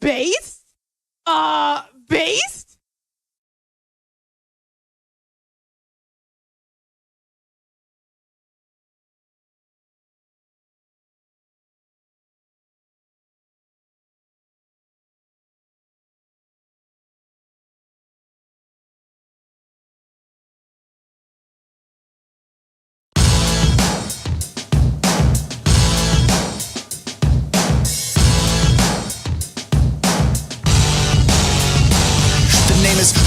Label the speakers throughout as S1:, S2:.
S1: Based? Based?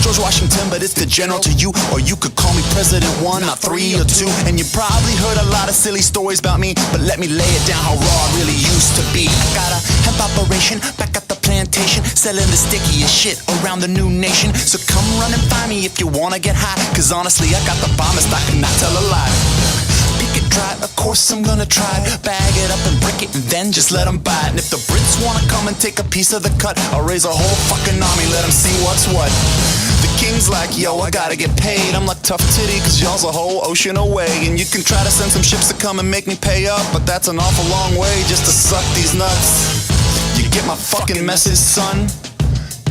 S2: George Washington, but it's the general to you. Or you could call me President 1, not 3 or 2. And you probably heard a lot of silly stories about me, but let me lay it down how raw I really used to be. I got a hemp operation back at the plantation, selling the stickiest shit around the new nation. So come run and find me if you wanna get high, cause honestly I got the bombest, I cannot tell a lie. Pick it dry, of course I'm gonna try. Bag it up and brick it and then just let them buy it. And if the Brits wanna come and take a piece of the cut, I'll raise a whole fucking army, let them see what's what. The king's like, yo, I gotta get paid. I'm like, tough titty, cause y'all's a whole ocean away. And you can try to send some ships to come and make me pay up, but that's an awful long way just to suck these nuts. You get my fucking message, son?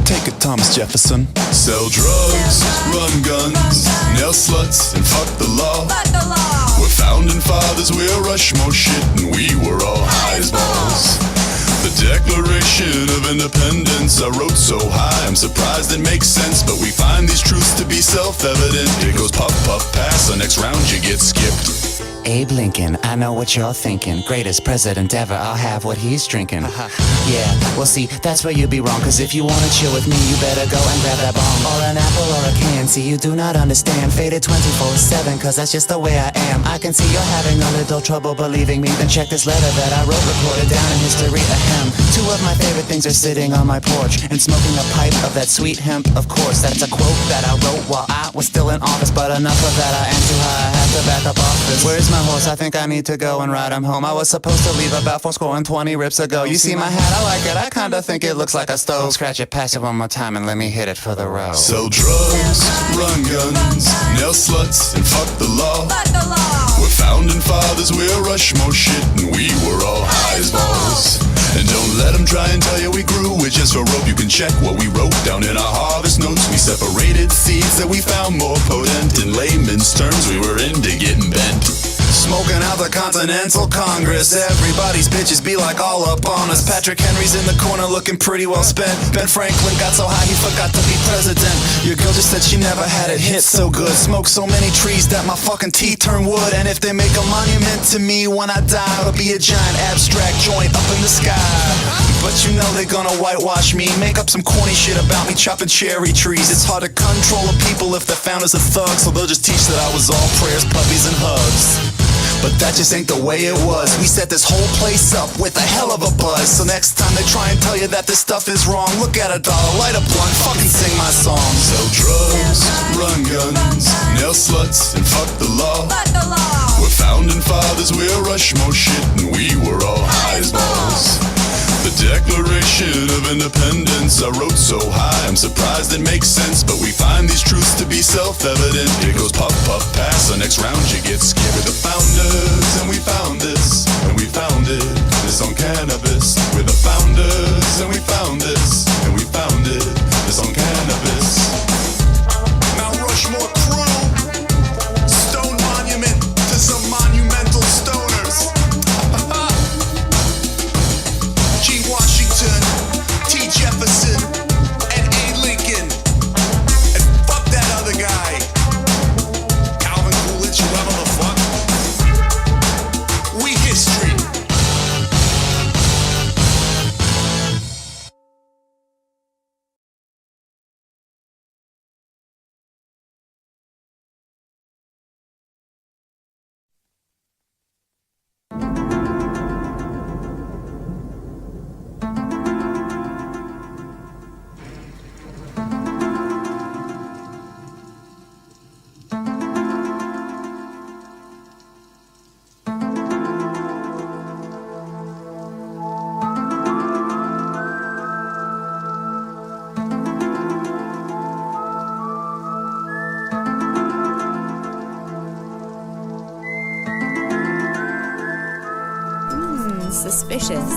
S2: Take it, Thomas Jefferson.
S3: Sell drugs, run guns, nail sluts, and fuck the law. We're founding fathers, we're Rushmore shit, and we were all high as balls. The Declaration of Independence I wrote so high, I'm surprised it makes sense, but we find these truths to be self-evident. It goes puff, puff, pass, the next round you get skipped.
S2: Abe Lincoln, I know what you're thinking. Greatest president ever, I'll have what he's drinking. Yeah, well see, that's where you'd be wrong, cause if you wanna chill with me, you better go and grab that bomb. Or an apple or a can, see you do not understand. Faded 24/7, cause that's just the way I am. I can see you're having a little trouble believing me, then check this letter that I wrote, recorded down in history. Ahem. Two of my favorite things are sitting on my porch and smoking a pipe of that sweet hemp, of course. That's a quote that I wrote while I was still in office, but enough of that, I am too high, I have to back up off this. Where's my horse? I think I need to go and ride him home. I was supposed to leave about 420 rips ago. You see my hat? I like it. I kinda think it looks like a stove. Scratch it, pass it one more time, and let me hit it for the road.
S3: Sell drugs, run guns, nail sluts, and fuck the law. We're founding fathers, we're Rushmore shit, and we were all high as balls. And don't let them try and tell you we grew with just a rope. You can check what we wrote down in our harvest notes. We separated seeds that we found more potent. In layman's terms, we were into getting bent. Smoking out the Continental Congress. Everybody's bitches be like all up on us. Patrick Henry's in the corner looking pretty well spent. Ben Franklin got so high he forgot to be president. Your girl just said she never had it hit so good. Smoked so many trees that my fucking teeth turn wood. And if they make a monument to me when I die, it'll be a giant abstract joint up in the sky. But you know they're gonna whitewash me, make up some corny shit about me chopping cherry trees. It's hard to control a people if they're found as a thug, so they'll just teach that I was all prayers, puppies, and hugs. But that just ain't the way it was. We set this whole place up with a hell of a buzz. So next time they try and tell you that this stuff is wrong, look at a dollar, light a blunt, fucking sing my song. Sell drugs, run guns, nail sluts, and fuck the law. We're founding fathers, we're Rushmore shit, and we were all high as balls. The Declaration of Independence I wrote so high, I'm surprised it makes sense, but we find these truths to be self-evident. It goes puff, puff, pass, the next round you get skipped. We're the founders, and we found this, and we founded this on cannabis. We're the founders, and we found this, and we founded this on cannabis. Mount Rushmore crew, stone monument to some monumental stoners. G. Washington, T. Jefferson, and A. Lincoln. And fuck that other guy. Calvin Coolidge, whoever the fuck. We history.
S4: Suspicious.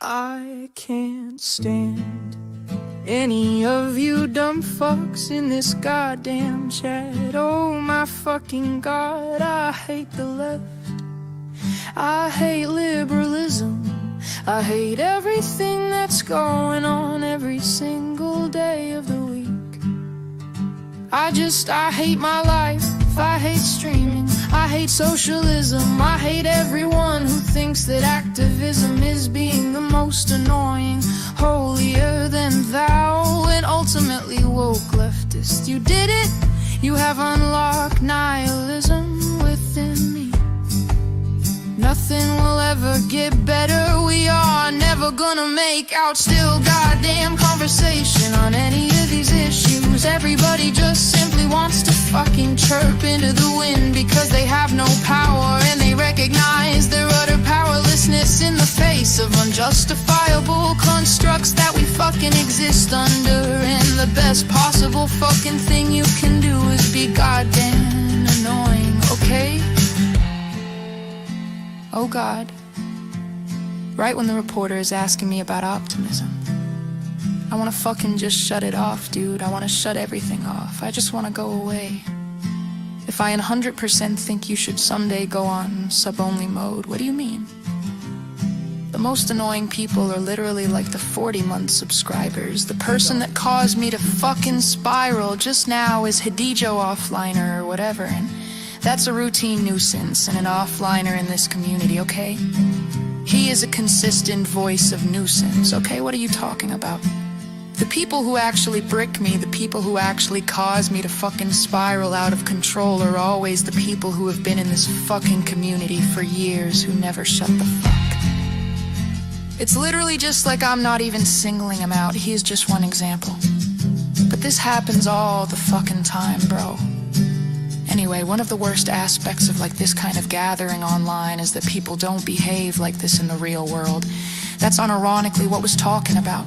S1: I can't stand any of you dumb fucks in this goddamn chat. Oh my fucking god, I hate the left. I hate liberalism. I hate everything that's going on every single day of the week. I hate my life. I hate streaming. I hate socialism. I hate everyone who thinks that activism is being the most annoying, holier than thou, and ultimately woke leftist. You did it. You have unlocked nihilism within me. Nothing will ever get better. We are never gonna make out still goddamn conversation on any of these issues. Everybody just simply wants to fucking chirp into the wind because they have no power and they recognize their utter powerlessness in the face of unjustifiable constructs that we fucking exist under. And the best possible fucking thing you can do is be goddamn annoying, okay? Oh God. Right when the reporter is asking me about optimism, I wanna fucking just shut it off, dude. I wanna shut everything off. I just wanna go away. If I 100% think you should someday go on sub-only mode, what do you mean? The most annoying people are literally like the 40-month subscribers. The person that caused me to fucking spiral just now is Hadijo Offliner or whatever, and that's a routine nuisance and an offliner in this community, okay? He is a consistent voice of nuisance, okay? What are you talking about? The people who actually brick me, the people who actually cause me to fucking spiral out of control are always the people who have been in this fucking community for years who never shut the fuck. It's literally just like I'm not even singling him out. He is just one example. But this happens all the fucking time, bro. Anyway, one of the worst aspects of like this kind of gathering online is that people don't behave like this in the real world. That's unironically what was talking about.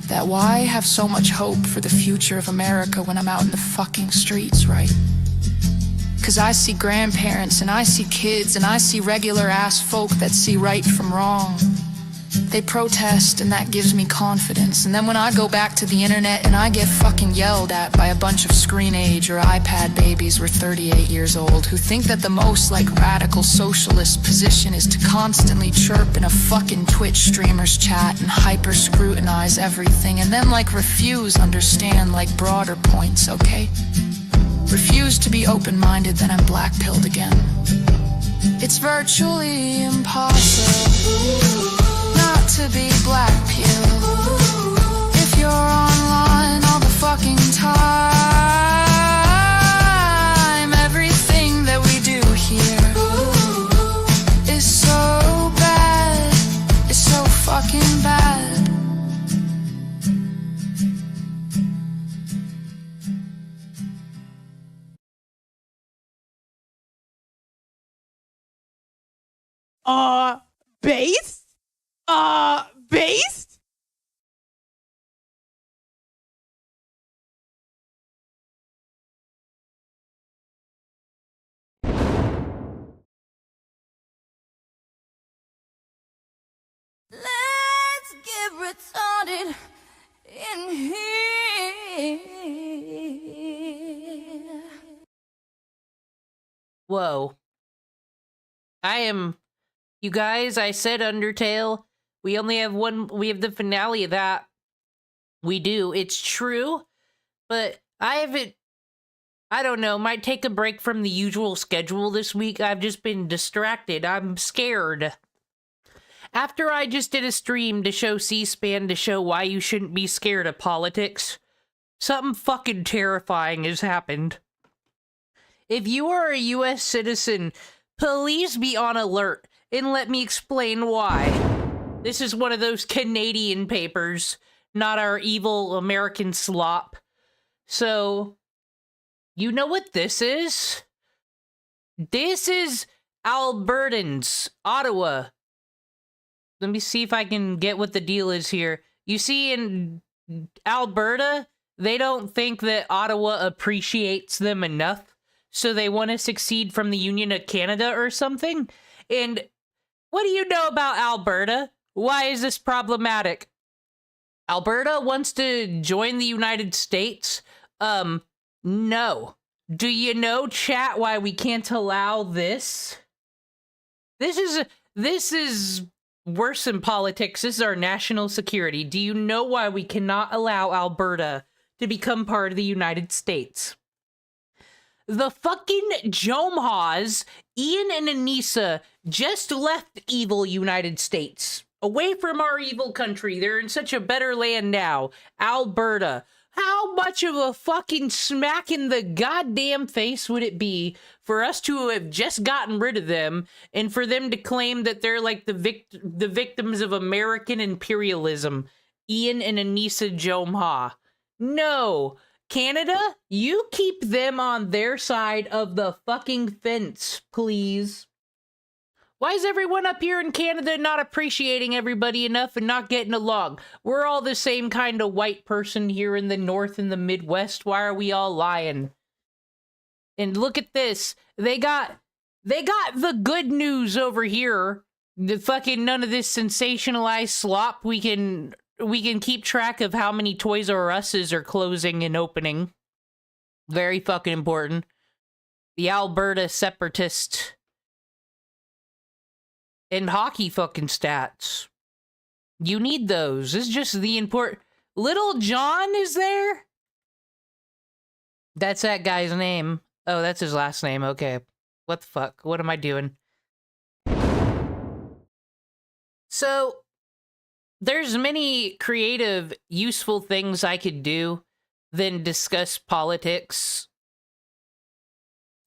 S1: That why have so much hope for the future of America when I'm out in the fucking streets, right? 'Cause I see grandparents and I see kids and I see regular ass folk that see right from wrong. They protest and that gives me confidence. And then when I go back to the internet and I get fucking yelled at by a bunch of screen age or iPad babies who are 38 years old who think that the most like radical socialist position is to constantly chirp in a fucking Twitch streamer's chat and hyper scrutinize everything and then like refuse understand like broader points, okay? Refuse to be open-minded, then I'm black-pilled again. It's virtually impossible not to be black pill if you're online all the fucking time. Everything that we do here is so bad, it's so fucking bad. Based? Based?
S4: Let's get retarded in here.
S5: Whoa. You guys, I said Undertale. We only have one, we have the finale of that. We do. It's true, but I don't know, might take a break from the usual schedule this week. I've just been distracted. I'm scared. After I just did a stream to show C-SPAN to show why you shouldn't be scared of politics, something fucking terrifying has happened. If you are a US citizen, please be on alert and let me explain why. This is one of those Canadian papers, not our evil American slop. So, you know what this is? This is Albertans, Ottawa. Let me see if I can get what the deal is here. You see, in Alberta, they don't think that Ottawa appreciates them enough, so they want to succeed from the Union of Canada or something. And what do you know about Alberta? Why is this problematic? Alberta wants to join the United States? No. Do you know, chat, why we can't allow this? This is worse than politics. This is our national security. Do you know why we cannot allow Alberta to become part of the United States? The fucking Jomhas, Ian and Anissa, just left evil United States. Away from our evil country. They're in such a better land now. Alberta. How much of a fucking smack in the goddamn face would it be for us to have just gotten rid of them and for them to claim that they're like the victims of American imperialism? Ian and Anissa Jomha. No. Canada, you keep them on their side of the fucking fence, please. Why is everyone up here in Canada not appreciating everybody enough and not getting along? We're all the same kind of white person here in the North and the Midwest. Why are we all lying? And look at this. They got the good news over here. The fucking none of this sensationalized slop. We can keep track of how many Toys R Us's are closing and opening. Very fucking important. The Alberta separatist and hockey fucking stats. You need those. This is just the important. Little John is there? That's that guy's name. Oh, that's his last name. Okay. What the fuck? What am I doing? So, there's many creative, useful things I could do than discuss politics.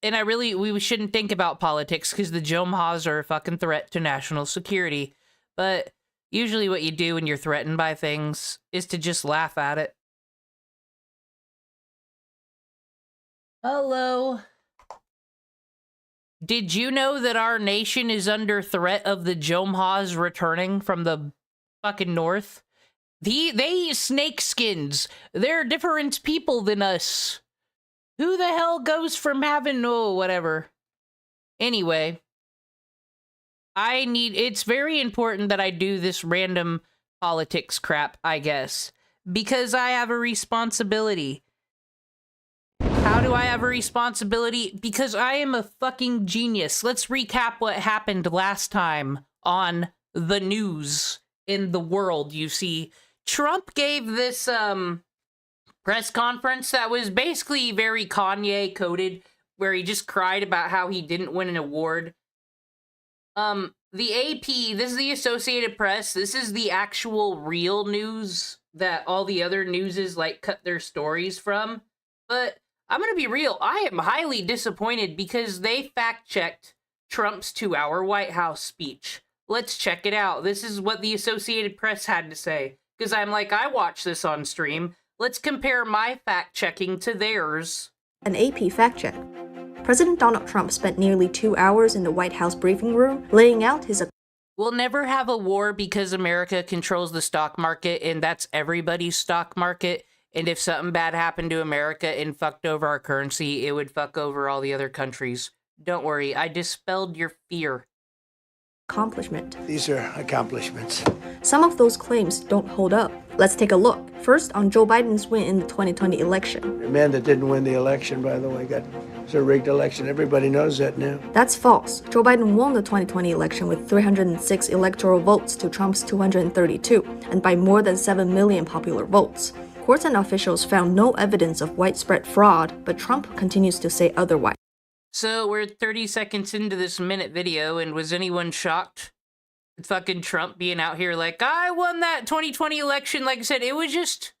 S5: And we shouldn't think about politics because the Jomhas are a fucking threat to national security. But usually what you do when you're threatened by things is to just laugh at it. Hello. Did you know that our nation is under threat of the Jomhas returning from the fucking north? They eat snake skins. They're different people than us. Who the hell goes from having, whatever. Anyway, it's very important that I do this random politics crap, I guess, because I have a responsibility. How do I have a responsibility? Because I am a fucking genius. Let's recap what happened last time on the news in the world, you see. Trump gave this, press conference that was basically very Kanye-coded, where he just cried about how he didn't win an award. The AP, this is the Associated Press, this is the actual real news that all the other newses, like, cut their stories from. But I'm gonna be real, I am highly disappointed because they fact-checked Trump's 2-hour White House speech. Let's check it out. This is what the Associated Press had to say. Because I'm like, I watched this on stream. Let's compare my fact-checking to theirs.
S6: An AP fact-check. President Donald Trump spent nearly 2 hours in the White House briefing room laying out his...
S5: We'll never have a war because America controls the stock market, and that's everybody's stock market. And if something bad happened to America and fucked over our currency, it would fuck over all the other countries. Don't worry, I dispelled your fear.
S6: Accomplishment.
S7: These are accomplishments.
S6: Some of those claims don't hold up. Let's take a look. First, on Joe Biden's win in the 2020 election.
S7: The man that didn't win the election, by the way, it's a rigged election. Everybody knows that now.
S6: That's false. Joe Biden won the 2020 election with 306 electoral votes to Trump's 232, and by more than 7 million popular votes. Courts and officials found no evidence of widespread fraud, but Trump continues to say otherwise.
S5: So we're 30 seconds into this minute video, and was anyone shocked? Fucking Trump being out here like, I won that 2020 election. Like I said, it was just...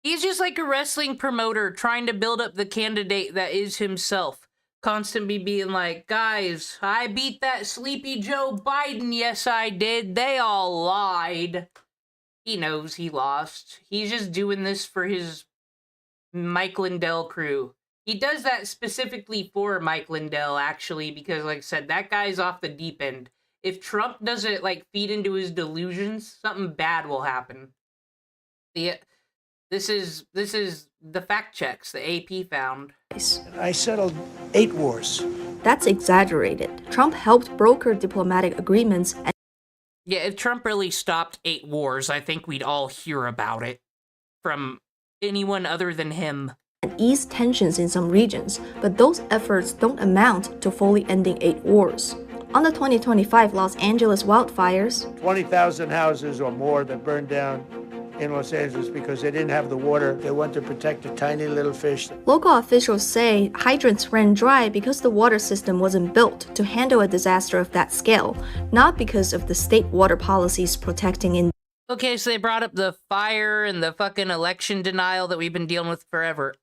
S5: He's just like a wrestling promoter trying to build up the candidate that is himself. Constantly being like, guys, I beat that sleepy Joe Biden. Yes, I did. They all lied. He knows he lost. He's just doing this for his Mike Lindell crew. He does that specifically for Mike Lindell, actually, because, like I said, that guy's off the deep end. If Trump doesn't, like, feed into his delusions, something bad will happen. This is the fact checks the AP found.
S7: I settled 8 wars.
S6: That's exaggerated. Trump helped broker diplomatic agreements and
S5: Yeah, if Trump really stopped 8 wars, I think we'd all hear about it from anyone other than him.
S6: And ease tensions in some regions, but those efforts don't amount to fully ending 8 wars. On the 2025 Los Angeles wildfires,
S7: 20,000 houses or more that burned down in Los Angeles because they didn't have the water. They want to protect a tiny little fish.
S6: local officials say hydrants ran dry because the water system wasn't built to handle a disaster of that scale, not because of the state water policies protecting in.
S5: Okay, so they brought up the fire and the fucking election denial that we've been dealing with forever.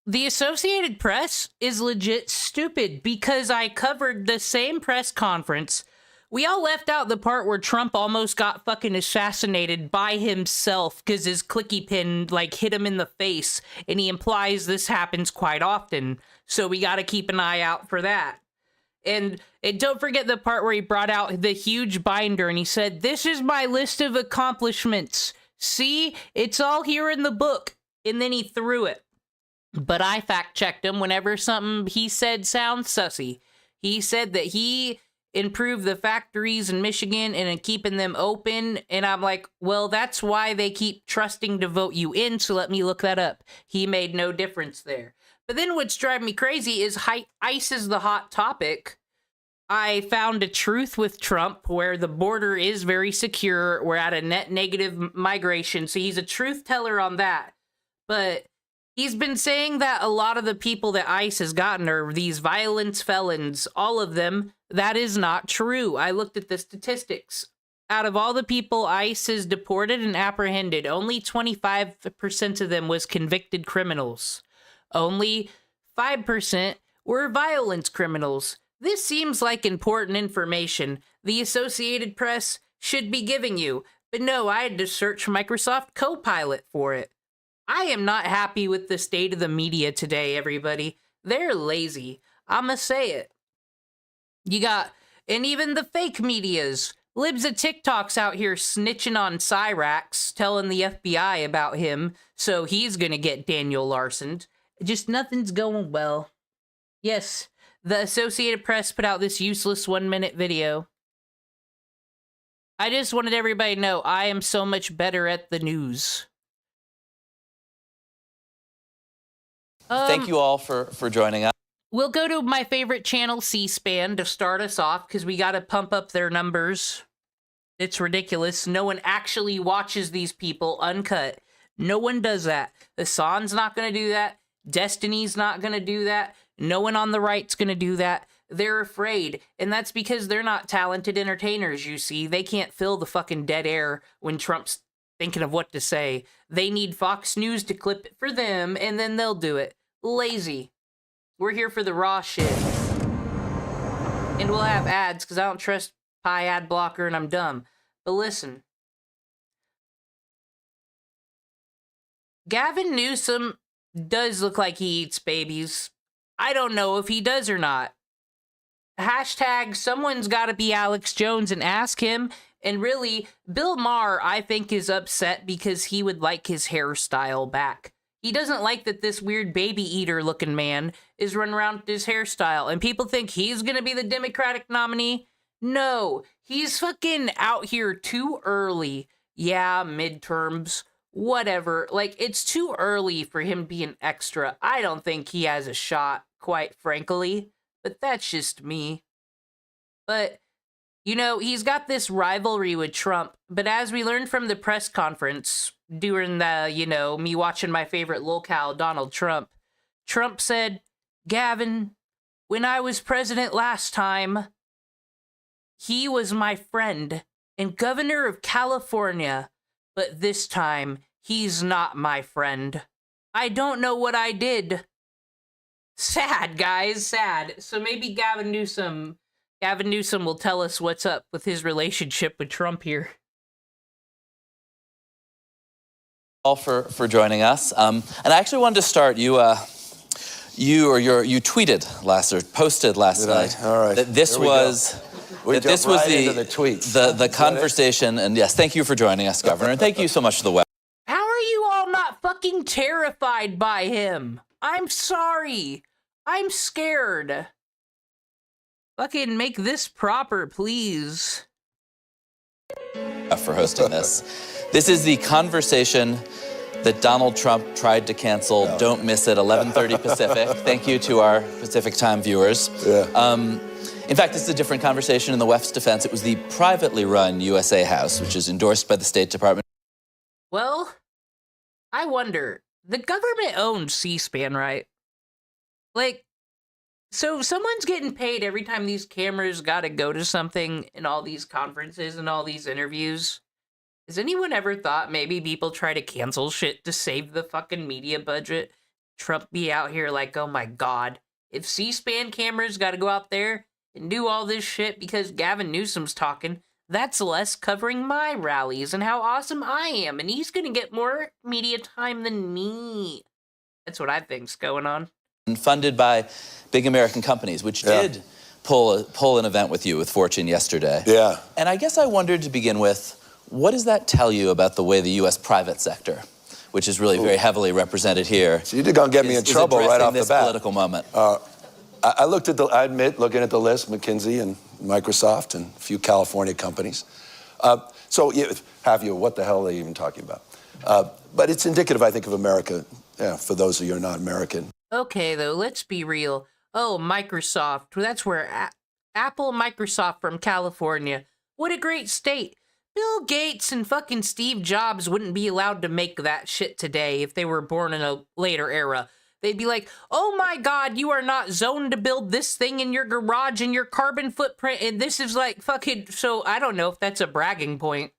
S5: The Associated Press is legit stupid because I covered the same press conference. We all left out the part where Trump almost got fucking assassinated by himself because his clicky pin, like, hit him in the face, and he implies this happens quite often, so we gotta keep an eye out for that. And don't forget the part where he brought out the huge binder and he said, "This is my list of accomplishments. See, it's all here in the book." And then he threw it. But I fact-checked him whenever something he said sounds sussy. He said that he improved the factories in Michigan and keeping them open. And I'm like, well, that's why they keep trusting to vote you in, so let me look that up. He made no difference there. But then what's driving me crazy is ICE is the hot topic. I found a truth with Trump where the border is very secure. We're at a net negative migration. So he's a truth teller on that. But he's been saying that a lot of the people that ICE has gotten are these violence felons, all of them. That is not true. I looked at the statistics. Out of all the people ICE has deported and apprehended, only 25% of them was convicted criminals. Only 5% were violence criminals. This seems like important information the Associated Press should be giving you. But no, I had to search Microsoft Copilot for it. I am not happy with the state of the media today, everybody. They're lazy. I'ma say it. You got, and even the fake medias. Libs of TikTok's out here snitching on Cyrax, telling the FBI about him, so he's gonna get Daniel Larsoned. Just nothing's going well. Yes, the Associated Press put out this useless 1-minute video. I just wanted everybody to know I am so much better at the news.
S8: Thank you all for joining us.
S5: We'll go to my favorite channel, C-SPAN, to start us off, because we got to pump up their numbers. It's ridiculous. No one actually watches these people uncut. No one does that. Hassan's not going to do that. Destiny's not going to do that. No one on the right's going to do that. They're afraid, and that's because they're not talented entertainers, you see. They can't fill the fucking dead air when Trump's thinking of what to say. They need Fox News to clip it for them, and then they'll do it. Lazy. We're here for the raw shit. And we'll have ads, because I don't trust Pi ad blocker and I'm dumb. But listen. Gavin Newsom does look like he eats babies. I don't know if he does or not. Hashtag someone's gotta be Alex Jones and ask him. And really, Bill Maher, I think, is upset because he would like his hairstyle back. He doesn't like that this weird baby eater looking man is running around with his hairstyle. And people think he's gonna be the Democratic nominee. No, he's fucking out here too early. Yeah, midterms, whatever. Like, it's too early for him to be an extra. I don't think he has a shot, quite frankly. But that's just me. But, you know, he's got this rivalry with Trump. But as we learned from the press conference during the, you know, me watching my favorite lolcow, Donald Trump, Trump said, "Gavin, when I was president last time, he was my friend and governor of California. But this time, he's not my friend. I don't know what I did." Sad, guys, sad. So maybe Gavin Newsom will tell us what's up with his relationship with Trump here.
S8: All for joining us. And I actually wanted to start. You tweeted last, or posted last night.
S9: All right.
S8: That this was
S9: the tweets.
S8: The conversation. And yes, thank you for joining us, Governor. And thank you so much for the web.
S5: How are you all not fucking terrified by him? I'm sorry. I'm scared. Fucking make this proper, please.
S8: for hosting this. This is the conversation that Donald Trump tried to cancel. Don't miss it, 11:30 Pacific. Thank you to our Pacific time viewers. In fact, this is a different conversation in the West's defense. It was the privately run USA House, which is endorsed by the State Department.
S5: Well, I wonder, the government owns C-SPAN, right? Like, so someone's getting paid every time these cameras gotta go to something in all these conferences and all these interviews. Has anyone ever thought maybe people try to cancel shit to save the fucking media budget? Trump be out here like, oh my god, if C-SPAN cameras gotta go out there and do all this shit because Gavin Newsom's talking, that's less covering my rallies and how awesome I am, and he's gonna get more media time than me. That's what I think's going on.
S8: And funded by big American companies, which did pull an event with you with Fortune yesterday.
S3: Yeah.
S8: And I guess I wondered to begin with, what does that tell you about the way the U.S. private sector, which is really very heavily represented here,
S3: so you're gonna get me in trouble right off the bat.
S8: Political moment.
S3: I looked at I admit, looking at the list, McKinsey and Microsoft and a few California companies. So what the hell are they even talking about? But it's indicative, I think, of America, for those of you who are not American.
S5: Okay, though, let's be real. Oh, Microsoft, that's where Apple, Microsoft from California. What a great state. Bill Gates and fucking Steve Jobs wouldn't be allowed to make that shit today if they were born in a later era. They'd be like, oh my god, you are not zoned to build this thing in your garage and your carbon footprint, and this is like fucking, so I don't know if that's a bragging point.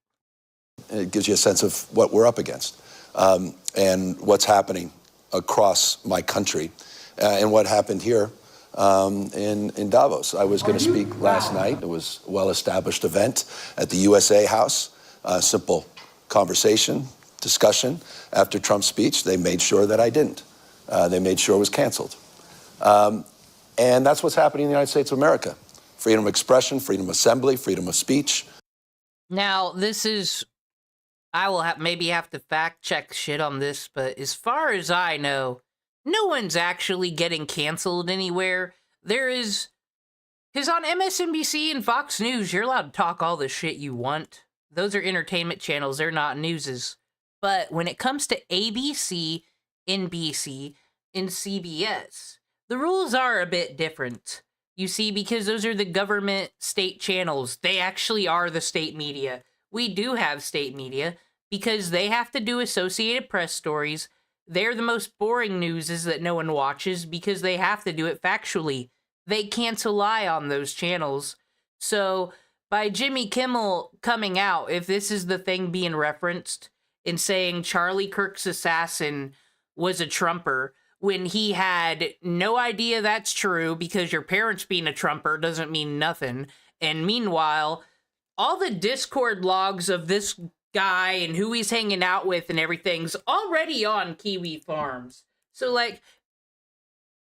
S3: It gives you a sense of what we're up against and what's happening across my country and what happened here in Davos. I was going to speak last night. It was a well-established event at the USA House, simple conversation, discussion. After Trump's speech, they made sure that I didn't. They made sure it was canceled. And that's what's happening in the United States of America. Freedom of expression, freedom of assembly, freedom of speech.
S5: Now, this is, I will maybe have to fact check shit on this, but as far as I know, no one's actually getting canceled anywhere. There is, because on MSNBC and Fox News, you're allowed to talk all the shit you want. Those are entertainment channels, they're not newses. But when it comes to ABC, NBC, and CBS, the rules are a bit different. You see, because those are the government state channels. They actually are the state media. We do have state media because they have to do Associated Press stories. They're the most boring news is that no one watches because they have to do it factually. They can't rely on those channels. So by Jimmy Kimmel coming out, if this is the thing being referenced and saying Charlie Kirk's assassin was a Trumper, when he had no idea that's true because your parents being a Trumper doesn't mean nothing. And meanwhile, all the Discord logs of this guy and who he's hanging out with and everything's already on Kiwi Farms. So, like,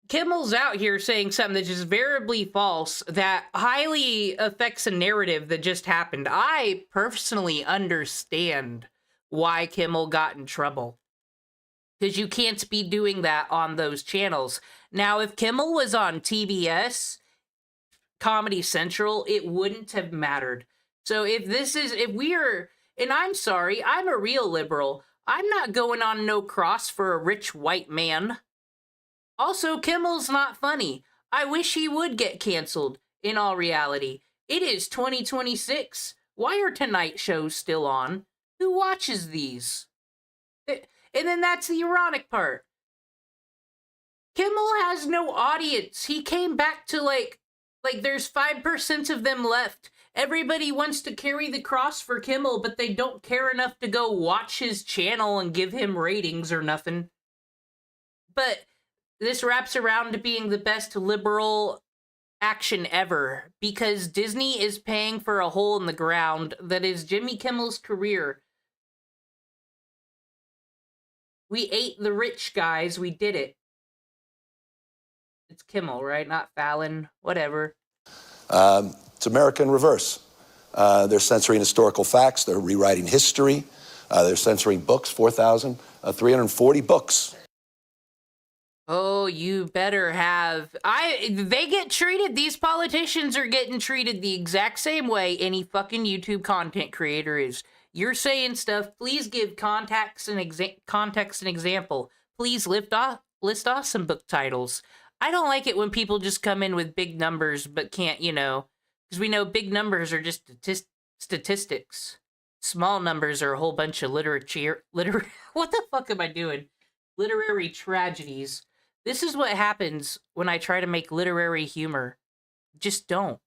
S5: Kimmel's out here saying something that's just variably false that highly affects a narrative that just happened. I personally understand why Kimmel got in trouble, because you can't be doing that on those channels. Now, if Kimmel was on TBS, Comedy Central, it wouldn't have mattered. So if we're, and I'm sorry, I'm a real liberal. I'm not going on no cross for a rich white man. Also, Kimmel's not funny. I wish he would get canceled, in all reality. It is 2026. Why are Tonight shows still on? Who watches these? And then that's the ironic part. Kimmel has no audience. He came back to like there's 5% of them left. Everybody wants to carry the cross for Kimmel, but they don't care enough to go watch his channel and give him ratings or nothing. But this wraps around to being the best liberal action ever, because Disney is paying for a hole in the ground that is Jimmy Kimmel's career. We ate the rich, guys. We did it. It's Kimmel, right? Not Fallon. Whatever.
S3: It's America in reverse. They're censoring historical facts. They're rewriting history. They're censoring books, 4,340 books.
S5: Oh, you better have. They get treated, these politicians are getting treated the exact same way any fucking YouTube content creator is. You're saying stuff. Please give context and example. Please list off some book titles. I don't like it when people just come in with big numbers but can't, because we know big numbers are just statistics. Small numbers are a whole bunch of what the fuck am I doing? Literary tragedies. This is what happens when I try to make literary humor. Just don't.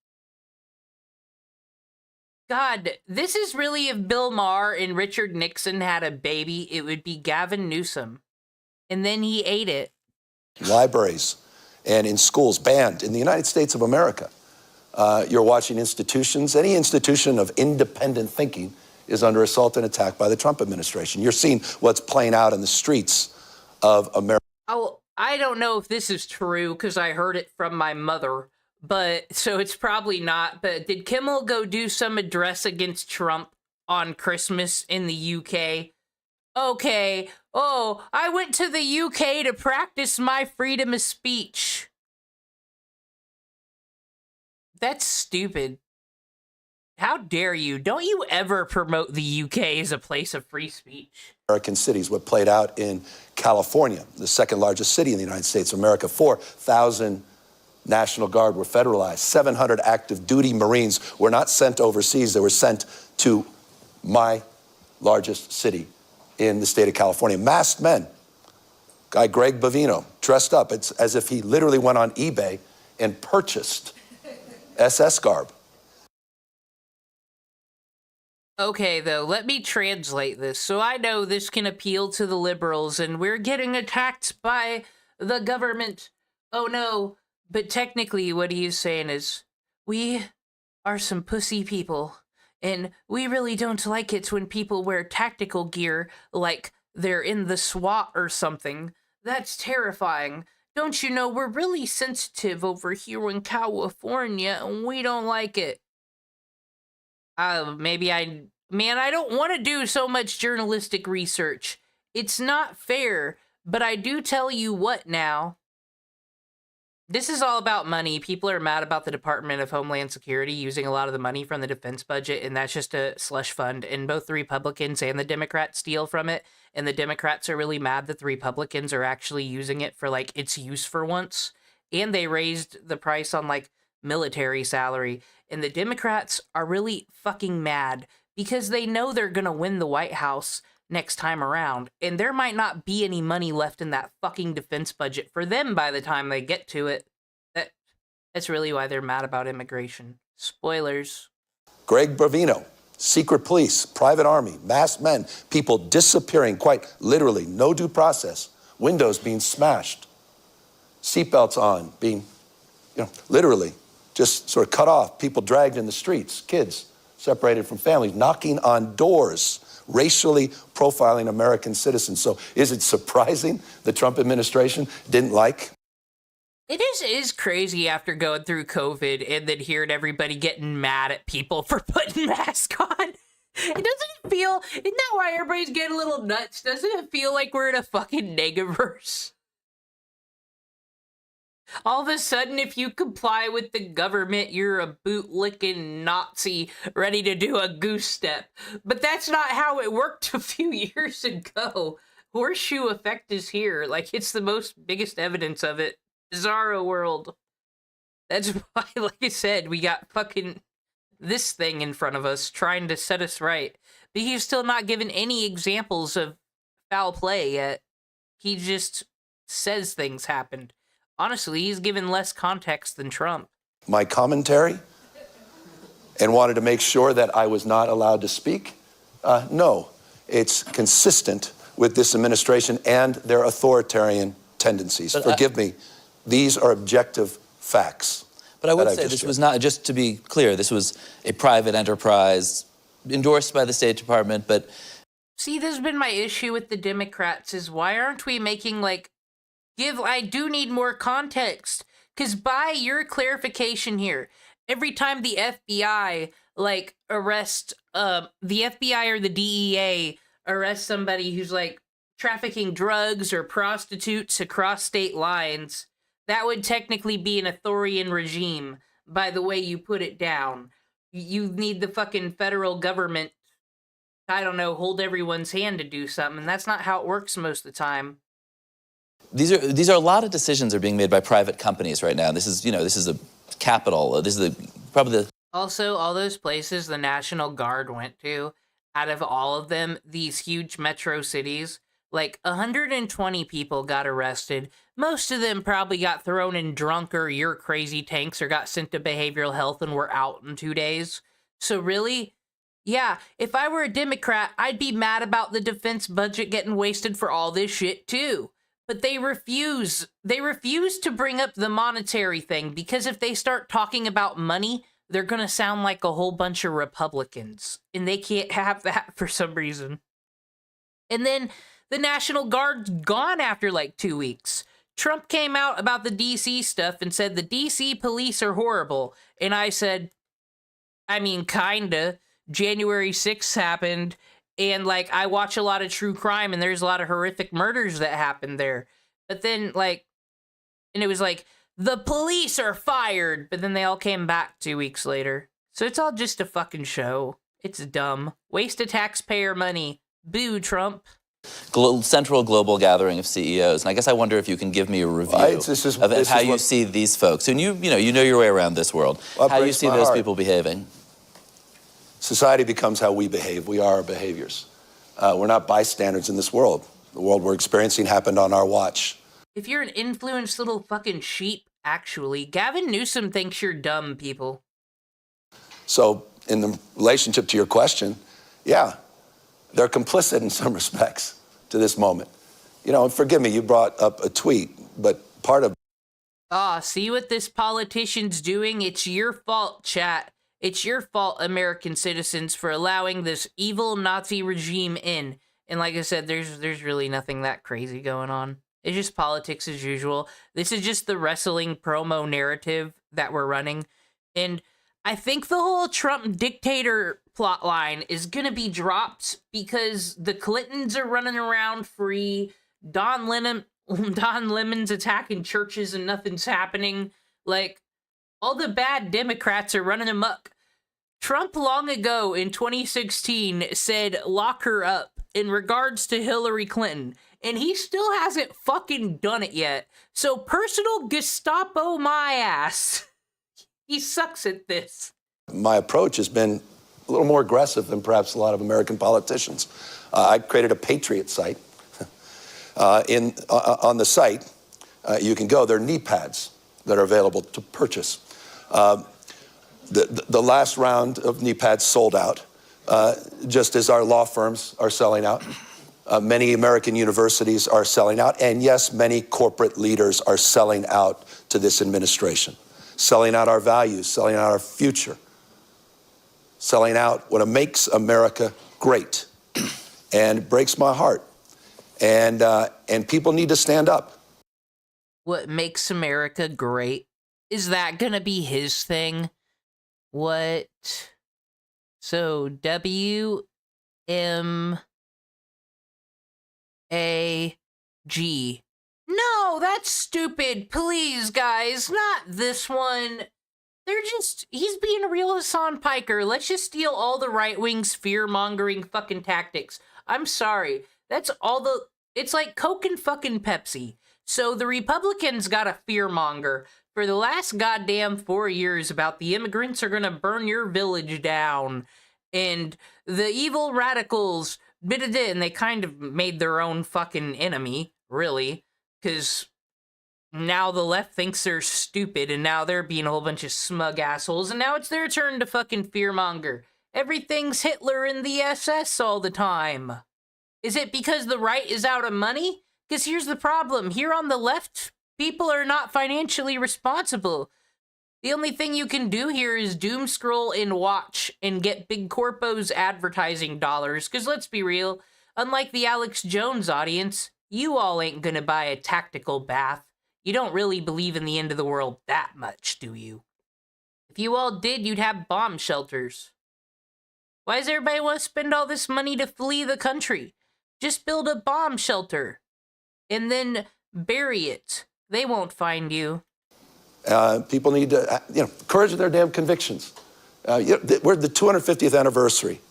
S5: God, this is really if Bill Maher and Richard Nixon had a baby, it would be Gavin Newsom. And then he ate it.
S10: Libraries and in schools banned in the United States of America. You're watching institutions, any institution of independent thinking is under assault and attack by the Trump administration. You're seeing what's playing out in the streets of America.
S5: Oh, I don't know if this is true because I heard it from my mother, but so it's probably not. But did Kimmel go do some address against Trump on Christmas in the UK? Okay. Oh, I went to the UK to practice my freedom of speech. That's stupid. How dare you? Don't you ever promote the UK as a place of free speech.
S10: American cities, what played out in California, the second largest city in the United States of America. 4,000 National Guard were federalized. 700 active duty Marines were not sent overseas. They were sent to my largest city in the state of California. Masked men. Guy Greg Bovino, dressed up. It's as if he literally went on eBay and purchased SS garb.
S5: Okay, though, let me translate this. So I know this can appeal to the liberals, and we're getting attacked by the government. Oh, no. But technically, what he is saying is, we are some pussy people, and we really don't like it when people wear tactical gear like they're in the SWAT or something. That's terrifying. Don't you know, we're really sensitive over here in California, and we don't like it. I don't want to do so much journalistic research. It's not fair, but I do tell you what now. This is all about money. People are mad about the Department of Homeland Security using a lot of the money from the defense budget, and that's just a slush fund, and both the Republicans and the Democrats steal from it, and the Democrats are really mad that the Republicans are actually using it for, like, its use for once, and they raised the price on, like, military salary, and the Democrats are really fucking mad because they know they're gonna win the White House next time around, and there might not be any money left in that fucking defense budget for them by the time they get to it. That's really why they're mad about immigration. Spoilers.
S10: Greg Bovino, secret police, private army, masked men, people disappearing, quite literally, no due process, windows being smashed, seatbelts on, being, literally just sort of cut off, people dragged in the streets, kids separated from families, knocking on doors, racially profiling American citizens. So is it surprising the Trump administration didn't like?
S5: It is crazy after going through COVID and then hearing everybody getting mad at people for putting masks on. Isn't that why everybody's getting a little nuts? Doesn't it feel like we're in a fucking negaverse? All of a sudden, if you comply with the government, you're a bootlicking Nazi ready to do a goose step. But that's not how it worked a few years ago. Horseshoe effect is here. Like, it's the biggest evidence of it. Bizarro world. That's why, like I said, we got fucking this thing in front of us trying to set us right. But he's still not given any examples of foul play yet. He just says things happened. Honestly, he's given less context than Trump.
S10: My commentary and wanted to make sure that I was not allowed to speak? No, it's consistent with this administration and their authoritarian tendencies.
S8: But
S10: Forgive me, these are objective facts.
S8: But I would say this was not, just to be clear, this was a private enterprise endorsed by the State Department, but...
S5: See, this has been my issue with the Democrats, is why aren't we making, I do need more context, because by your clarification here, every time the FBI, arrest, the FBI or the DEA arrest somebody who's, trafficking drugs or prostitutes across state lines, that would technically be an authoritarian regime, by the way you put it down. You need the fucking federal government I don't know, hold everyone's hand to do something. And that's not how it works most of the time.
S8: These are a lot of decisions are being made by private companies right now. This is, this is a capital. This is probably the...
S5: Also, all those places the National Guard went to, out of all of them, these huge metro cities, like 120 people got arrested. Most of them probably got thrown in drunk or you're crazy tanks or got sent to behavioral health and were out in 2 days. So really, yeah, if I were a Democrat, I'd be mad about the defense budget getting wasted for all this shit too. But they refuse. They refuse to bring up the monetary thing because if they start talking about money, they're going to sound like a whole bunch of Republicans. And they can't have that for some reason. And then the National Guard's gone after like 2 weeks. Trump came out about the DC stuff and said the DC police are horrible. And I said, I mean, kinda. January 6th happened. And, like, I watch a lot of true crime, and there's a lot of horrific murders that happened there. But then, like, and it was like, the police are fired, but then they all came back 2 weeks later. So it's all just a fucking show. It's dumb. Waste of taxpayer money. Boo, Trump.
S8: Central global gathering of CEOs. And I guess I wonder if you can give me a review of how you see these folks. And you know your way around this world. How you see those people behaving.
S10: Society becomes how we behave. We are our behaviors. We're not bystanders in this world. The world we're experiencing happened on our watch.
S5: If you're an influenced little fucking sheep, actually, Gavin Newsom thinks you're dumb, people.
S10: So, in the relationship to your question, yeah, they're complicit in some respects to this moment. You know, and forgive me, you brought up a tweet, but part of...
S5: See what this politician's doing? It's your fault, chat. It's your fault, American citizens, for allowing this evil Nazi regime in. And like I said, there's really nothing that crazy going on. It's just politics as usual. This is just the wrestling promo narrative that we're running. And I think the whole Trump dictator plotline is going to be dropped because the Clintons are running around free. Don Lemon's attacking churches and nothing's happening. Like, all the bad Democrats are running amok. Trump long ago in 2016 said lock her up in regards to Hillary Clinton, and he still hasn't fucking done it yet. So personal Gestapo my ass. He sucks at this.
S10: My approach has been a little more aggressive than perhaps a lot of American politicians. I created a Patriot site. On the site, you can go. There are knee pads that are available to purchase. The last round of knee pads sold out, just as our law firms are selling out. Many American universities are selling out. And yes, many corporate leaders are selling out to this administration. Selling out our values, selling out our future. Selling out what makes America great. And it breaks my heart. And people need to stand up.
S5: What makes America great? Is that gonna be his thing? What? So, W-M-A-G. No, that's stupid. Please, guys, not this one. He's being a real Hassan Piker. Let's just steal all the right wing's fear-mongering fucking tactics. I'm sorry. It's like Coke and fucking Pepsi. So the Republicans got a fear-monger for the last goddamn 4 years about the immigrants are gonna burn your village down. And the evil radicals, and they kind of made their own fucking enemy, really. Because now the left thinks they're stupid, and now they're being a whole bunch of smug assholes, and now it's their turn to fucking fearmonger. Everything's Hitler and the SS all the time. Is it because the right is out of money? Because here's the problem. Here on the left, people are not financially responsible. The only thing you can do here is doom scroll and watch and get big corpos advertising dollars. Because let's be real, unlike the Alex Jones audience, you all ain't gonna buy a tactical bath. You don't really believe in the end of the world that much, do you? If you all did, you'd have bomb shelters. Why does everybody want to spend all this money to flee the country? Just build a bomb shelter. And then bury it. They won't find you.
S10: People need to, courage of their damn convictions. We're the 250th anniversary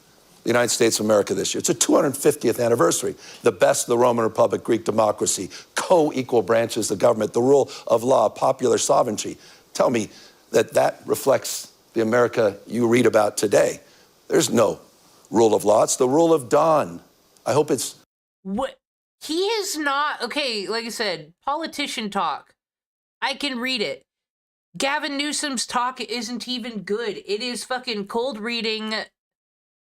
S10: the United States of America this year. It's a 250th anniversary. The best of the Roman Republic, Greek democracy, co-equal branches of government, the rule of law, popular sovereignty. Tell me that that reflects the America you read about today. There's no rule of law. It's the rule of dawn. I hope it's...
S5: What? He is not... Okay, like I said, politician talk. I can read it. Gavin Newsom's talk isn't even good. It is fucking cold reading,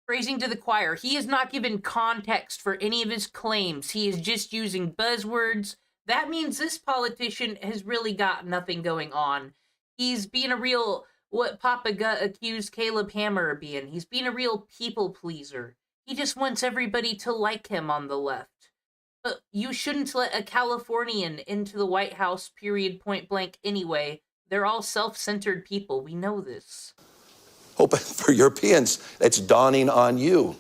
S5: praising to the choir. He has not given context for any of his claims. He is just using buzzwords. That means this politician has really got nothing going on. He's being a real, what Papa Gut accused Caleb Hammer of being. He's being a real people pleaser. He just wants everybody to like him on the left. But you shouldn't let a Californian into the White House, period, point blank, anyway. They're all self-centered people. We know this.
S10: Hope for Europeans, it's dawning on you.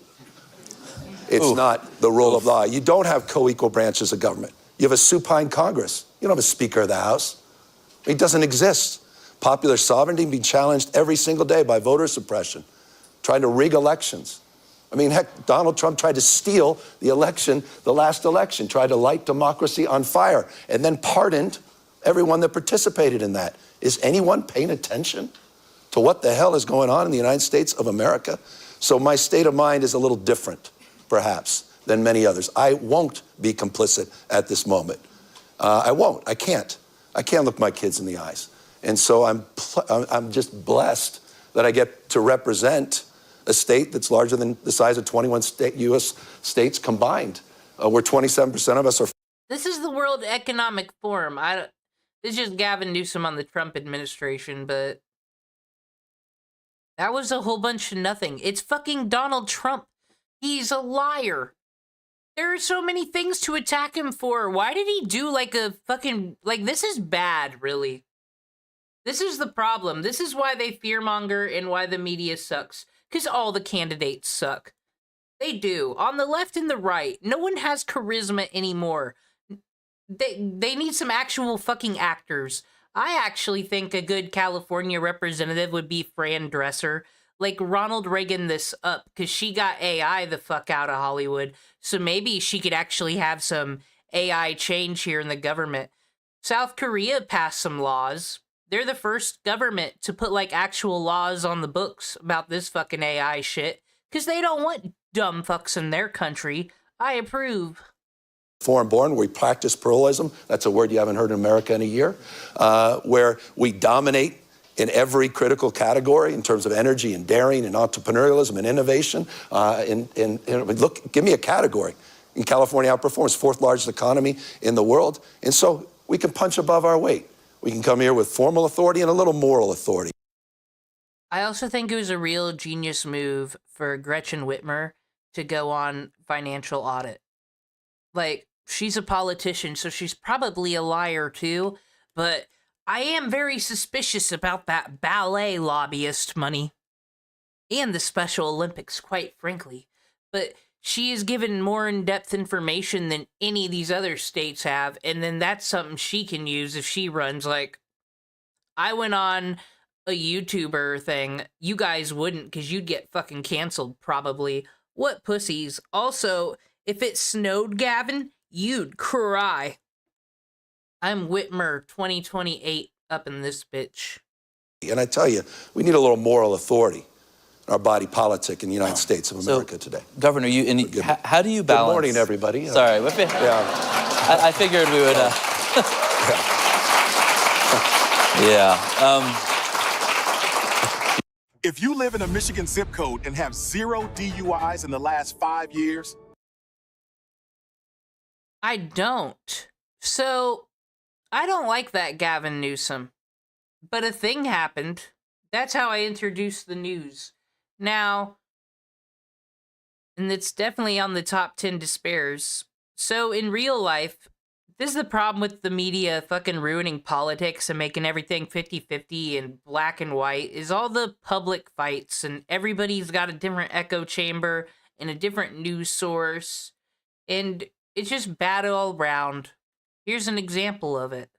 S10: It's not the rule of law. You don't have co-equal branches of government. You have a supine Congress. You don't have a Speaker of the House. It doesn't exist. Popular sovereignty being challenged every single day by voter suppression, trying to rig elections. I mean, heck, Donald Trump tried to steal the election, the last election, tried to light democracy on fire, and then pardoned everyone that participated in that. Is anyone paying attention to what the hell is going on in the United States of America? So my state of mind is a little different, perhaps, than many others. I won't be complicit at this moment. I won't. I can't. I can't look my kids in the eyes. And so I'm just blessed that I get to represent a state that's larger than the size of 21 U.S. states combined, where 27% of us are...
S5: This is the World Economic Forum. This is just Gavin Newsom on the Trump administration, but that was a whole bunch of nothing. It's fucking Donald Trump. He's a liar. There are so many things to attack him for. Why did he do like a fucking... Like, this is bad, really. This is the problem. This is why they fearmonger and why the media sucks. Because all the candidates suck. They do. On the left and the right. No one has charisma anymore. They need some actual fucking actors. I actually think a good California representative would be Fran Dresser. Like, Ronald Reagan this up, because she got AI the fuck out of Hollywood. So maybe she could actually have some AI change here in the government. South Korea passed some laws. They're the first government to put, like, actual laws on the books about this fucking AI shit. Because they don't want dumb fucks in their country. I approve.
S10: Foreign-born, we practice pluralism. That's a word you haven't heard in America in a year. Where we dominate in every critical category in terms of energy and daring and entrepreneurialism and innovation. Look, give me a category. In California, outperforms, fourth largest economy in the world. And so we can punch above our weight. We can come here with formal authority and a little moral authority.
S5: I also think it was a real genius move for Gretchen Whitmer to go on Financial Audit. Like, she's a politician, so she's probably a liar too, but I am very suspicious about that ballet lobbyist money. And the Special Olympics, quite frankly. But she is given more in-depth information than any of these other states have, and then that's something she can use if she runs. Like, I went on a YouTuber thing. You guys wouldn't, because you'd get fucking canceled, probably. What pussies. Also, if it snowed, Gavin, you'd cry. I'm Whitmer 2028 up in this bitch.
S10: And I tell you, we need a little moral authority in our body politic in the United States of America today.
S8: Governor, how do you balance...
S10: Good morning, everybody.
S8: Sorry. I figured we would...
S11: If you live in a Michigan zip code and have 0 DUIs in the last 5 years...
S5: I don't. So, I don't like that Gavin Newsom. But a thing happened. That's how I introduced the news. Now, and it's definitely on the top 10 despairs. So, in real life, this is the problem with the media fucking ruining politics and making everything 50-50 and black and white, is all the public fights, and everybody's got a different echo chamber and a different news source, and it's just bad all around. Here's an example of it.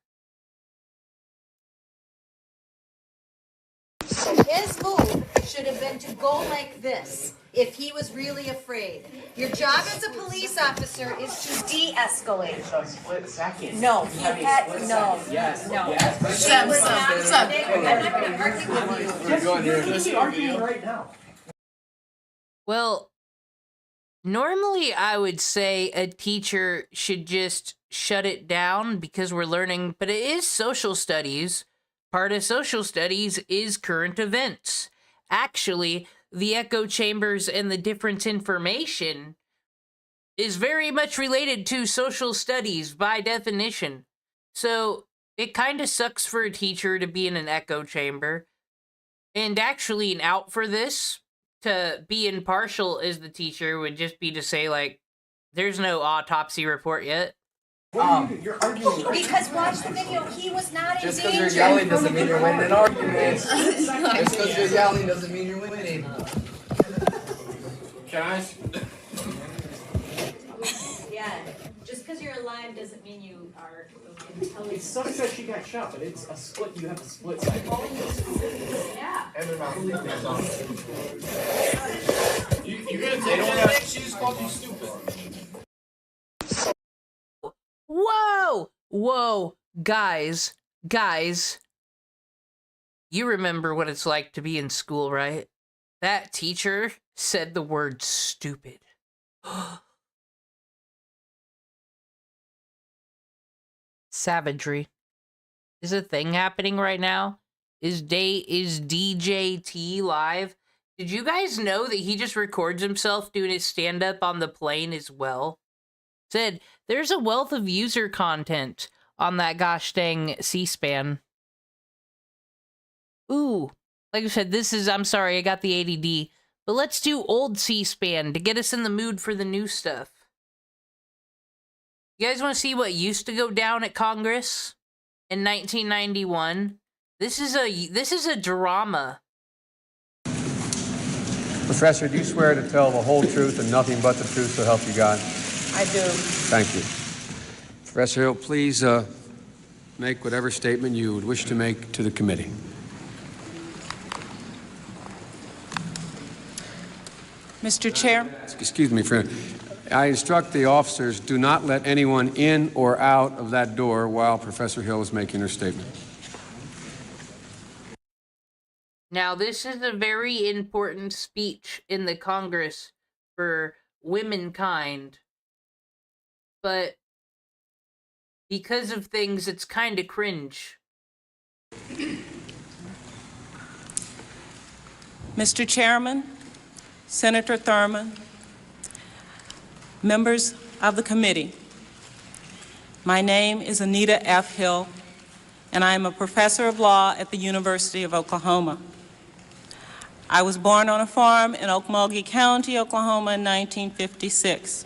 S12: So his move should have been to go like this if he was really afraid. Your job as a police officer is to de-escalate.
S13: A split second.
S12: No, he had, no.
S13: Yes.
S12: No.
S13: Yes.
S12: She was not, I'm not gonna argue with you.
S13: You're arguing right now.
S5: Well, normally I would say a teacher should just shut it down because we're learning, but it is social studies. Part of social studies is current events. Actually, the echo chambers and the difference information is very much related to social studies by definition. So it kind of sucks for a teacher to be in an echo chamber. And actually an out for this, to be impartial as the teacher, would just be to say, like, there's no autopsy report yet.
S13: You're arguing.
S12: Because watch the video, he was not in danger.
S13: Just because you're yelling doesn't mean you're winning an argument. Just because you're yelling doesn't mean you're winning. Guys?
S12: Yeah, just because you're alive doesn't mean you are intelligent.
S13: It sucks that she got shot, but it's a split. You have a split second.
S12: Yeah.
S13: And they're not leaving us on. You're gonna take that next? She just called you stupid.
S5: Whoa! Whoa! Guys. You remember what it's like to be in school, right? That teacher said the word stupid. Savagery. Is a thing happening right now? Is DJT live? Did you guys know that he just records himself doing his stand-up on the plane as well? Said, there's a wealth of user content on that gosh dang C-SPAN. Ooh, like I said, I'm sorry, I got the ADD. But let's do old C-SPAN to get us in the mood for the new stuff. You guys want to see what used to go down at Congress in 1991? This is a drama.
S14: Professor, do you swear to tell the whole truth and nothing but the truth, so help you God?
S15: I do.
S14: Thank you. Professor Hill, please make whatever statement you would wish to make to the committee.
S15: Mr. Chair.
S14: Excuse me, friend. I instruct the officers, do not let anyone in or out of that door while Professor Hill is making her statement.
S5: Now, this is a very important speech in the Congress for womankind. But because of things, it's kind of cringe.
S15: Mr. Chairman, Senator Thurman, members of the committee, my name is Anita F. Hill, and I am a professor of law at the University of Oklahoma. I was born on a farm in Okmulgee County, Oklahoma in 1956.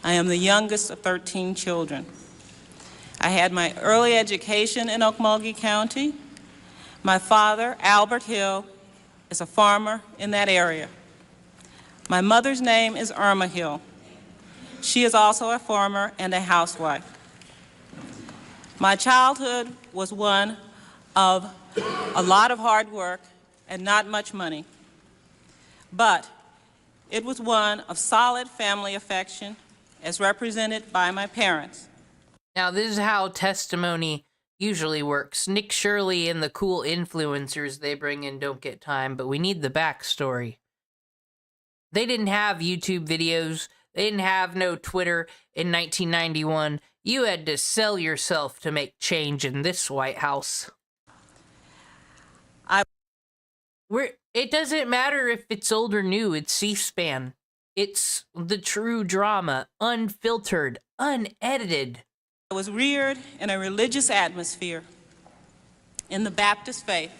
S15: I am the youngest of 13 children. I had my early education in Okmulgee County. My father, Albert Hill, is a farmer in that area. My mother's name is Irma Hill. She is also a farmer and a housewife. My childhood was one of a lot of hard work and not much money, but it was one of solid family affection as represented by my parents.
S5: Now, this is how testimony usually works. Nick Shirley and the cool influencers they bring in don't get time, but we need the backstory. They didn't have YouTube videos. They didn't have no Twitter in 1991. You had to sell yourself to make change in this White House. It doesn't matter if it's old or new, it's C-SPAN. It's the true drama, unfiltered, unedited.
S15: I was reared in a religious atmosphere in the Baptist faith,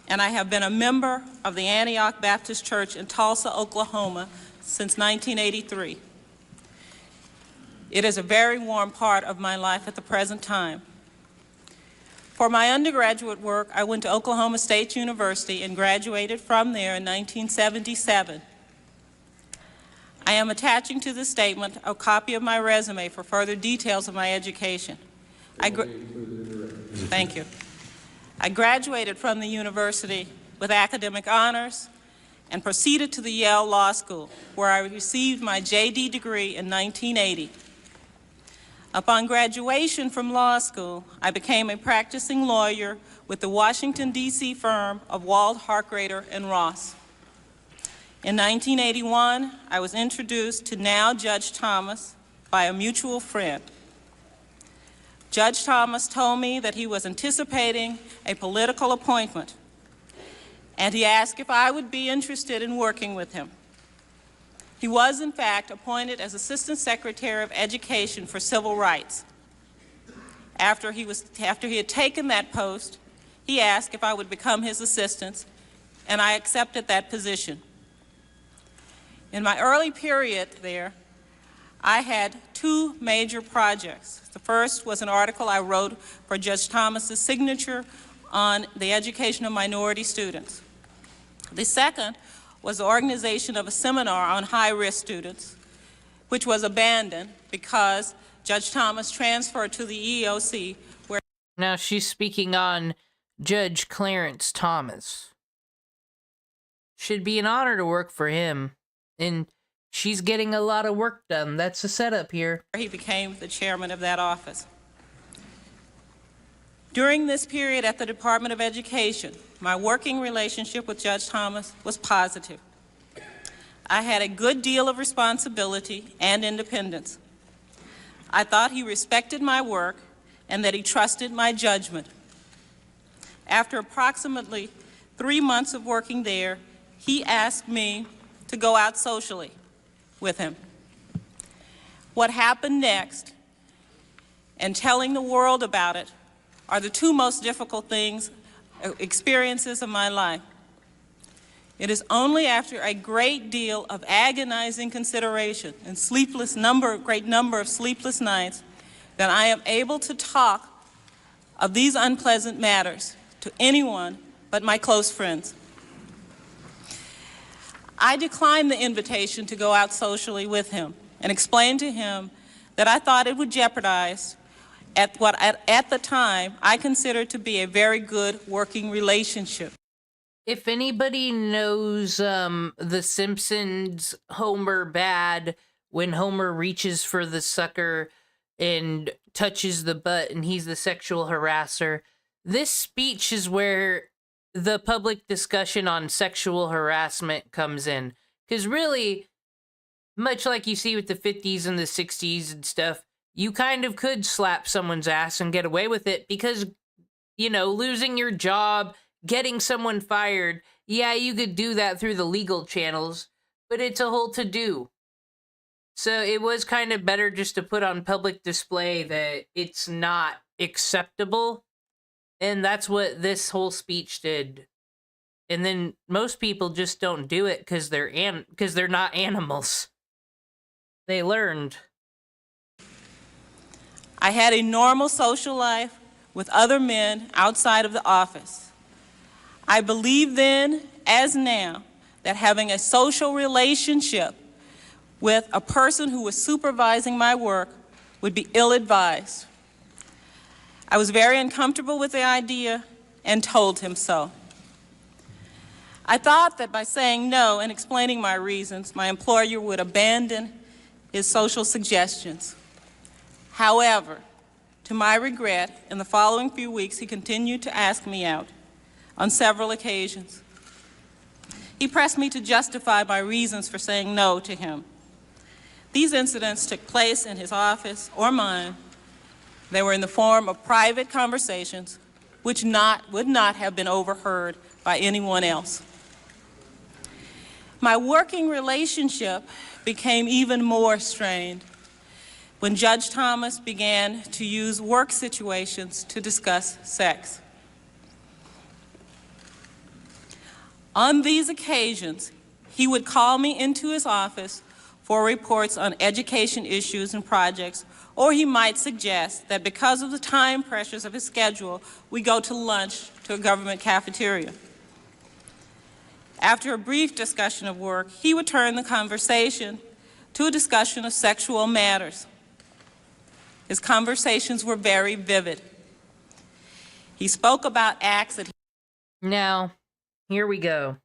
S15: and I have been a member of the Antioch Baptist Church in Tulsa, Oklahoma since 1983. It is a very warm part of my life at the present time. For my undergraduate work, I went to Oklahoma State University and graduated from there in 1977. I am attaching to this statement a copy of my resume for further details of my education. Thank you. I graduated from the university with academic honors and proceeded to the Yale Law School, where I received my JD degree in 1980. Upon graduation from law school, I became a practicing lawyer with the Washington, D.C. firm of Wald, Harkrader, and Ross. In 1981, I was introduced to now Judge Thomas by a mutual friend. Judge Thomas told me that he was anticipating a political appointment, and he asked if I would be interested in working with him. He was, in fact, appointed as Assistant Secretary of Education for Civil Rights. After he had taken that post, he asked if I would become his assistant, and I accepted that position. In my early period there, I had two major projects. The first was an article I wrote for Judge Thomas's signature on the education of minority students. The second was the organization of a seminar on high-risk students, which was abandoned because Judge Thomas transferred to the EEOC, where...
S5: Now she's speaking on Judge Clarence Thomas. Should be an honor to work for him, and she's getting a lot of work done. That's the setup here.
S15: He became the chairman of that office. During this period at the Department of Education, my working relationship with Judge Thomas was positive. I had a good deal of responsibility and independence. I thought he respected my work and that he trusted my judgment. After approximately 3 months of working there, he asked me to go out socially with him. What happened next and telling the world about it are the two most difficult experiences of my life. It is only after a great deal of agonizing consideration and great number of sleepless nights that I am able to talk of these unpleasant matters to anyone but my close friends. I declined the invitation to go out socially with him and explained to him that I thought it would jeopardize what at the time I considered to be a very good working relationship.
S5: If anybody knows The Simpsons Homer bad, when Homer reaches for the sucker and touches the butt and he's the sexual harasser, this speech is where the public discussion on sexual harassment comes in. Because really, much like you see with the 50s and the 60s and stuff, you kind of could slap someone's ass and get away with it because, you know, losing your job, getting someone fired, yeah, you could do that through the legal channels, but it's a whole to-do. So it was kind of better just to put on public display that it's not acceptable, and that's what this whole speech did. And then most people just don't do it because they're not animals. They learned.
S15: I had a normal social life with other men outside of the office. I believe then, as now, that having a social relationship with a person who was supervising my work would be ill-advised. I was very uncomfortable with the idea and told him so. I thought that by saying no and explaining my reasons, my employer would abandon his social suggestions. However, to my regret, in the following few weeks, he continued to ask me out on several occasions. He pressed me to justify my reasons for saying no to him. These incidents took place in his office or mine. They were in the form of private conversations which would not have been overheard by anyone else. My working relationship became even more strained when Judge Thomas began to use work situations to discuss sex. On these occasions, he would call me into his office for reports on education issues and projects, or he might suggest that because of the time pressures of his schedule, we go to lunch to a government cafeteria. After a brief discussion of work, he would turn the conversation to a discussion of sexual matters. His conversations were very vivid. He spoke about acts that...
S5: Now, Here we go.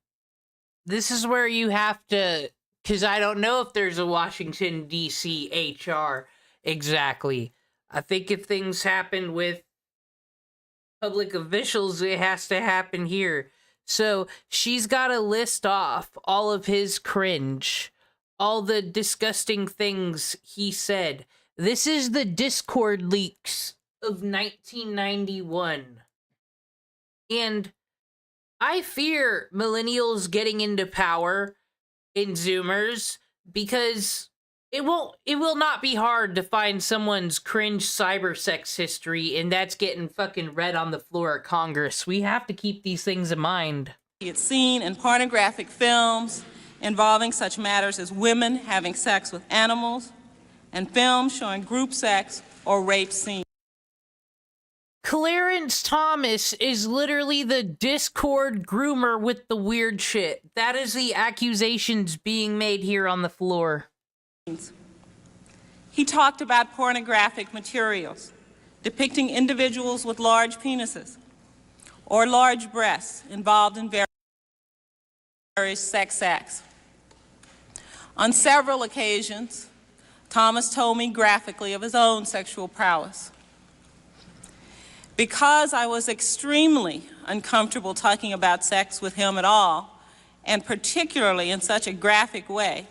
S5: This is where you have to, because I don't know if there's a Washington, D.C. HR exactly. I think if things happen with public officials, it has to happen here. So she's got to list off all of his cringe, all the disgusting things he said. This is the Discord leaks of 1991. And I fear millennials getting into power in Zoomers because it will not be hard to find someone's cringe cyber sex history, and that's getting fucking read on the floor of Congress. We have to keep these things in mind.
S15: It's seen in pornographic films involving such matters as women having sex with animals and films showing group sex or rape scenes.
S5: Clarence Thomas is literally the Discord groomer with the weird shit. That is the accusations being made here on the floor.
S15: He talked about pornographic materials depicting individuals with large penises or large breasts involved in various sex acts. On several occasions, Thomas told me graphically of his own sexual prowess. Because I was extremely uncomfortable talking about sex with him at all, and particularly in such a graphic way,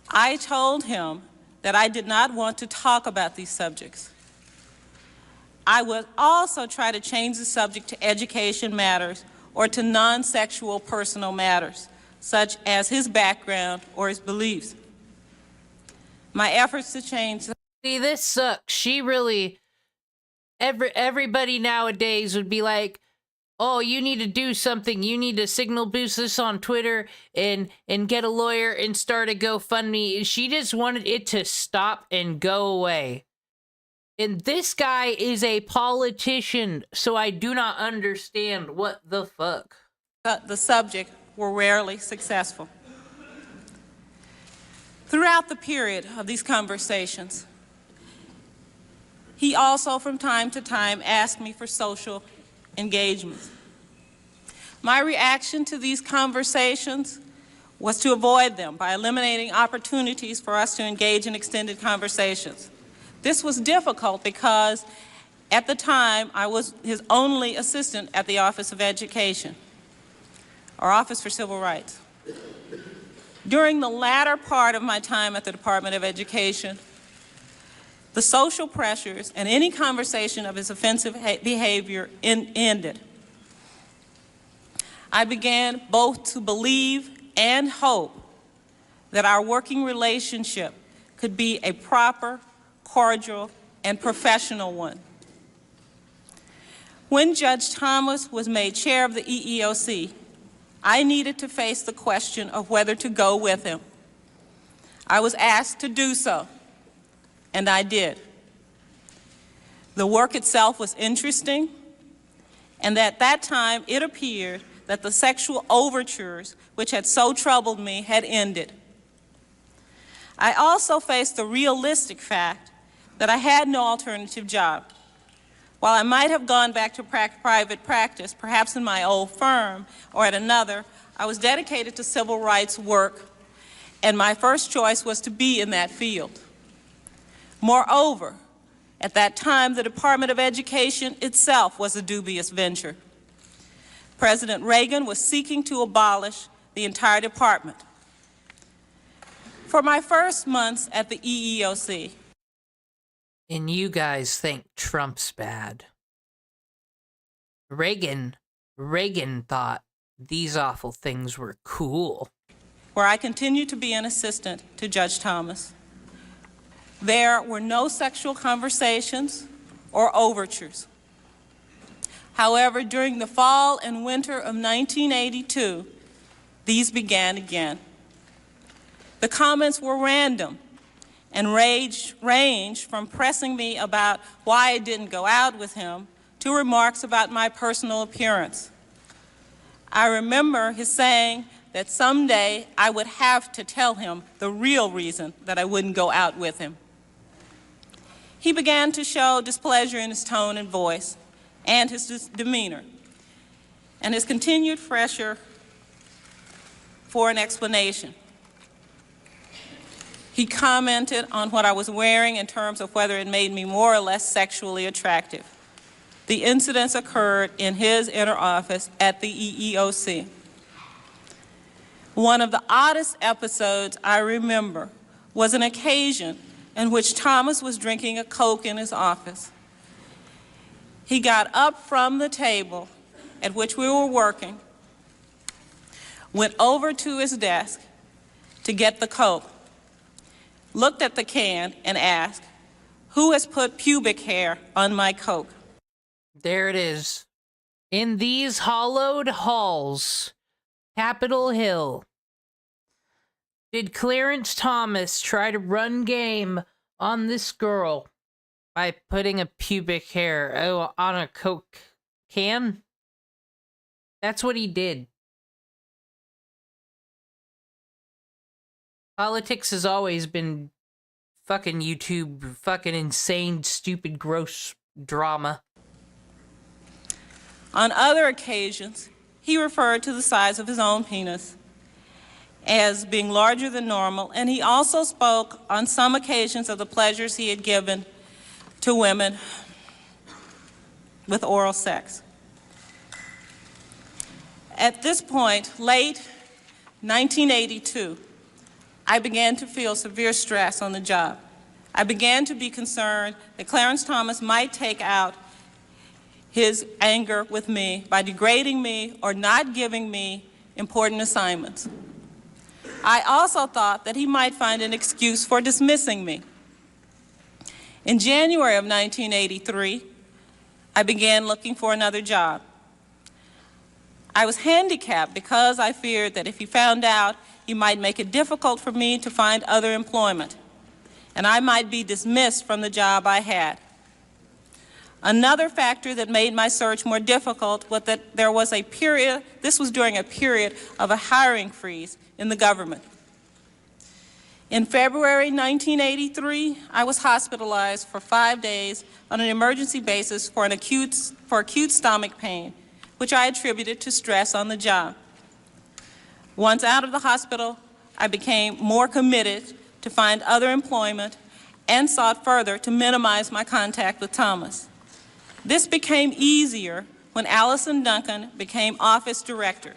S15: I told him that I did not want to talk about these subjects. I would also try to change the subject to education matters or to non-sexual personal matters, such as his background or his beliefs. My efforts to change...
S5: See, this sucks. She really... Everybody nowadays would be like, oh, you need to do something. You need to signal boost this on Twitter and get a lawyer and start a GoFundMe. She just wanted it to stop and go away. And this guy is a politician, so I do not understand what the fuck.
S15: The subject were rarely successful. Throughout the period of these conversations, he also, from time to time, asked me for social engagements. My reaction to these conversations was to avoid them by eliminating opportunities for us to engage in extended conversations. This was difficult because, at the time, I was his only assistant at the Office of Education, or Office for Civil Rights. During the latter part of my time at the Department of Education, the social pressures and any conversation of his offensive behavior ended. I began both to believe and hope that our working relationship could be a proper, cordial, and professional one. When Judge Thomas was made chair of the EEOC, I needed to face the question of whether to go with him. I was asked to do so, and I did. The work itself was interesting, and at that time it appeared that the sexual overtures which had so troubled me had ended. I also faced the realistic fact that I had no alternative job. While I might have gone back to private practice, perhaps in my old firm or at another, I was dedicated to civil rights work, and my first choice was to be in that field. Moreover, at that time, the Department of Education itself was a dubious venture. President Reagan was seeking to abolish the entire department. For my first months at the EEOC,
S5: and you guys think Trump's bad. Reagan thought these awful things were cool.
S15: Where I continued to be an assistant to Judge Thomas, there were no sexual conversations or overtures. However, during the fall and winter of 1982, these began again. The comments were random and ranged from pressing me about why I didn't go out with him to remarks about my personal appearance. I remember his saying that someday I would have to tell him the real reason that I wouldn't go out with him. He began to show displeasure in his tone and voice and his demeanor, and his continued pressure for an explanation. He commented on what I was wearing in terms of whether it made me more or less sexually attractive. The incidents occurred in his inner office at the EEOC. One of the oddest episodes I remember was an occasion in which Thomas was drinking a Coke in his office. He got up from the table at which we were working, went over to his desk to get the Coke, looked at the can and asked, "Who has put pubic hair on my Coke?"
S5: There it is. In these hollowed halls, Capitol Hill, did Clarence Thomas try to run game on this girl by putting a pubic hair on a Coke can? That's what he did. Politics has always been fucking YouTube, fucking insane, stupid, gross drama.
S15: On other occasions, he referred to the size of his own penis as being larger than normal, and he also spoke on some occasions of the pleasures he had given to women with oral sex. At this point, late 1982, I began to feel severe stress on the job. I began to be concerned that Clarence Thomas might take out his anger with me by degrading me or not giving me important assignments. I also thought that he might find an excuse for dismissing me. In January of 1983, I began looking for another job. I was handicapped because I feared that if he found out, he might make it difficult for me to find other employment, and I might be dismissed from the job I had. Another factor that made my search more difficult was that there was a period, this was during a period of a hiring freeze in the government. In February 1983, I was hospitalized for 5 days on an emergency basis for acute stomach pain, which I attributed to stress on the job. Once out of the hospital, I became more committed to find other employment and sought further to minimize my contact with Thomas. This became easier when Allison Duncan became office director,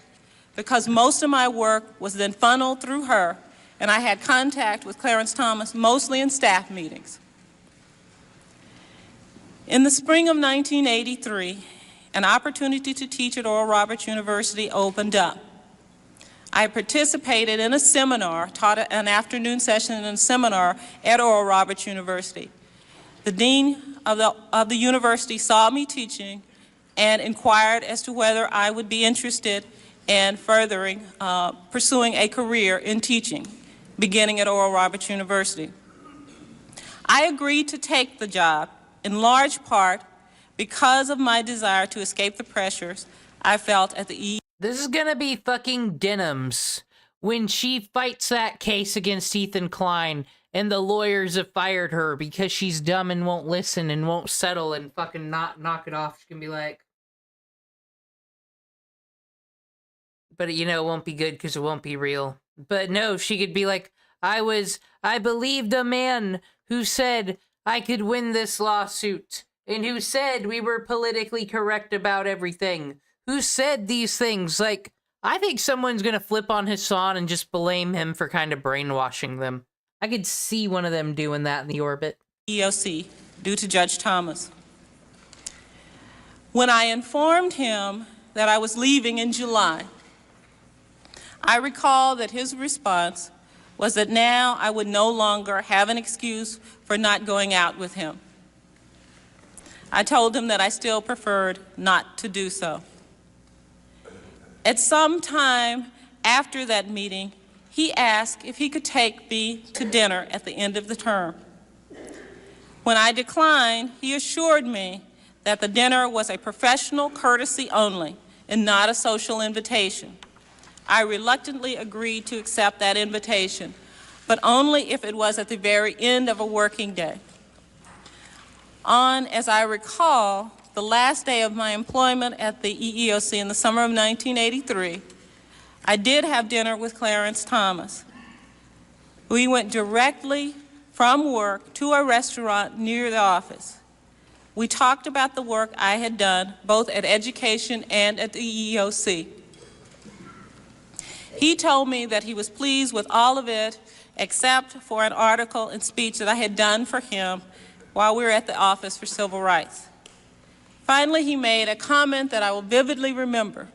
S15: because most of my work was then funneled through her, and I had contact with Clarence Thomas mostly in staff meetings. In the spring of 1983, an opportunity to teach at Oral Roberts University opened up. I participated in a seminar, taught an afternoon session in a seminar at Oral Roberts University. The dean of the university saw me teaching and inquired as to whether I would be interested in pursuing a career in teaching, beginning at Oral Roberts University. I agreed to take the job, in large part because of my desire to escape the pressures I felt at the
S5: This is gonna be fucking Denham's when she fights that case against Ethan Klein and the lawyers have fired her because she's dumb and won't listen and won't settle and fucking not knock it off. She can be like, but you know, it won't be good because it won't be real. But no, she could be like, I believed a man who said I could win this lawsuit and who said we were politically correct about everything. Who said these things? Like, I think someone's gonna flip on Hassan and just blame him for kind of brainwashing them. I could see one of them doing that in the orbit.
S15: EEOC, due to Judge Thomas. When I informed him that I was leaving in July, I recall that his response was that now I would no longer have an excuse for not going out with him. I told him that I still preferred not to do so. At some time after that meeting, he asked if he could take me to dinner at the end of the term. When I declined, he assured me that the dinner was a professional courtesy only and not a social invitation. I reluctantly agreed to accept that invitation, but only if it was at the very end of a working day. On, as I recall, the last day of my employment at the EEOC in the summer of 1983, I did have dinner with Clarence Thomas. We went directly from work to a restaurant near the office. We talked about the work I had done, both at education and at the EEOC. He told me that he was pleased with all of it, except for an article and speech that I had done for him while we were at the Office for Civil Rights. Finally, he made a comment that I will vividly remember.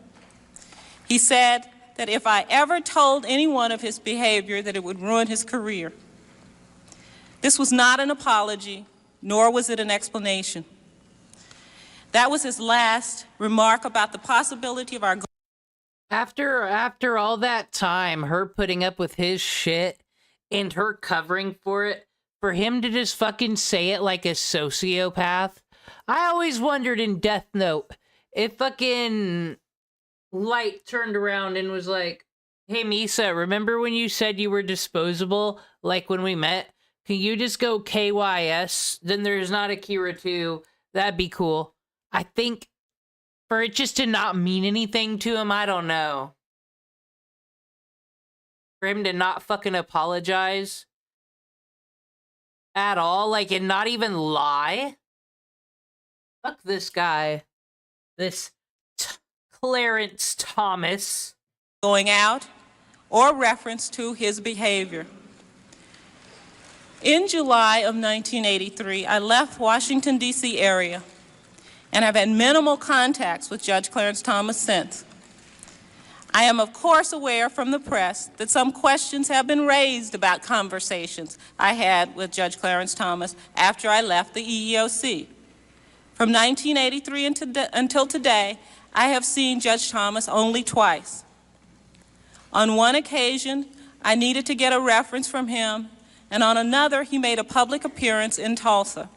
S15: He said that if I ever told anyone of his behavior, that it would ruin his career. This was not an apology, nor was it an explanation. That was his last remark about the possibility of our...
S5: After all that time, her putting up with his shit and her covering for it, for him to just fucking say it like a sociopath. I always wondered in Death Note if fucking Light turned around and was like, hey Misa, remember when you said you were disposable, like when we met? Can you just go KYS? Then there's not a Kira 2. That'd be cool. I think for it just to not mean anything to him, I don't know. For him to not fucking apologize at all, like, and not even lie. Fuck this guy. This Clarence Thomas.
S15: Going out or reference to his behavior. In July of 1983, I left Washington, D.C. area and have had minimal contacts with Judge Clarence Thomas since. I am, of course, aware from the press that some questions have been raised about conversations I had with Judge Clarence Thomas after I left the EEOC. From 1983 until today, I have seen Judge Thomas only twice. On one occasion, I needed to get a reference from him, and on another, he made a public appearance in Tulsa.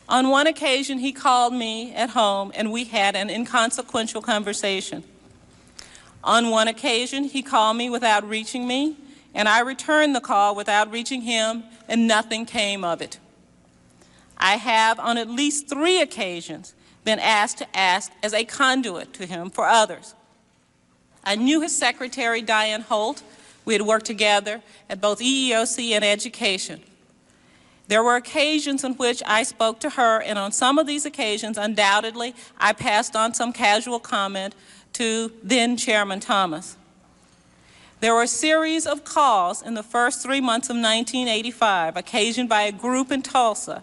S15: On one occasion, he called me at home, and we had an inconsequential conversation. On one occasion, he called me without reaching me, and I returned the call without reaching him, and nothing came of it. I have, on at least 3 occasions, been asked to act as a conduit to him for others. I knew his secretary, Diane Holt. We had worked together at both EEOC and education. There were occasions in which I spoke to her, and on some of these occasions, undoubtedly, I passed on some casual comment to then Chairman Thomas. There were a series of calls in the first 3 months of 1985, occasioned by a group in Tulsa,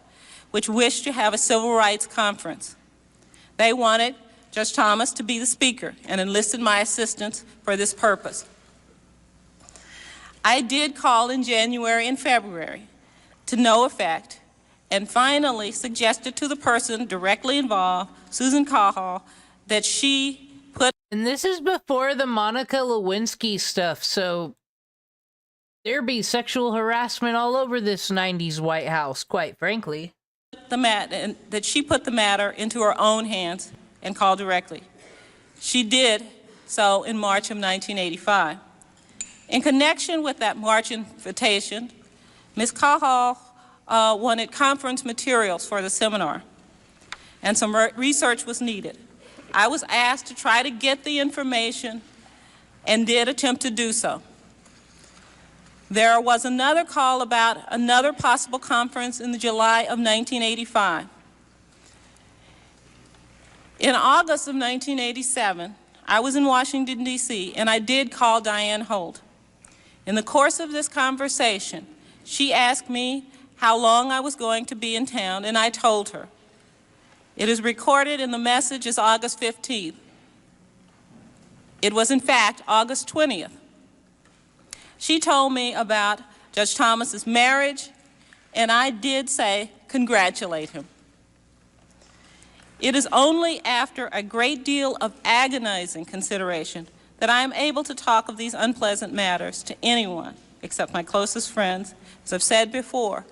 S15: which wished to have a civil rights conference. They wanted Judge Thomas to be the speaker and enlisted my assistance for this purpose. I did call in January and February to no effect, and finally suggested to the person directly involved, Susan Cahall, that she put...
S5: And this is before the Monica Lewinsky stuff, so there'd be sexual harassment all over this 90s White House, quite frankly.
S15: That she put the matter into her own hands and called directly. She did so in March of 1985. In connection with that March invitation, Ms. Cahall wanted conference materials for the seminar, and some research was needed. I was asked to try to get the information and did attempt to do so. There was another call about another possible conference in July of 1985. In August of 1987, I was in Washington, D.C., and I did call Diane Holt. In the course of this conversation, she asked me how long I was going to be in town, and I told her. It is recorded in the message as August 15th. It was, in fact, August 20th. She told me about Judge Thomas's marriage, and I did say, congratulate him. It is only after a great deal of agonizing consideration that I am able to talk of these unpleasant matters to anyone except my closest friends. As I've said before,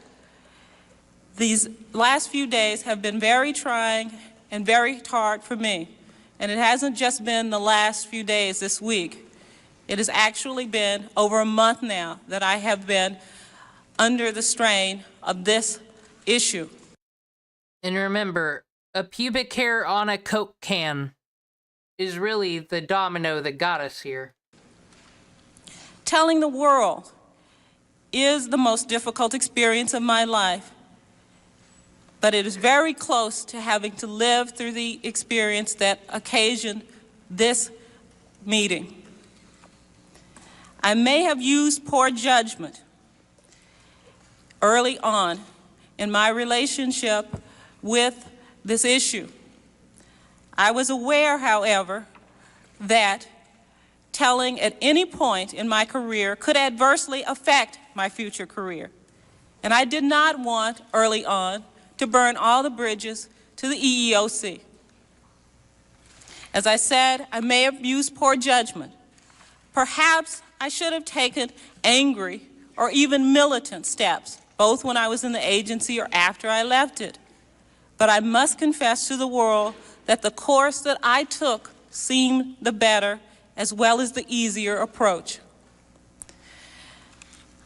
S15: these last few days have been very trying and very hard for me. And it hasn't just been the last few days this week. It has actually been over a month now that I have been under the strain of this issue.
S5: And remember, a pubic hair on a Coke can is really the domino that got us here.
S15: Telling the world is the most difficult experience of my life, but it is very close to having to live through the experience that occasioned this meeting. I may have used poor judgment early on in my relationship with this issue. I was aware, however, that telling at any point in my career could adversely affect my future career. And I did not want early on to burn all the bridges to the EEOC. As I said, I may have used poor judgment. Perhaps I should have taken angry or even militant steps, both when I was in the agency or after I left it. But I must confess to the world that the course that I took seemed the better as well as the easier approach.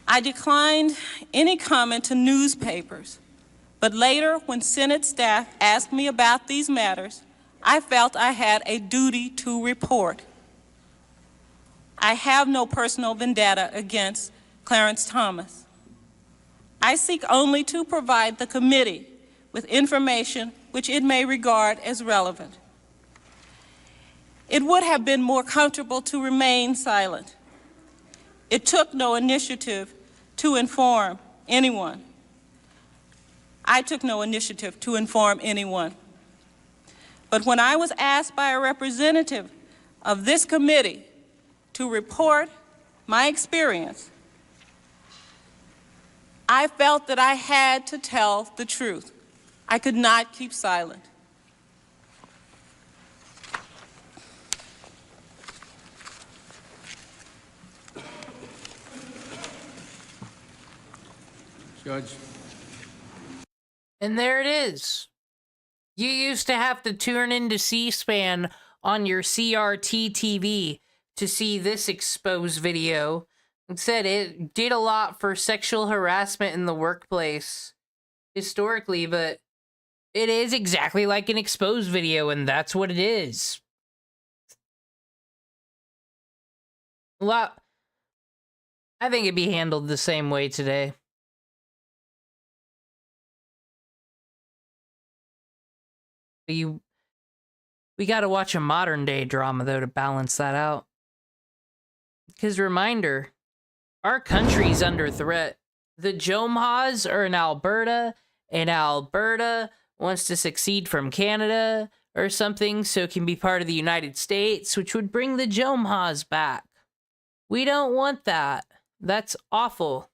S15: I declined any comment to newspapers, but later when Senate staff asked me about these matters, I felt I had a duty to report. I have no personal vendetta against Clarence Thomas. I seek only to provide the committee with information which it may regard as relevant. It would have been more comfortable to remain silent. It took no initiative to inform anyone. I took no initiative to inform anyone. But when I was asked by a representative of this committee to report my experience, I felt that I had to tell the truth. I could not keep silent.
S14: Judge.
S5: And there it is. You used to have to tune into C-SPAN on your CRT TV to see this exposed video. It said it did a lot for sexual harassment in the workplace historically, but it is exactly like an exposed video, and that's what it is. I think it'd be handled the same way today. We gotta watch a modern day drama, though, to balance that out. Because, reminder, our country's under threat. The Jomhas are in Alberta, and Alberta wants to secede from Canada or something so it can be part of the United States, which would bring the Jomhas back. We don't want that. That's awful.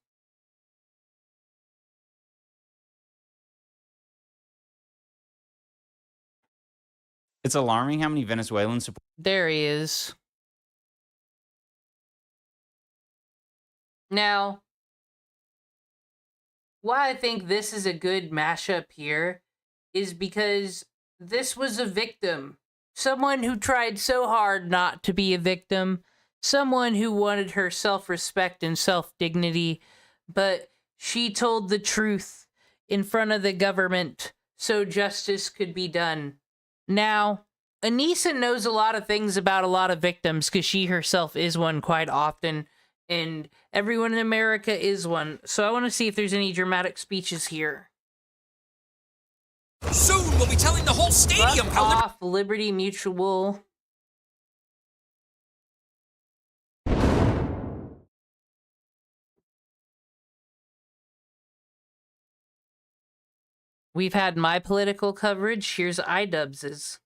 S16: It's alarming how many Venezuelans support.
S5: There he is. Now, why I think this is a good mashup here is because this was a victim. Someone who tried so hard not to be a victim. Someone who wanted her self-respect and self-dignity, but she told the truth in front of the government so justice could be done. Now, Anissa knows a lot of things about a lot of victims because she herself is one quite often, and everyone in America is one. So I want to see if there's any dramatic speeches here.
S17: Soon we'll be telling the whole stadium how
S5: off Liberty Mutual. We've had my political coverage. Here's iDubbbz's.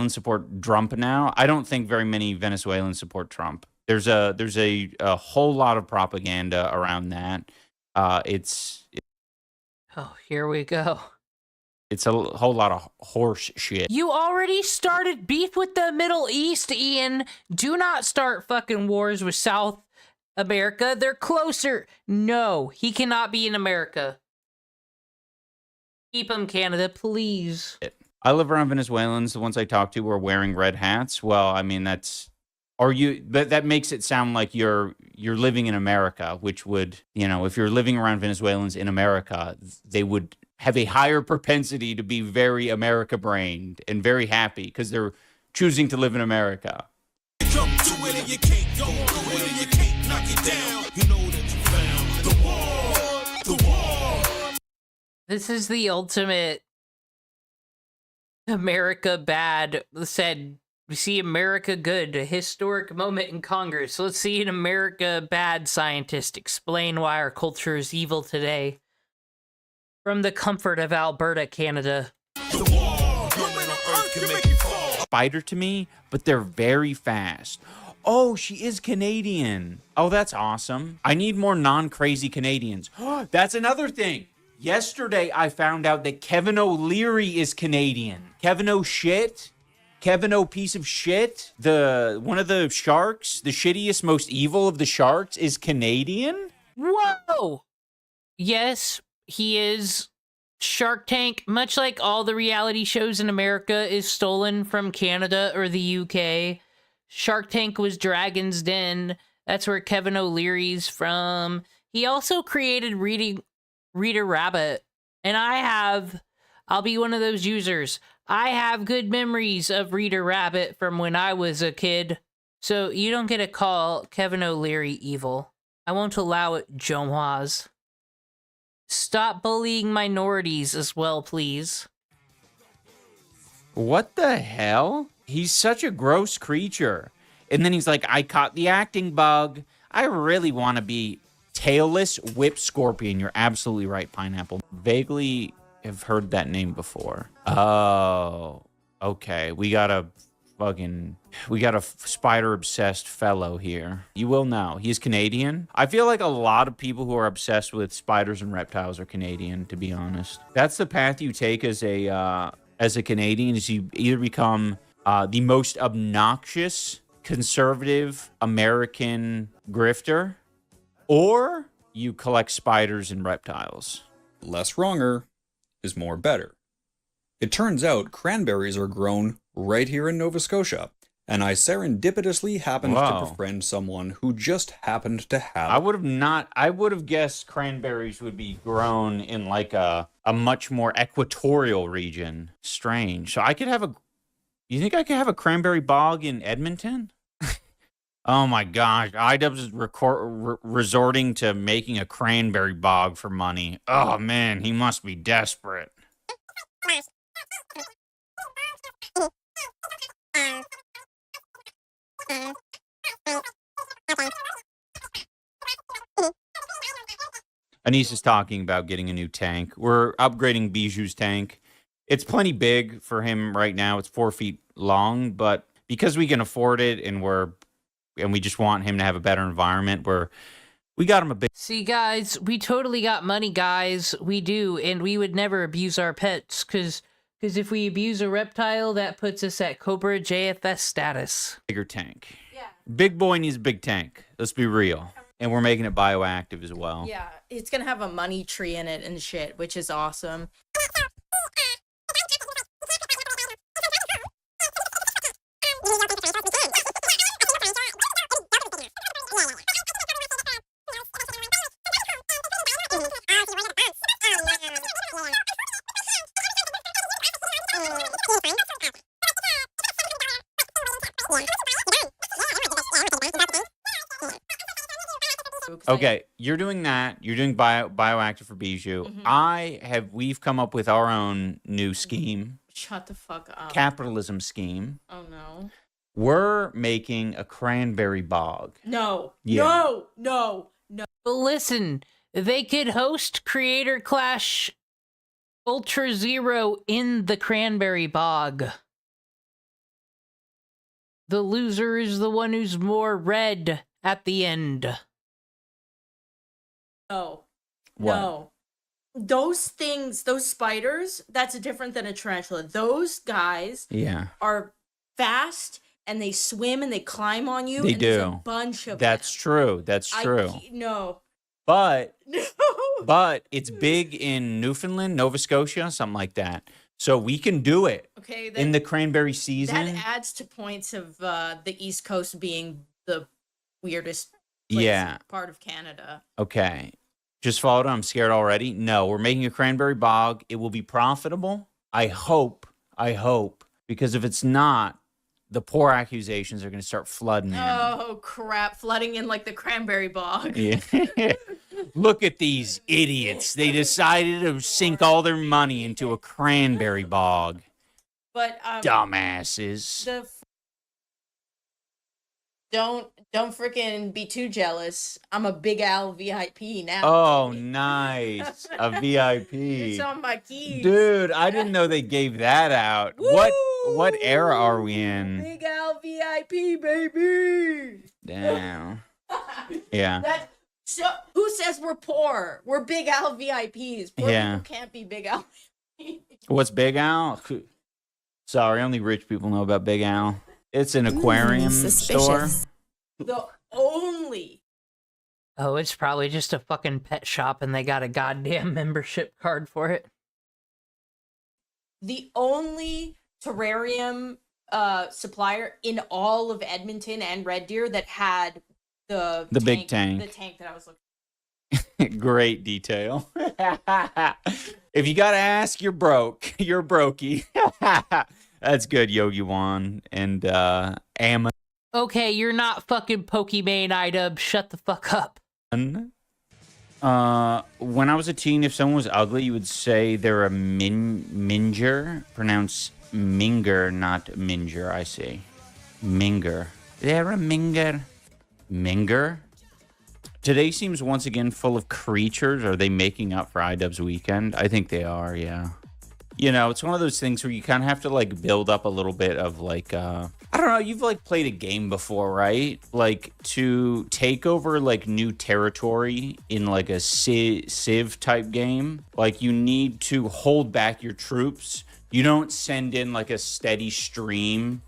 S16: Support Trump now. I don't think very many Venezuelans support Trump. There's a whole lot of propaganda around that. Oh,
S5: here we go.
S16: It's a whole lot of horse shit.
S5: You already started beef with the Middle East, Ian. Do not start fucking wars with South America. They're closer. No, he cannot be in America. Keep him, Canada, please.
S16: I live around Venezuelans. The ones I talk to are wearing red hats. Well, I mean, that makes it sound like you're living in America, which would, if you're living around Venezuelans in America, they would have a higher propensity to be very America-brained and very happy because they're choosing to live in America.
S17: come to it
S3: and you can't go through it and you can't knock it down. You know that you found the war, the war.
S5: This is the ultimate America bad. Said, we see America good, a historic moment in Congress. Let's see an America bad scientist explain why our culture is evil today. From the comfort of Alberta, Canada.
S3: The war, no man on earth can make you fall.
S16: Spider to me, but they're very fast. Oh, she is Canadian. Oh, that's awesome. I need more non-crazy Canadians. That's another thing. Yesterday, I found out that Kevin O'Leary is Canadian. Kevin O'Shit? Kevin O piece of shit? One of the sharks, the shittiest, most evil of the sharks, is Canadian?
S5: Whoa! Yes, he is. Shark Tank, much like all the reality shows in America, is stolen from Canada or the UK. Shark Tank was Dragon's Den. That's where Kevin O'Leary's from. He also created Rita Rabbit. And I'll be one of those users. I have good memories of Rita Rabbit from when I was a kid. So you don't get to call Kevin O'Leary evil. I won't allow it, Jomoz. Stop bullying minorities as well, please.
S16: What the hell? He's such a gross creature. And then he's like, I caught the acting bug. I really want to be tailless whip scorpion. You're absolutely right, Pineapple. Vaguely have heard that name before. Oh, okay. We got a spider-obsessed fellow here. You will know. He's Canadian. I feel like a lot of people who are obsessed with spiders and reptiles are Canadian, to be honest. That's the path you take as a Canadian, is you either become the most obnoxious, conservative American grifter, or you collect spiders and reptiles.
S18: Less wronger is more better. It turns out cranberries are grown right here in Nova Scotia, and I serendipitously happened to befriend someone who just happened to have it.
S16: I would have guessed cranberries would be grown in like a much more equatorial region. Strange. So you think I could have a cranberry bog in Edmonton? Oh my gosh, IDubbbz is resorting to making a cranberry bog for money. Oh man, he must be desperate. Anis is talking about getting a new tank. We're upgrading Bijou's tank. It's plenty big for him right now. It's 4 feet long, but because we can afford it and we just want him to have a better environment, we got him a big...
S5: See, guys, we totally got money, guys. We do, and we would never abuse our pets, because if we abuse a reptile, that puts us at Cobra JFS status.
S16: Bigger tank. Yeah. Big boy needs a big tank. Let's be real. And we're making it bioactive as well.
S19: Yeah, it's gonna have a money tree in it and shit, which is awesome.
S16: Okay, you're doing that. You're doing bioactive for Bijou. We've come up with our own new scheme.
S19: Shut the fuck up.
S16: Capitalism scheme.
S19: Oh no.
S16: We're making a cranberry bog.
S19: No.
S16: Yeah.
S19: No.
S5: Well, listen, they could host Creator Clash Ultra Zero in the cranberry bog. The loser is the one who's more red at the end.
S19: No.
S16: What?
S19: No. Those things, those spiders, that's different than a tarantula. Those guys are fast and they swim and they climb on you.
S16: They
S19: and
S16: do.
S19: There's a bunch of
S16: That's
S19: them.
S16: true. That's true.
S19: No.
S16: But it's big in Newfoundland, Nova Scotia, something like that. So we can do it.
S19: Okay.
S16: In the cranberry season.
S19: That adds to points of the East Coast being the weirdest part of Canada.
S16: Okay. Just followed. I'm scared already. No, we're making a cranberry bog. It will be profitable. I hope. Because if it's not, the poor accusations are going to start flooding in.
S19: Oh crap! Flooding in like the cranberry bog.
S16: Yeah. Look at these idiots. They decided to sink all their money into a cranberry bog.
S19: But
S16: dumbasses.
S19: Don't freaking be too jealous. I'm a Big Al VIP now.
S16: Oh, nice. A VIP.
S19: It's on my keys.
S16: Dude, I didn't know they gave that out.
S19: Woo!
S16: What era are we in?
S19: Big Al VIP, baby.
S16: Damn. Yeah.
S19: So who says we're poor? We're Big Al VIPs. Poor people can't be Big Al VIPs.
S16: What's Big Al? Sorry, only rich people know about Big Al. It's an aquarium store.
S19: The only.
S5: Oh, it's probably just a fucking pet shop and they got a goddamn membership card for it.
S19: The only terrarium supplier in all of Edmonton and Red Deer that had the
S16: big tank.
S19: The tank that I was looking.
S16: Great detail. If you gotta ask, you're broke. You're brokey. That's good, Yogi Wan and Amma.
S5: Okay, you're not fucking Pokimane iDub. Shut the fuck up.
S16: When I was a teen, if someone was ugly, you would say they're a minger. Pronounce minger, not minger, I see. Minger. They're a minger. Minger? Today seems once again full of creatures. Are they making up for iDubbbz weekend? I think they are, yeah. You know, it's one of those things where you kind of have to, like, build up a little bit of, like, I don't know, you've, like, played a game before, right? Like, to take over, like, new territory in, like, a Civ-type game, like, you need to hold back your troops. You don't send in, like, a steady stream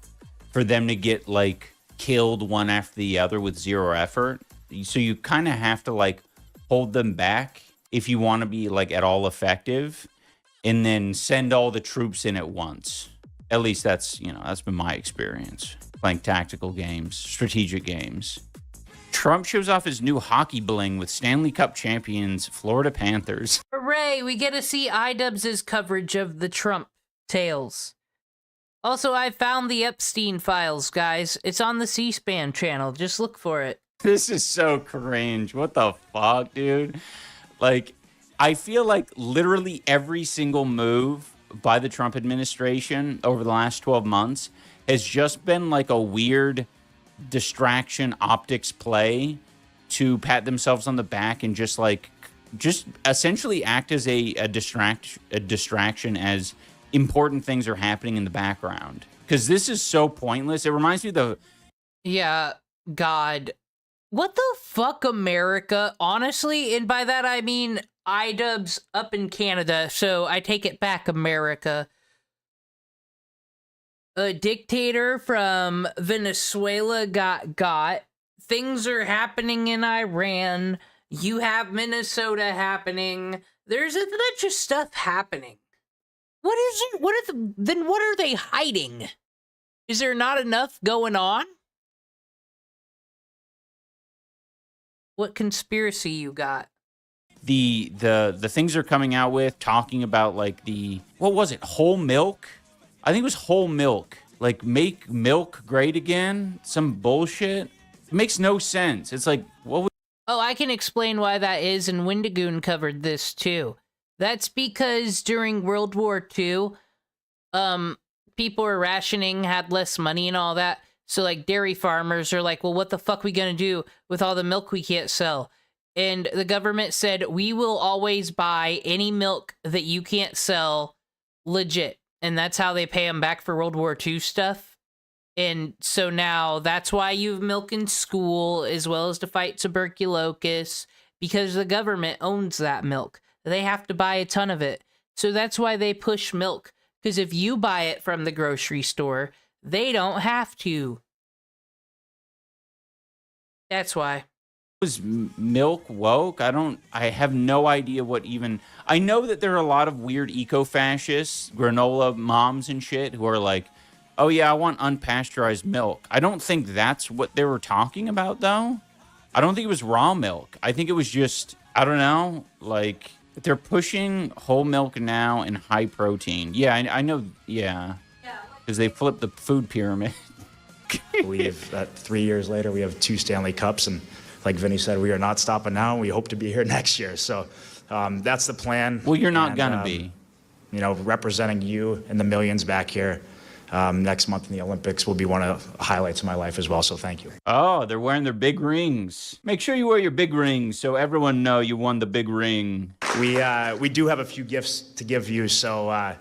S16: for them to get, like, killed one after the other with zero effort. So you kind of have to, like, hold them back if you want to be, like, at all effective. And then send all the troops in at once. At least that's, you know, that's been my experience. Playing tactical games, strategic games. Trump shows off his new hockey bling with Stanley Cup champions Florida Panthers.
S5: Hooray, we get to see iDubbbz's coverage of the Trump tales. Also, I found the Epstein files, guys. It's on the C-SPAN channel. Just look for it.
S16: This is so cringe. What the fuck, dude? Like, I feel like literally every single move by the Trump administration over the last 12 months has just been like a weird distraction optics play to pat themselves on the back and just essentially act as a distraction as important things are happening in the background. Because this is so pointless. It reminds me of the...
S5: Yeah, God. What the fuck, America? Honestly, and by that I mean... iDubbbz up in Canada, so I take it back, America. A dictator from Venezuela got. Things are happening in Iran. You have Minnesota happening. There's a bunch of stuff happening. What is it? Then what are they hiding? Is there not enough going on? What conspiracy you got?
S16: The things they're coming out with, talking about, like, what was it, whole milk? I think it was whole milk. Like, make milk great again? Some bullshit? It makes no sense. It's like, what?
S5: Oh, I can explain why that is, and Wendigoon covered this, too. That's because during World War II, people were rationing, had less money and all that. So, like, dairy farmers are like, well, what the fuck we gonna do with all the milk we can't sell? And the government said, we will always buy any milk that you can't sell legit. And that's how they pay them back for World War II stuff. And so now that's why you have milk in school, as well as to fight tuberculosis, because the government owns that milk. They have to buy a ton of it. So that's why they push milk. Because if you buy it from the grocery store, they don't have to. That's why.
S16: Was milk woke? I have no idea what even... I know that there are a lot of weird eco-fascists, granola moms and shit, who are like, oh yeah, I want unpasteurized milk. I don't think that's what they were talking about, though. I don't think it was raw milk. I think it was just, I don't know, like, they're pushing whole milk now and high protein. Yeah, I know, yeah. Because they flipped the food pyramid. Olympic.
S20: We've 3 years later, we have 2 Stanley Cups, and like Vinny said, we are not stopping now. We hope to be here next year. So that's the plan.
S16: Well, you're not gonna be.
S20: You know, representing you and the millions back here next month in the Olympics will be one of the highlights of my life as well. So thank you.
S16: Oh, they're wearing their big rings. Make sure you wear your big rings so everyone know you won the big ring.
S20: We do have a few gifts to give you. So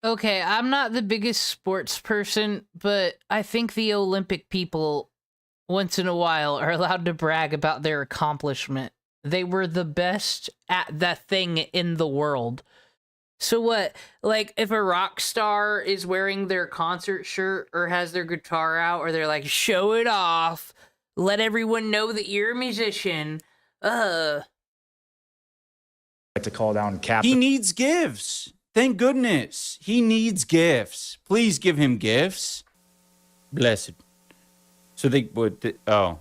S5: Okay, I'm not the biggest sports person, but I think the Olympic people, once in a while, are allowed to brag about their accomplishment. They were the best at that thing in the world. So what, like, if a rock star is wearing their concert shirt or has their guitar out, or they're like, show it off, let everyone know that you're a musician,
S20: I'd like to call down Cap.
S16: He needs gifts. Thank goodness. He needs gifts. Please give him gifts. Blessed. So they would, oh.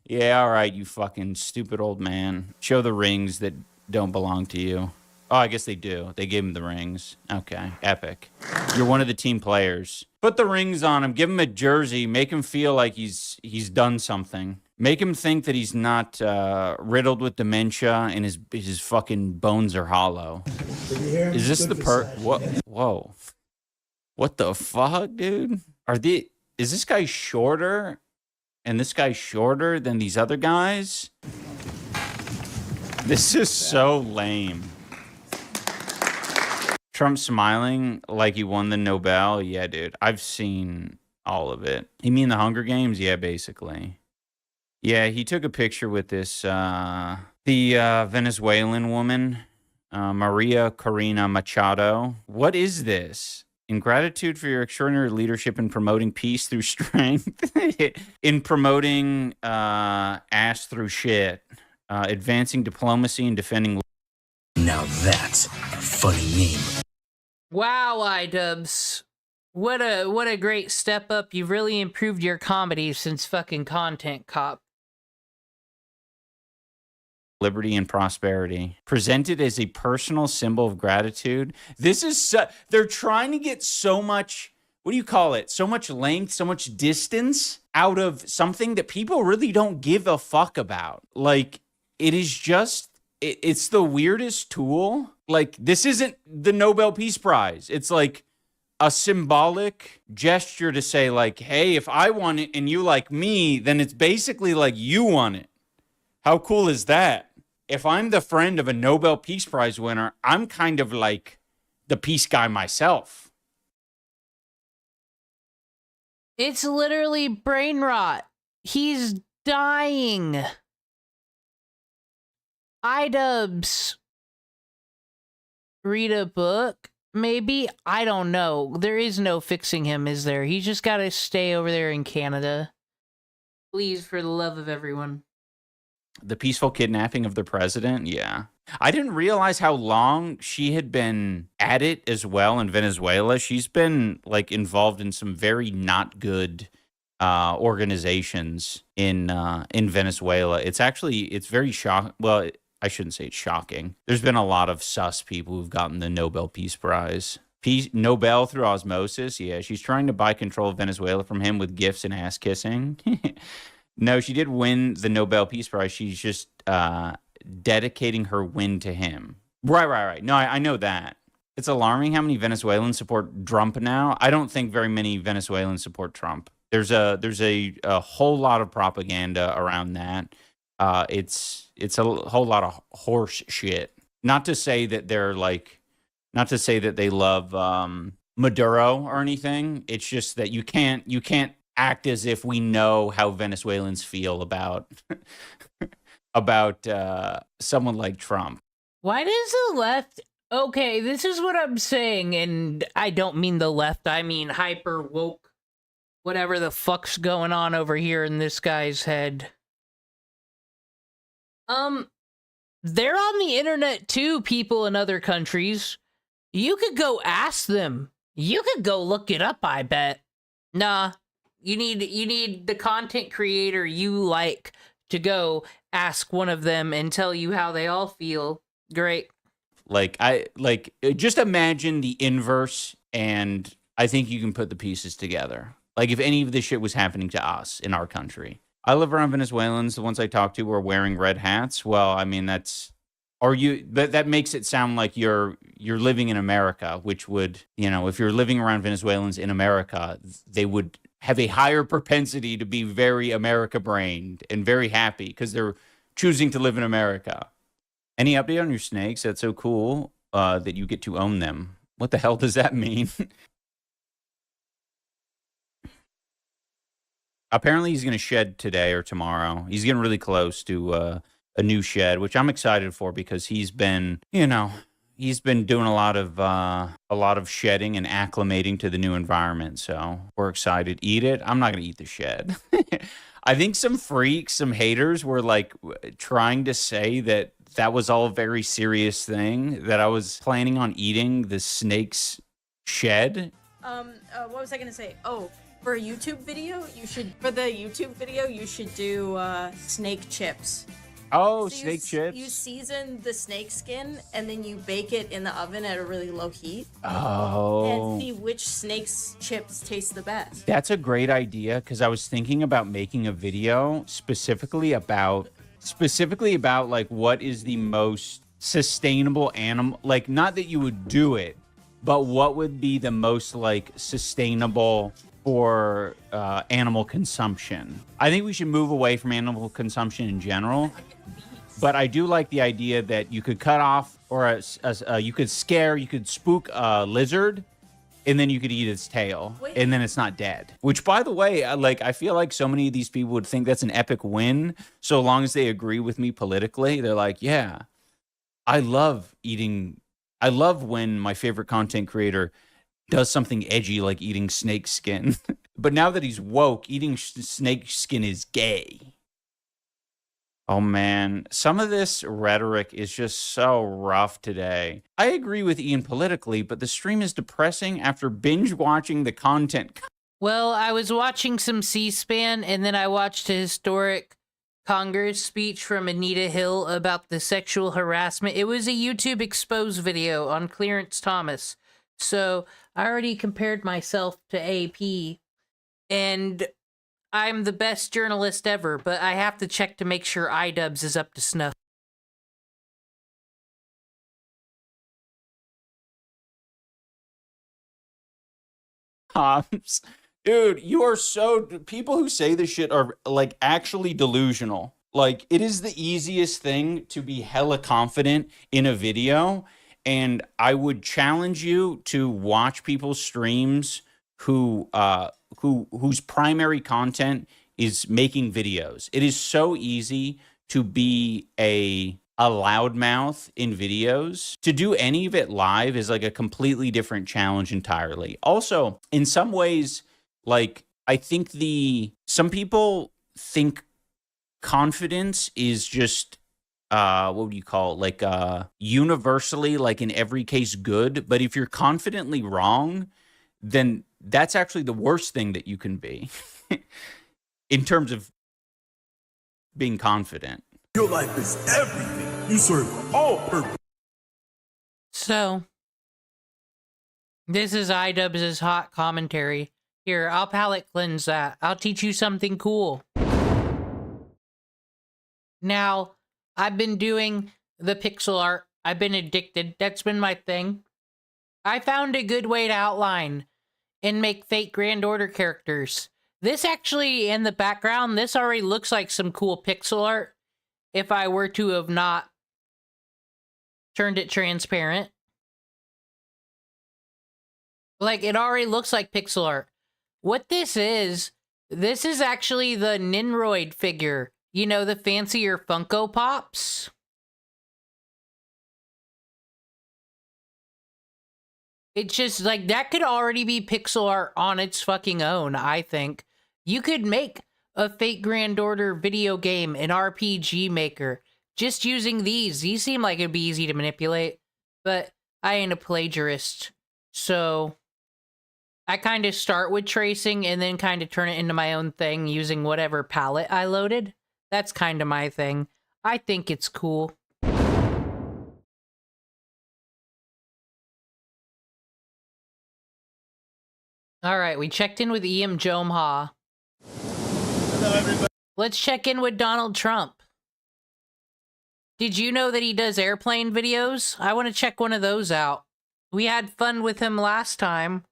S16: Yeah, all right, you fucking stupid old man. Show the rings that don't belong to you. Oh, I guess they do. They gave him the rings. Okay, epic. You're one of the team players. Put the rings on him. Give him a jersey. Make him feel like he's done something. Make him think that he's not riddled with dementia and his fucking bones are hollow. Is this the what? Whoa. What the fuck, dude? Is this guy shorter? And this guy's shorter than these other guys? This is so lame. Trump smiling like he won the Nobel? Yeah, dude. I've seen all of it. You mean the Hunger Games? Yeah, basically. Yeah, he took a picture with this, the Venezuelan woman, Maria Corina Machado. What is this? In gratitude for your extraordinary leadership in promoting peace through strength, in promoting ass through shit, advancing diplomacy and defending.
S17: Now that's a funny meme.
S5: Wow, iDubbbz. What a great step up. You've really improved your comedy since fucking Content Cop.
S16: Liberty and prosperity. Presented as a personal symbol of gratitude. This is they're trying to get so much, what do you call it? So much length, so much distance out of something that people really don't give a fuck about. Like, it is just, it's the weirdest tool. Like, this isn't the Nobel Peace Prize. It's like a symbolic gesture to say, like, hey, if I want it and you like me, then it's basically like you want it. How cool is that? If I'm the friend of a Nobel Peace Prize winner, I'm kind of like the peace guy myself.
S5: It's literally brain rot. He's dying. iDubbbz. Read a book? Maybe? I don't know. There is no fixing him, is there? He's just got to stay over there in Canada. Please, for the love of everyone.
S16: The peaceful kidnapping of the president? Yeah. I didn't realize how long she had been at it as well in Venezuela. She's been, like, involved in some very not good organizations in Venezuela. It's very shocking. Well, I shouldn't say it's shocking. There's been a lot of sus people who've gotten the Nobel Peace Prize. Nobel through osmosis? Yeah, she's trying to buy control of Venezuela from him with gifts and ass kissing. No, she did win the Nobel Peace Prize. She's just dedicating her win to him. Right. No, I know that. It's alarming how many Venezuelans support Trump now. I don't think very many Venezuelans support Trump. There's a whole lot of propaganda around that. It's a whole lot of horse shit. Not to say that they love Maduro or anything. It's just that you can't act as if we know how Venezuelans feel about someone like Trump.
S5: Why does the left... Okay, this is what I'm saying, and I don't mean the left, I mean hyper woke, whatever the fuck's going on over here in this guy's head. They're on the internet too, people in other countries. You could go ask them. You could go look it up, I bet. Nah. You need the content creator you like to go ask one of them and tell you how they all feel. Great.
S16: Just imagine the inverse and I think you can put the pieces together. Like if any of this shit was happening to us in our country. I live around Venezuelans. The ones I talk to are wearing red hats. Well, I mean, that makes it sound like you're living in America, which would, if you're living around Venezuelans in America, they would have a higher propensity to be very America-brained and very happy because they're choosing to live in America. Any update on your snakes? That's so cool that you get to own them. What the hell does that mean? Apparently, he's going to shed today or tomorrow. He's getting really close to a new shed, which I'm excited for because he's been doing a lot of shedding and acclimating to the new environment. So we're excited. Eat it. I'm not going to eat the shed. I think some freaks, some haters were like trying to say that was all a very serious thing, that I was planning on eating the snake's shed.
S19: What was I going to say? Oh, for a YouTube video, you should do snake chips.
S16: Oh,
S19: So
S16: snake chips.
S19: You season the snake skin and then you bake it in the oven at a really low heat.
S16: Oh.
S19: And see which snake's chips taste the best.
S16: That's a great idea because I was thinking about making a video specifically about like what is the most sustainable animal, like not that you would do it, but what would be the most like sustainable for animal consumption. I think we should move away from animal consumption in general, but I do like the idea that you could cut off or you could spook a lizard and then you could eat its tail and then it's not dead. Which, by the way, I feel like so many of these people would think that's an epic win so long as they agree with me politically. They're like, yeah, I love when my favorite content creator does something edgy like eating snake skin. But now that he's woke, eating snake skin is gay. Oh man, some of this rhetoric is just so rough today. I agree with Ian politically, but the stream is depressing after binge watching the content.
S5: Well, I was watching some C-SPAN and then I watched a historic Congress speech from Anita Hill about the sexual harassment. It was a YouTube expose video on Clarence Thomas. So I already compared myself to AP, and I'm the best journalist ever, but I have to check to make sure iDubbbz is up to snuff.
S16: Dude, you are people who say this shit are like actually delusional. Like, it is the easiest thing to be hella confident in a video. And I would challenge you to watch people's streams whose primary content is making videos. It is so easy to be a loudmouth in videos. To do any of it live is like a completely different challenge entirely. Also, in some ways, like I think some people think confidence is just what would you call it? Like universally, like in every case, good. But if you're confidently wrong, then that's actually the worst thing that you can be in terms of being confident.
S17: Your life is everything. You serve all purpose.
S5: So, this is iDubbbz's hot commentary. Here, I'll palate cleanse that. I'll teach you something cool. Now, I've been doing the pixel art. I've been addicted. That's been my thing. I found a good way to outline and make fake Grand Order characters. This actually, in the background, this already looks like some cool pixel art if I were to have not turned it transparent. Like, it already looks like pixel art. What this is actually the Ninroid figure. You know, the fancier Funko Pops? It's just, like, that could already be pixel art on its fucking own, I think. You could make a fake Grand Order video game, an RPG maker, just using these. These seem like it'd be easy to manipulate, but I ain't a plagiarist, so I kind of start with tracing and then kind of turn it into my own thing using whatever palette I loaded. That's kind of my thing. I think it's cool. All right, we checked in with Iam Jomha.
S7: Hello, everybody.
S5: Let's check in with Donald Trump. Did you know that he does airplane videos? I want to check one of those out. We had fun with him last time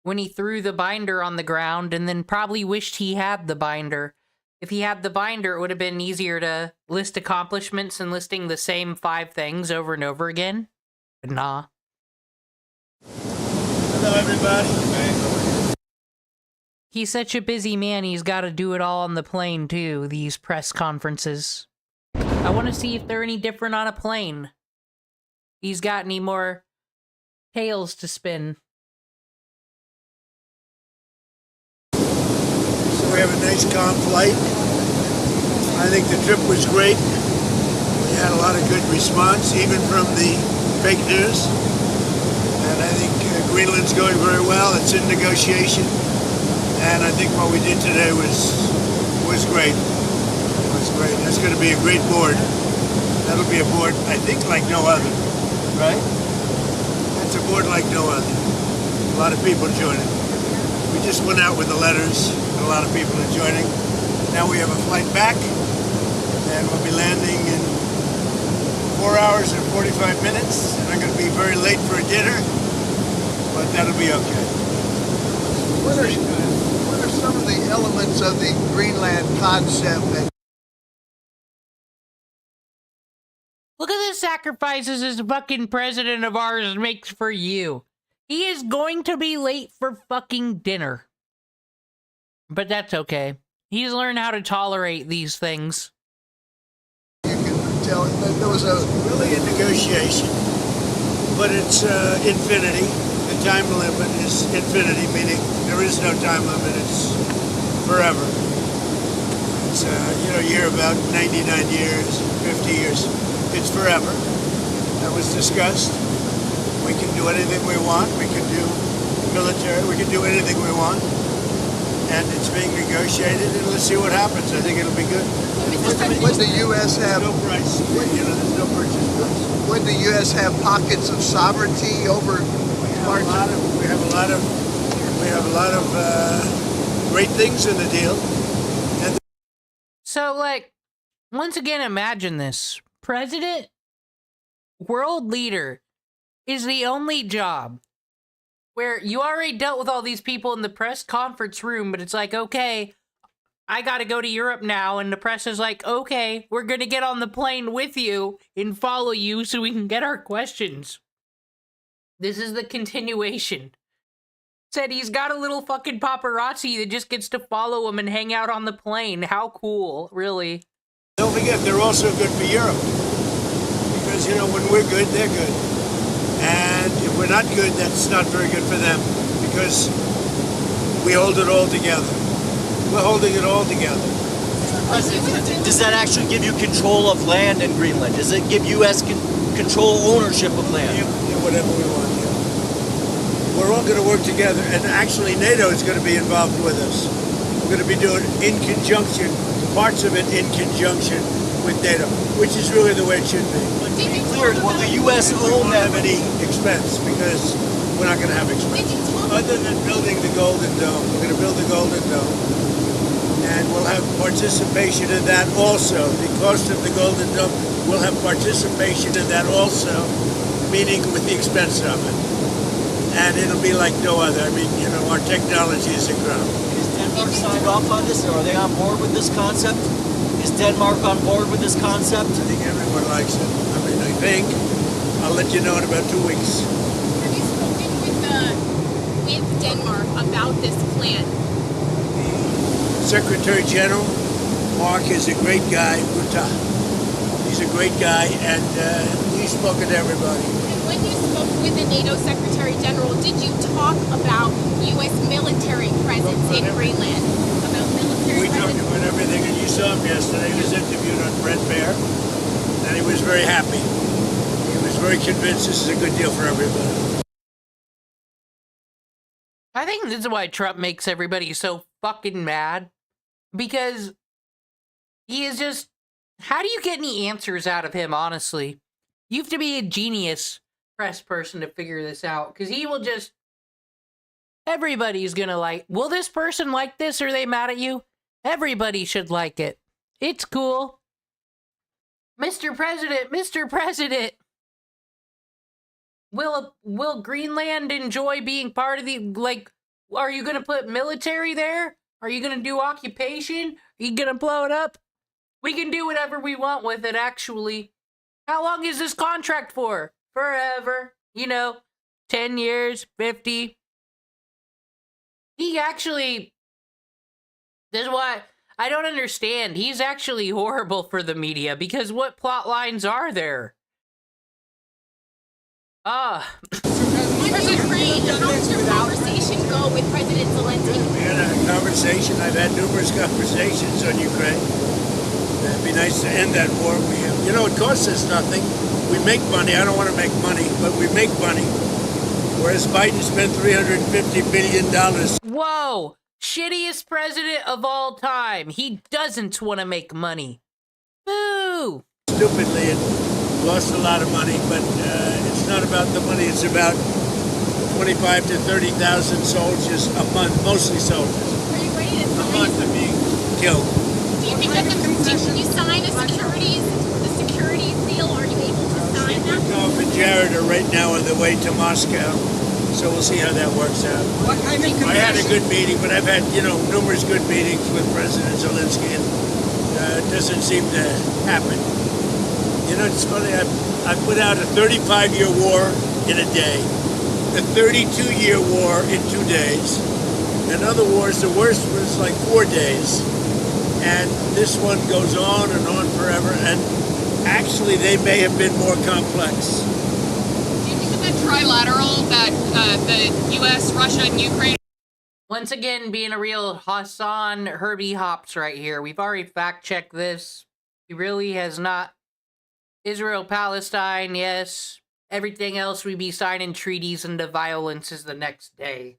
S5: when he threw the binder on the ground and then probably wished he had the binder. If he had the binder, it would have been easier to list accomplishments than listing the same 5 things over and over again. But nah.
S7: Hello, everybody.
S5: He's such a busy man, he's got to do it all on the plane, too, these press conferences. I want to see if they're any different on a plane. He's got any more tales to spin.
S7: So we have a nice calm flight. I think the trip was great. We had a lot of good response, even from the fake news. And I think Greenland's going very well. It's in negotiation. And I think what we did today was great. It was great. That's going to be a great board. That'll be a board, I think, like no other. Right? That's a board like no other. A lot of people joining. We just went out with the letters, and a lot of people are joining. Now we have a flight back, and we'll be landing in 4 hours and 45 minutes. And I'm going to be very late for dinner, but that'll be okay.
S21: What are some of the elements of the Greenland concept that
S5: Look at the sacrifices this fucking president of ours makes for you. He is going to be late for fucking dinner. But that's okay. He's learned how to tolerate these things.
S21: you can tell that there was a
S7: Really a negotiation, but it's infinity. The time limit is infinity, meaning there is no time limit. It's forever. It's, you hear about 99 years, 50 years. It's forever. That was discussed. We can do anything we want. We can do military. We can do anything we want. And it's being negotiated, and let's see what happens. I think it'll be good.
S21: Would the U.S. have
S7: no price? There's no purchase price.
S21: Would the U.S. have pockets of sovereignty over parts of
S7: We have a lot of great things in the deal. And
S5: So, like, once again, imagine this. President, world leader, is the only job where you already dealt with all these people in the press conference room, but it's like, okay, I gotta go to Europe now, and the press is like, okay, we're gonna get on the plane with you and follow you so we can get our questions. This is the continuation. Said he's got a little fucking paparazzi that just gets to follow him and hang out on the plane. How cool, really.
S7: don't forget, they're also good for Europe. Because, when we're good, they're good. And if we're not good, that's not very good for them. Because we hold it all together. We're holding it all together.
S22: Does that actually give you control of land in Greenland? Does it give U.S. control ownership of land?
S7: Yeah, whatever we want, yeah. We're all going to work together, and actually NATO is going to be involved with us. We're going to be doing in conjunction, parts of it in conjunction with NATO, which is really the way it should be.
S22: But to be clear, will the U.S. own
S7: that?
S22: that?
S7: Any expense, because we're not going to have expense. Other than building the Golden Dome, we're going to build the Golden Dome, and we'll have participation in that also. The cost of the Golden Dome, we'll have participation in that also, meaning with the expense of it. And it'll be like no other. I mean, our technology is incredible.
S22: Is Denmark signed off on this? Are they on board with this concept? Is Denmark on board with this concept?
S7: I think everyone likes it. I mean, I think. I'll let you know in about 2 weeks.
S23: Have you spoken with Denmark about this plan?
S7: The Secretary General, Mark, is a great guy. Ruta. He's a great guy, and he's spoken to everybody.
S23: And when you spoke with the NATO Secretary General, did you talk about U.S. military presence in Greenland? About military
S7: We
S23: presence?
S7: talked about everything, and you saw him yesterday. He was interviewed on Brett Baer, and he was very happy. He was very convinced this is a good deal for everybody.
S5: I think this is why Trump makes everybody so fucking mad. Because he is just... How do you get any answers out of him, honestly? You have to be a genius press person to figure this out. Because he will just Everybody's gonna like. Will this person like this? Are they mad at you? Everybody should like it. It's cool. Mr. President, Mr. President. Will Greenland enjoy being part of the, like, are you gonna put military there? Are you gonna do occupation? Are you gonna blow it up? We can do whatever we want with it, actually. How long is this contract for? Forever. You know, 10 years, 50. He actually, this is what I don't understand. He's actually horrible for the media because what plot lines are there?
S23: President Ukraine, how did your conversation go with President Zelensky?
S7: We had a conversation. I've had numerous conversations on Ukraine. It'd be nice to end that war. You know, it costs us nothing. We make money. I don't want to make money, but we make money. Whereas Biden spent $350 billion.
S5: Whoa! Shittiest president of all time. He doesn't want to make money. Boo!
S7: Stupidly, and lost a lot of money, but it's not about the money. It's about 25 to 30,000 soldiers a month, mostly soldiers.
S23: Are you ready to
S7: A month of being killed.
S23: Do you think that can you sign the security deal? Are you able to sign that?
S7: Rykov and Jared are right now on the way to Moscow, so we'll see how that works out.
S1: What kind of
S7: I had a good meeting, but I've had, numerous good meetings with President Zelensky, and it doesn't seem to happen. You know, it's funny, I put out a 35-year war in a day, a 32-year war in 2 days, and other wars, the worst was like 4 days, and this one goes on and on forever, and actually they may have been more complex.
S23: Do you think that trilateral that the U.S., Russia, and Ukraine...
S5: Once again, being a real Hassan Herbie Hops right here. We've already fact-checked this. He really has not. Israel, Palestine, yes. Everything else, we be signing treaties into violence is the next day.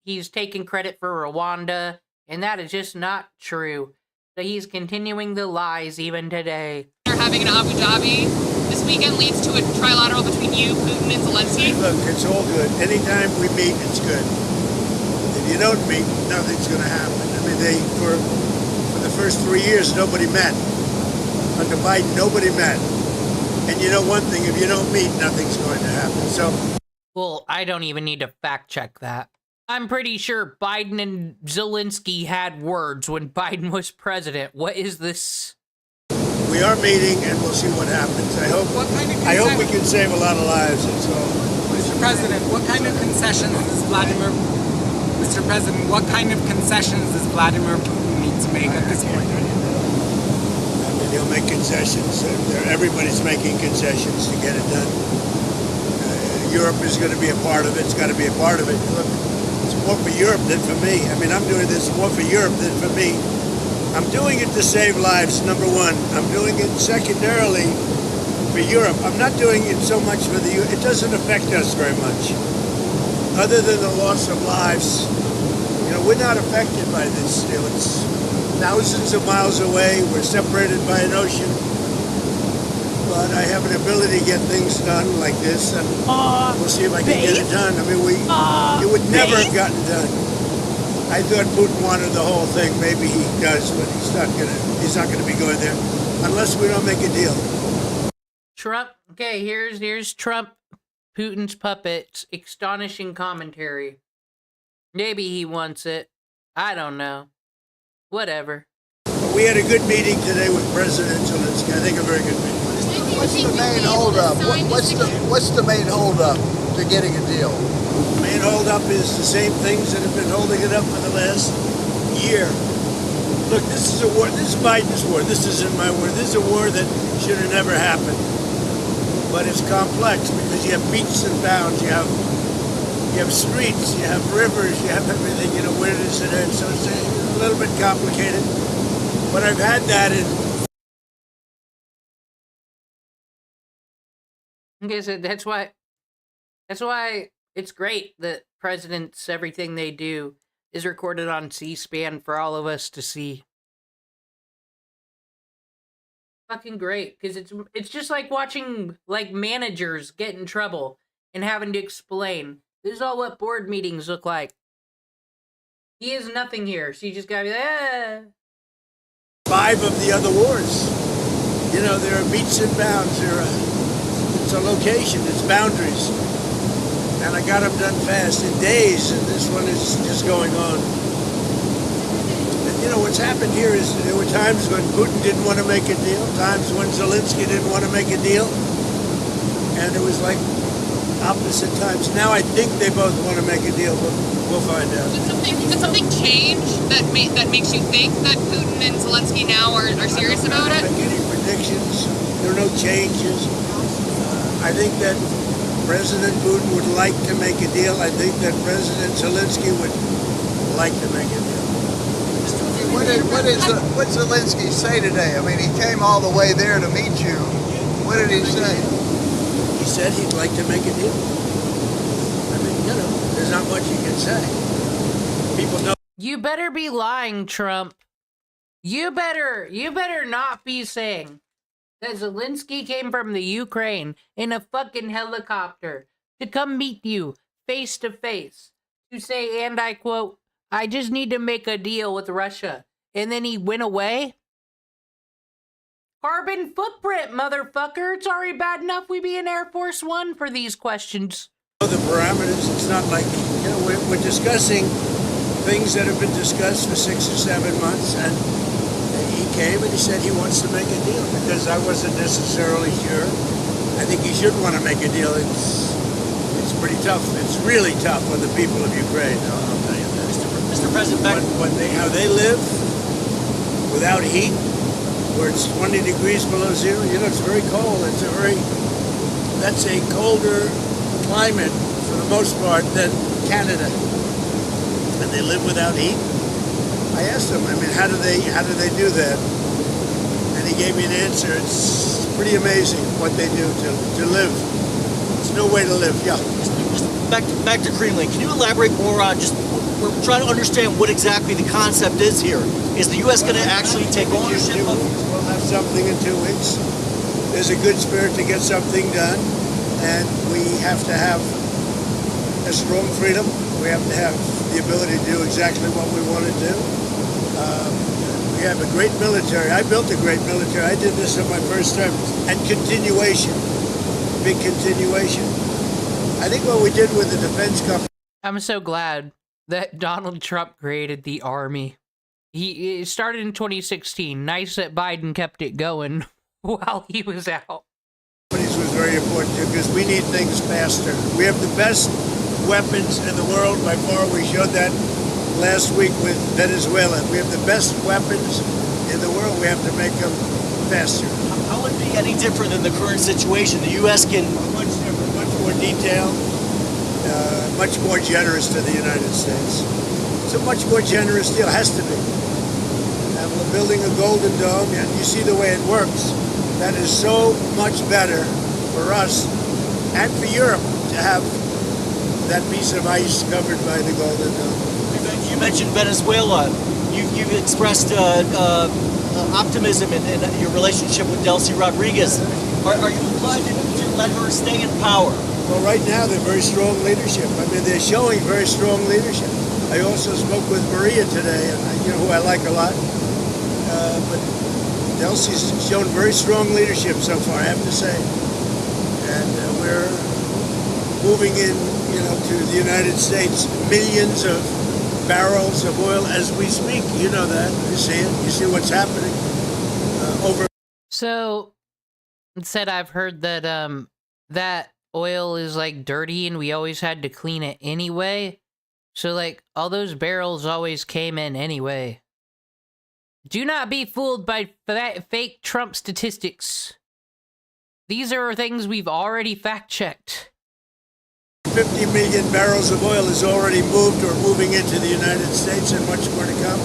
S5: He's taking credit for Rwanda, and that is just not true. So he's continuing the lies even today.
S23: They're having in Abu Dhabi this weekend leads to a trilateral between you, Putin, and Zelensky.
S7: Look, it's all good. Anytime we meet, it's good. If you don't meet, nothing's going to happen. I mean, for the first 3 years, nobody met. Under Biden, nobody met. And you know one thing, if you don't meet, nothing's going to happen. So,
S5: well, I don't even need to fact check that. I'm pretty sure Biden and Zelensky had words when Biden was president. What is this?
S7: We are meeting, and we'll see what happens. I hope we can save a lot of lives. That's all.
S1: Mr. President, what kind of concessions does Vladimir Putin need to make at this point?
S7: He'll make concessions. Everybody's making concessions to get it done. Europe is going to be a part of it. It's got to be a part of it. Look, it's more for Europe than for me. I mean, I'm doing this more for Europe than for me. I'm doing it to save lives, number one. I'm doing it secondarily for Europe. I'm not doing it so much for the U.S. It doesn't affect us very much. Other than the loss of lives, we're not affected by this. It's thousands of miles away. We're separated by an ocean. But I have an ability to get things done like this, and we'll see if I can get it done. I mean, it would never have gotten done. I thought Putin wanted the whole thing. Maybe he does, but he's not gonna be going there unless we don't make a deal.
S5: Trump. Okay, here's Trump, Putin's puppet. Astonishing commentary. Maybe he wants it. I don't know. Whatever.
S7: We had a good meeting today with President Zelensky. I think a very good meeting.
S21: What's the main holdup? What's the main holdup to getting a deal?
S7: The main holdup is the same things that have been holding it up for the last year. Look, this is a war. This is Biden's war. This isn't my war. This is a war that should have never happened. But it's complex because you have beats and bounds. You have streets. You have rivers. You have everything. Where does it end? So it's a little bit complicated. But I've had that in.
S5: Okay, so that's why it's great that presidents, everything they do is recorded on C-SPAN for all of us to see. Fucking great, because it's just like watching managers get in trouble and having to explain. This is all what board meetings look like. He is nothing here, so you just gotta be like, ah.
S7: 5 of the other wars. You know, there are meets and bounds. It's a location, it's boundaries. And I got them done fast in days, and this one is just going on. And you know, what's happened here is there were times when Putin didn't want to make a deal, times when Zelensky didn't want to make a deal, and it was like opposite times. Now I think they both want to make a deal, but we'll find out.
S23: Did something change that makes you think that Putin and Zelensky now are serious about it?
S7: I don't make any predictions. There are no changes. I think that President Putin would like to make a deal. I think that President Zelensky would like to make a deal.
S21: What did Zelensky say today? I mean, he came all the way there to meet you. What did he say?
S7: He said he'd like to make a deal. I mean, you know, there's not much you can say. People know.
S5: You better be lying, Trump. You better not be saying that Zelensky came from the Ukraine in a fucking helicopter to come meet you face to face to say, and I quote, I just need to make a deal with Russia. And then he went away? Carbon footprint, motherfucker. It's already bad enough we be in Air Force One for these questions.
S7: The parameters, it's not like, you know, we're discussing things that have been discussed for 6 or 7 months, and he came and he said he wants to make a deal because I wasn't necessarily sure. I think he should want to make a deal. It's pretty tough. It's really tough on the people of Ukraine. I'll tell you that.
S22: Mr. President,
S7: how they live without heat, where it's 20 degrees below zero. You know, it's very cold. That's a colder climate for the most part than Canada. And they live without heat. I asked him, I mean, how do they do that? And he gave me an answer. It's pretty amazing what they do to live. It's no way to live. Yeah.
S22: Back to Greenland. Can you elaborate more on just, we're trying to understand what exactly the concept is here. Is the U.S. going to actually take ownership of?
S7: We'll have something in 2 weeks. There's a good spirit to get something done, and we have to have a strong freedom. We have to have the ability to do exactly what we want to do. We have a great military. I built a great military. I did this on my first term. And continuation, big continuation. I think what we did with the defense company.
S5: I'm so glad that Donald Trump created the army. It started in 2016. Nice that Biden kept it going while he was out.
S7: Was very important too, because we need things faster. We have the best weapons in the world by far. We showed that last week with Venezuela. We have the best weapons in the world. We have to make them faster.
S22: How would it be any different than the current situation? The U.S. can...
S7: Much different, much more detailed, much more generous to the United States. It's a much more generous deal. It has to be. And we're building a Golden Dome, and you see the way it works. That is so much better for us and for Europe to have that piece of ice covered by the Golden Dome.
S22: You mentioned Venezuela. You've expressed optimism in your relationship with Delcy Rodriguez. Are you inclined to let her stay in power?
S7: Well, right now they're very strong leadership. I mean, they're showing very strong leadership. I also spoke with Maria today, and you know who I like a lot. But Delcy's shown very strong leadership so far, I have to say. And we're moving in, you know, to the United States, millions of barrels of oil as we speak. You know that. You see it. You see what's happening over.
S5: So, it said I've heard that that oil is like dirty and we always had to clean it anyway. So like all those barrels always came in anyway. Do not be fooled by fake Trump statistics. These are things we've already fact-checked.
S7: 50 million barrels of oil is already moved or moving into the United States, and much more to come.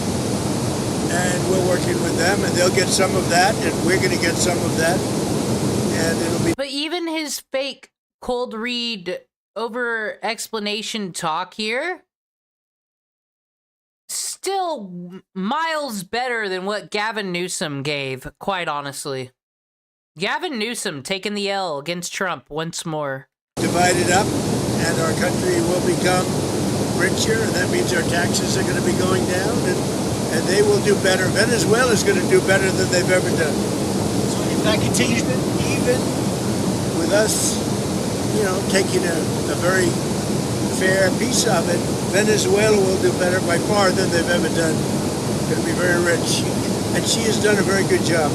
S7: And we're working with them, and they'll get some of that, and we're going to get some of that. And it'll be.
S5: But even his fake cold read over explanation talk here, still miles better than what Gavin Newsom gave, quite honestly. Gavin Newsom taking the L against Trump once more.
S7: Divided up, and our country will become richer, and that means our taxes are going to be going down, and they will do better. Venezuela is going to do better than they've ever done.
S22: So if that continues,
S7: even with us, taking a very fair piece of it, Venezuela will do better by far than they've ever done. Going to be very rich, and she has done a very good job.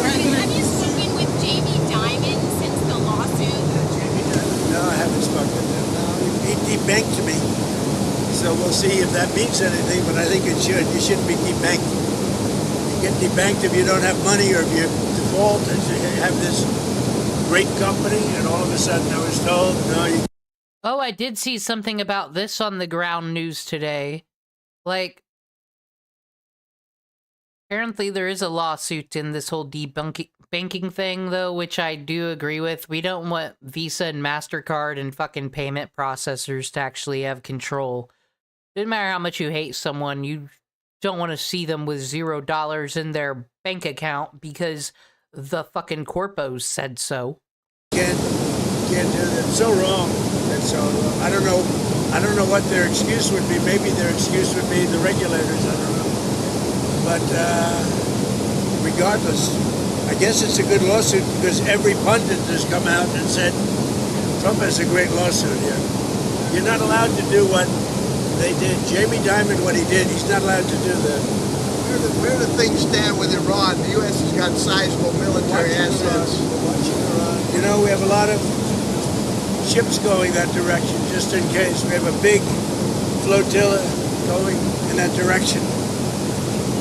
S23: Have you spoken with Jamie Dimon since the lawsuit?
S7: No, I haven't spoken to him. No, he debanked me. So we'll see if that means anything, but I think it should. You shouldn't be debanked. You get debanked if you don't have money or if you default and you have this great company, and all of a sudden I was told, no, you...
S5: Oh, I did see something about this on the ground news today. Like, apparently there is a lawsuit in this whole banking thing, though, which I do agree with. We don't want Visa and MasterCard and fucking payment processors to actually have control. Doesn't matter how much you hate someone, you don't want to see them with $0 in their bank account because the fucking corpos said so.
S7: Can't do that. It's so wrong. That's so wrong. I don't know what their excuse would be. Maybe their excuse would be the regulators. I don't know. But regardless, I guess it's a good lawsuit because every pundit has come out and said Trump has a great lawsuit here. You're not allowed to do what they did. Jamie Dimon, what he did, he's not allowed to do that.
S21: Where do things stand with Iran? The U.S. has got sizable military assets.
S7: You know, we have a lot of ships going that direction, just in case. We have a big flotilla going in that direction.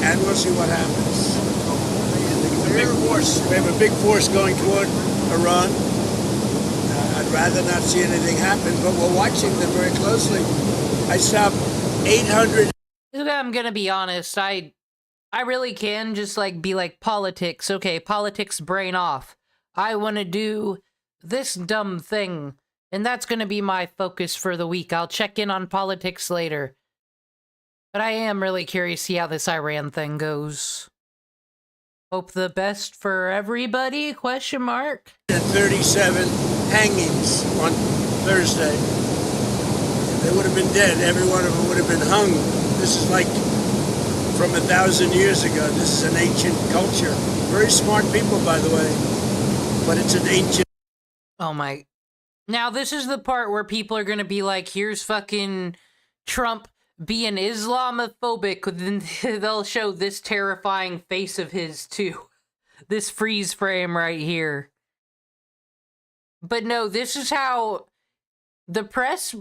S7: And we'll see what happens. We have a big force going toward Iran. I'd rather not see anything happen, but we're watching them very closely. I stopped 800...
S5: I'm gonna be honest, I really can just, be like, politics. Okay, politics brain off. I want to do this dumb thing, and that's gonna be my focus for the week. I'll check in on politics later. But I am really curious to see how this Iran thing goes. Hope the best for everybody, question mark?
S7: 37 hangings on Thursday. They would have been dead. Every one of them would have been hung. This is like from 1,000 years ago. This is an ancient culture. Very smart people, by the way. But it's an ancient...
S5: Oh my... Now, this is the part where people are gonna be like, here's fucking Trump being Islamophobic, then they'll show this terrifying face of his, too. This freeze frame right here. But no, this is how the press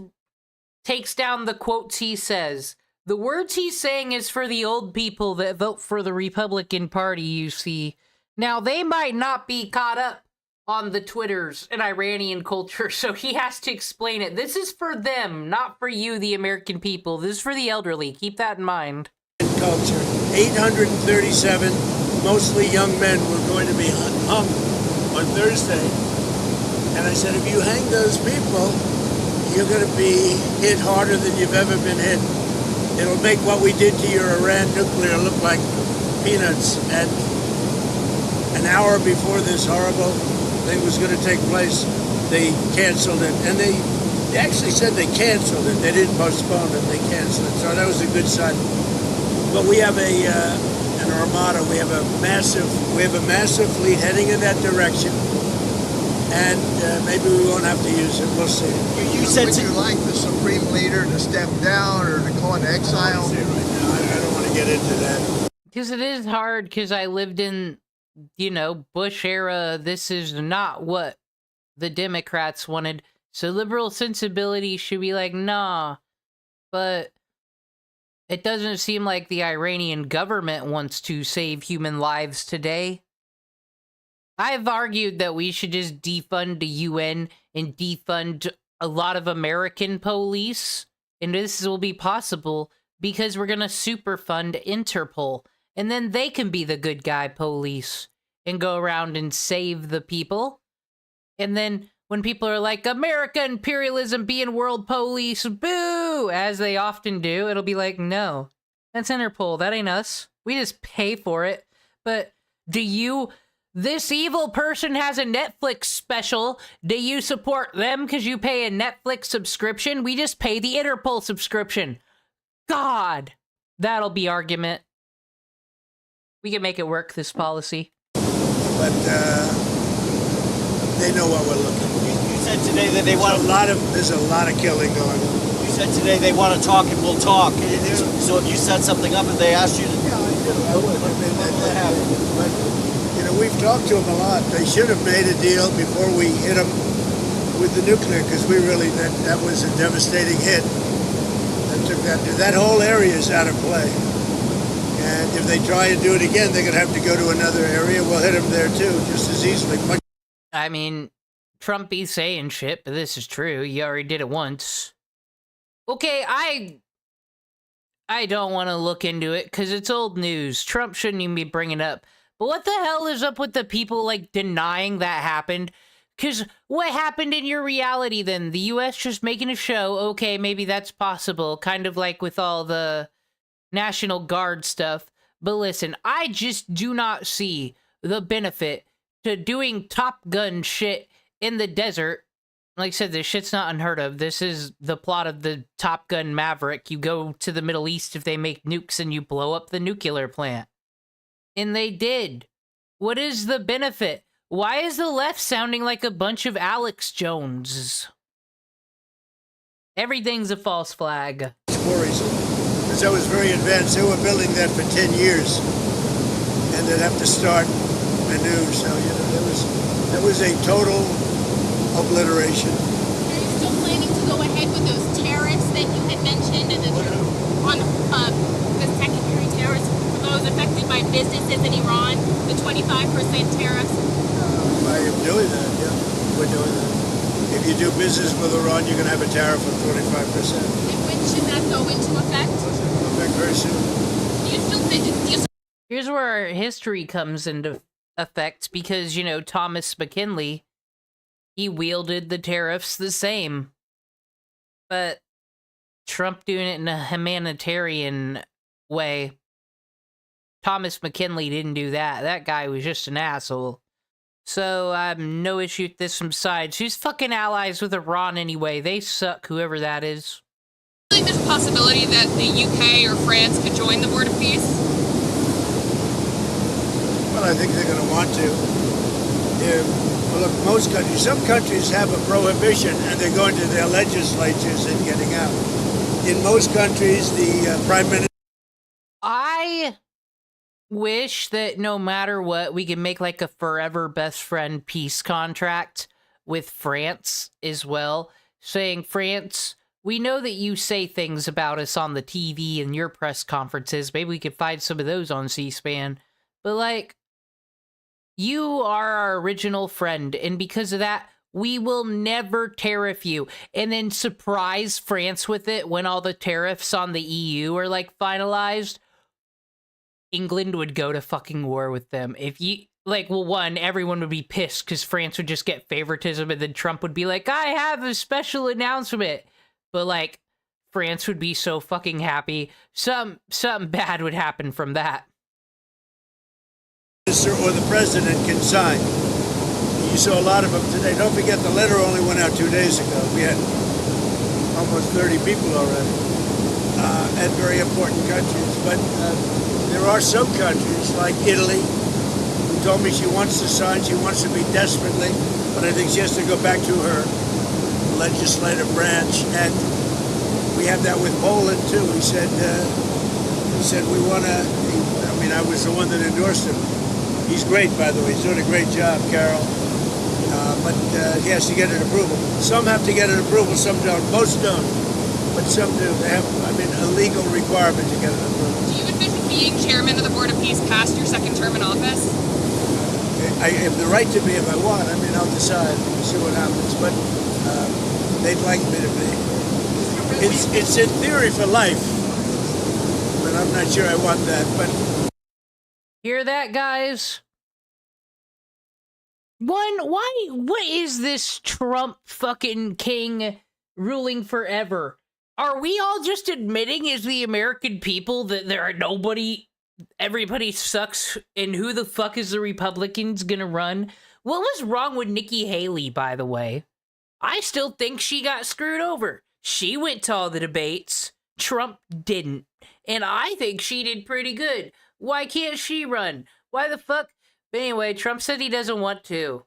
S5: takes down the quotes he says. The words he's saying is for the old people that vote for the Republican Party, you see. Now, they might not be caught up on the Twitters and Iranian culture, so he has to explain it. This is for them, not for you, the American people. This is for the elderly. Keep that in mind.
S7: Culture. 837, mostly young men, were going to be hung on Thursday. And I said, if you hang those people, you're going to be hit harder than you've ever been hit. It'll make what we did to your Iran nuclear look like peanuts. And an hour before this horrible thing was going to take place, they canceled it. And they actually said they canceled it. They didn't postpone it. They canceled it. So that was a good sign. But we have an armada. We have a massive fleet heading in that direction. And maybe we won't have to use it. We'll see.
S21: You said would you like the supreme leader to step down or to go into exile?
S7: I don't want to get into that.
S5: Because it is hard, because I lived in, Bush era. This is not what the Democrats wanted. So liberal sensibility should be like, nah. But it doesn't seem like the Iranian government wants to save human lives today. I've argued that we should just defund the UN and defund a lot of American police. And this will be possible because we're going to superfund Interpol. And then they can be the good guy police and go around and save the people. And then when people are like, America imperialism being world police, boo, as they often do, it'll be like, no, that's Interpol. That ain't us. We just pay for it. But do you this evil person has a Netflix special. Do you support them because you pay a Netflix subscription? We just pay the Interpol subscription. God, that'll be argument. We can make it work, this policy.
S7: But they know what we're looking for.
S22: You said today that they want
S7: there's a lot of killing going on.
S22: You said today they want to talk and we'll talk. So if you set something up and they asked you to...
S7: Yeah, I do. I would. But, you know, we've talked to them a lot. They should have made a deal before we hit them with the nuclear, because we really, that was a devastating hit. That whole area is out of play. And if they try and do it again, they're going to have to go to another area. We'll hit them there too, just as easily.
S5: I mean, Trump be saying shit, but this is true. You already did it once. Okay, I don't want to look into it because it's old news. Trump shouldn't even be bringing it up. But what the hell is up with the people, like, denying that happened? Because what happened in your reality then? The U.S. just making a show? Okay, maybe that's possible. Kind of like with all the National Guard stuff. But listen, I just do not see the benefit to doing Top Gun shit in the desert. Like I said, this shit's not unheard of. This is the plot of the Top Gun Maverick. You go to the Middle East if they make nukes and you blow up the nuclear plant. And they did. What is the benefit? Why is the left sounding like a bunch of Alex Joneses? Everything's a false flag.
S7: Because that was very advanced. They were building that for 10 years. And they'd have to start anew. So, you know, there was a total obliteration.
S23: Are you still planning to go ahead with those tariffs that you had mentioned on the secondary tariffs for those affected by businesses in Iran, the 25% tariffs?
S7: I am doing that, yeah. We're doing that. If you do business with Iran, you're going to have a tariff of 25%.
S23: And when should that go into effect?
S7: Effect very soon.
S23: Do you still think...
S5: Here's where our history comes into effect, because, you know, Thomas McKinley, he wielded the tariffs the same. But Trump doing it in a humanitarian way. Thomas McKinley didn't do that. That guy was just an asshole. So I have no issue with this from sides. Who's fucking allies with Iran anyway? They suck, whoever that is.
S23: Do you think there's a possibility that the UK or France could join the Board of Peace?
S7: Well, I think they're going to want to. Well, look, most countries, some countries have a prohibition and they're going to their legislatures and getting out. In most countries, the Prime Minister...
S5: I wish that no matter what, we could make like a forever best friend peace contract with France as well, saying, France, we know that you say things about us on the TV and your press conferences. Maybe we could find some of those on C-SPAN. But like, you are our original friend, and because of that, we will never tariff you. And then surprise France with it when all the tariffs on the EU are like finalized. England would go to fucking war with them. If you, like, well, one, everyone would be pissed because France would just get favoritism, and then Trump would be like, I have a special announcement. But, like, France would be so fucking happy. Something bad would happen from that.
S7: Or the president can sign. You saw a lot of them today. Don't forget, the letter only went out 2 days ago. We had almost 30 people already at very important countries. But there are some countries, like Italy, who told me she wants to sign, she wants to be desperately, but I think she has to go back to her legislative branch. And we have that with Poland, too. He said we want to, I mean, I was the one that endorsed him. He's great, by the way. He's doing a great job, Carol. But he has to get an approval. Some have to get an approval, some don't. Most don't. But some do. They have, I mean, a legal requirement to get an approval.
S23: Do you envision being chairman of the Board of Peace past your second term in office?
S7: I have the right to be if I want. I mean, I'll decide. We'll see what happens. But they'd like me to be. It's in theory for life. But I'm not sure I want that. But
S5: hear that, guys? What is this Trump fucking king ruling forever? Are we all just admitting as the American people that there are nobody everybody sucks, and who the fuck is the Republicans gonna run? What was wrong with Nikki Haley, by the way? I still think she got screwed over. She went to all the debates. Trump didn't. And I think she did pretty good. Why can't she run? Why the fuck? But anyway, Trump said he doesn't want to.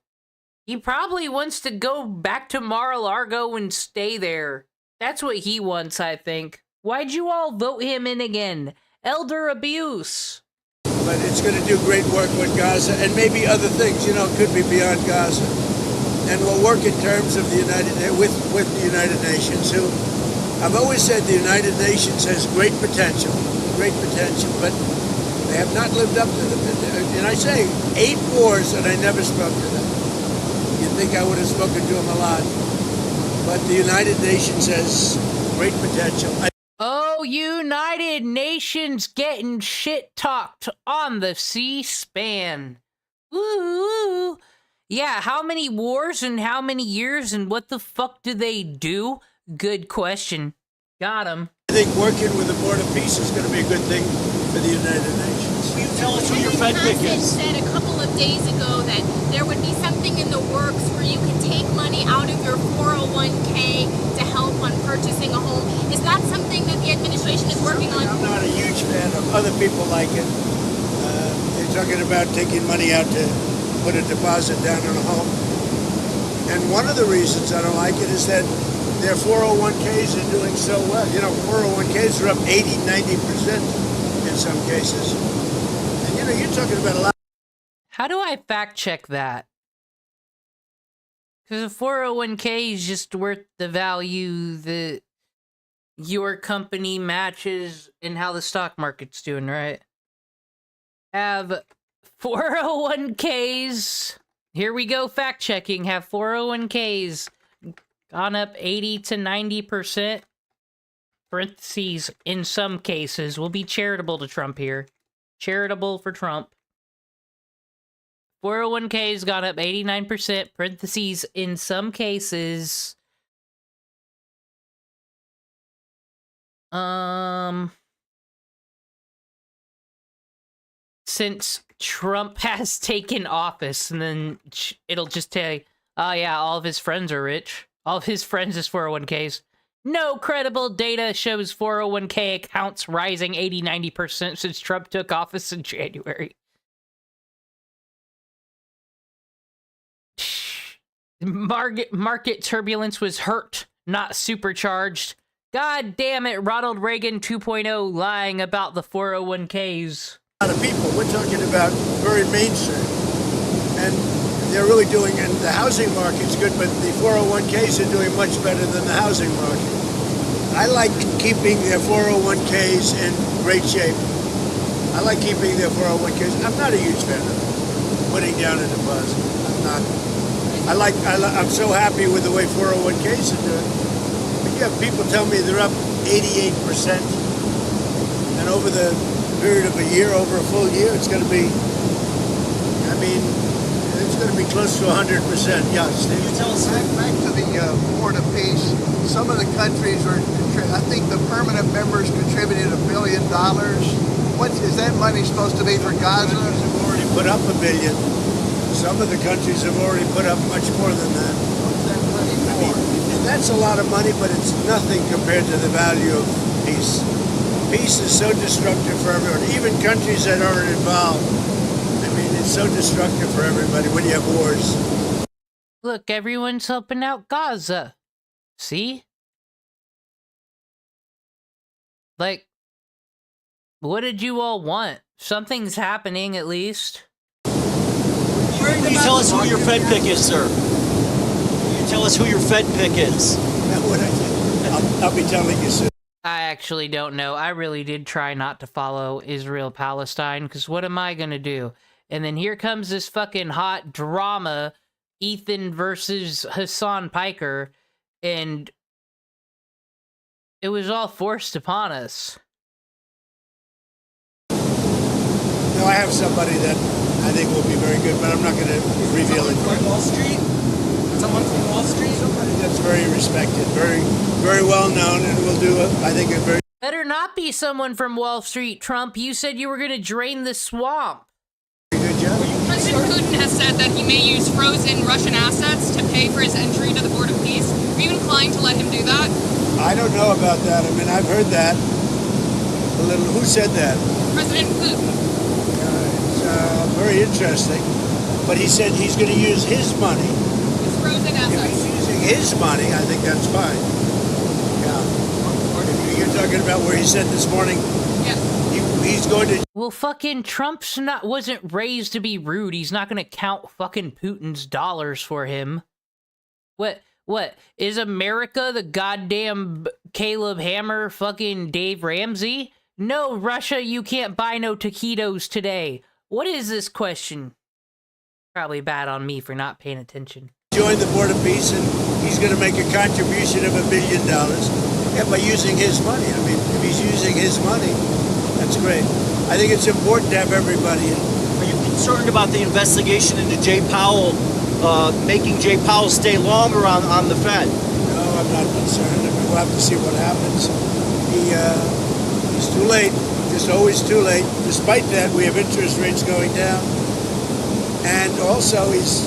S5: He probably wants to go back to Mar-a-Lago and stay there. That's what he wants, I think. Why'd you all vote him in again? Elder abuse.
S7: But it's going to do great work with Gaza and maybe other things, you know, it could be beyond Gaza. And we'll work in terms of the with the United Nations, who I've always said the United Nations has great potential, but they have not lived up to them. And I say 8 wars and I never spoke to them. You'd think I would have spoken to them a lot. But the United Nations has great potential.
S5: Oh, United Nations getting shit talked on the C-SPAN. Woo! Yeah, how many wars and how many years and what the fuck do they do? Good question. Got him.
S7: I think working with the Board of Peace is going to be a good thing for the United Nations.
S22: Will you tell us who your Fed pick is?
S23: Said a couple of days ago that there would be something in the works where you can take money out of your 401k to help on purchasing a home. Is that something that the administration is working on?
S7: I'm not a huge fan of other people like it. They're talking about taking money out to put a deposit down on a home. And one of the reasons I don't like it is that their 401ks are doing so well. You know, 401ks are up 80, 90% in some cases. And, you know, you're talking about a lot.
S5: How do I fact check that? Because a 401k is just worth the value that your company matches in how the stock market's doing, right? Have 401ks, here we go, fact checking, have 401ks gone up 80 to 90%? Parentheses, in some cases. We'll be charitable to Trump here. Charitable for Trump. 401ks gone up 89%, parentheses, in some cases. Since Trump has taken office, and then it'll just tell you, oh yeah, all of his friends are rich. All of his friends is 401ks. No credible data shows 401k accounts rising 80-90% since Trump took office in January. Market turbulence was hurt, not supercharged. God damn it, Ronald Reagan 2.0 lying about the 401ks.
S7: A lot of people, we're talking about very mainstream. And they're really doing, and the housing market's good, but the 401ks are doing much better than the housing market. I like keeping their 401ks in great shape. I like keeping their 401ks. I'm not a huge fan of putting down a deposit. I'm not. I'm so happy with the way 401ks are doing. But you have people tell me they're up 88%. And over the period of a year, over a full year, it's going to be, I mean, it's going to be close to 100%. Yeah, Steve.
S22: Can you tell us
S21: back to the Board of Peace? Some of the countries are, I think the permanent members contributed $1 billion. What is that money supposed to be for Gaza?
S7: Countries have already put up $1 billion. Some of the countries have already put up much more than that.
S21: What's that money for?
S7: And that's a lot of money, but it's nothing compared to the value of peace. Peace is so destructive for everyone, even countries that aren't involved. I mean, it's so destructive for everybody when you have wars.
S5: Look, everyone's helping out Gaza. See? Like, what did you all want? Something's happening, at least.
S22: Can you tell us who your Fed pick is, sir? Can you tell us who your Fed pick is?
S7: I'll be telling you soon.
S5: I actually don't know. I really did try not to follow Israel-Palestine, because what am I gonna do? And then here comes this fucking hot drama, Ethan versus Hassan Piker, and it was all forced upon us.
S7: No, I have somebody that I think will be very good, but I'm not going to reveal it.
S22: From Wall Street? Someone from Wall Street?
S7: Somebody that's very respected, very, very well known, and will do, I think, a very...
S5: Better not be someone from Wall Street, Trump. You said you were going to drain the swamp.
S23: President Putin has said that he may use frozen Russian assets to pay for his entry to the Board of Peace. Are you inclined to let him do that?
S7: I don't know about that. I mean, I've heard that. Who said that?
S23: President Putin.
S7: It's very interesting. But he said he's going to use his money.
S23: His frozen assets.
S7: If he's using his money, I think that's fine. Yeah. You're talking about where he said this morning.
S23: Yeah.
S7: He's going to.
S5: Well, fucking Trump's wasn't raised to be rude. He's not going to count fucking Putin's dollars for him. What is America the goddamn Caleb Hammer fucking Dave Ramsey? No, Russia, you can't buy no taquitos today. What is this question? Probably bad on me for not paying attention.
S7: Join the Board of Peace, and he's going to make a contribution of $1 billion. Yeah, by using his money. I mean, if he's using his money, that's great. I think it's important to have everybody in.
S22: Are you concerned about the investigation into Jay Powell, making Jay Powell stay longer on the Fed?
S7: No, I'm not concerned. I mean, we'll have to see what happens. He's too late, just always too late. Despite that, we have interest rates going down. And also, he's,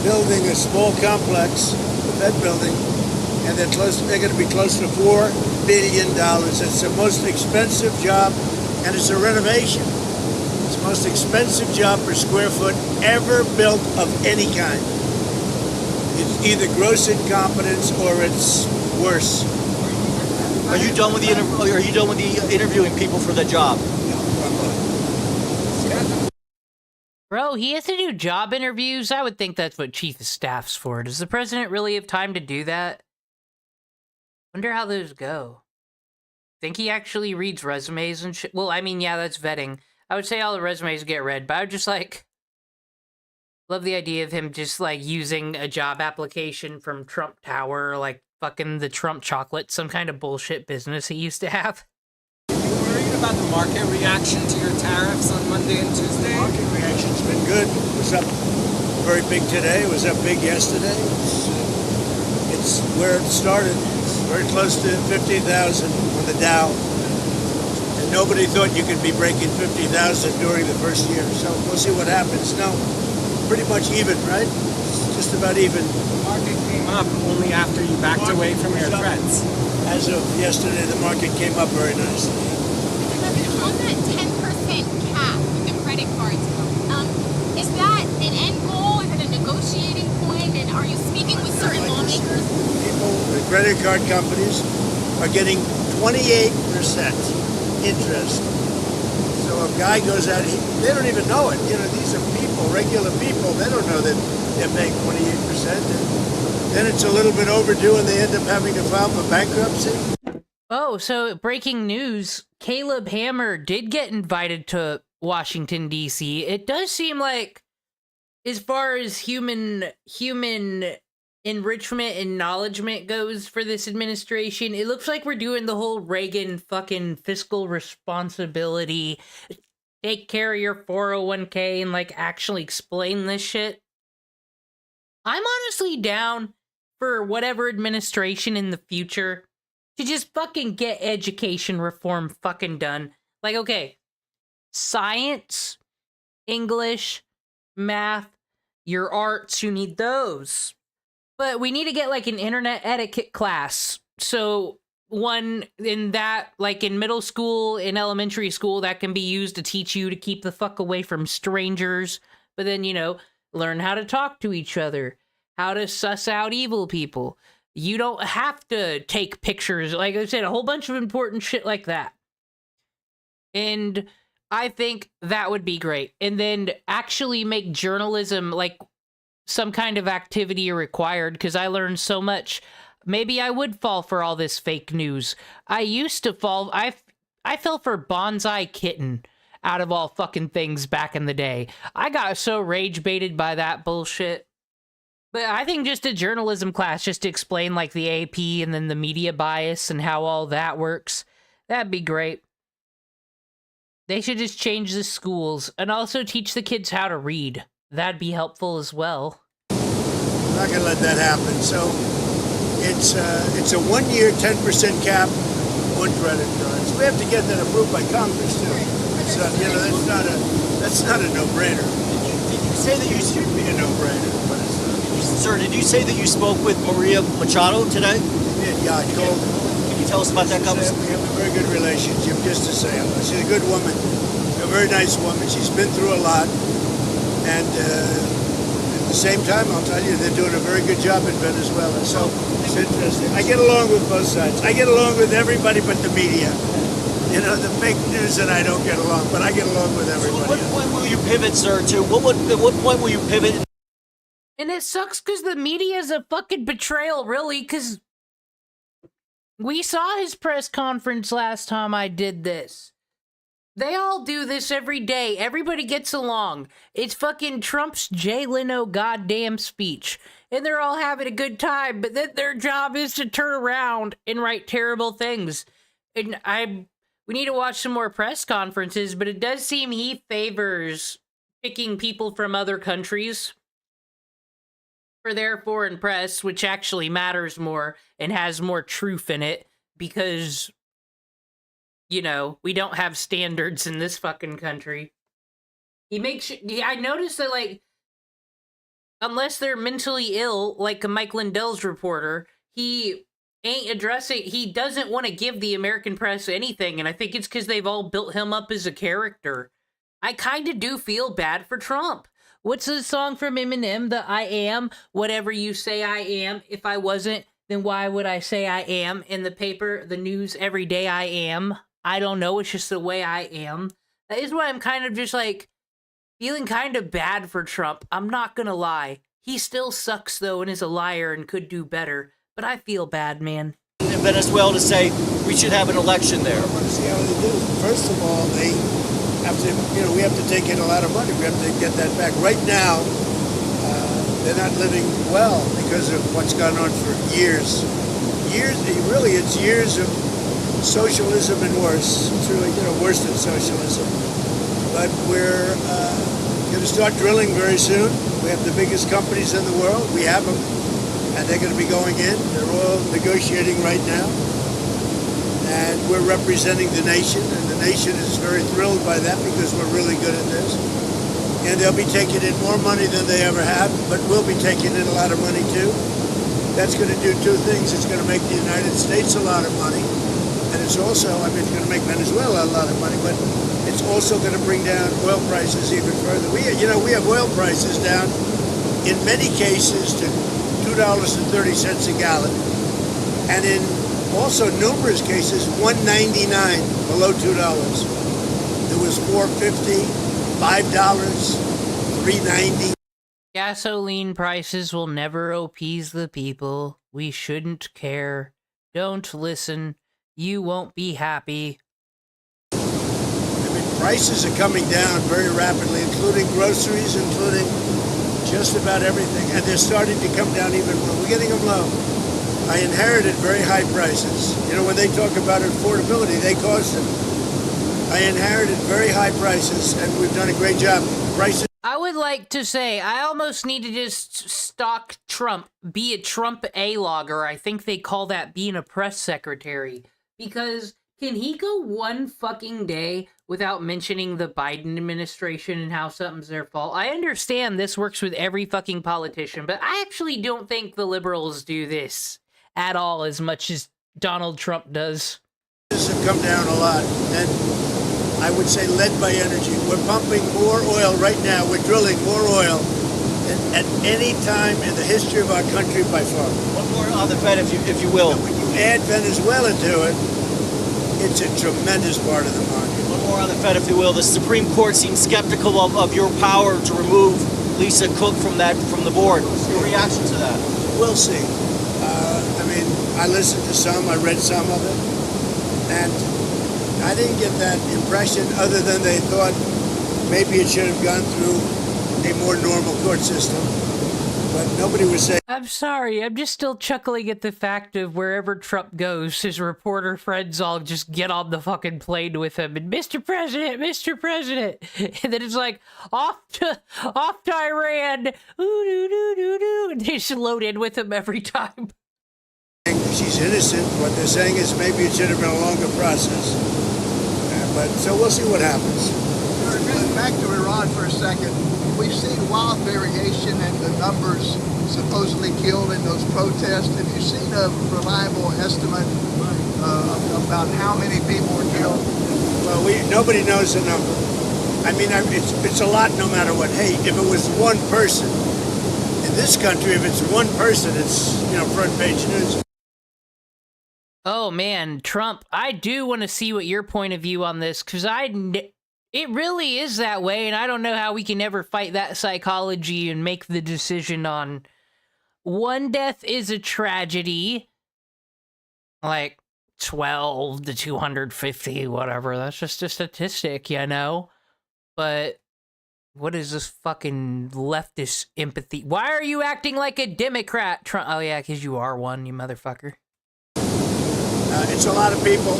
S7: building a small complex, the Fed building, and they're going to be close to $4 billion. It's the most expensive job, and it's a renovation. It's the most expensive job per square foot ever built of any kind. It's either gross incompetence or it's worse.
S22: Are you done with the interviewing people for the job?
S5: Bro, he has to do job interviews? I would think that's what chief of staff's for. Does the president really have time to do that? Wonder how those go. Think he actually reads resumes and shit? Well, I mean, yeah, that's vetting. I would say all the resumes get read, but I would just, love the idea of him just, using a job application from Trump Tower, fucking the Trump chocolate, some kind of bullshit business he used to have.
S1: Are you worried about the market reaction to your tariffs on Monday and Tuesday?
S7: The market reaction's been good. It was up very big today. It was up big yesterday. It's where it started. It's very close to 50,000 on the Dow. And nobody thought you could be breaking 50,000 during the first year. So we'll see what happens. No, pretty much even, right? Just about even.
S1: The market came up only after you backed away from your threats.
S7: As of yesterday, the market came up very nicely.
S23: On that 10% cap with the credit cards, is that an end goal? Is it a negotiating point? And are you speaking with certain lawmakers?
S7: People, the credit card companies are getting 28% interest. So a guy goes out, they don't even know it. These are people, regular people. They don't know that they're paying 28%. And then it's a little bit overdue and they end up having to file for bankruptcy.
S5: Oh, so breaking news, Caleb Hammer did get invited to Washington, D.C. It does seem like, as far as human enrichment and acknowledgement goes for this administration, it looks like we're doing the whole Reagan fucking fiscal responsibility, take care of your 401k and, actually explain this shit. I'm honestly down for whatever administration in the future to just fucking get education reform fucking done. Okay, science, English, math, your arts, you need those. But we need to get, an internet etiquette class. So, one in that, in middle school, in elementary school, that can be used to teach you to keep the fuck away from strangers. But then, learn how to talk to each other, how to suss out evil people. You don't have to take pictures. Like I said, a whole bunch of important shit like that. And I think that would be great. And then actually make journalism some kind of activity required, because I learned so much. Maybe I would fall for all this fake news. I used to fall. I fell for Bonsai Kitten out of all fucking things back in the day. I got so rage baited by that bullshit. But I think just a journalism class just to explain the AP and then the media bias and how all that works, that'd be great. They should just change the schools and also teach the kids how to read. That'd be helpful as well.
S7: I'm not going to let that happen. So it's a 1-year 10% cap one credit cards. We have to get that approved by Congress too. So, that's not a no-brainer.
S22: Did you say that you
S7: should be a no-brainer? But it's not.
S22: Sir, did you say that you spoke with Maria Machado today?
S7: Yeah, I told her.
S22: Can you tell us about that conversation?
S7: We have a very good relationship, just to say. She's a good woman, a very nice woman. She's been through a lot. And at the same time, I'll tell you, they're doing a very good job in Venezuela. So it's interesting. I get along with both sides. I get along with everybody but the media. You know, the fake news and I don't get along, but I get along with everybody.
S22: So what point will you pivot, sir, to? At what point will you pivot?
S5: And it sucks because the media is a fucking betrayal, really, because we saw his press conference last time I did this. They all do this every day. Everybody gets along. It's fucking Trump's Jay Leno goddamn speech. And they're all having a good time, but then their job is to turn around and write terrible things. And we need to watch some more press conferences, but it does seem he favors picking people from other countries for their foreign press, which actually matters more and has more truth in it, because, you know, we don't have standards in this fucking country. I noticed that, like, unless they're mentally ill, like a Mike Lindell's reporter, he doesn't want to give the American press anything, and I think it's because they've all built him up as a character. I kind of do feel bad for Trump. What's the song from Eminem? The I am whatever you say I am. If I wasn't, then why would I say I am? In the paper, the news, every day I am. I don't know, it's just the way I am. That is why I'm kind of just like feeling kind of bad for Trump. I'm not gonna lie. He still sucks though and is a liar and could do better. But I feel bad, man.
S22: In Venezuela to say we should have an election there.
S7: I want to see how they do. First of all, they have to, we have to take in a lot of money. We have to get that back. Right now, they're not living well because of what's gone on for years. It's years of socialism and worse. It's really, worse than socialism. But we're going to start drilling very soon. We have the biggest companies in the world. We have them. And they're going to be going in. They're all negotiating right now. And we're representing the nation, and the nation is very thrilled by that because we're really good at this. And they'll be taking in more money than they ever have, but we'll be taking in a lot of money too. That's going to do two things. It's going to make the United States a lot of money, and it's also, it's going to make Venezuela a lot of money, but it's also going to bring down oil prices even further. We have oil prices down, in many cases, to $2.30 a gallon, and in also numerous cases $1.99 below $2. There was $4.50, $5, $3.90.
S5: Gasoline prices will never appease the people. We shouldn't care. Don't listen. You won't be happy.
S7: Prices are coming down very rapidly, including groceries, including just about everything, and they're starting to come down even more. We're getting them low. I inherited very high prices. When they talk about affordability, they caused it. I inherited very high prices, and we've done a great job. Prices.
S5: I would like to say, I almost need to just stalk Trump, be a Trump A-logger. I think they call that being a press secretary. Because can he go one fucking day without mentioning the Biden administration and how something's their fault? I understand this works with every fucking politician, but I actually don't think the liberals do this at all as much as Donald Trump does.
S7: Prices have come down a lot, and I would say led by energy. We're pumping more oil right now. We're drilling more oil than at any time in the history of our country by far.
S22: One more on the Fed, if you will.
S7: When you add Venezuela to it, it's a tremendous part of the market.
S22: One more on the Fed, if you will. The Supreme Court seems skeptical of your power to remove Lisa Cook from the board. Your reaction to that?
S7: We'll see. I listened to some, I read some of it, and I didn't get that impression other than they thought maybe it should have gone through a more normal court system. But nobody was saying...
S5: I'm sorry, I'm just still chuckling at the fact of wherever Trump goes, his reporter friends all just get on the fucking plane with him and Mr. President, Mr. President. And then it's like, off to Iran. Ooh, doo, doo, doo, doo. And they just load in with him every time.
S7: She's innocent. What they're saying is maybe it should have been a longer process. But so we'll see what happens.
S21: Back to Iran for a second. We've seen wild variation in the numbers supposedly killed in those protests. Have you seen a reliable estimate about how many people were killed?
S7: Well, nobody knows the number. I mean, it's a lot no matter what. Hey, if it was one person, in this country, if it's one person, it's, front page news.
S5: Oh man, Trump, I do want to see what your point of view on this, because it really is that way, and I don't know how we can ever fight that psychology and make the decision on one death is a tragedy, like 12 to 250, whatever, that's just a statistic, but what is this fucking leftist empathy? Why are you acting like a Democrat, Trump? Oh yeah, because you are one, you motherfucker.
S7: It's a lot of people.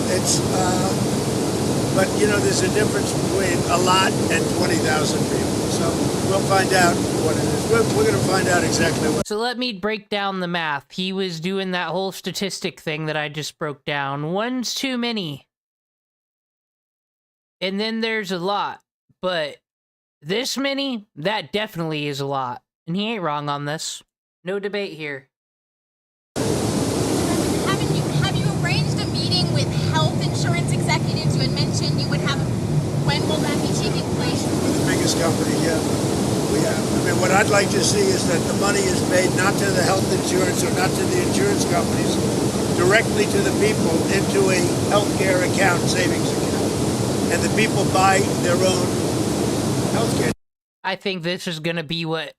S7: But there's a difference between a lot and 20,000 people. So we'll find out what it is. We're going to find out exactly what.
S5: So let me break down the math. He was doing that whole statistic thing that I just broke down. One's too many. And then there's a lot. But this many, that definitely is a lot. And he ain't wrong on this. No debate here.
S23: With health insurance executives, you had mentioned you would have. When will that be taking place?
S7: With the biggest company, yeah. We have. I mean, what I'd like to see is that the money is paid not to the health insurance or not to the insurance companies, directly to the people into a healthcare account, savings account. And the people buy their own healthcare.
S5: I think this is going to be what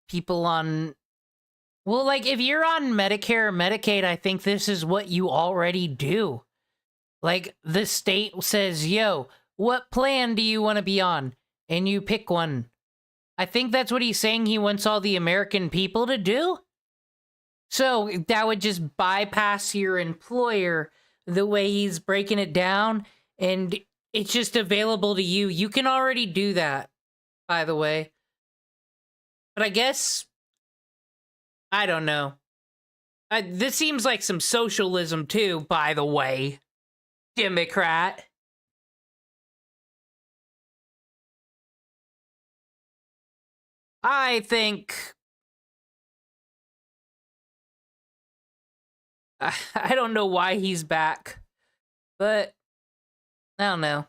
S5: people on... Well, like, if you're on Medicare or Medicaid, I think this is what you already do. Like, the state says, yo, what plan do you want to be on? And you pick one. I think that's what he's saying he wants all the American people to do. So that would just bypass your employer the way he's breaking it down. And it's just available to you. You can already do that, by the way. But I guess... I don't know. This seems like some socialism, too, by the way. Democrat. I think... I don't know why he's back. But, I don't know.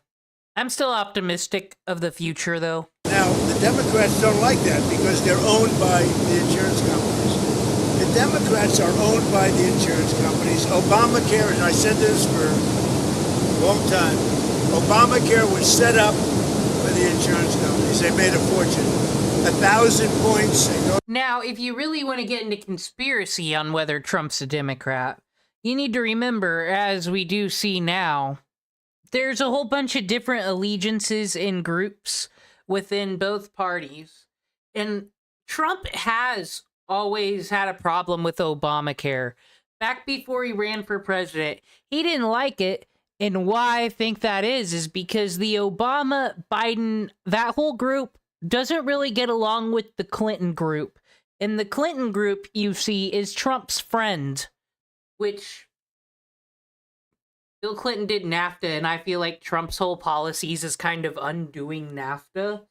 S5: I'm still optimistic of the future, though.
S7: Now, the Democrats don't like that because they're owned by the insurance companies. The Democrats are owned by the insurance companies. Obamacare, and I said this for a long time, Obamacare was set up by the insurance companies. They made a fortune. 1,000 points.
S5: Now, if you really want to get into conspiracy on whether Trump's a Democrat, you need to remember, as we do see now, there's a whole bunch of different allegiances and groups within both parties. And Trump has always had a problem with Obamacare. Back before he ran for president, he didn't like it. And why I think that is because the Obama, Biden, that whole group doesn't really get along with the Clinton group. And the Clinton group, you see, is Trump's friend, which Bill Clinton did NAFTA, and I feel like Trump's whole policies is kind of undoing NAFTA.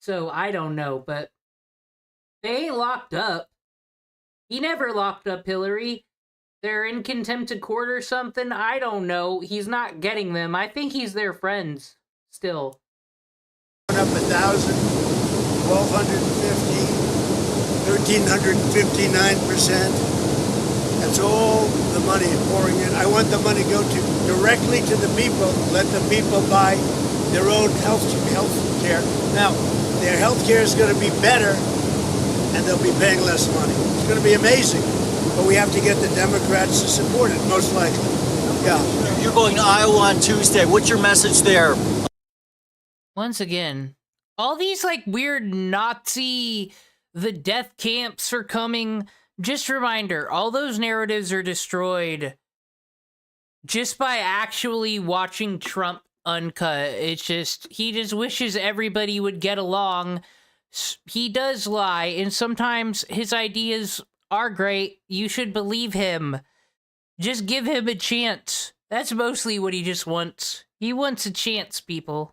S5: So I don't know, but they ain't locked up. He never locked up Hillary. They're in contempt of court or something. I don't know. He's not getting them. I think he's their friends still.
S7: Up 1,000, 1,250, 1,359%. That's all the money pouring in. I want the money to go directly to the people. Let the people buy their own health care. Now, their health care is going to be better, and they'll be paying less money. It's going to be amazing. But we have to get the Democrats to support it, most likely. Yeah.
S22: You're going to Iowa on Tuesday. What's your message there?
S5: Once again, all these like weird Nazi, the death camps are coming. Just a reminder, all those narratives are destroyed just by actually watching Trump uncut. It's just, he just wishes everybody would get along. He does lie, and sometimes his ideas are great. You should believe him. Just give him a chance. That's mostly what he just wants. He wants a chance, people.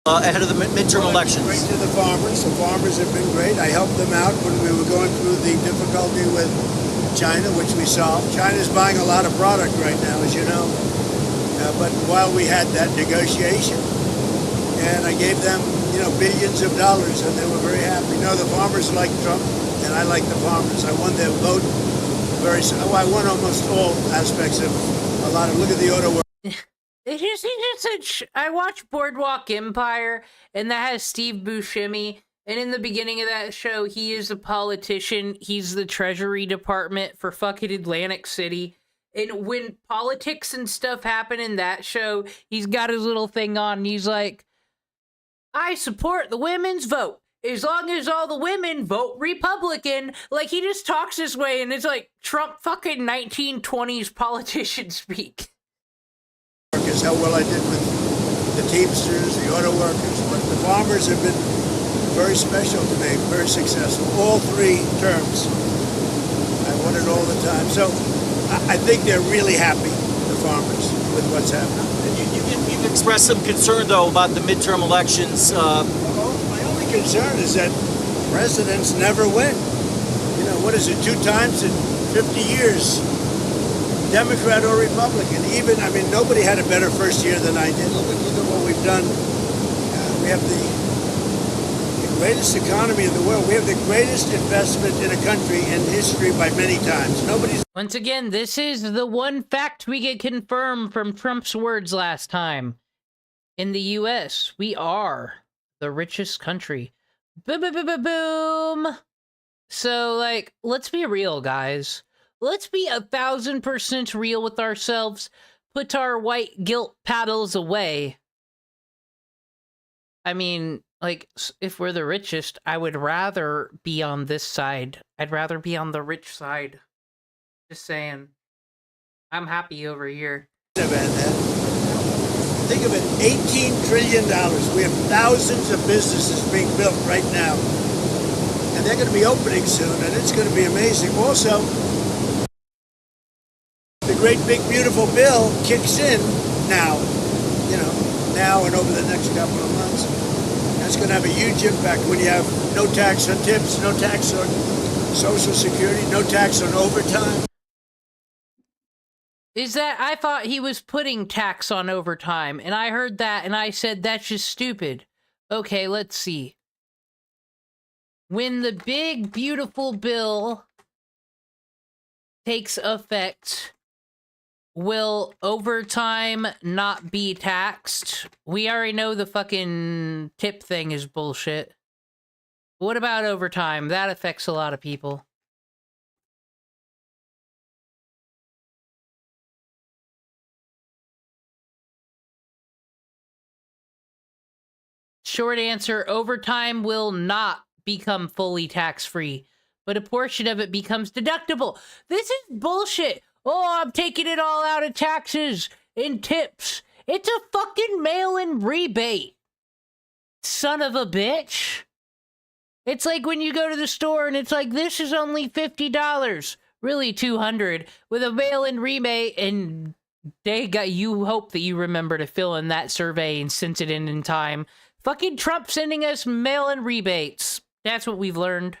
S22: Ahead of the midterm elections.
S7: Great to the farmers. The farmers have been great. I helped them out when we were going through the difficulty with China, which we solved. China's buying a lot of product right now, as you know. But while we had that negotiation, and I gave them, billions of dollars, and they were very happy. The farmers like Trump, and I like the farmers. I won their vote I won almost all aspects of a lot of. Look at the auto work.
S5: I watched Boardwalk Empire, and that has Steve Buscemi. And in the beginning of that show, he is a politician. He's the Treasury Department for fucking Atlantic City. And when politics and stuff happen in that show, he's got his little thing on, and he's like, I support the women's vote, as long as all the women vote Republican. Like, he just talks this way, and it's like Trump fucking 1920s politician speak.
S7: Is how well I did with the Teamsters, the auto workers, but the farmers have been very special to me, very successful. All 3 terms. I won it all the time. So I think they're really happy, the farmers, with what's happening.
S22: You've expressed some concern, though, about the midterm elections.
S7: My only concern is that presidents never win. What is it, 2 times in 50 years? Democrat or Republican. Nobody had a better first year than I did. Look at what we've done. We have the greatest economy in the world. We have the greatest investment in a country in history by many times.
S5: Once again, this is the one fact we get confirmed from Trump's words last time. In the U.S., we are the richest country. Boom, boom, boom, boom, boom. So, let's be real, guys. Let's be 1,000% real with ourselves. Put our white guilt paddles away. If we're the richest, I would rather be on this side. I'd rather be on the rich side. Just saying. I'm happy over here.
S7: Think of it, $18 trillion. We have thousands of businesses being built right now. And they're going to be opening soon, and it's going to be amazing. Also, the great big beautiful bill kicks in now, now and over the next couple of months. That's going to have a huge impact when you have no tax on tips, no tax on Social Security, no tax on overtime.
S5: I thought he was putting tax on overtime, and I heard that, and I said, that's just stupid. Okay, let's see. When the big beautiful bill takes effect, will overtime not be taxed? We already know the fucking tip thing is bullshit. What about overtime? That affects a lot of people. Short answer, overtime will not become fully tax-free, but a portion of it becomes deductible. This is bullshit. Oh, I'm taking it all out of taxes and tips. It's a fucking mail-in rebate. Son of a bitch. It's like when you go to the store and it's like, this is only $50. Really $200 with a mail-in rebate, and you hope that you remember to fill in that survey and send it in time. Fucking Trump sending us mail-in rebates. That's what we've learned.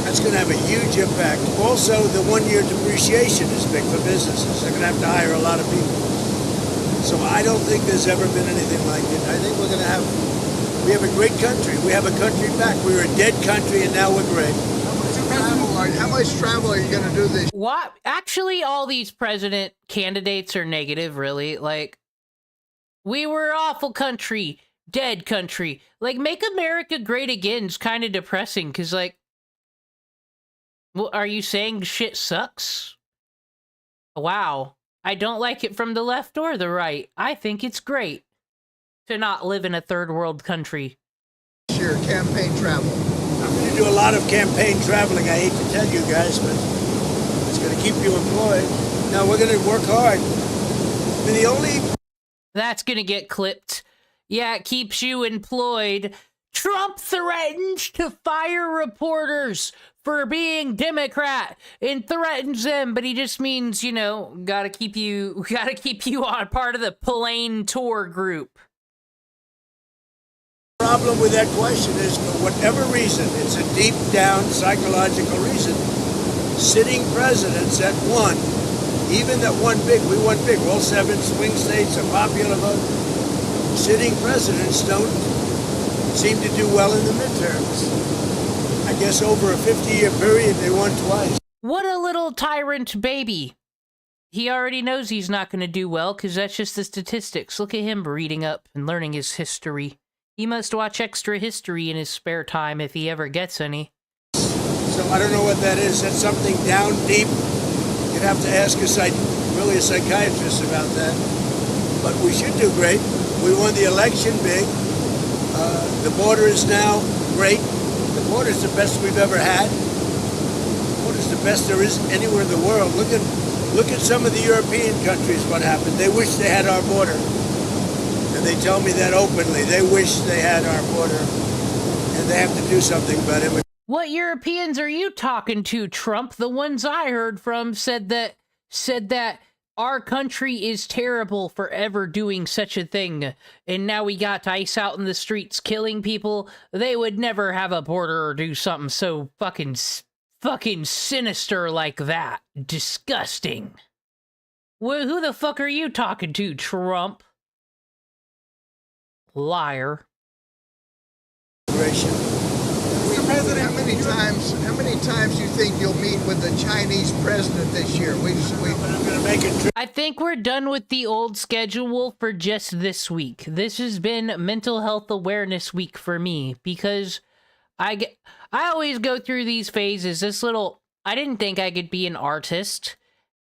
S7: That's going to have a huge impact. Also, the one-year depreciation is big for businesses. They're going to have to hire a lot of people. So I don't think there's ever been anything like it. I think we have a great country. We have a country back. We were a dead country, and now we're great.
S21: How much travel are you going to do this?
S5: What? Actually, all these president candidates are negative, really. We were an awful country. Dead country. Make America great again is kind of depressing, because, well, are you saying shit sucks? Wow. I don't like it from the left or the right. I think it's great to not live in a third world country.
S21: Your campaign travel.
S7: I'm going to do a lot of campaign traveling. I hate to tell you guys, but it's going to keep you employed. No, we're going to work hard.
S5: That's going to get clipped. Yeah, it keeps you employed. Trump threatens to fire reporters for being Democrat and threatens them, but he just means, you know, gotta keep you on part of the plane tour group.
S7: The problem with that question is, for whatever reason, it's a deep down psychological reason, sitting presidents that won, even that won big, we won big, all 7 swing states, a popular vote, sitting presidents don't seem to do well in the midterms. I guess over a 50-year period, they won twice.
S5: What a little tyrant baby. He already knows he's not going to do well because that's just the statistics. Look at him reading up and learning his history. He must watch extra history in his spare time if he ever gets any.
S7: So I don't know what that is. That's something down deep. You'd have to ask a psychiatrist about that. But we should do great. We won the election big. The border is now great. The border is the best we've ever had. The border is the best there is anywhere in the world. Look at some of the European countries, what happened. They wish they had our border. And they tell me that openly. They wish they had our border. And they have to do something about it.
S5: What Europeans are you talking to, Trump? The ones I heard from said that our country is terrible for ever doing such a thing, and now we got ICE out in the streets killing people. They would never have a border or do something so fucking sinister like that. Disgusting. Who the fuck are you talking to, Trump? Liar.
S21: Mr. President, how many times do you think you'll meet with the Chinese president this year? We're going to make it.
S5: I think we're done with the old schedule for just this week. This has been Mental Health Awareness Week for me because I always go through these phases. I didn't think I could be an artist,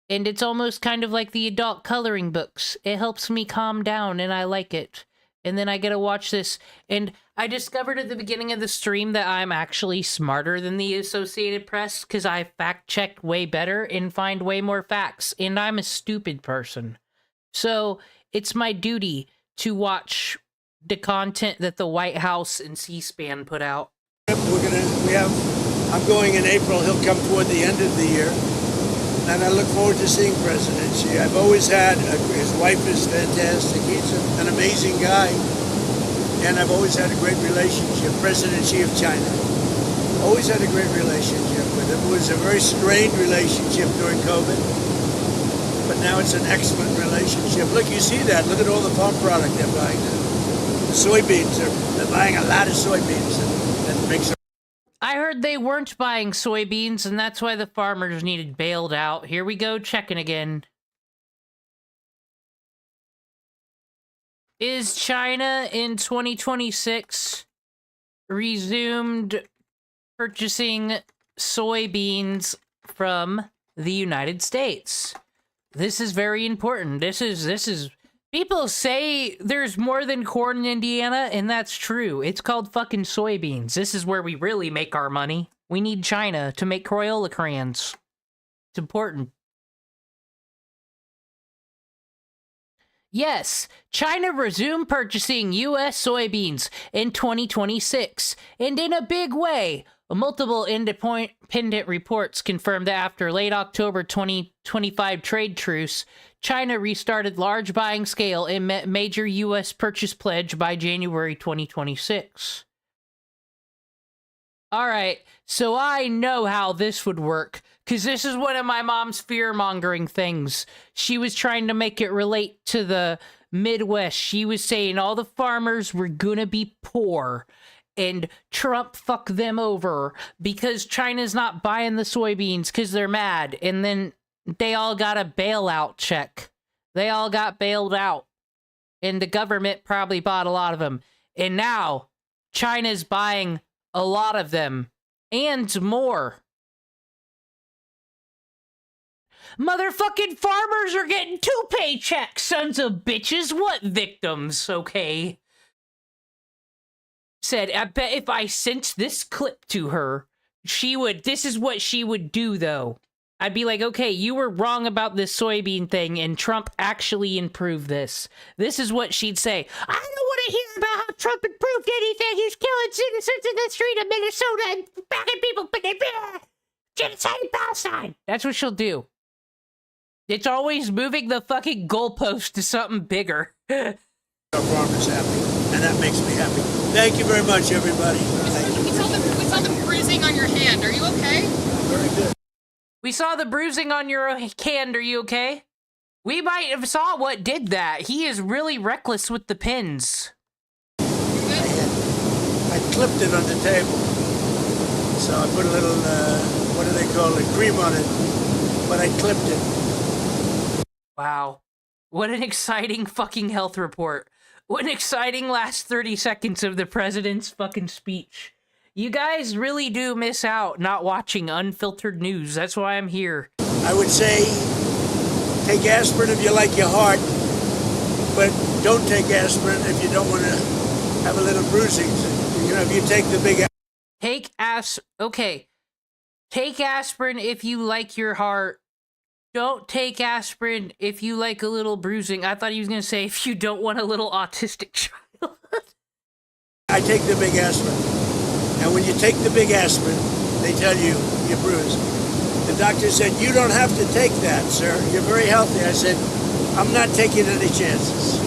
S5: and it's almost kind of like the adult coloring books. It helps me calm down, and I like it. And then I get to watch this, and I discovered at the beginning of the stream that I'm actually smarter than the Associated Press because I fact-check way better and find way more facts, and I'm a stupid person. So it's my duty to watch the content that the White House and C-SPAN put out.
S7: I'm going in April. He'll come toward the end of the year, and I look forward to seeing President Xi. I've always had, his wife is fantastic. He's an amazing guy. And I've always had a great relationship. President Xi of China. Always had a great relationship with him. It was a very strained relationship during COVID. But now it's an excellent relationship. Look, you see that. Look at all the farm product they're buying now. The soybeans, they're buying a lot of soybeans. And makes.
S5: I heard they weren't buying soybeans, and that's why the farmers needed bailed out. Here we go, checking again. Is China in 2026 resumed purchasing soybeans from the United States? This is very important. This is people say there's more than corn in Indiana, and that's true. It's called fucking soybeans. This is where we really make our money. We need China to make Crayola crayons. It's important. Yes, China resumed purchasing U.S. soybeans in 2026, and in a big way. Multiple independent reports confirmed that after late October 2025 trade truce, China restarted large buying scale and met major U.S. purchase pledge by January 2026. Alright, so I know how this would work, because this is one of my mom's fear-mongering things. She was trying to make it relate to the Midwest. She was saying all the farmers were gonna be poor, and Trump fucked them over, because China's not buying the soybeans because they're mad, and then they all got a bailout check. They all got bailed out, and the government probably bought a lot of them. And now, China's buying a lot of them, and more. Motherfucking farmers are getting 2 paychecks, sons of bitches. What victims, okay? Said, I bet if I sent this clip to her, this is what she would do, though. I'd be like, okay, you were wrong about this soybean thing, and Trump actually improved this. This is what she'd say. I don't want to hear about how Donald Trump improved anything. He's killing citizens in the street of Minnesota and backing people, but they genocide in Palestine. That's what she'll do. It's always moving the fucking goalpost to something bigger.
S7: Our farmers happy, and that makes me happy. Thank you very much, everybody.
S23: We saw the bruising on your hand. Are you okay?
S7: Very good.
S5: We saw the bruising on your hand. Are you okay? We might have saw what did that. He is really reckless with the pins.
S7: I clipped it on the table. So I put a little, what do they call it, cream on it. But I clipped it.
S5: Wow. What an exciting fucking health report. What an exciting last 30 seconds of the president's fucking speech. You guys really do miss out not watching unfiltered news. That's why I'm here.
S7: I would say take aspirin if you like your heart, but don't take aspirin if you don't want to have a little bruising. You know, if you take the big...
S5: Take aspirin if you like your heart. Don't take aspirin if you like a little bruising. I thought he was going to say if you don't want a little autistic child.
S7: I take the big aspirin. And when you take the big aspirin, they tell you you're bruised. The doctor said, you don't have to take that, sir. You're very healthy. I said, I'm not taking any chances.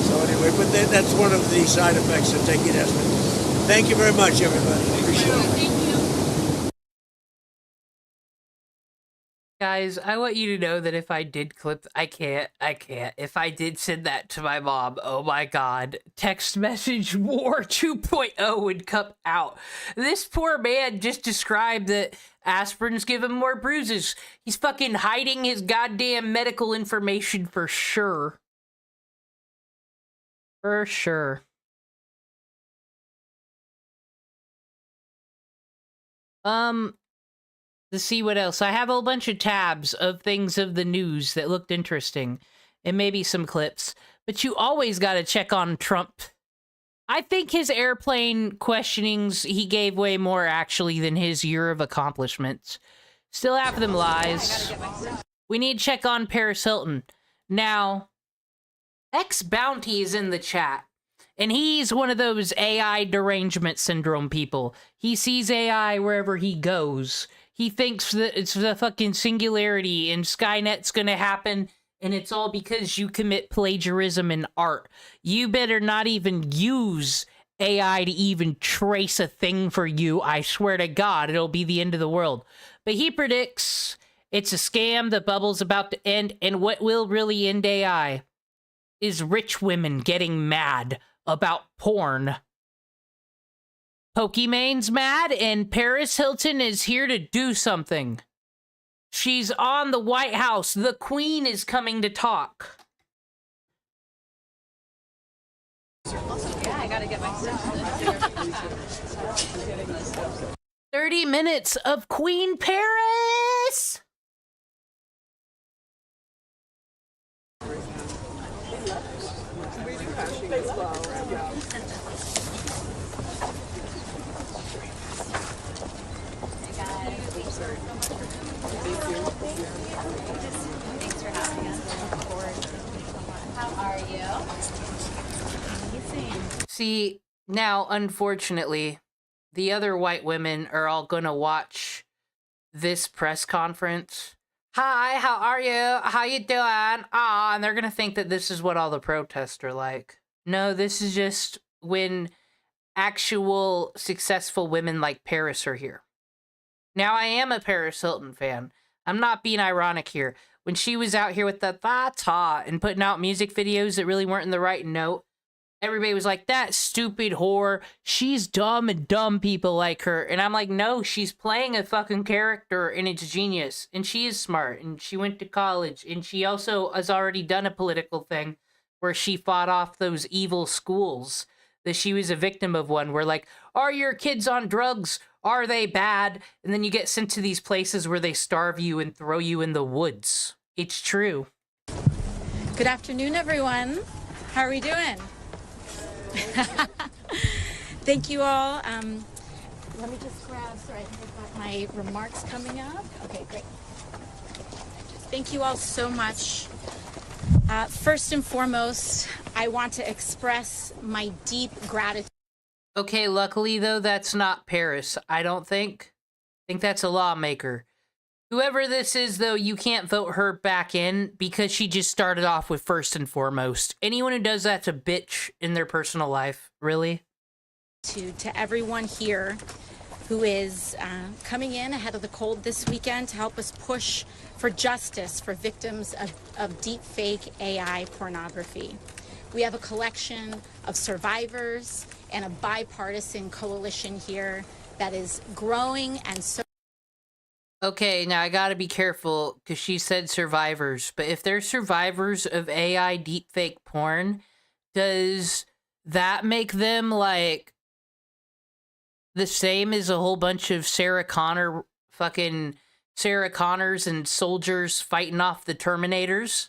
S7: So anyway, but that's one of the side effects of taking aspirin. Thank you very much, everybody. Appreciate it.
S23: Thank you.
S5: Guys, I want you to know that if I did clip, I can't. If I did send that to my mom, oh my god, text message war 2.0 would come out. This poor man just described that aspirins give him more bruises. He's fucking hiding his goddamn medical information for sure. For sure. Let's see what else. I have a whole bunch of tabs of things of the news that looked interesting. And maybe some clips. But you always gotta check on Trump. I think his airplane questionings, he gave way more, actually, than his year of accomplishments. Still half of them lies. We need to check on Paris Hilton. Now, X Bounty is in the chat. And he's one of those AI derangement syndrome people. He sees AI wherever he goes. He thinks that it's the fucking singularity and Skynet's gonna happen, and it's all because you commit plagiarism in art. You better not even use AI to even trace a thing for you. I swear to God, it'll be the end of the world. But he predicts it's a scam, the bubble's about to end, and what will really end AI is rich women getting mad about porn. Pokemon's mad, and Paris Hilton is here to do something. She's on the White House. The Queen is coming to talk.
S23: Yeah, I gotta get my stuff.
S5: 30 minutes of Queen Paris!
S23: Thanks for having us. How are you? Amazing.
S5: See, now, unfortunately, the other white women are all gonna watch this press conference. Hi, how are you? How you doing? And they're gonna think that this is what all the protests are like. No, this is just when actual successful women like Paris are here. Now, I am a Paris Hilton fan. I'm not being ironic here. When she was out here with the ta and putting out music videos that really weren't in the right note, everybody was like, that stupid whore. She's dumb and dumb people like her. And I'm like, no, she's playing a fucking character and it's genius. And she is smart and she went to college. And she also has already done a political thing where she fought off those evil schools. That she was a victim of one where like, are your kids on drugs? Are they bad? And then you get sent to these places where they starve you and throw you in the woods. It's true.
S2: Good afternoon, everyone. How are we doing? Thank you all. Let me just grab, sorry, I've got my remarks coming up. Okay, great. Thank you all so much. First and foremost, I want to express my deep gratitude.
S5: Okay, luckily though, that's not Paris. I don't think. I think that's a lawmaker. Whoever this is, though, you can't vote her back in because she just started off with first and foremost. Anyone who does that's a bitch in their personal life. Really?
S2: To everyone here who is coming in ahead of the cold this weekend to help us push for justice for victims of deepfake AI pornography. We have a collection of survivors and a bipartisan coalition here that is growing and so.
S5: Okay, now I gotta be careful because she said survivors, but if they're survivors of AI deepfake porn, does that make them like the same as a whole bunch of Sarah Connors and soldiers fighting off the Terminators?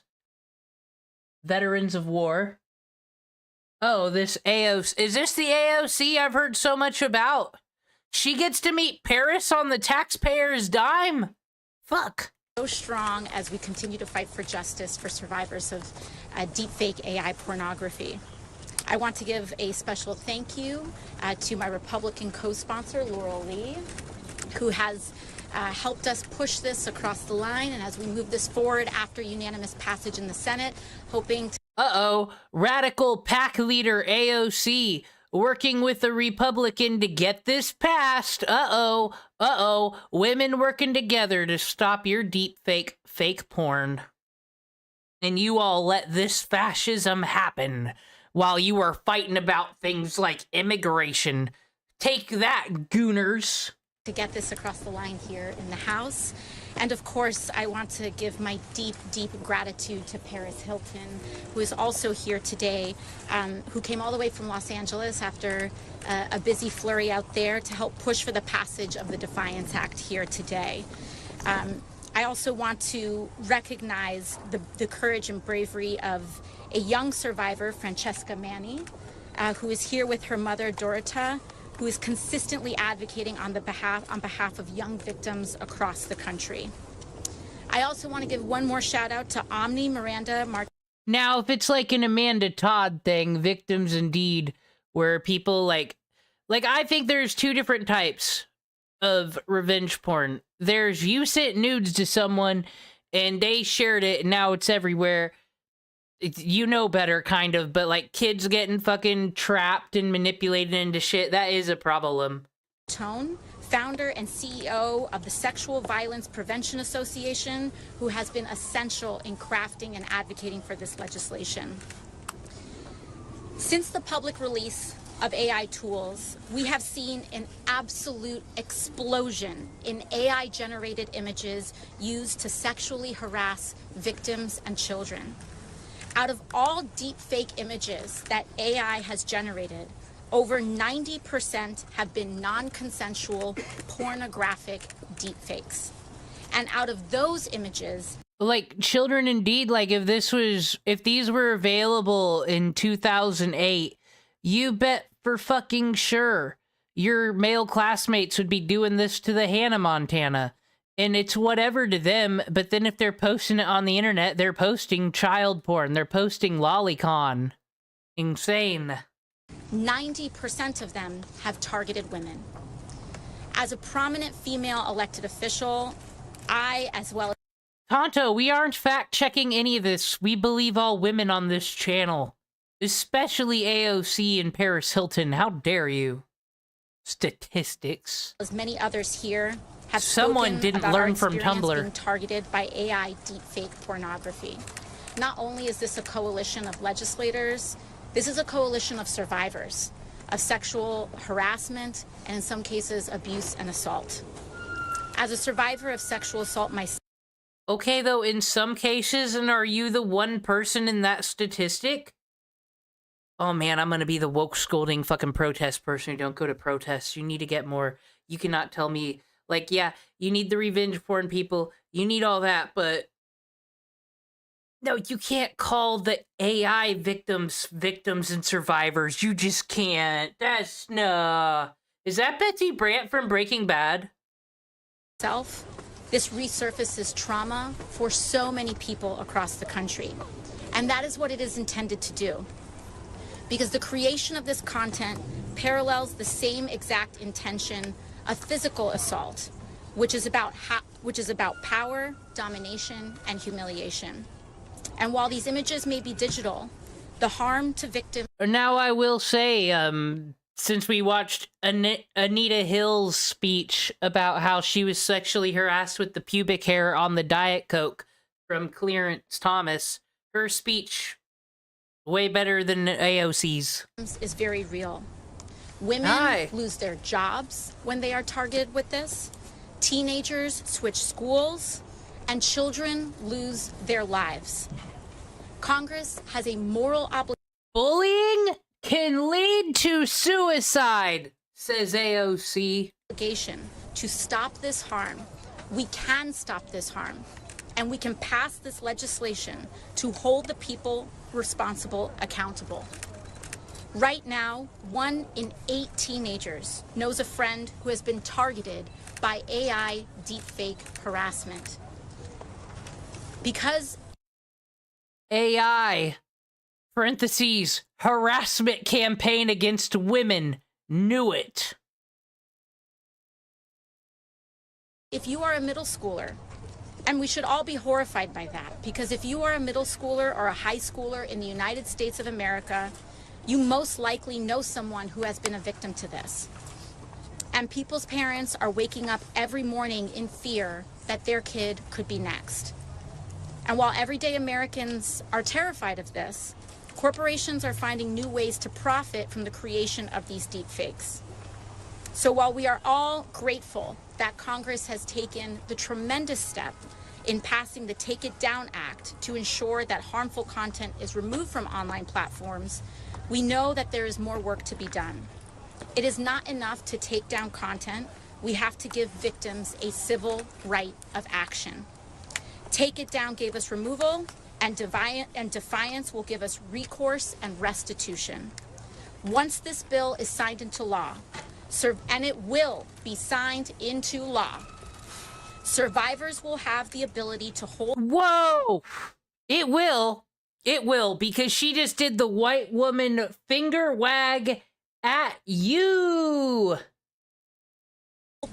S5: Veterans of war. Oh, this AOC. Is this the AOC I've heard so much about? She gets to meet Paris on the taxpayer's dime? Fuck.
S2: So strong as we continue to fight for justice for survivors of deepfake AI pornography. I want to give a special thank you to my Republican co-sponsor, Laurel Lee, who has helped us push this across the line. And as we move this forward after unanimous passage in the Senate, hoping to...
S5: Uh-oh, radical PAC leader AOC working with a Republican to get this passed. Uh-oh, women working together to stop your deep fake porn. And you all let this fascism happen while you are fighting about things like immigration. Take that, gooners.
S2: To get this across the line here in the House. And of course, I want to give my deep, deep gratitude to Paris Hilton, who is also here today, who came all the way from Los Angeles after a busy flurry out there to help push for the passage of the Defiance Act here today. I also want to recognize the courage and bravery of a young survivor, Francesca Manni, who is here with her mother, Dorota, who is consistently advocating on behalf of young victims across the country. I also want to give one more shout out to Omni Miranda Martinez.
S5: Now, if it's like an Amanda Todd thing, Victims Indeed, where people like I think there's two different types of revenge porn. There's you sent nudes to someone and they shared it and now it's everywhere. You know better, kind of, but like kids getting fucking trapped and manipulated into shit, that is a problem.
S2: Tone, founder and CEO of the Sexual Violence Prevention Association, who has been essential in crafting and advocating for this legislation. Since the public release of AI tools, we have seen an absolute explosion in AI-generated images used to sexually harass victims and children. Out of all deepfake images that AI has generated, over 90% have been non-consensual pornographic deepfakes. And out of those images...
S5: Like, Children Indeed, like, if these were available in 2008, you bet for fucking sure your male classmates would be doing this to the Hannah Montana. And it's whatever to them, but then if they're posting it on the internet, they're posting child porn. They're posting lolicon. Insane.
S2: 90% of them have targeted women. As a prominent female elected official, I, as well as...
S5: Tonto, we aren't fact-checking any of this. We believe all women on this channel. Especially AOC and Paris Hilton. How dare you? Statistics.
S2: As many others here have
S5: Someone didn't learn from Tumblr.
S2: Being targeted by AI deepfake pornography. Not only is this a coalition of legislators, this is a coalition of survivors of sexual harassment and in some cases abuse and assault. As a survivor of sexual assault myself.
S5: Okay, though, in some cases, and are you the one person in that statistic? Oh man, I'm gonna be the woke scolding fucking protest person who don't go to protests. You need to get more. You cannot tell me, like, yeah, you need the revenge porn people, you need all that, but no, you can't call the AI victims and survivors. You just can't. That's no. Is that Betsy Brandt from Breaking Bad?
S2: This resurfaces trauma for so many people across the country. And that is what it is intended to do. because the creation of this content parallels the same exact intention of physical assault, which is about power, domination, and humiliation. And while these images may be digital, the harm to victims...
S5: Now I will say, since we watched Anita Hill's speech about how she was sexually harassed with the pubic hair on the Diet Coke from Clarence Thomas, her speech way better than AOC's.
S2: ...is very real. Women lose their jobs when they are targeted with this. Teenagers switch schools, and children lose their lives. Congress has a moral obligation.
S5: Bullying can lead to suicide, says AOC.
S2: To stop this harm. We can stop this harm. And we can pass this legislation to hold the people responsible accountable. Right now, 1 in 8 teenagers knows a friend who has been targeted by AI deepfake harassment. Because
S5: AI, parentheses, harassment campaign against women, knew it.
S2: If you are a middle schooler, and we should all be horrified by that, because if you are a middle schooler or a high schooler in the United States of America, you most likely know someone who has been a victim to this. And people's parents are waking up every morning in fear that their kid could be next. And while everyday Americans are terrified of this, corporations are finding new ways to profit from the creation of these deepfakes. So while we are all grateful that Congress has taken the tremendous step in passing the Take It Down Act to ensure that harmful content is removed from online platforms, we know that there is more work to be done. It is not enough to take down content. We have to give victims a civil right of action. Take It Down gave us removal, and Defiance will give us recourse and restitution. Once this bill is signed into law, and it will be signed into law, survivors will have the ability to hold...
S5: Whoa! It will. It will, because she just did the white woman finger wag at you.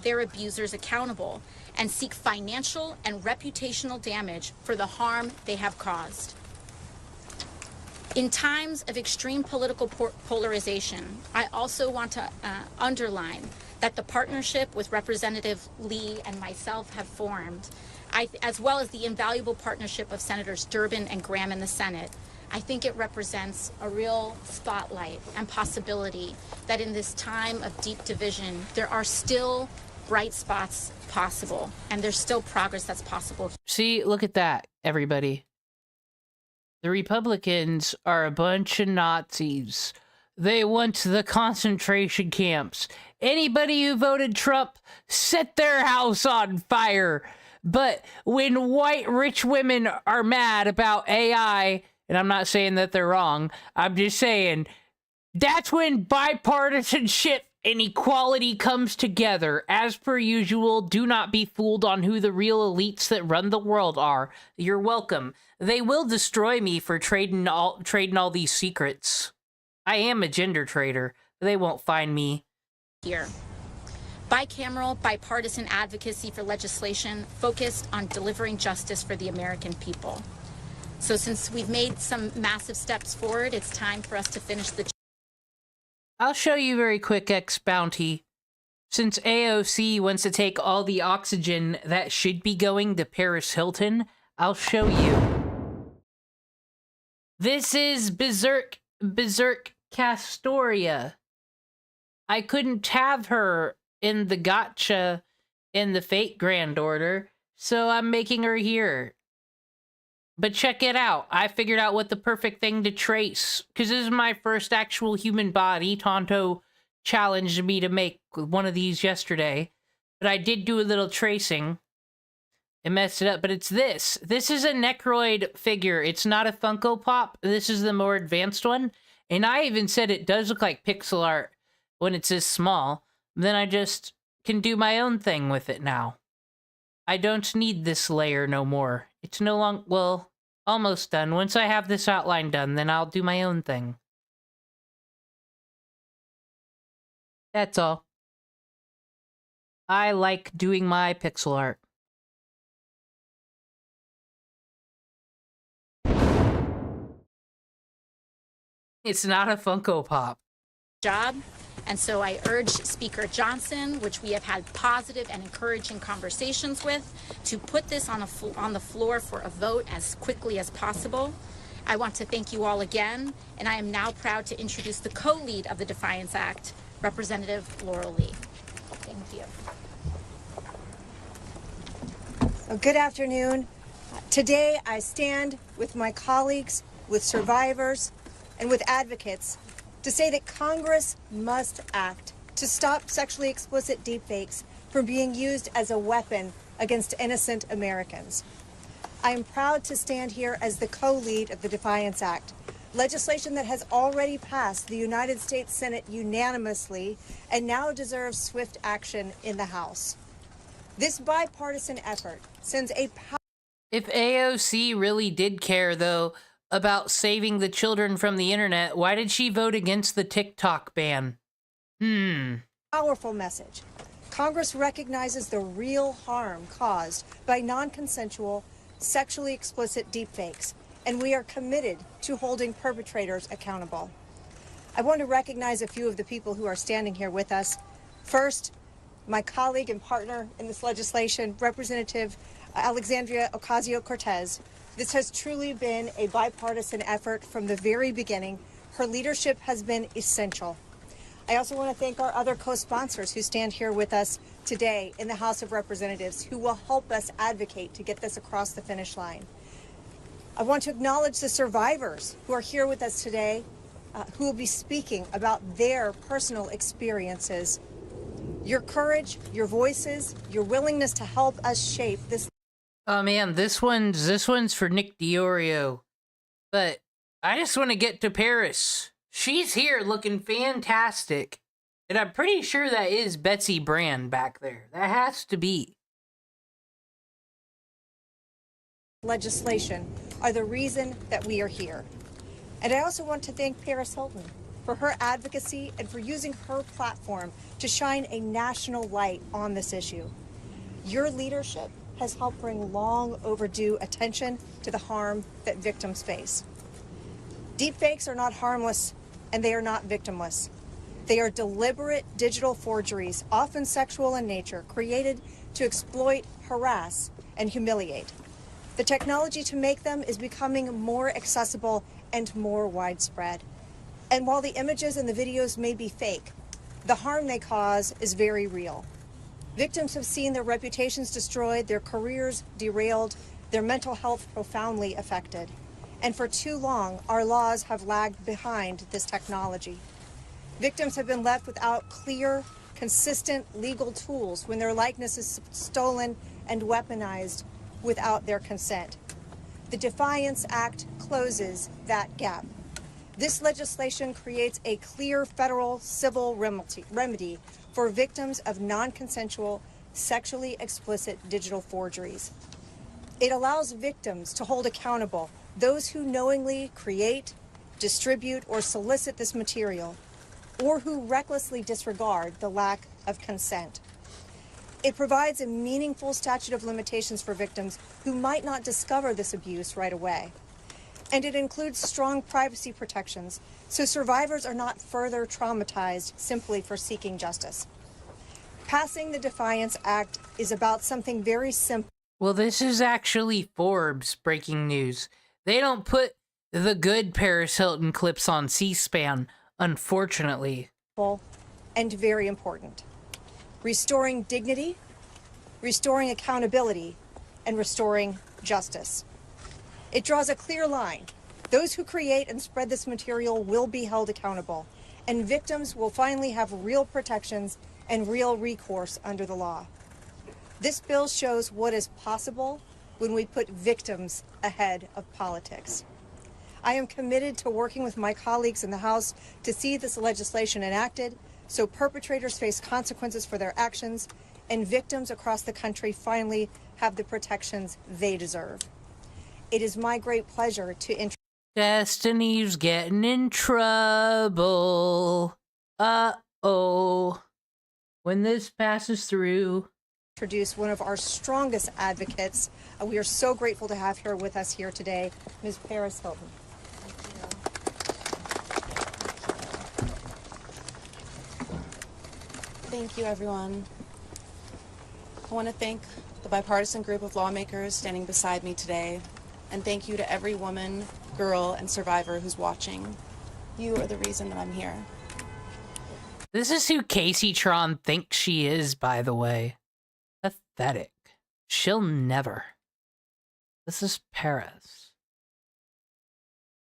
S2: Their abusers accountable and seek financial and reputational damage for the harm they have caused. In times of extreme political polarization, I also want to underline that the partnership with Representative Lee and myself have formed, as well as the invaluable partnership of Senators Durbin and Graham in the Senate, I think it represents a real spotlight and possibility that in this time of deep division, there are still bright spots possible, and there's still progress that's possible.
S5: See, look at that, everybody. The Republicans are a bunch of Nazis. They went to the concentration camps. Anybody who voted Trump set their house on fire. But when white rich women are mad about AI, and I'm not saying that they're wrong, I'm just saying that's when bipartisanship and equality comes together. As per usual, do not be fooled on who the real elites that run the world are. You're welcome. They will destroy me for trading all these secrets. I am a gender trader. They won't find me.
S2: Here. Bicameral, bipartisan advocacy for legislation focused on delivering justice for the American people. So since we've made some massive steps forward, it's time for us to finish the...
S5: I'll show you very quick, X-Bounty. Since AOC wants to take all the oxygen that should be going to Paris Hilton, I'll show you. This is Berserk Castoria. I couldn't have her in the gotcha in the fake Grand Order, so I'm making her here. But check it out. I figured out what the perfect thing to trace, because this is my first actual human body. Tonto challenged me to make one of these yesterday, but I did do a little tracing. It messed it up, but it's this. This is a Necroid figure. It's not a Funko Pop. This is the more advanced one. And I even said it does look like pixel art when it's this small. Then I just can do my own thing with it now. I don't need this layer no more. It's no longer, well, almost done. Once I have this outline done, then I'll do my own thing. That's all. I like doing my pixel art. It's not a Funko Pop.
S2: Job. And so I urge Speaker Johnson, which we have had positive and encouraging conversations with, to put this on the floor for a vote as quickly as possible. I want to thank you all again, and I am now proud to introduce the co-lead of the Defiance Act, Representative Laurel Lee. Thank you.
S4: Good afternoon. Today I stand with my colleagues, with survivors, and with advocates to say that Congress must act to stop sexually explicit deepfakes from being used as a weapon against innocent Americans. I am proud to stand here as the co-lead of the Defiance Act, legislation that has already passed the United States Senate unanimously and now deserves swift action in the House. This bipartisan effort sends a
S5: If AOC really did care, though, about saving the children from the internet, why did she vote against the TikTok ban?
S4: Powerful message. Congress recognizes the real harm caused by non-consensual, sexually explicit deepfakes, and we are committed to holding perpetrators accountable. I want to recognize a few of the people who are standing here with us. First, my colleague and partner in this legislation, Representative Alexandria Ocasio-Cortez. This has truly been a bipartisan effort from the very beginning. Her leadership has been essential. I also want to thank our other co-sponsors who stand here with us today in the House of Representatives, who will help us advocate to get this across the finish line. I want to acknowledge the survivors who are here with us today, who will be speaking about their personal experiences. Your courage, your voices, your willingness to help us shape this.
S5: Oh man, this one's for Nick DiOrio. But I just want to get to Paris. She's here looking fantastic. And I'm pretty sure that is Betsy Brand back there. That has to be.
S4: Legislation are the reason that we are here. And I also want to thank Paris Hilton for her advocacy and for using her platform to shine a national light on this issue. Your leadership has helped bring long overdue attention to the harm that victims face. Deepfakes are not harmless, and they are not victimless. They are deliberate digital forgeries, often sexual in nature, created to exploit, harass, and humiliate. The technology to make them is becoming more accessible and more widespread. And while the images and the videos may be fake, the harm they cause is very real. Victims have seen their reputations destroyed, their careers derailed, their mental health profoundly affected. And for too long, our laws have lagged behind this technology. Victims have been left without clear, consistent legal tools when their likeness is stolen and weaponized without their consent. The Defiance Act closes that gap. This legislation creates a clear federal civil remedy for victims of non-consensual, sexually explicit digital forgeries. It allows victims to hold accountable those who knowingly create, distribute, or solicit this material, or who recklessly disregard the lack of consent. It provides a meaningful statute of limitations for victims who might not discover this abuse right away. And it includes strong privacy protections, so survivors are not further traumatized simply for seeking justice. Passing the Defiance Act is about something very simple.
S5: Well, this is actually Forbes breaking news. They don't put the good Paris Hilton clips on C-SPAN, unfortunately.
S4: And very important. Restoring dignity, restoring accountability, and restoring justice. It draws a clear line. Those who create and spread this material will be held accountable, and victims will finally have real protections and real recourse under the law. This bill shows what is possible when we put victims ahead of politics. I am committed to working with my colleagues in the House to see this legislation enacted so perpetrators face consequences for their actions and victims across the country finally have the protections they deserve. It is my great pleasure to introduce.
S5: Destiny's getting in trouble. Uh-oh. when this passes through.
S4: Introduce one of our strongest advocates. We are so grateful to have her with us here today, Ms. Paris Hilton.
S6: Thank you, everyone. I want to thank the bipartisan group of lawmakers standing beside me today, and thank you to every woman, girl, and survivor who's watching. You are the reason that I'm here.
S5: This is who Casey Tron thinks she is, by the way. Pathetic. She'll never. This is Paris.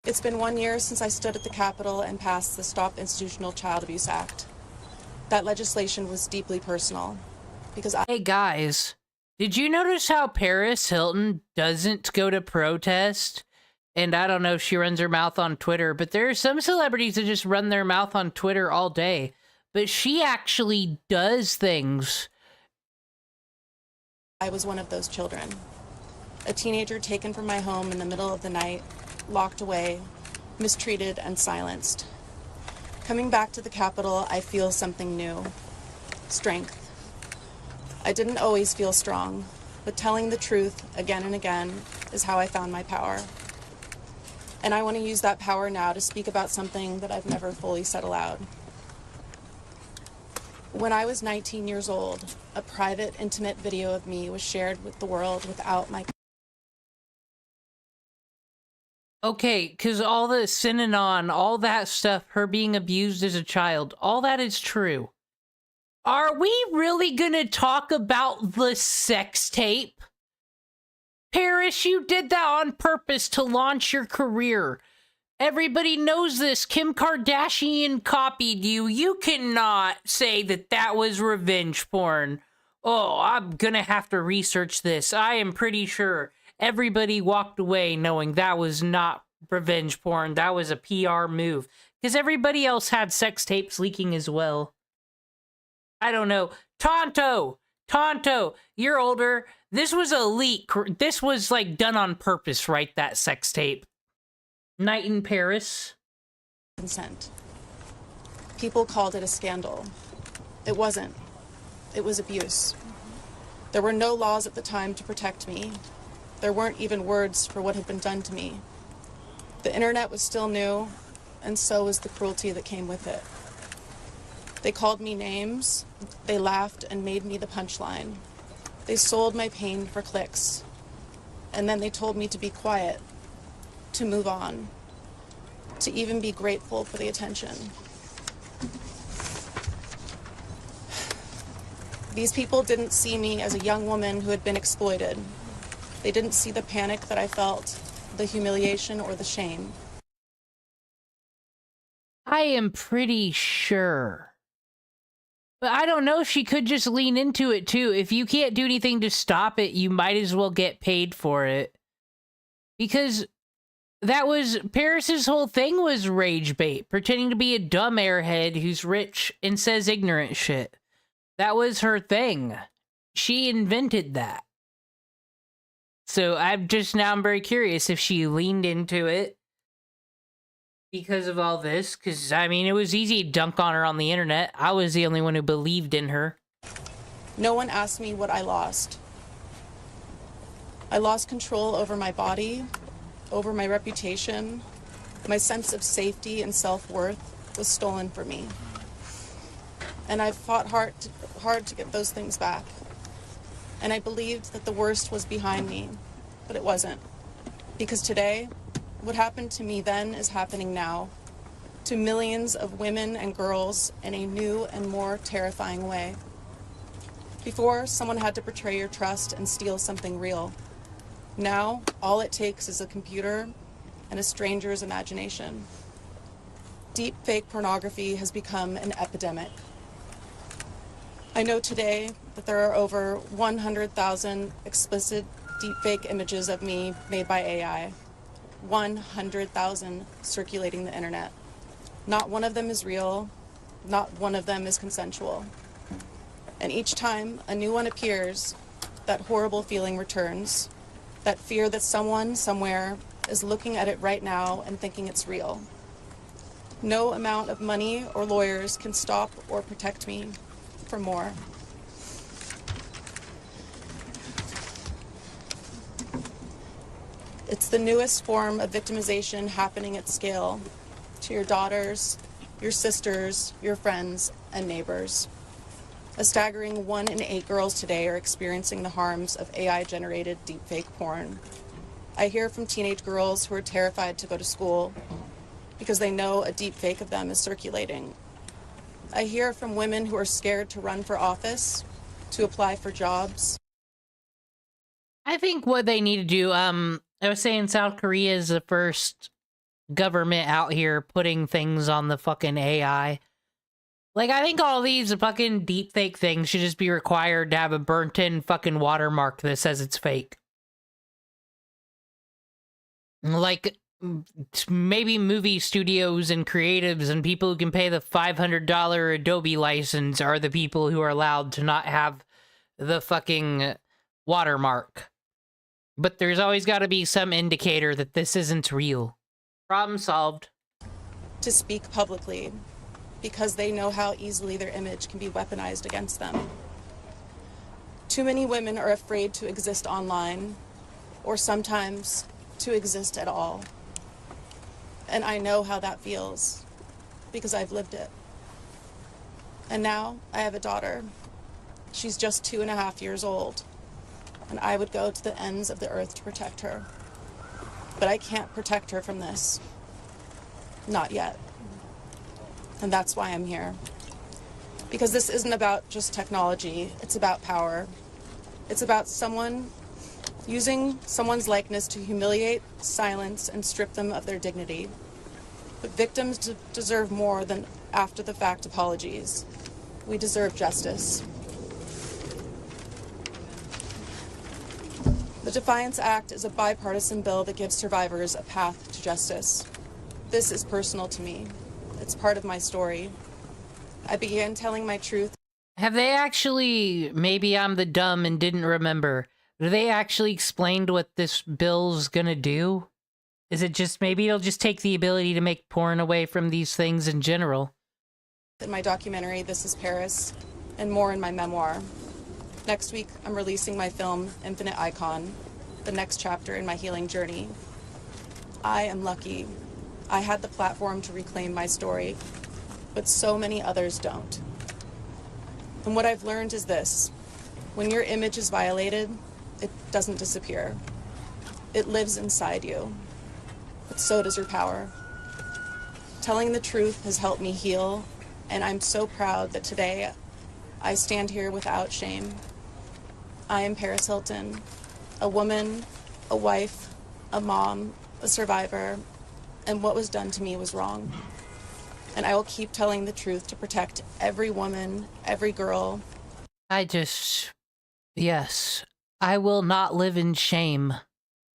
S6: It's been 1 year since I stood at the Capitol and passed the Stop Institutional Child Abuse Act. That legislation was deeply personal because
S5: Hey guys, did you notice how Paris Hilton doesn't go to protest? And I don't know if she runs her mouth on Twitter, but there are some celebrities that just run their mouth on Twitter all day. But she actually does things.
S6: I was one of those children. A teenager taken from my home in the middle of the night, locked away, mistreated, and silenced. Coming back to the Capitol, I feel something new. Strength. I didn't always feel strong, but telling the truth again and again is how I found my power. And I want to use that power now to speak about something that I've never fully said aloud. When I was 19 years old, a private, intimate video of me was shared with the world without my...
S5: Okay, because all the Synanon, all that stuff, her being abused as a child, all that is true. Are we really gonna talk about the sex tape? Paris, you did that on purpose to launch your career. Everybody knows this. Kim Kardashian copied you. You cannot say that that was revenge porn. Oh, I'm gonna have to research this. I am pretty sure everybody walked away knowing that was not revenge porn. That was a PR move. Because everybody else had sex tapes leaking as well. I don't know. Tonto, you're older. This was a leak. This was, like, done on purpose, right? That sex tape. Night in Paris.
S6: Consent. People called it a scandal. It wasn't. It was abuse. There were no laws at the time to protect me. There weren't even words for what had been done to me. The internet was still new, and so was the cruelty that came with it. They called me names, they laughed and made me the punchline. They sold my pain for clicks. And then they told me to be quiet, to move on, to even be grateful for the attention. These people didn't see me as a young woman who had been exploited. They didn't see the panic that I felt, the humiliation or the shame.
S5: I am pretty sure. But I don't know if she could just lean into it too. If you can't do anything to stop it, you might as well get paid for it. Because that was, Paris's whole thing was rage bait, pretending to be a dumb airhead who's rich and says ignorant shit. That was her thing. She invented that. So I'm very curious if she leaned into it because of all this. Because, I mean, it was easy to dunk on her on the internet. I was the only one who believed in her.
S6: No one asked me what I lost. I lost control over my body, over my reputation. My sense of safety and self-worth was stolen from me. And I've fought hard to get those things back. And I believed that the worst was behind me, but it wasn't. Because today, what happened to me then is happening now, to millions of women and girls in a new and more terrifying way. Before, someone had to betray your trust and steal something real. Now, all it takes is a computer and a stranger's imagination. Deep fake pornography has become an epidemic. I know today that there are over 100,000 explicit deepfake images of me made by AI. 100,000 circulating the internet. Not one of them is real. Not one of them is consensual. And each time a new one appears, that horrible feeling returns. That fear that someone, somewhere, is looking at it right now and thinking it's real. No amount of money or lawyers can stop or protect me. for more. It's the newest form of victimization happening at scale to your daughters, your sisters, your friends, and neighbors. A staggering 1 in 8 girls today are experiencing the harms of AI-generated deepfake porn. I hear from teenage girls who are terrified to go to school because they know a deepfake of them is circulating. I hear from women who are scared to run for office, to apply for jobs.
S5: I think what they need to do, I was saying South Korea is the first government out here putting things on the fucking AI. Like, I think all these fucking deepfake things should just be required to have a burnt-in fucking watermark that says it's fake. Like, maybe movie studios and creatives and people who can pay the $500 Adobe license are the people who are allowed to not have the fucking watermark. But there's always got to be some indicator that this isn't real. Problem solved.
S6: To speak publicly, because they know how easily their image can be weaponized against them. Too many women are afraid to exist online, or sometimes to exist at all. And I know how that feels, because I've lived it. And now I have a daughter. She's just 2.5 years old, and I would go to the ends of the earth to protect her. But I can't protect her from this. Not yet. And that's why I'm here. Because this isn't about just technology, it's about power. It's about someone using someone's likeness to humiliate, silence, and strip them of their dignity. But victims deserve more than after-the-fact apologies. We deserve justice. The Defiance Act is a bipartisan bill that gives survivors a path to justice. This is personal to me. It's part of my story. I began telling my truth.
S5: Have they actually, maybe I'm the dumb and didn't remember, have they actually explained what this bill's gonna do? Is it just, maybe it'll just take the ability to make porn away from these things in general?
S6: In my documentary, This is Paris, and more in my memoir. Next week, I'm releasing my film, Infinite Icon, the next chapter in my healing journey. I am lucky. I had the platform to reclaim my story, but so many others don't. And what I've learned is this: when your image is violated, it doesn't disappear. It lives inside you, but so does your power. Telling the truth has helped me heal, and I'm so proud that today I stand here without shame. I am Paris Hilton, a woman, a wife, a mom, a survivor, and what was done to me was wrong. And I will keep telling the truth to protect every woman, every girl.
S5: Yes, I will not live in shame.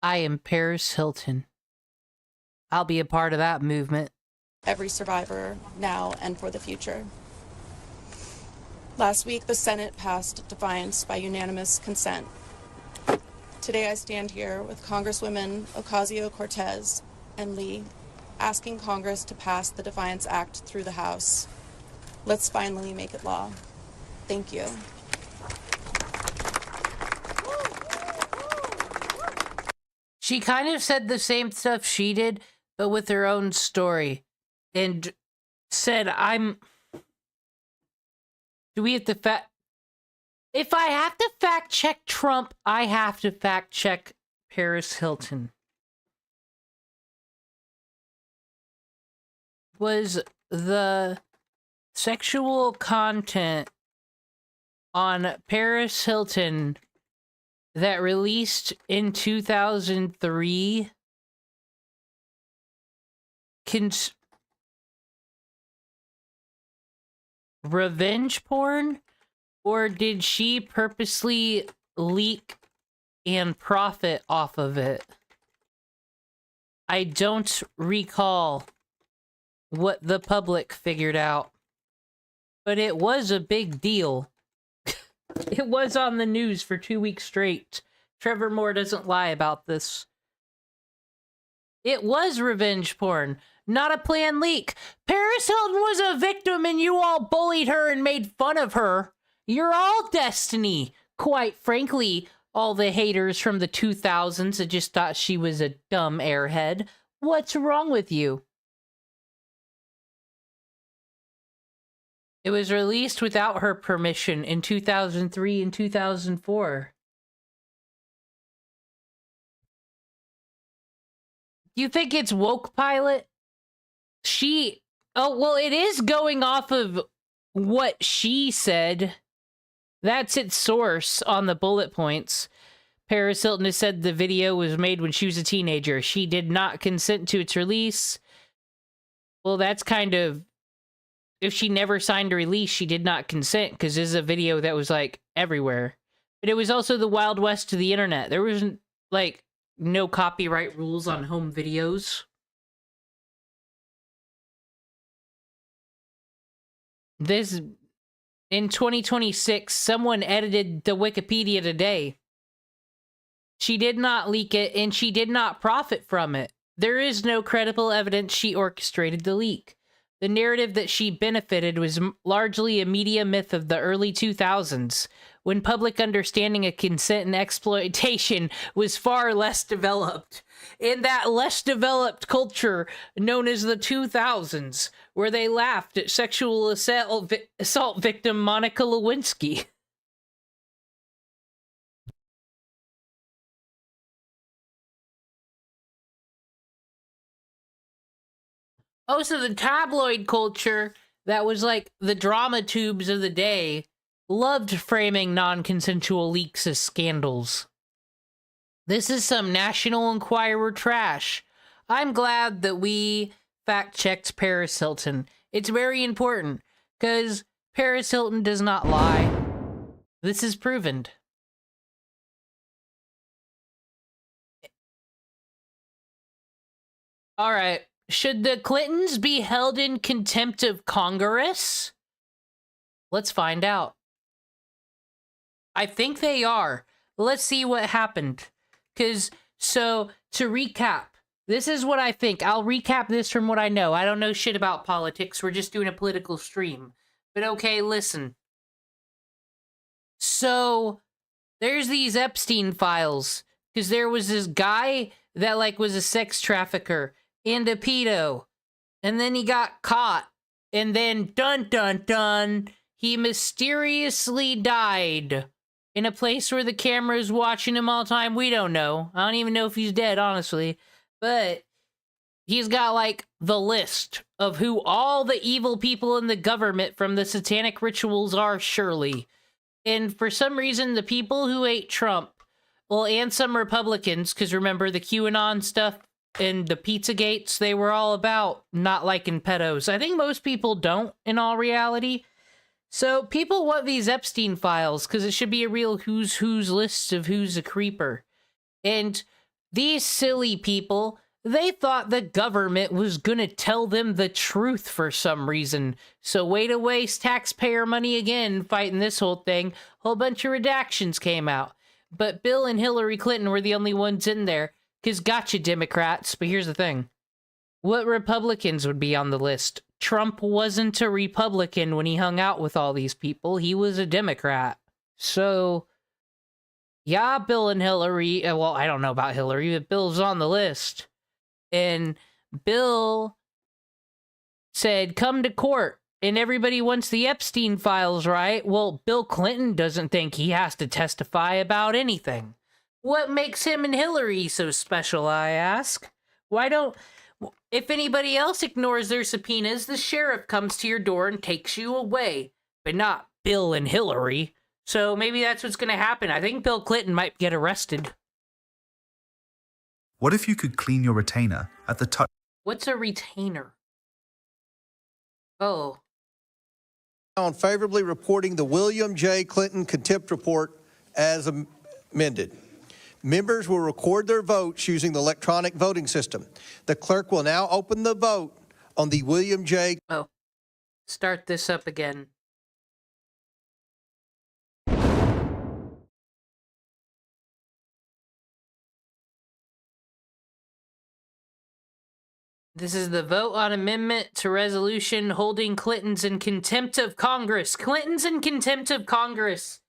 S5: I am Paris Hilton. I'll be a part of that movement.
S6: Every survivor, now and for the future. Last week, the Senate passed Defiance by unanimous consent. Today, I stand here with Congresswomen Ocasio-Cortez and Lee, asking Congress to pass the Defiance Act through the House. Let's finally make it law. Thank you.
S5: She kind of said the same stuff she did, but with her own story. And said, do we have to if I have to fact check Trump, I have to fact check Paris Hilton. Was the sexual content on Paris Hilton that released in 2003 revenge porn? Or did she purposely leak and profit off of it? I don't recall what the public figured out. But it was a big deal. It was on the news for 2 weeks straight. Trevor Moore doesn't lie about this. It was revenge porn, not a planned leak. Paris Hilton was a victim and you all bullied her and made fun of her. You're all destiny. Quite frankly, all the haters from the 2000s that just thought she was a dumb airhead. What's wrong with you? It was released without her permission in 2003 and 2004. You think it's woke, Pilot? Oh, well, it is going off of what she said. That's its source on the bullet points. Paris Hilton has said the video was made when she was a teenager. She did not consent to its release. Well, that's kind of... If she never signed a release, she did not consent, because this is a video that was, like, everywhere. But it was also the Wild West of the internet. There was, like, no copyright rules on home videos. This... In 2026, someone edited the Wikipedia today. She did not leak it, and she did not profit from it. There is no credible evidence she orchestrated the leak. The narrative that she benefited was largely a media myth of the early 2000s, when public understanding of consent and exploitation was far less developed. In that less developed culture known as the 2000s, where they laughed at sexual assault victim Monica Lewinsky. Oh, so the tabloid culture that was like the drama tubes of the day loved framing non-consensual leaks as scandals. This is some National Enquirer trash. I'm glad that we fact-checked Paris Hilton. It's very important, because Paris Hilton does not lie. This is proven. All right. Should the Clintons be held in contempt of Congress? Let's find out. I think they are. Let's see what happened. So, to recap, this is what I think. I'll recap this from what I know. I don't know shit about politics. We're just doing a political stream. But okay, listen. So, there's these Epstein files. Because there was this guy that, like, was a sex trafficker and a pedo. And then he got caught. And then, dun dun dun, he mysteriously died. In a place where the camera's watching him all the time. We don't know. I don't even know if he's dead, honestly. But he's got, like, the list of who all the evil people in the government from the satanic rituals are, surely. And for some reason, the people who hate Trump, well, and some Republicans, because remember the QAnon stuff and the Pizzagates, they were all about not liking pedos. I think most people don't, in all reality. So people want these Epstein files because it should be a real who's list of who's a creeper. And these silly people, they thought the government was gonna tell them the truth for some reason. So way to waste taxpayer money again fighting this whole thing. Whole bunch of redactions came out. But Bill and Hillary Clinton were the only ones in there. Because gotcha, Democrats. But here's the thing. What Republicans would be on the list? Trump wasn't a Republican when he hung out with all these people. He was a Democrat. So, yeah, Bill and Hillary... Well, I don't know about Hillary, but Bill's on the list. And Bill said, come to court. And everybody wants the Epstein files, right? Well, Bill Clinton doesn't think he has to testify about anything. What makes him and Hillary so special, I ask? Why don't... If anybody else ignores their subpoenas, the sheriff comes to your door and takes you away. But not Bill and Hillary. So maybe that's what's going to happen. I think Bill Clinton might get arrested.
S8: What if you could clean your retainer at the touch?
S5: What's a retainer? Oh.
S9: On favorably reporting the William J. Clinton contempt report as amended. Members will record their votes using the electronic voting system. The clerk will now open the vote on the William J.
S5: Oh, start this up again. This is the vote on amendment to resolution holding Clintons in contempt of Congress. Clintons in contempt of Congress.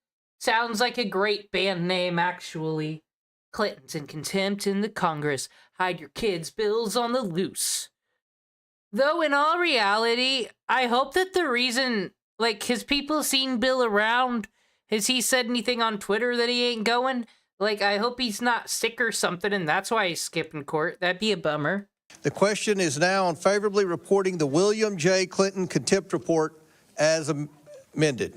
S5: Sounds like a great band name, actually. Clintons in contempt in the Congress. Hide your kids' bills on the loose. Though in all reality, I hope that the reason, like, has people seen Bill around? Has he said anything on Twitter that he ain't going? Like, I hope he's not sick or something and that's why he's skipping court. That'd be a bummer.
S9: The question is now on favorably reporting the William J. Clinton contempt report as amended.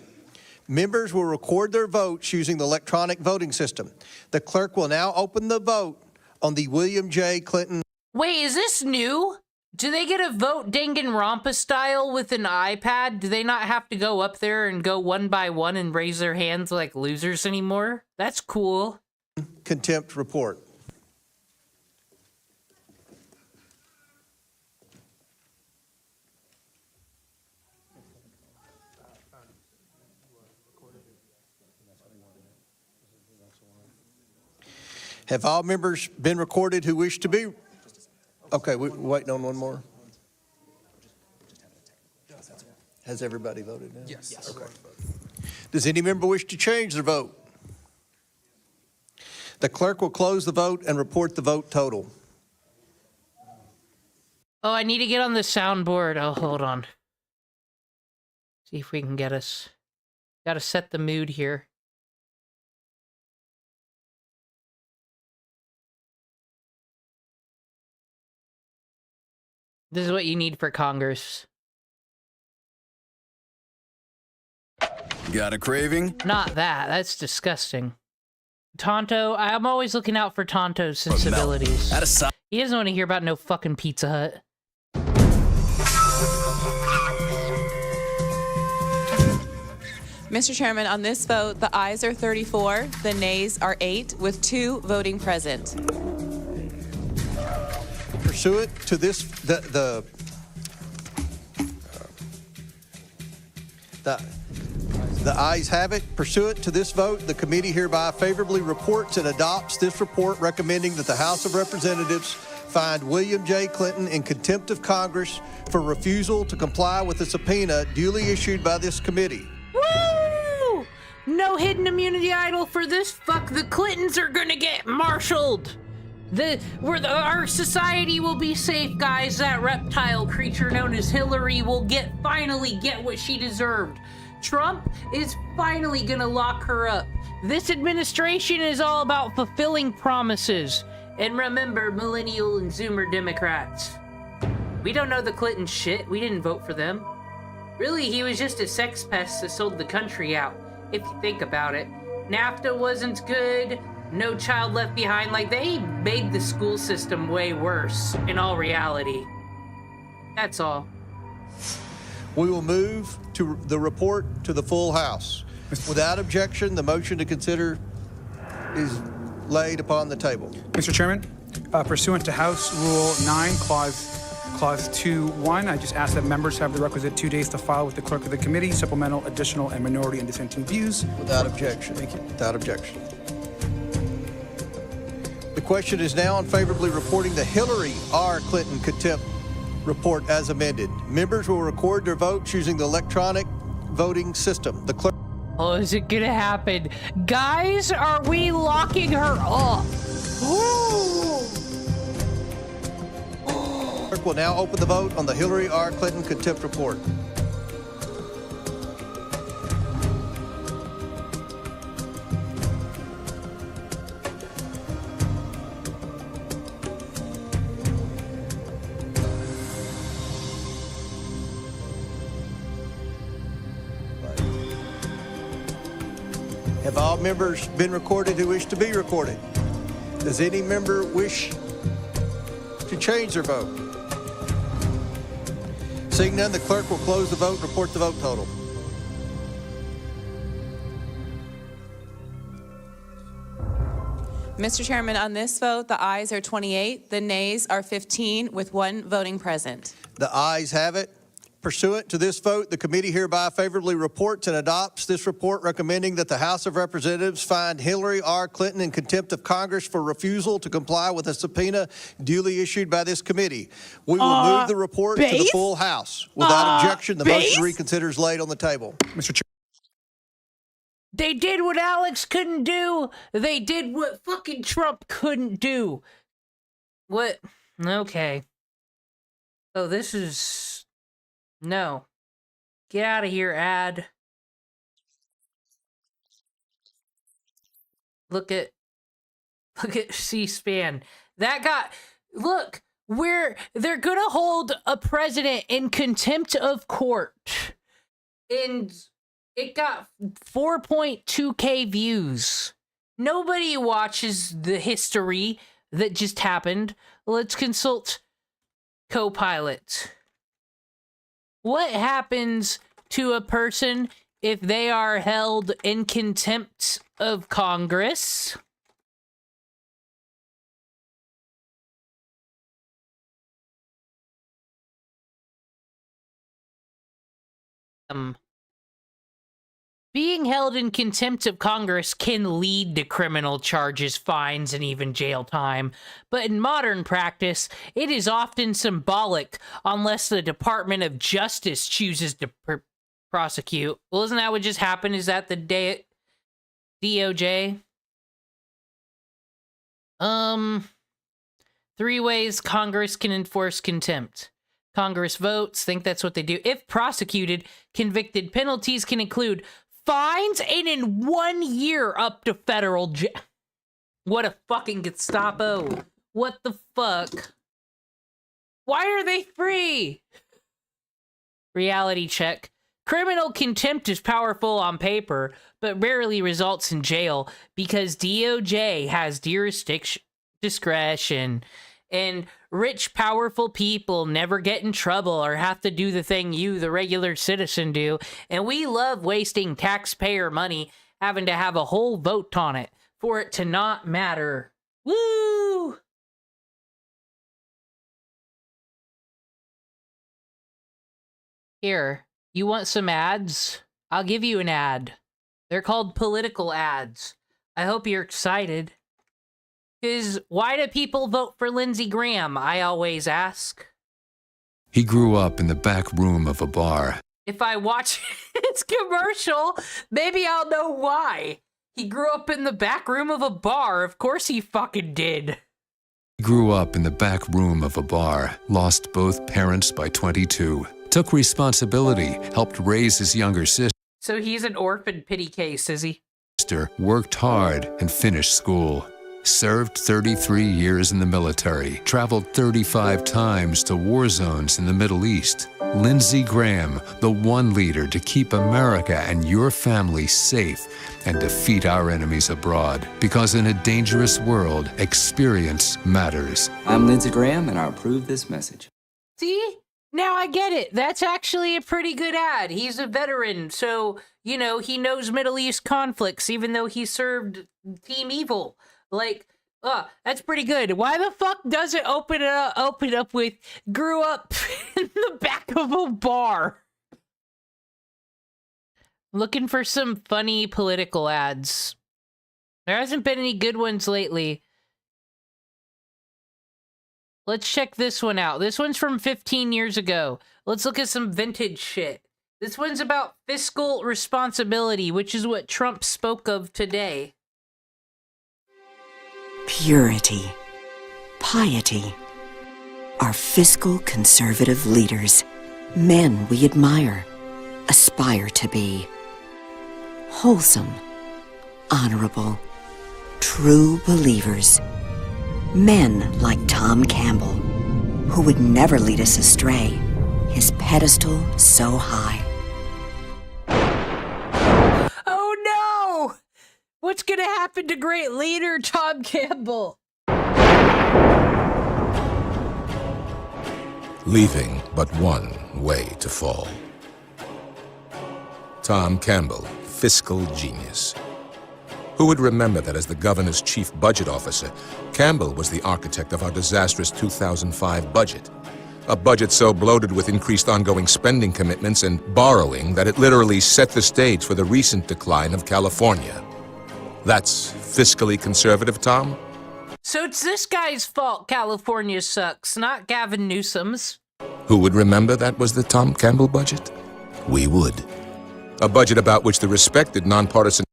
S9: Members will record their votes using the electronic voting system. The clerk will now open the vote on the William J. Clinton.
S5: Wait, is this new? Do they get a vote Danganronpa style with an iPad? Do they not have to go up there and go one by one and raise their hands like losers anymore? That's cool.
S9: Contempt report. Have all members been recorded who wish to be? Okay, we're waiting on one more. Has everybody voted now?
S1: Yes.
S9: Okay. Does any member wish to change their vote? The clerk will close the vote and report the vote total.
S5: Oh, I need to get on the soundboard. Oh, hold on. See if we can get us. Gotta set the mood here. This is what you need for Congress.
S3: Got a craving?
S5: Not that. That's disgusting. Tonto, I'm always looking out for Tonto's sensibilities. He doesn't want to hear about no fucking Pizza Hut.
S10: Mr. Chairman, on this vote, the ayes are 34, the nays are 8, with 2 voting present.
S9: Pursuant to this, the ayes have it. Pursuant to this vote, the committee hereby favorably reports and adopts this report recommending that the House of Representatives find William J. Clinton in contempt of Congress for refusal to comply with the subpoena duly issued by this committee.
S5: Woo! No hidden immunity idol for this fuck. The Clintons are gonna get marshaled. Our society will be safe, guys. That reptile creature known as Hillary will finally get what she deserved. Trump is finally gonna lock her up. This administration is all about fulfilling promises. And remember, millennial and Zoomer Democrats. We don't know the Clinton shit. We didn't vote for them. Really, he was just a sex pest that sold the country out, if you think about it. NAFTA wasn't good. No Child Left Behind. Like, they made the school system way worse, in all reality. That's all.
S9: We will move to the report to the full House. Without objection, the motion to consider is laid upon the table.
S11: Mr. Chairman, pursuant to House Rule 9, Clause 2.1, I just ask that members have the requisite 2 days to file with the clerk of the committee supplemental, additional, and minority and dissenting views.
S9: Without objection.
S11: Thank you.
S9: Without objection. The question is now on favorably reporting the Hillary R. Clinton contempt report as amended. Members will record their votes using the electronic voting system. The clerk.
S5: Oh, is it gonna happen? Guys, are we locking her up?
S9: Clerk will now open the vote on the Hillary R. Clinton contempt report. Have all members been recorded who wish to be recorded? Does any member wish to change their vote? Seeing none, the clerk will close the vote and report the vote total.
S10: Mr. Chairman, on this vote, the ayes are 28, the nays are 15, with 1 voting present.
S9: The ayes have it. Pursuant to this vote, the committee hereby favorably reports and adopts this report recommending that the House of Representatives find Hillary R. Clinton in contempt of Congress for refusal to comply with a subpoena duly issued by this committee. We will move the report to the full House. Without objection, the motion to reconsider is laid on the table.
S11: Mr. Chair.
S5: They did what Alex couldn't do. They did what fucking Trump couldn't do. What? Okay. Oh, this is... No. Get out of here, ad. Look at C-SPAN. That got... Look, they're gonna hold a president in contempt of court. And it got 4.2K views. Nobody watches the history that just happened. Let's consult Copilot. What happens to a person if they are held in contempt of Congress? Being held in contempt of Congress can lead to criminal charges, fines, and even jail time. But in modern practice, it is often symbolic unless the Department of Justice chooses to prosecute. Well, isn't that what just happened? Is that the DOJ? 3 ways Congress can enforce contempt. Congress votes, think that's what they do. If prosecuted, convicted, penalties can include fines and in 1 year up to federal jail. What a fucking Gestapo. What the fuck? Why are they free? Reality check. Criminal contempt is powerful on paper, but rarely results in jail because DOJ has discretion. And rich, powerful people never get in trouble or have to do the thing you, the regular citizen, do. And we love wasting taxpayer money, having to have a whole vote on it for it to not matter. Woo! Here, you want some ads? I'll give you an ad. They're called political ads. I hope you're excited. Because why do people vote for Lindsey Graham, I always ask.
S12: He grew up in the back room of a bar.
S5: If I watch his commercial, maybe I'll know why. He grew up in the back room of a bar. Of course he fucking did.
S12: He grew up in the back room of a bar, lost both parents by 22, took responsibility, helped raise his younger sister.
S5: So he's an orphan pity case, is he?
S12: Worked hard and finished school. Served 33 years in the military, traveled 35 times to war zones in the Middle East. Lindsey Graham, the one leader to keep America and your family safe and defeat our enemies abroad. Because in a dangerous world, experience matters.
S13: I'm Lindsey Graham, and I approve this message.
S5: See? Now I get it. That's actually a pretty good ad. He's a veteran, so, you know, he knows Middle East conflicts, even though he served Team Evil. Like, that's pretty good. Why the fuck does it open up with grew up in the back of a bar? Looking for some funny political ads. There hasn't been any good ones lately. Let's check this one out. This one's from 15 years ago. Let's look at some vintage shit. This one's about fiscal responsibility, which is what Trump spoke of today.
S15: Purity, piety, are fiscal conservative leaders, men we admire, aspire to be. Wholesome, honorable, true believers, men like Tom Campbell, who would never lead us astray, his pedestal so high.
S5: Oh no! What's gonna happen to great leader Tom Campbell?
S24: Leaving but one way to fall. Tom Campbell, fiscal genius. Who would remember that as the governor's chief budget officer, Campbell was the architect of our disastrous 2005 budget? A budget so bloated with increased ongoing spending commitments and borrowing that it literally set the stage for the recent decline of California. That's fiscally conservative, Tom?
S5: So it's this guy's fault California sucks, not Gavin Newsom's.
S24: Who would remember that was the Tom Campbell budget? We would. A budget about which the respected nonpartisan...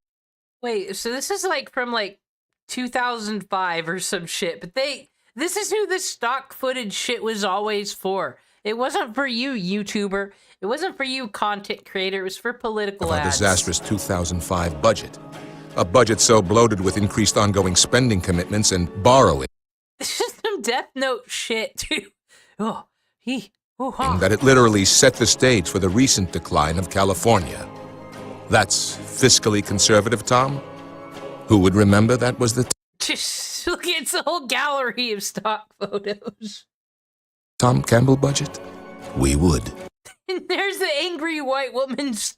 S5: Wait, so this is like from like 2005 or some shit, but this is who the stock footage shit was always for. It wasn't for you, YouTuber. It wasn't for you, content creator. It was for political
S24: of our
S5: ads.
S24: disastrous 2005 budget. A budget so bloated with increased ongoing spending commitments and borrowing
S5: This is some Death Note shit, too.
S24: that it literally set the stage for the recent decline of California. That's fiscally conservative, Tom? Who would remember that was the
S5: Just look, it's a whole gallery of stock photos.
S24: Tom Campbell budget? We would.
S5: And there's the angry white woman's...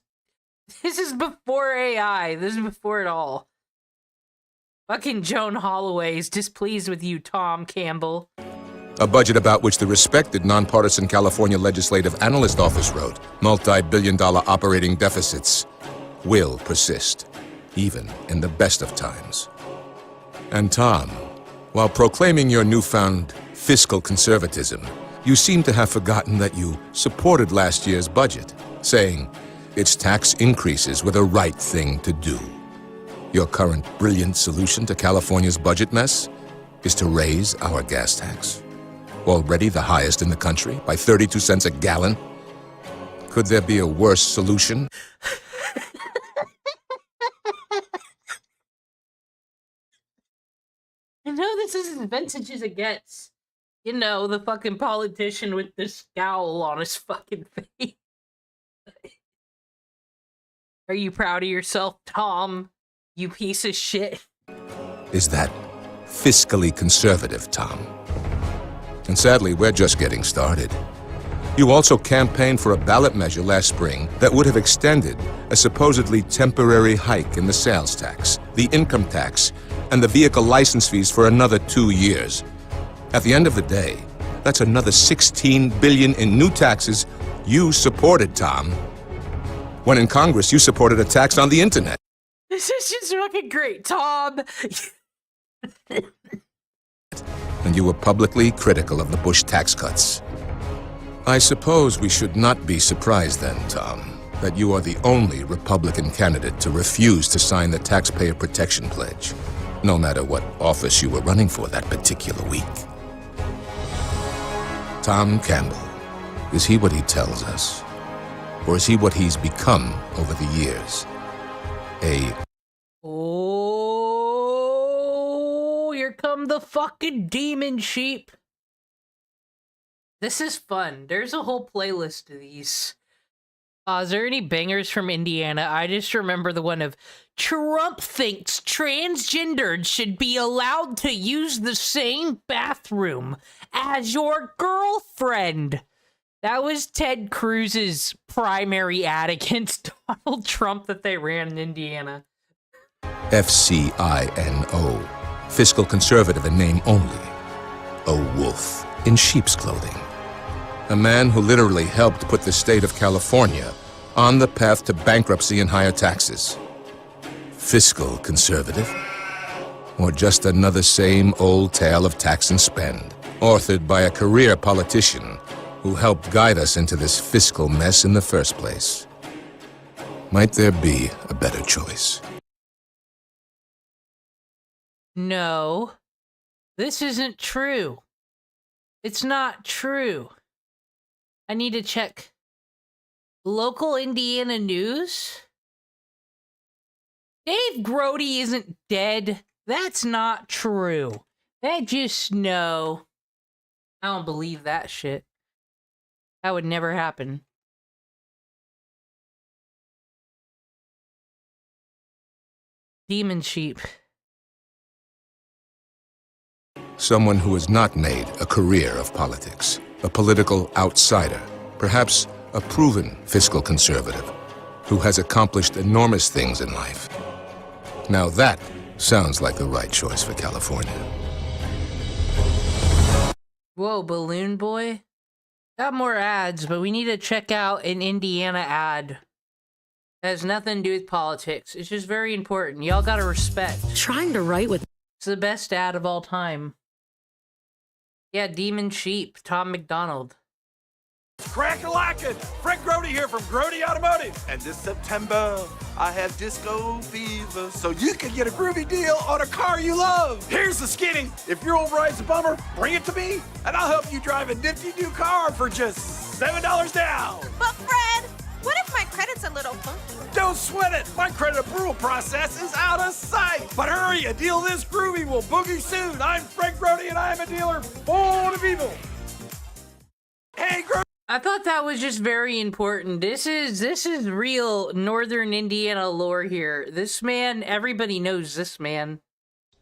S5: This is before AI. This is before it all. Fucking Joan Holloway is displeased with you, Tom Campbell.
S24: A budget about which the respected nonpartisan California Legislative Analyst Office wrote, multi-billion-dollar operating deficits will persist, even in the best of times. And Tom, while proclaiming your newfound fiscal conservatism, you seem to have forgotten that you supported last year's budget, saying its tax increases were the right thing to do. Your current brilliant solution to California's budget mess is to raise our gas tax, already the highest in the country, by 32 cents a gallon. Could there be a worse solution?
S5: I know this is as vintage as it gets. You know, the fucking politician with the scowl on his fucking face. Are you proud of yourself, Tom? You piece of shit.
S24: Is that fiscally conservative, Tom? And sadly, we're just getting started. You also campaigned for a ballot measure last spring that would have extended a supposedly temporary hike in the sales tax, the income tax, and the vehicle license fees for another 2 years. At the end of the day, that's another $16 billion in new taxes you supported, Tom. When in Congress, you supported a tax on the internet.
S5: This is just fucking great, Tom.
S24: And you were publicly critical of the Bush tax cuts. I suppose we should not be surprised then, Tom, that you are the only Republican candidate to refuse to sign the Taxpayer Protection Pledge, no matter what office you were running for that particular week. Tom Campbell, is he what he tells us? Or is he what he's become over the years?
S5: Oh, here come the fucking demon sheep. This is fun. There's a whole playlist of these. Is there any bangers from Indiana? I just remember the one of Trump thinks transgendered should be allowed to use the same bathroom as your girlfriend. That was Ted Cruz's primary ad against Donald Trump that they ran in Indiana.
S24: FCINO, fiscal conservative in name only. A wolf in sheep's clothing. A man who literally helped put the state of California on the path to bankruptcy and higher taxes. Fiscal conservative? Or just another same old tale of tax and spend, authored by a career politician who helped guide us into this fiscal mess in the first place? Might there be a better choice?
S5: No, this isn't true. It's not true. I need to check local Indiana news. Dave Grody isn't dead. That's not true. That just no. I don't believe that shit. That would never happen. Demon sheep.
S24: Someone who has not made a career of politics, a political outsider, perhaps a proven fiscal conservative, who has accomplished enormous things in life. Now that sounds like the right choice for California.
S5: Whoa, Balloon Boy? Got more ads, but we need to check out an Indiana ad. It has nothing to do with politics. It's just very important. Y'all gotta respect.
S15: Trying to write with...
S5: It's the best ad of all time. Yeah, Demon Sheep, Tom McDonald.
S17: Crack-a-lackin'! Frank Grody here from Grody Automotive. And this September, I have disco fever, so you can get a groovy deal on a car you love. Here's the skinny. If your old ride's a bummer, bring it to me, and I'll help you drive a nifty new car for just $7 down.
S14: But Fred, what if my credit's a little funky?
S17: Don't sweat it. My credit approval process is out of sight. But hurry, a deal this groovy will boogie soon. I'm Frank Grody, and I am a dealer for the people. Hey, Grody.
S5: I thought that was just very important. This is real Northern Indiana lore here. This man, everybody knows this man.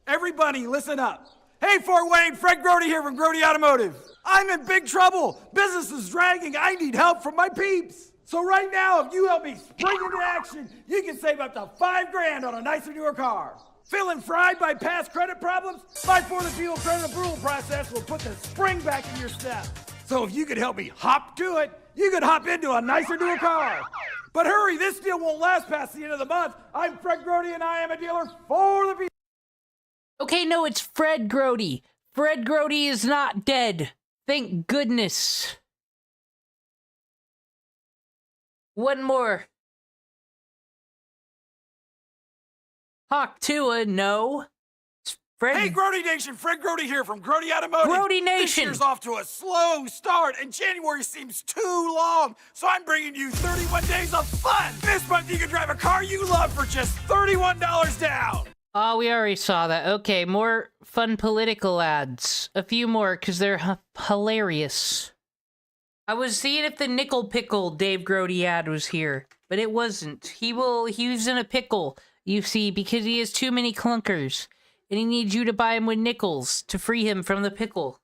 S17: Everybody, listen up. Hey, Fort Wayne, Frank Grody here from Grody Automotive. I'm in big trouble. Business is dragging. I need help from my peeps. So right now, if you help me spring into action, you can save up to $5 grand on a nicer, newer car. Feeling fried by past credit problems? My For the People credit approval process will put the spring back in your step. So if you could help me hop to it, you could hop into a nicer, newer car. But hurry, this deal won't last past the end of the month. I'm Fred Grody, and I am a dealer for the people.
S5: Okay, no, it's Fred Grody. Fred Grody is not dead. Thank goodness. One more. Hawk Tua, no.
S17: Hey, Grody Nation, Fred Grody here from Grody Automotive.
S5: Grody Nation.
S17: This year's off to a slow start, and January seems too long, so I'm bringing you 31 days of fun. This month, you can drive a car you love for just $31 down.
S5: Oh, we already saw that. Okay, more fun political ads. A few more, because they're hilarious. I was seeing if the Nickel Pickle Dave Grody ad was here, but it wasn't. He was in a pickle, you see, because he has too many clunkers. And he needs you to buy him with nickels to free him from the pickle.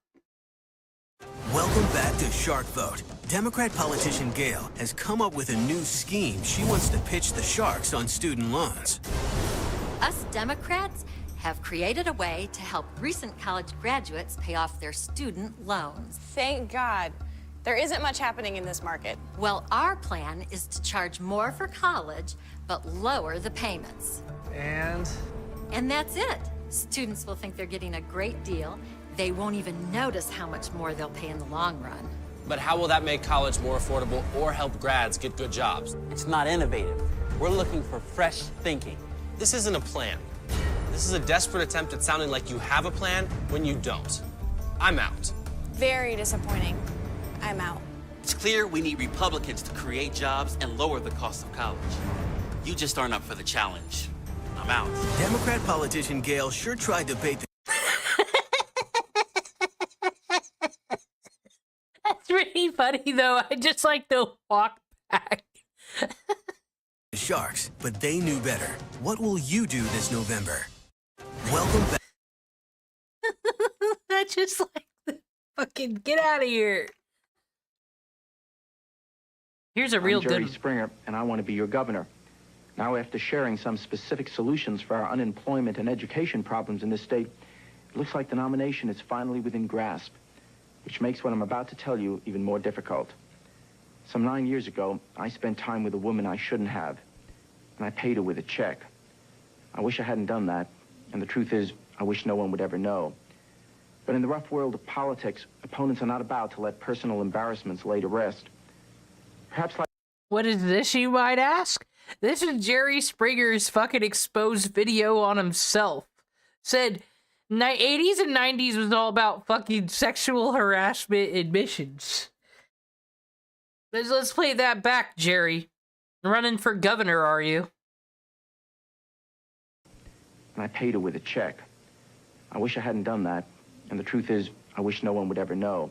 S18: Welcome back to Shark Vote. Democrat politician Gail has come up with a new scheme she wants to pitch the sharks on student loans.
S19: Us Democrats have created a way to help recent college graduates pay off their student loans.
S14: Thank God. There isn't much happening in this market.
S19: Well, our plan is to charge more for college, but lower the payments. And that's it. Students will think they're getting a great deal. They won't even notice how much more they'll pay in the long run.
S20: But how will that make college more affordable or help grads get good jobs?
S22: It's not innovative. We're looking for fresh thinking.
S20: This isn't a plan. This is a desperate attempt at sounding like you have a plan when you don't. I'm out.
S14: Very disappointing. I'm out.
S22: It's clear we need Republicans to create jobs and lower the cost of college. You just aren't up for the challenge. I'm out. Democrat politician Gail sure tried to bait the...
S5: That's really funny, though. I just like the walk back.
S18: Sharks, but they knew better. What will you do this November? Welcome back.
S5: I just like the fucking get out of here. Here's a real
S25: I'm Jerry
S5: good
S25: Springer, and I want to be your governor. Now, after sharing some specific solutions for our unemployment and education problems in this state, it looks like the nomination is finally within grasp, which makes what I'm about to tell you even more difficult. Some 9 years ago, I spent time with a woman I shouldn't have, and I paid her with a check. I wish I hadn't done that, and the truth is, I wish no one would ever know. But in the rough world of politics, opponents are not about to let personal embarrassments lay to rest. Perhaps like...
S5: What is this, you might ask? This is Jerry Springer's fucking exposed video on himself. Said 80s and 90s was all about fucking sexual harassment admissions. Let's play that back, Jerry. Running for governor, are you?
S25: And I paid her with a check. I wish I hadn't done that, and the truth is, I wish no one would ever know.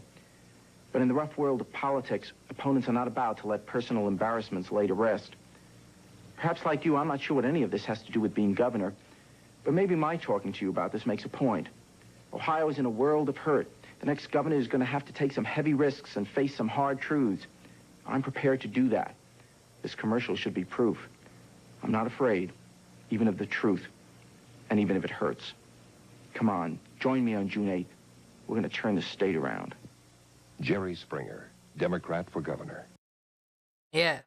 S25: But in the rough world of politics, opponents are not about to let personal embarrassments lay to rest. Perhaps like you, I'm not sure what any of this has to do with being governor, but maybe my talking to you about this makes a point. Ohio is in a world of hurt. The next governor is going to have to take some heavy risks and face some hard truths. I'm prepared to do that. This commercial should be proof. I'm not afraid, even of the truth, and even if it hurts. Come on, join me on June 8th. We're going to turn the state around.
S26: Jerry Springer,
S2: Democrat for governor.
S5: Yeah.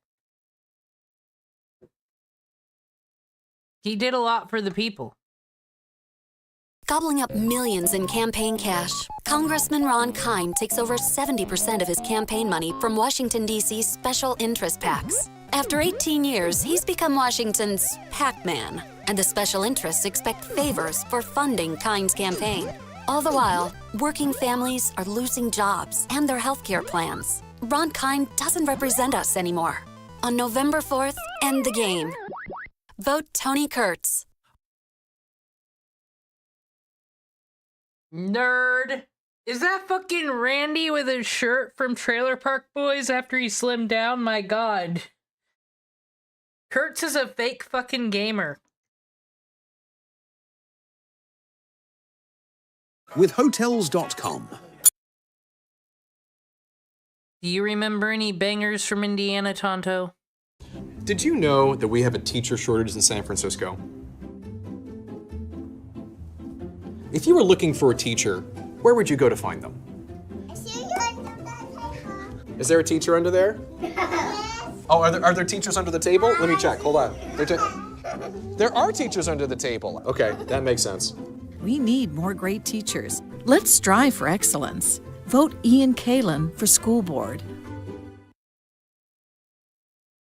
S5: He did a lot for the people.
S7: Gobbling up millions in campaign cash, Congressman Ron Kine takes over 70% of his campaign money from Washington, D.C.'s special interest PACs. After 18 years, he's become Washington's Pac-Man, and the special interests expect favors for funding Kine's campaign. All the while, working families are losing jobs and their health care plans. Ron Kine doesn't represent us anymore. On November 4th, end the game. Vote Tony Kurtz.
S5: Nerd. Is that fucking Randy with his shirt from Trailer Park Boys after he slimmed down? My god. Kurtz is a fake fucking gamer.
S16: With Hotels.com.
S5: Do you remember any bangers from Indiana, Tonto?
S21: Did you know that we have a teacher shortage in San Francisco? If you were looking for a teacher, where would you go to find them? Is there a teacher under there? Oh, are there teachers under the table? Let me check. Hold on. There are teachers under the table. Okay, that makes sense.
S23: We need more great teachers. Let's strive for excellence. Vote Ian Kalin for school board.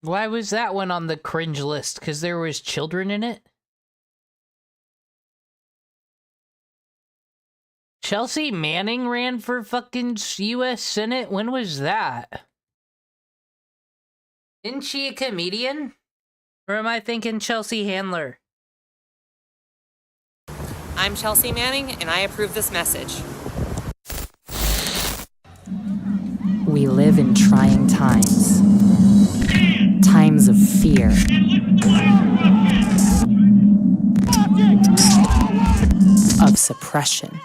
S5: Why was that one on the cringe list? Because there was children in it? Chelsea Manning ran for fucking U.S. Senate? When was that? Isn't she a comedian? Or am I thinking Chelsea Handler?
S10: I'm Chelsea Manning, and I approve this message.
S26: We live in trying times. Times of fear. Of suppression.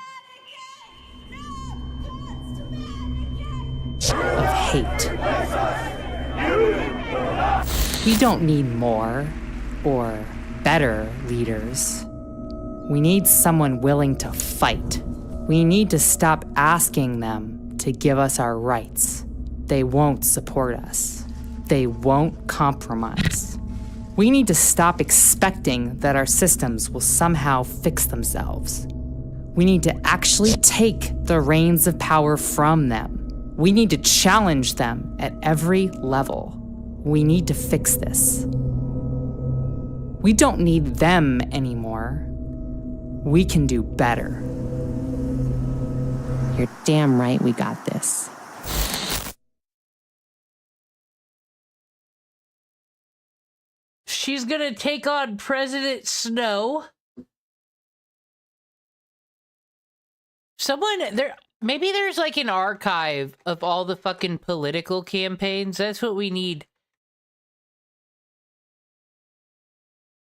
S26: Of hate. We don't need more or better leaders. We need someone willing to fight. We need to stop asking them to give us our rights. They won't support us. They won't compromise. We need to stop expecting that our systems will somehow fix themselves. We need to actually take the reins of power from them. We need to challenge them at every level. We need to fix this. We don't need them anymore. We can do better. You're damn right we got this.
S5: She's gonna take on President Snow. Maybe there's like an archive of all the fucking political campaigns. That's what we need.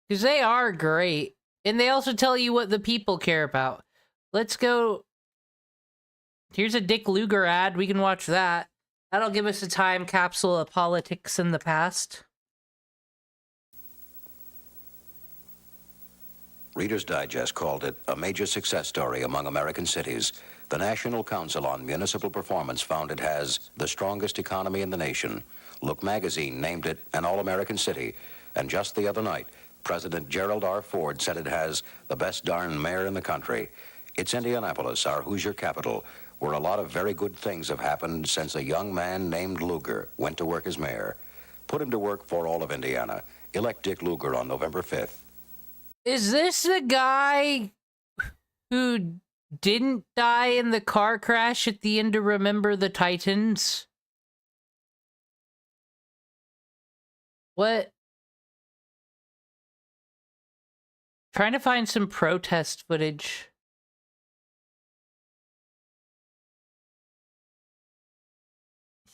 S5: Because they are great. And they also tell you what the people care about. Let's go. Here's a Dick Lugar ad. We can watch that. That'll give us a time capsule of politics in the past.
S27: Reader's Digest called it a major success story among American cities. The National Council on Municipal Performance found it has the strongest economy in the nation. Look magazine named it an all-American city. And just the other night, President Gerald R. Ford said it has the best darn mayor in the country. It's Indianapolis, our Hoosier capital, where a lot of very good things have happened since a young man named Lugar went to work as mayor. Put him to work for all of Indiana. Elect Dick Lugar on November 5th.
S5: Is this the guy who didn't die in the car crash at the end of Remember the Titans? What? Trying to find some protest footage.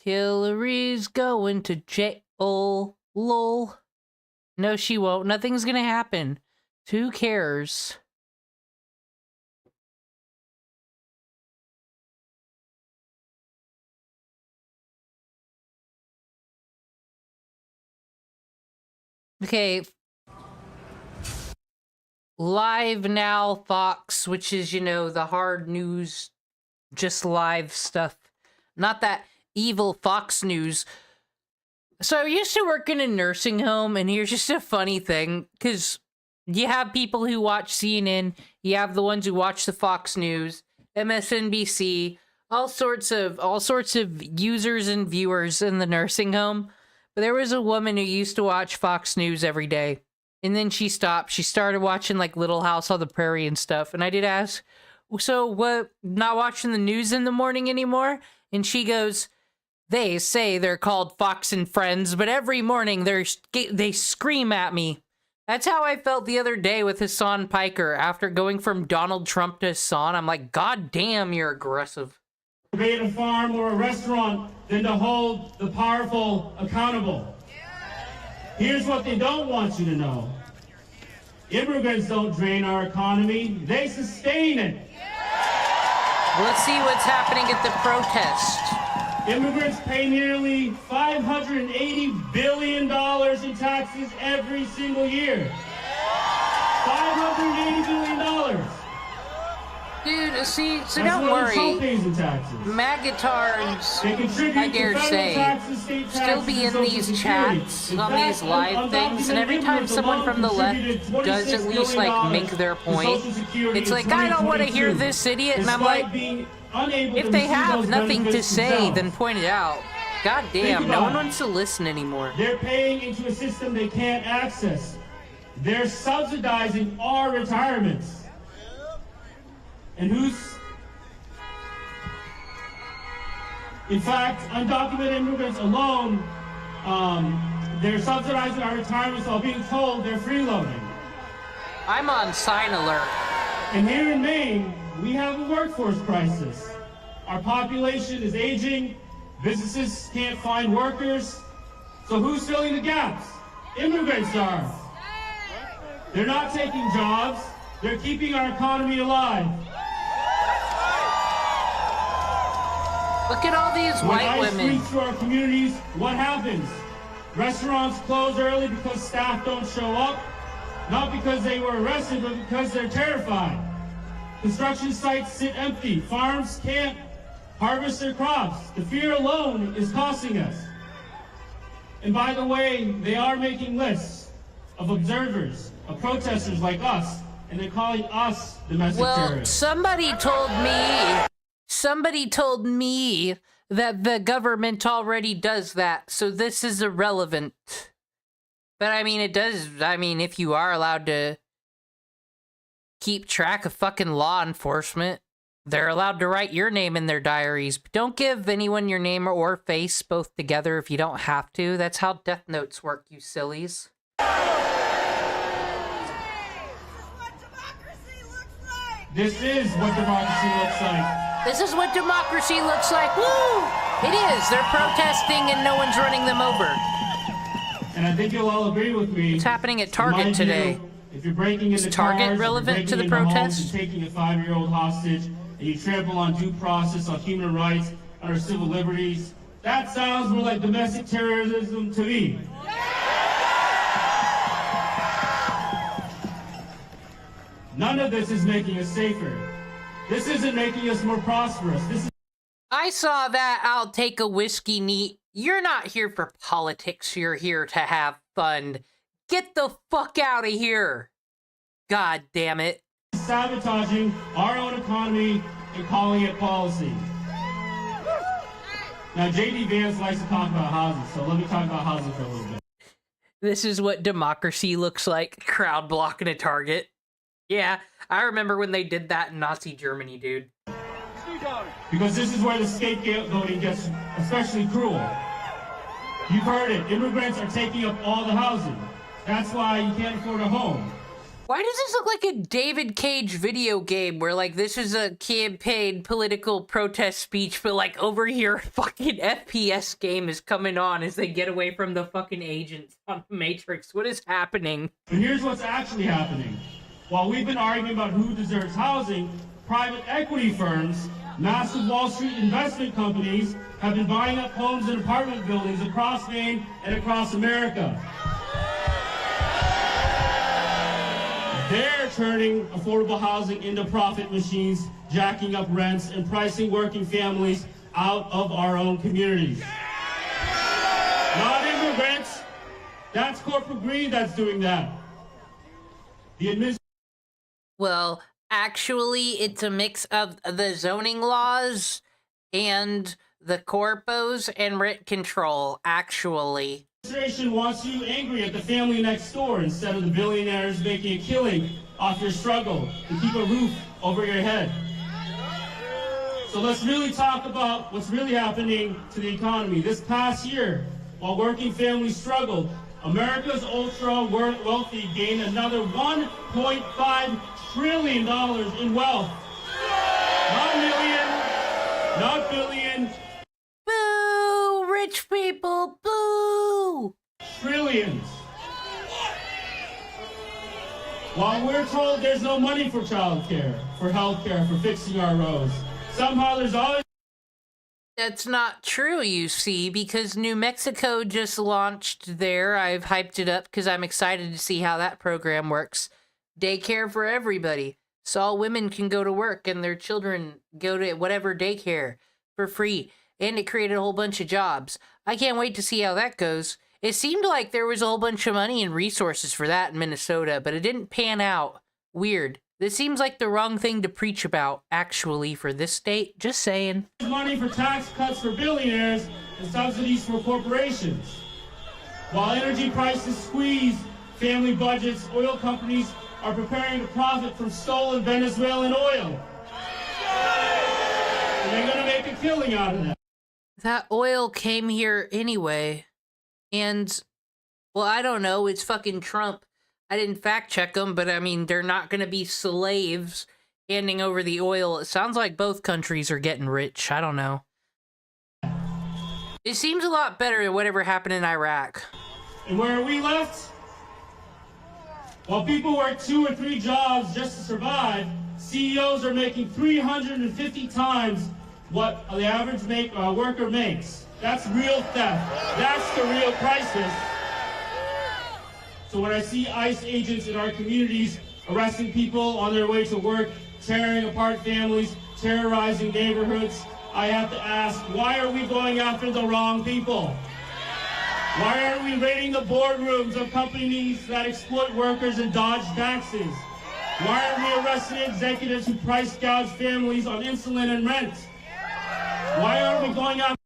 S5: Hillary's going to jail. Lol. No, she won't. Nothing's gonna happen. Who cares? Okay. Live Now Fox, which is, you know, the hard news, just live stuff. Not that. evil Fox News. So I used to work in a nursing home, and here's just a funny thing, because you have people who watch CNN, you have the ones who watch the Fox News, MSNBC, all sorts of users and viewers in the nursing home. But there was a woman who used to watch Fox News every day, and then she stopped. She started watching like Little House on the Prairie and stuff. And I did ask, so what, not watching the news in the morning anymore? And she goes, they say they're called Fox and Friends, but every morning they scream at me. That's how I felt the other day with Hassan Piker. After going from Donald Trump to Hassan, I'm like, God damn, you're aggressive.
S1: Create a farm or a restaurant than to hold the powerful accountable. Here's what they don't want you to know. Immigrants don't drain our economy, they sustain it.
S5: Let's see what's happening at the protest.
S1: Immigrants pay nearly $580 billion in taxes every single year. $580 billion.
S5: Dude, see, so
S1: That's
S5: don't
S1: what
S5: worry.
S1: Trump pays in taxes.
S5: Magatards,
S1: They contribute
S5: I dare
S1: to federal
S5: say,
S1: taxes, state
S5: still
S1: taxes,
S5: be
S1: and
S5: in
S1: Social
S5: these
S1: Security.
S5: chats,
S1: In
S5: on
S1: fact,
S5: these live things, and every time someone from the left does at least, like, make their point, it's like, I don't want to hear this idiot, and I'm like, if they have nothing to say, then point it out. God damn, no one wants to listen anymore.
S1: They're paying into a system they can't access. They're subsidizing our retirements. And in fact, undocumented immigrants alone, they're subsidizing our retirements while being told they're freeloading.
S5: I'm on sign alert.
S1: And here in Maine, we have a workforce crisis. Our population is aging, businesses can't find workers, so who's filling the gaps? Immigrants are. They're not taking jobs, they're keeping our economy alive.
S5: Look at all these white women.
S1: When ICE sweeps through our communities, what happens? Restaurants close early because staff don't show up, not because they were arrested, but because they're terrified. Construction sites sit empty. Farms can't harvest their crops. The fear alone is costing us. And by the way, they are making lists of observers, of protesters like us, and they're calling us domestic terrorists.
S5: Somebody told me that the government already does that, so this is irrelevant. But I mean, it does, if you are allowed to keep track of fucking law enforcement, they're allowed to write your name in their diaries. But don't give anyone your name or face both together if you don't have to. That's how death notes work, you sillies.
S1: This is what democracy looks like.
S5: This is what democracy looks like. Woo! It is. They're protesting and no one's running them over.
S1: And I think you'll all agree with me.
S5: It's happening at Target today.
S1: If you're breaking into
S5: Is Target
S1: cars,
S5: relevant to the
S1: breaking into homes
S5: protest?
S1: and taking a 5-year-old hostage, and you trample on due process, on human rights, on our civil liberties, that sounds more like domestic terrorism to me. None of this is making us safer. This isn't making us more prosperous.
S5: I saw that. I'll take a whiskey neat. You're not here for politics. You're here to have fun. Get the fuck out of here. God damn it.
S1: Sabotaging our own economy and calling it policy. Now, J.D. Vance likes to talk about housing, so let me talk about housing for a little bit.
S5: This is what democracy looks like. Crowd blocking a Target. Yeah, I remember when they did that in Nazi Germany, dude.
S1: Because this is where the scapegoating gets especially cruel. You've heard it. Immigrants are taking up all the housing. That's why you can't afford a home.
S5: Why does this look like a David Cage video game where, like, this is a campaign political protest speech, but, like, over here, fucking FPS game is coming on as they get away from the fucking agents on the Matrix? What is happening?
S1: But here's what's actually happening. While we've been arguing about who deserves housing, private equity firms, massive Wall Street investment companies have been buying up homes and apartment buildings across Maine and across America. They're turning affordable housing into profit machines, jacking up rents and pricing working families out of our own communities. Not immigrants. That's corporate greed that's doing that.
S5: Well, actually, it's a mix of the zoning laws and the corpos and rent control, actually.
S1: Administration wants you angry at the family next door instead of the billionaires making a killing off your struggle to keep a roof over your head. So let's really talk about what's really happening to the economy. This past year, while working families struggled, America's ultra-wealthy gained another $1.5 trillion in wealth. Not million, not billion.
S5: Boo! Rich people, boo!
S1: Trillions. While we're told there's no money for childcare, for healthcare, for fixing our roads, somehow there's always...
S5: That's not true, you see, because New Mexico just launched there. I've hyped it up because I'm excited to see how that program works. Daycare for everybody. So all women can go to work and their children go to whatever daycare for free. And it created a whole bunch of jobs. I can't wait to see how that goes. It seemed like there was a whole bunch of money and resources for that in Minnesota, but it didn't pan out. Weird. This seems like the wrong thing to preach about, actually, for this state. Just saying.
S1: Money for tax cuts for billionaires and subsidies for corporations. While energy prices squeeze family budgets, oil companies are preparing to profit from stolen Venezuelan oil. And they're going to make a killing out of that.
S5: That oil came here anyway. And, well, I don't know. It's fucking Trump. I didn't fact check them, but I mean, they're not going to be slaves handing over the oil. It sounds like both countries are getting rich. I don't know. It seems a lot better than whatever happened in Iraq.
S1: And where are we left? While people work 2 or 3 jobs just to survive, CEOs are making 350 times what the average worker makes. That's real theft. That's the real crisis. So when I see ICE agents in our communities arresting people on their way to work, tearing apart families, terrorizing neighborhoods, I have to ask, why are we going after the wrong people? Why aren't we raiding the boardrooms of companies that exploit workers and dodge taxes? Why aren't we arresting executives who price gouge families on insulin and rent? Why aren't we going after...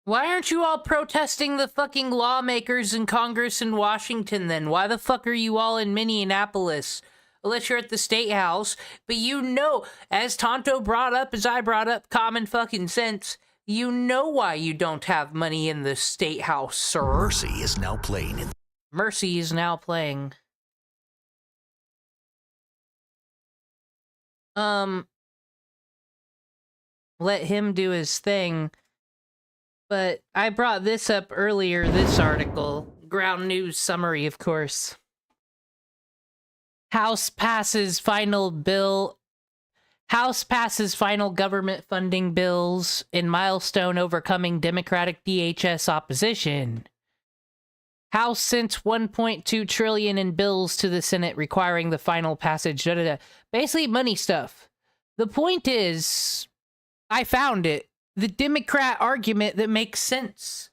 S5: Why aren't you all protesting the fucking lawmakers in Congress in Washington then? Why the fuck are you all in Minneapolis? Unless you're at the State House. But you know, as Tonto brought up, as I brought up, common fucking sense, you know why you don't have money in the State House, sir.
S2: Mercy is now playing.
S5: Mercy is now playing. Let him do his thing. But I brought this up earlier, this article. Ground News summary, of course. House passes final government funding bills in milestone overcoming Democratic DHS opposition. House sent $1.2 trillion in bills to the Senate requiring the final passage. Basically money stuff. The point is, I found it. The Democrat argument that makes sense.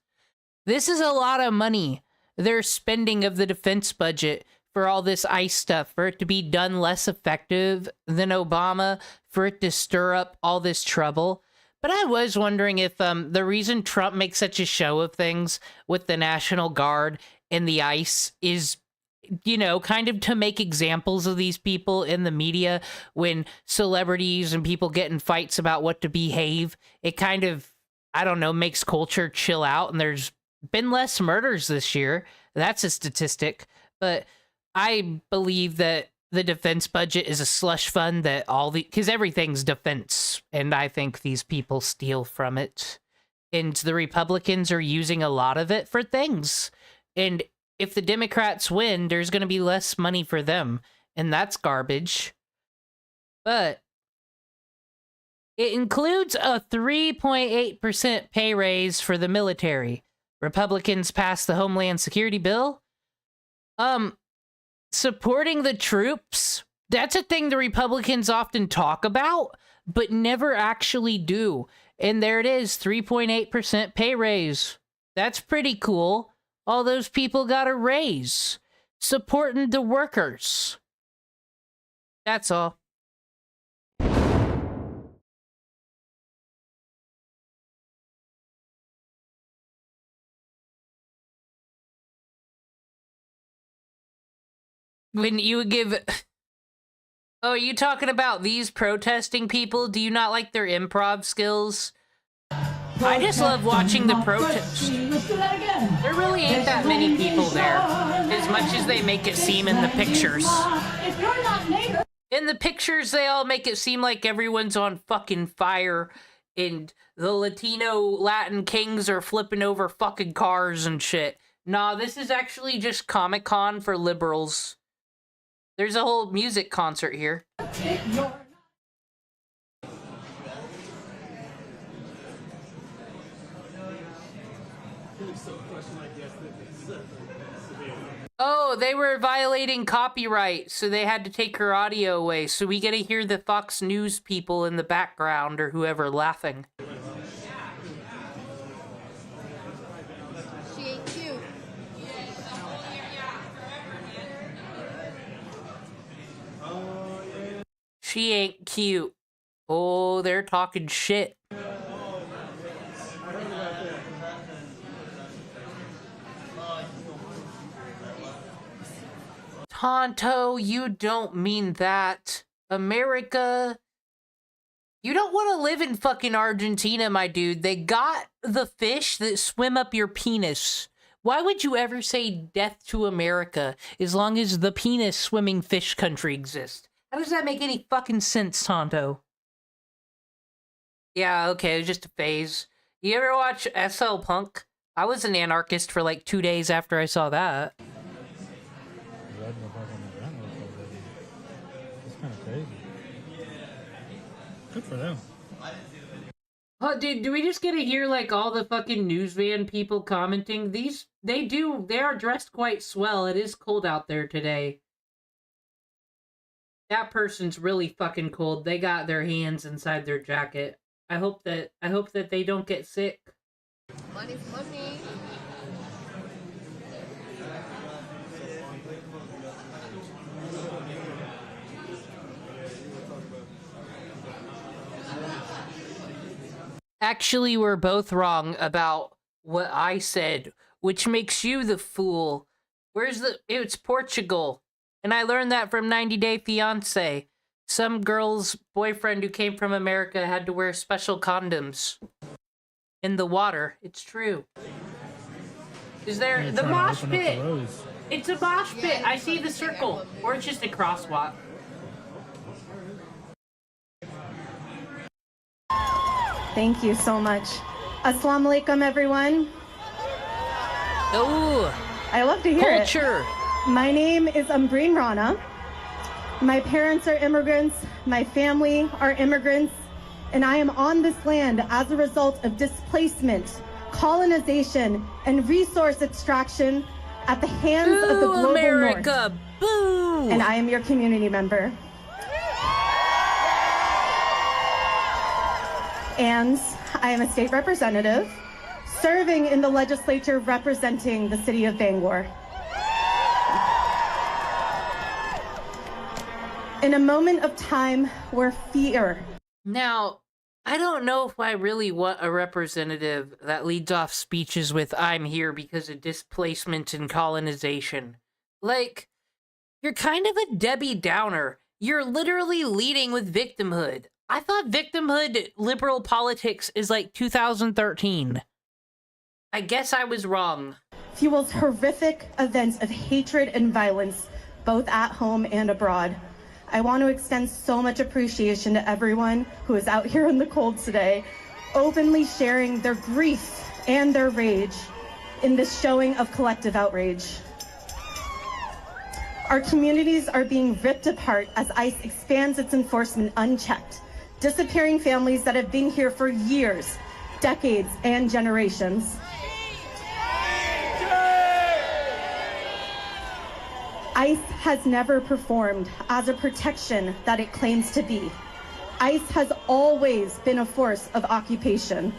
S5: This is a lot of money they're spending of the defense budget for all this ICE stuff, for it to be done less effective than Obama, for it to stir up all this trouble. But I was wondering if the reason Trump makes such a show of things with the National Guard and the ICE is, you know, kind of to make examples of these people in the media when celebrities and people get in fights about what to behave. It kind of, I don't know, makes culture chill out, and there's been less murders this year. That's a statistic. But I believe that the defense budget is a slush fund that because everything's defense, and I think these people steal from it. And the Republicans are using a lot of it for things. And if the Democrats win, there's going to be less money for them, and that's garbage. But it includes a 3.8% pay raise for the military. Republicans passed the Homeland Security bill. Supporting the troops, that's a thing the Republicans often talk about, but never actually do. And there it is, 3.8% pay raise. That's pretty cool. All those people got a raise. Supporting the workers. That's all. When you give... Oh, are you talking about these protesting people? Do you not like their improv skills? I just love watching the protests. There really ain't that many people there, as much as they make it seem in the pictures. In the pictures, they all make it seem like everyone's on fucking fire, and the Latin kings are flipping over fucking cars and shit. Nah, this is actually just Comic-Con for liberals. There's a whole music concert here. Oh, they were violating copyright, so they had to take her audio away. So we get to hear the Fox News people in the background or whoever laughing.
S3: She ain't cute.
S5: She ain't cute. Oh, they're talking shit. Tonto, you don't mean that. America. You don't want to live in fucking Argentina, my dude. They got the fish that swim up your penis. Why would you ever say death to America as long as the penis swimming fish country exists? How does that make any fucking sense, Tonto? Yeah, okay, it was just a phase. You ever watch SL Punk? I was an anarchist for like 2 days after I saw that.
S4: It's kind of crazy. Good for them.
S5: Oh, dude, do we just get to hear, like, all the fucking news van people commenting? They are dressed quite swell. It is cold out there today. That person's really fucking cold. They got their hands inside their jacket. I hope that they don't get sick.
S3: Money's money.
S5: Actually, we're both wrong about what I said, which makes you the fool. It's Portugal. And I learned that from 90 Day Fiancé. Some girl's boyfriend who came from America had to wear special condoms in the water. It's true. Is there the mosh pit? It's a mosh pit. I see the circle. Or it's just a crosswalk.
S6: Thank you so much. Assalamu alaikum, everyone.
S5: Oh,
S6: I love to hear
S5: culture.
S6: It. My name is Umbreen Rana. My parents are immigrants. My family are immigrants. And I am on this land as a result of displacement, colonization, and resource extraction at the hands of the global
S5: America,
S6: North.
S5: Boo!
S6: And I am your community member. And I am a state representative serving in the legislature representing the city of Bangor. In a moment of time where fear...
S5: Now, I don't know if I really want a representative that leads off speeches with, "I'm here because of displacement and colonization." Like, you're kind of a Debbie Downer. You're literally leading with victimhood. I thought victimhood liberal politics is like 2013. I guess I was wrong.
S6: Fuels horrific events of hatred and violence, both at home and abroad. I want to extend so much appreciation to everyone who is out here in the cold today, openly sharing their grief and their rage in this showing of collective outrage. Our communities are being ripped apart as ICE expands its enforcement unchecked, disappearing families that have been here for years, decades, and generations. ICE has never performed as a protection that it claims to be. ICE has always been a force of occupation.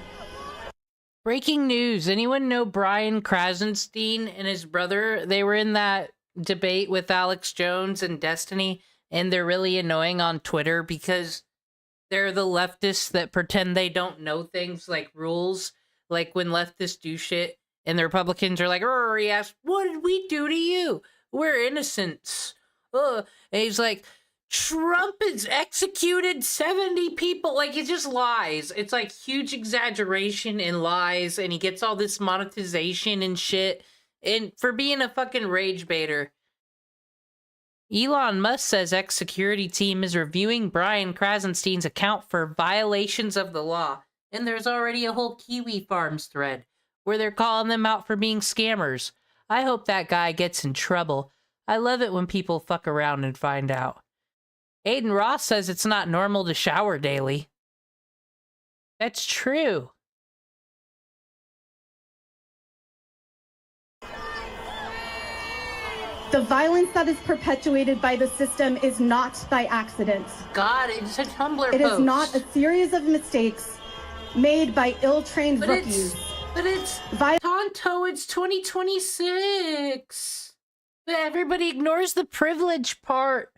S5: Breaking news. Anyone know Brian Krasenstein and his brother? They were in that debate with Alex Jones and Destiny, and they're really annoying on Twitter because they're the leftists that pretend they don't know things like rules. Like when leftists do shit and the Republicans are like, he asked, what did we do to you? We're innocents. And he's like, Trump has executed 70 people. Like, it just lies. It's like huge exaggeration and lies, and he gets all this monetization and shit. And for being a fucking rage baiter. Elon Musk says ex-security team is reviewing Brian Krasenstein's account for violations of the law. And there's already a whole Kiwi Farms thread where they're calling them out for being scammers. I hope that guy gets in trouble. I love it when people fuck around and find out. Aiden Ross says it's not normal to shower daily. That's true.
S6: The violence that is perpetuated by the system is not by accident.
S5: God, it's a Tumblr post.
S6: It is not a series of mistakes made by ill-trained rookies.
S5: But it's Tonto, it's 2026. But everybody ignores the privilege part.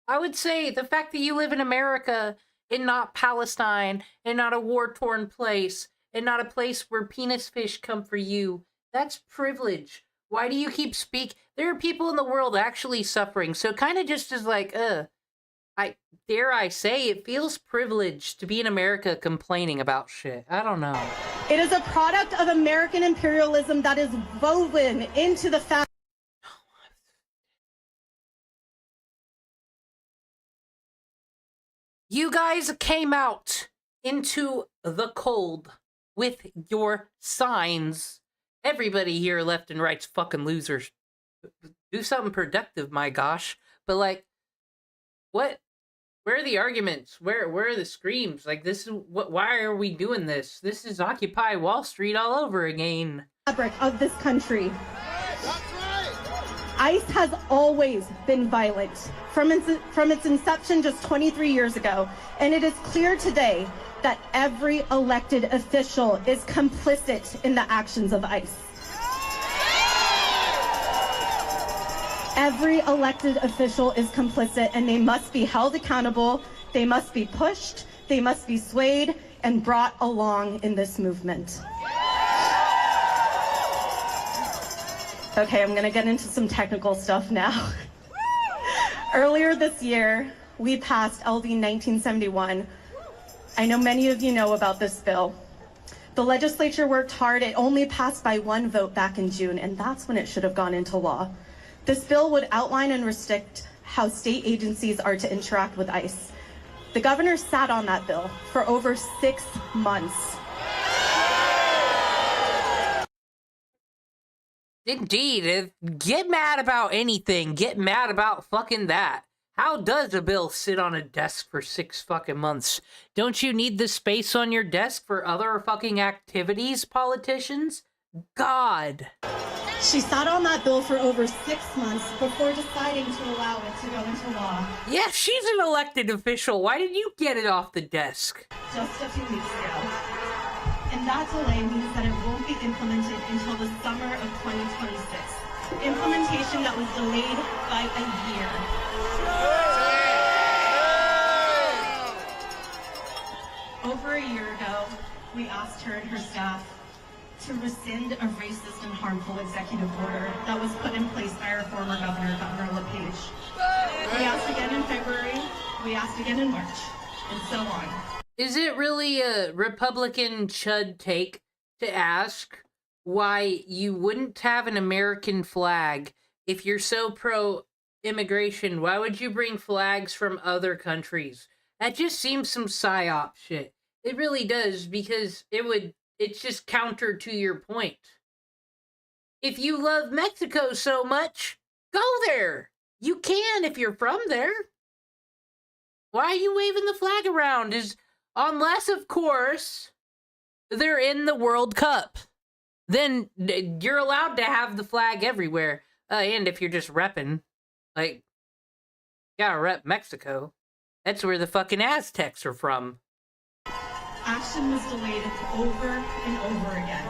S5: I would say the fact that you live in America and not Palestine and not a war-torn place and not a place where penis fish come for you, that's privilege. Why do you keep there are people in the world actually suffering, so kind of just as like, I say, it feels privileged to be in America complaining about shit. I don't know.
S6: It is a product of American imperialism that is woven into the fact.
S5: You guys came out into the cold with your signs. Everybody here, left and right's fucking losers. Do something productive, my gosh. But like, what? Where are the arguments? Where are the screams? Like, this is what? Why are we doing this? This is Occupy Wall Street all over again.
S6: Fabric of this country. ICE has always been violent from its inception just 23 years ago, and it is clear today that every elected official is complicit in the actions of ICE. Every elected official is complicit, and they must be held accountable, they must be pushed, they must be swayed, and brought along in this movement. Okay, I'm gonna get into some technical stuff now. Earlier this year, we passed LD 1971. I know many of you know about this bill. The legislature worked hard. It only passed by one vote back in June, and that's when it should have gone into law. This bill would outline and restrict how state agencies are to interact with ICE. The governor sat on that bill for over 6 months.
S5: Indeed, get mad about anything. Get mad about fucking that. How does a bill sit on a desk for 6 fucking months? Don't you need the space on your desk for other fucking activities, politicians? God.
S6: She sat on that bill for over 6 months before deciding to allow it to go into law.
S5: Yeah, she's an elected official. Why did you get it off the desk?
S6: Just a few weeks ago. And that delay means that it won't be implemented until the summer of 2026. Implementation that was delayed by a year. Over a year ago, we asked her and her staff to rescind a racist and harmful executive order that was put in place by our former governor, Governor LePage. We asked again in February, we asked again in March, and so on.
S5: Is it really a Republican chud take to ask why you wouldn't have an American flag if you're so pro-immigration? Why would you bring flags from other countries? That just seems some psyop shit. It really does, because it's just counter to your point. If you love Mexico so much, go there. You can if you're from there. Why are you waving the flag around? Unless, of course, they're in the World Cup. Then you're allowed to have the flag everywhere. And if you're just repping, like, you gotta rep Mexico. That's where the fucking Aztecs are from.
S6: Action was delayed over and over again.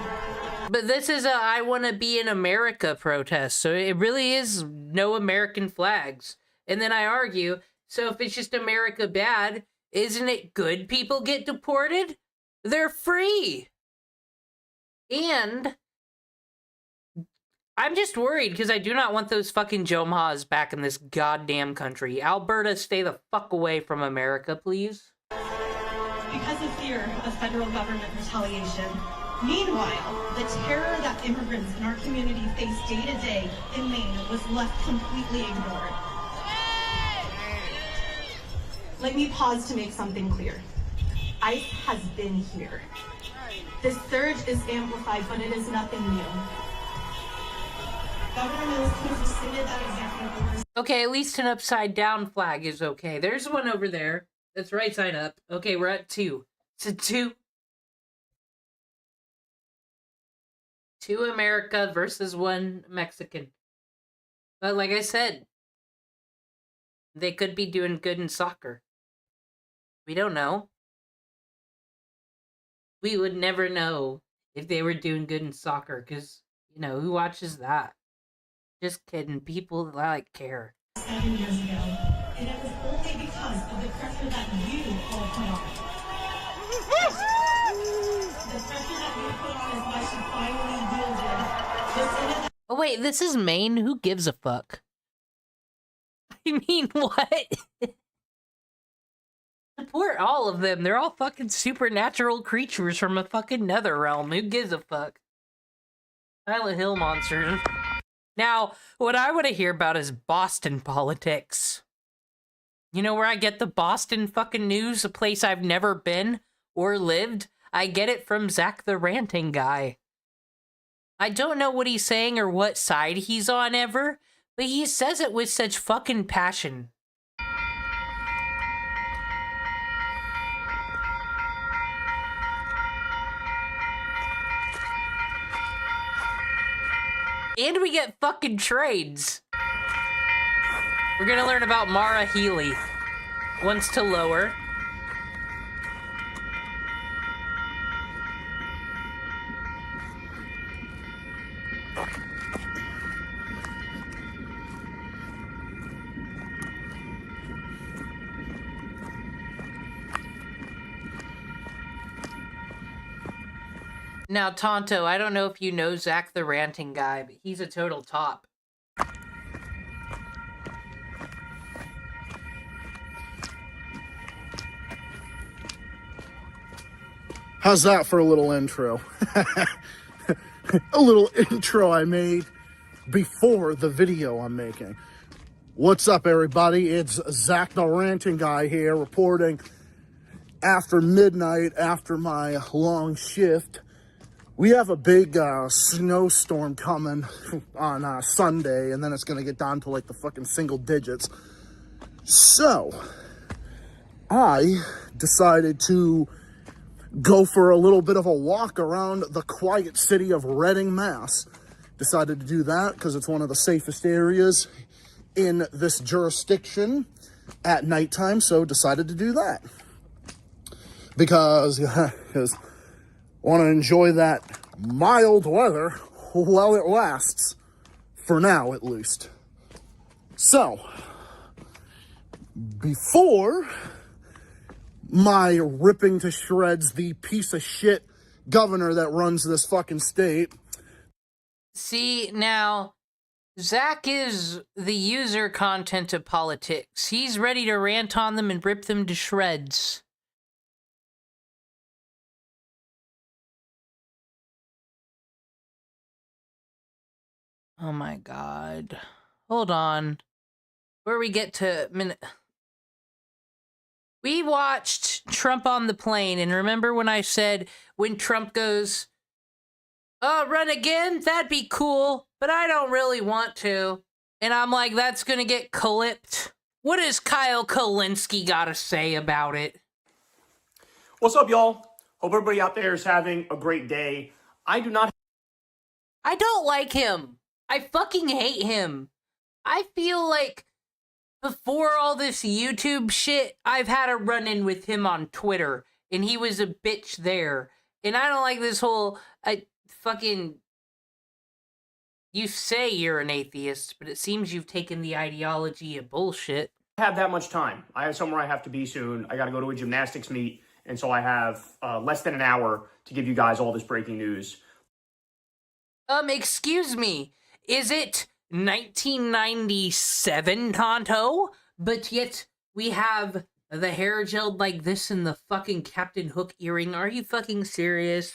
S5: But this is a I want to be in America protest, so it really is no American flags. And then I argue, so if it's just America bad, isn't it good people get deported? They're free. And I'm just worried because I do not want those fucking Jomahs back in this goddamn country. Alberta, stay the fuck away from America, please.
S6: Because of fear of federal government retaliation. Meanwhile, the terror that immigrants in our community face day to day in Maine was left completely ignored. Let me pause to make something clear. ICE has been here. This surge is amplified, but it is nothing new. Governor Mills has rescinded that executive order.
S5: Okay, at least an upside down flag is okay. There's one over there. That's right side up. Okay, we're at 2. So 2. 2 America versus 1 Mexican. But like I said, they could be doing good in soccer. We don't know. We would never know if they were doing good in soccer, because, you know, who watches that? Just kidding. People that care.
S6: 7 years ago, and it was only because of the pressure that you all put on. The pressure that you put on is why she finally yielded.
S5: Oh wait, this is Maine? Who gives a fuck? I mean, what? Support all of them. They're all fucking supernatural creatures from a fucking nether realm. Who gives a fuck? Silent Hill monsters. Now, what I want to hear about is Boston politics. You know where I get the Boston fucking news? A place I've never been or lived? I get it from Zach the Ranting Guy. I don't know what he's saying or what side he's on ever, but he says it with such fucking passion. And we get fucking trades. We're gonna learn about Mara Healy. Wants to lower. Now, Tonto, I don't know if you know Zach the Ranting Guy, but he's a total top.
S4: How's that for a little intro? A little intro I made before the video I'm making. What's up, everybody? It's Zach the Ranting Guy here, reporting after midnight, after my long shift. We have a big snowstorm coming on Sunday, and then it's going to get down to like the fucking single digits. So, I decided to go for a little bit of a walk around the quiet city of Reading, Mass. Decided to do that because it's one of the safest areas in this jurisdiction at nighttime, so decided to do that. Because want to enjoy that mild weather while it lasts, for now at least. So, before my ripping to shreds the piece of shit governor that runs this fucking state.
S5: See, now, Zach is the user content of politics. He's ready to rant on them and rip them to shreds. Oh my god. Hold on. Where we get to minute. We watched Trump on the plane, and remember when I said when Trump goes, "Oh, run again? That'd be cool, but I don't really want to." And I'm like, that's gonna get clipped. What does Kyle Kulinski gotta say about it?
S8: What's up, y'all? Hope everybody out there is having a great day. I
S5: don't like him. I fucking hate him. I feel like Before all this YouTube shit, I've had a run-in with him on Twitter, and he was a bitch there. And I don't like this whole, you say you're an atheist, but it seems you've taken the ideology of bullshit.
S8: I have that much time. I have somewhere I have to be soon. I got to go to a gymnastics meet, and so I have less than an hour to give you guys all this breaking news.
S5: Excuse me, is it 1997, Tonto? But yet we have the hair gelled like this and the fucking Captain Hook earring. Are you fucking serious?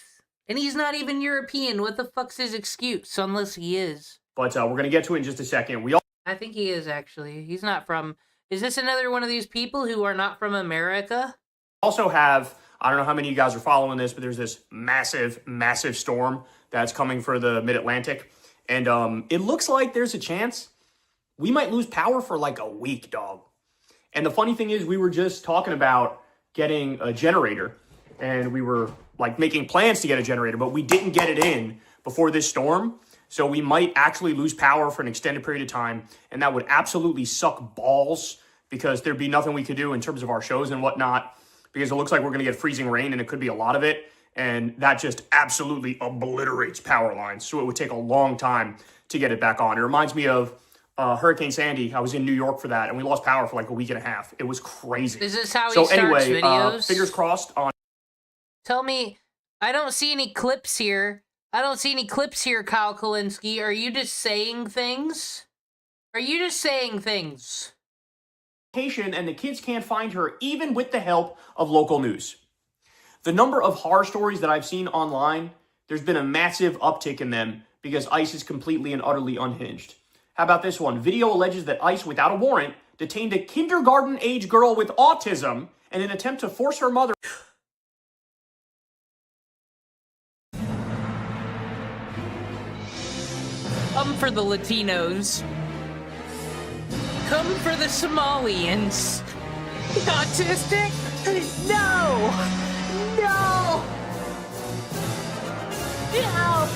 S5: And he's not even European. What the fuck's his excuse? Unless he is.
S8: But we're going to get to it in just a second.
S5: I think he is, actually. He's not from... Is this another one of these people who are not from America?
S8: Also have, I don't know how many of you guys are following this, but there's this massive, massive storm that's coming for the mid-Atlantic. And it looks like there's a chance we might lose power for like a week, dog. And the funny thing is, we were just talking about getting a generator. And we were like making plans to get a generator, but we didn't get it in before this storm. So we might actually lose power for an extended period of time. And that would absolutely suck balls because there'd be nothing we could do in terms of our shows and whatnot. Because it looks like we're going to get freezing rain and it could be a lot of it. And that just absolutely obliterates power lines. So it would take a long time to get it back on. It reminds me of Hurricane Sandy. I was in New York for that and we lost power for like a week and a half. It was crazy.
S5: Is this how he starts videos?
S8: Fingers crossed on.
S5: Tell me, I don't see any clips here. I don't see any clips here, Kyle Kulinski. Are you just saying things? Are you just saying things?
S8: And the kids can't find her even with the help of local news. The number of horror stories that I've seen online, there's been a massive uptick in them because ICE is completely and utterly unhinged. How about this one? Video alleges that ICE, without a warrant, detained a kindergarten-age girl with autism in an attempt to force her mother...
S5: Come for the Latinos. Come for the Somalians. Autistic? No! No! No!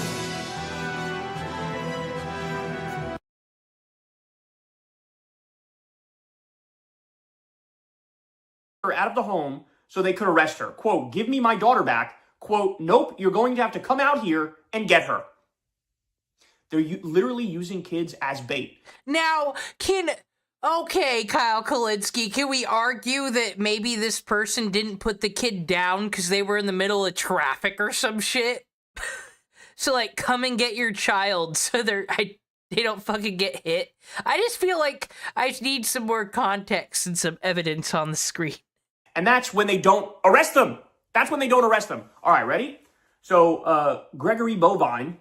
S8: Out of the home so they could arrest her. Quote, give me my daughter back. Quote, nope, you're going to have to come out here and get her. They're literally using kids as bait.
S5: Now, okay, Kyle Kulinski, can we argue that maybe this person didn't put the kid down because they were in the middle of traffic or some shit? So, like, come and get your child so they don't fucking get hit. I just feel like I need some more context and some evidence on the screen.
S8: And that's when they don't arrest them. That's when they don't arrest them. All right, ready? So, Gregory Bovine,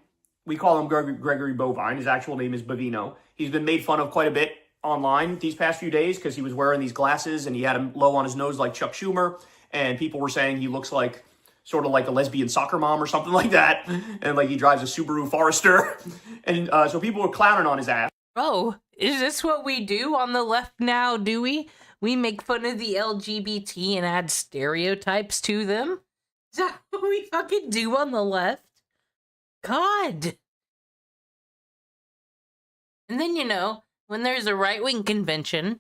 S8: we call him Gregory Bovine. His actual name is Bovino. He's been made fun of quite a bit online these past few days because he was wearing these glasses and he had them low on his nose like Chuck Schumer. And people were saying he looks like sort of like a lesbian soccer mom or something like that. And like he drives a Subaru Forester. And so people were clowning on his ass.
S5: Oh, is this what we do on the left now, do we? We make fun of the LGBT and add stereotypes to them? Is that what we fucking do on the left? God. And then, you know, when there's a right-wing convention,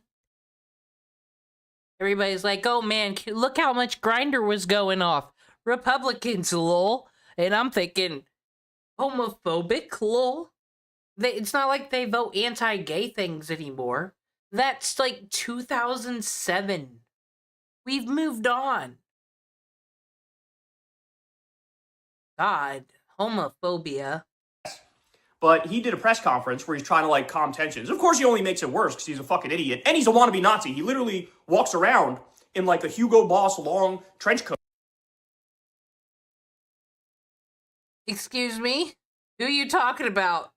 S5: everybody's like, oh man, look how much Grindr was going off. Republicans, lol. And I'm thinking, homophobic, lol. It's not like they vote anti-gay things anymore. That's like 2007. We've moved on. God, homophobia.
S8: But he did a press conference where he's trying to like calm tensions. Of course, he only makes it worse because he's a fucking idiot. And he's a wannabe Nazi. He literally walks around in like a Hugo Boss long trench coat.
S5: Excuse me? Who are you talking about?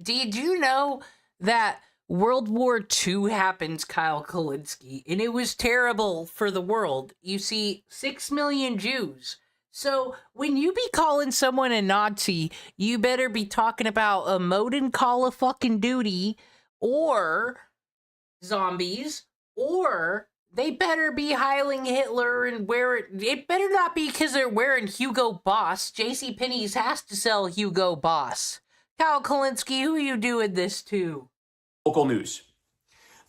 S5: Did you know that World War II happened, Kyle Kulinski, and it was terrible for the world? You see, 6 million Jews. So when you be calling someone a Nazi, you better be talking about a modern Call of fucking Duty, or zombies, or they better be Heiling Hitler and it better not be because they're wearing Hugo Boss. JCPenney's has to sell Hugo Boss. Kyle Kulinski, who are you doing this to?
S8: Local news.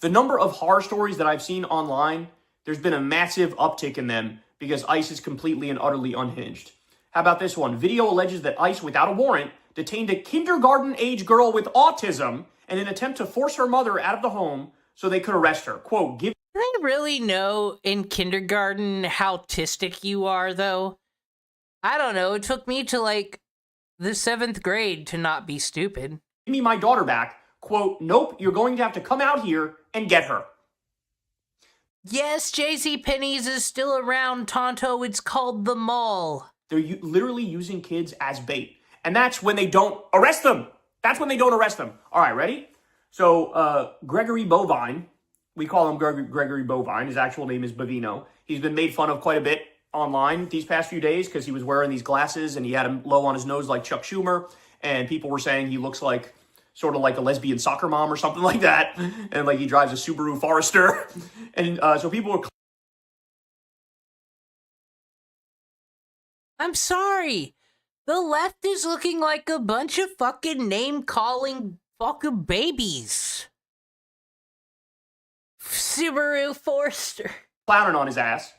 S8: The number of horror stories that I've seen online, there's been a massive uptick in them because ICE is completely and utterly unhinged. How about this one? Video alleges that ICE, without a warrant, detained a kindergarten-age girl with autism in an attempt to force her mother out of the home so they could arrest her. Quote, give...
S5: Do they really know in kindergarten how autistic you are, though? I don't know. It took me to, like, the 7th grade to not be stupid.
S8: Give me my daughter back. Quote, nope, you're going to have to come out here and get her.
S5: Yes, JCPenney's is still around, Tonto. It's called the mall.
S8: They're literally using kids as bait. And that's when they don't arrest them. That's when they don't arrest them. All right, ready? So, Gregory Bovine, we call him Gregory Bovine. His actual name is Bovino. He's been made fun of quite a bit online these past few days because he was wearing these glasses and he had them low on his nose like Chuck Schumer. And people were saying he looks like sort of like a lesbian soccer mom or something like that. And like he drives a Subaru Forester. And so people were...
S5: I'm sorry. The left is looking like a bunch of fucking name-calling fucking babies. Subaru Forester.
S8: Clowning on his ass.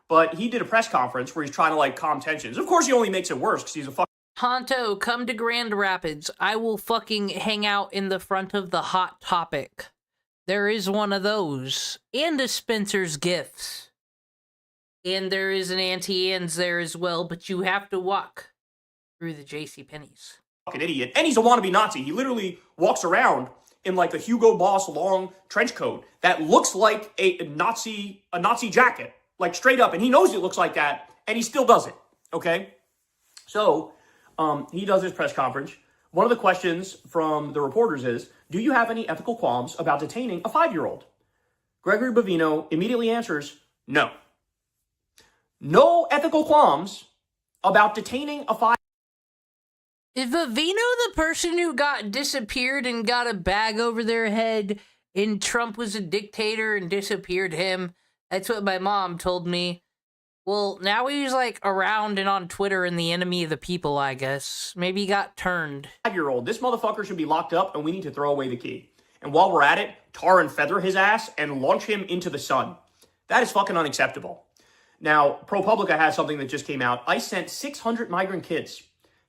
S8: But he did a press conference where he's trying to, like, calm tensions. Of course, he only makes it worse because he's a fucking...
S5: Tonto, come to Grand Rapids. I will fucking hang out in the front of the Hot Topic. There is one of those. And a Spencer's Gifts. And there is an Auntie Anne's there as well, but you have to walk through the JCPenney's.
S8: Fucking idiot. And he's a wannabe Nazi. He literally walks around in like a Hugo Boss long trench coat that looks like a Nazi jacket. Like straight up. And he knows it looks like that, and he still does it. Okay? So, he does his press conference. One of the questions from the reporters is, do you have any ethical qualms about detaining a 5-year-old? Gregory Bovino immediately answers, no. No ethical qualms about detaining a 5-year-old.
S5: Is Bovino the person who got disappeared and got a bag over their head and Trump was a dictator and disappeared him? That's what my mom told me. Well, now he's like around and on Twitter and the enemy of the people, I guess. Maybe he got turned.
S8: 5-year-old. This motherfucker should be locked up and we need to throw away the key. And while we're at it, tar and feather his ass and launch him into the sun. That is fucking unacceptable. Now, ProPublica has something that just came out. ICE sent 600 migrant kids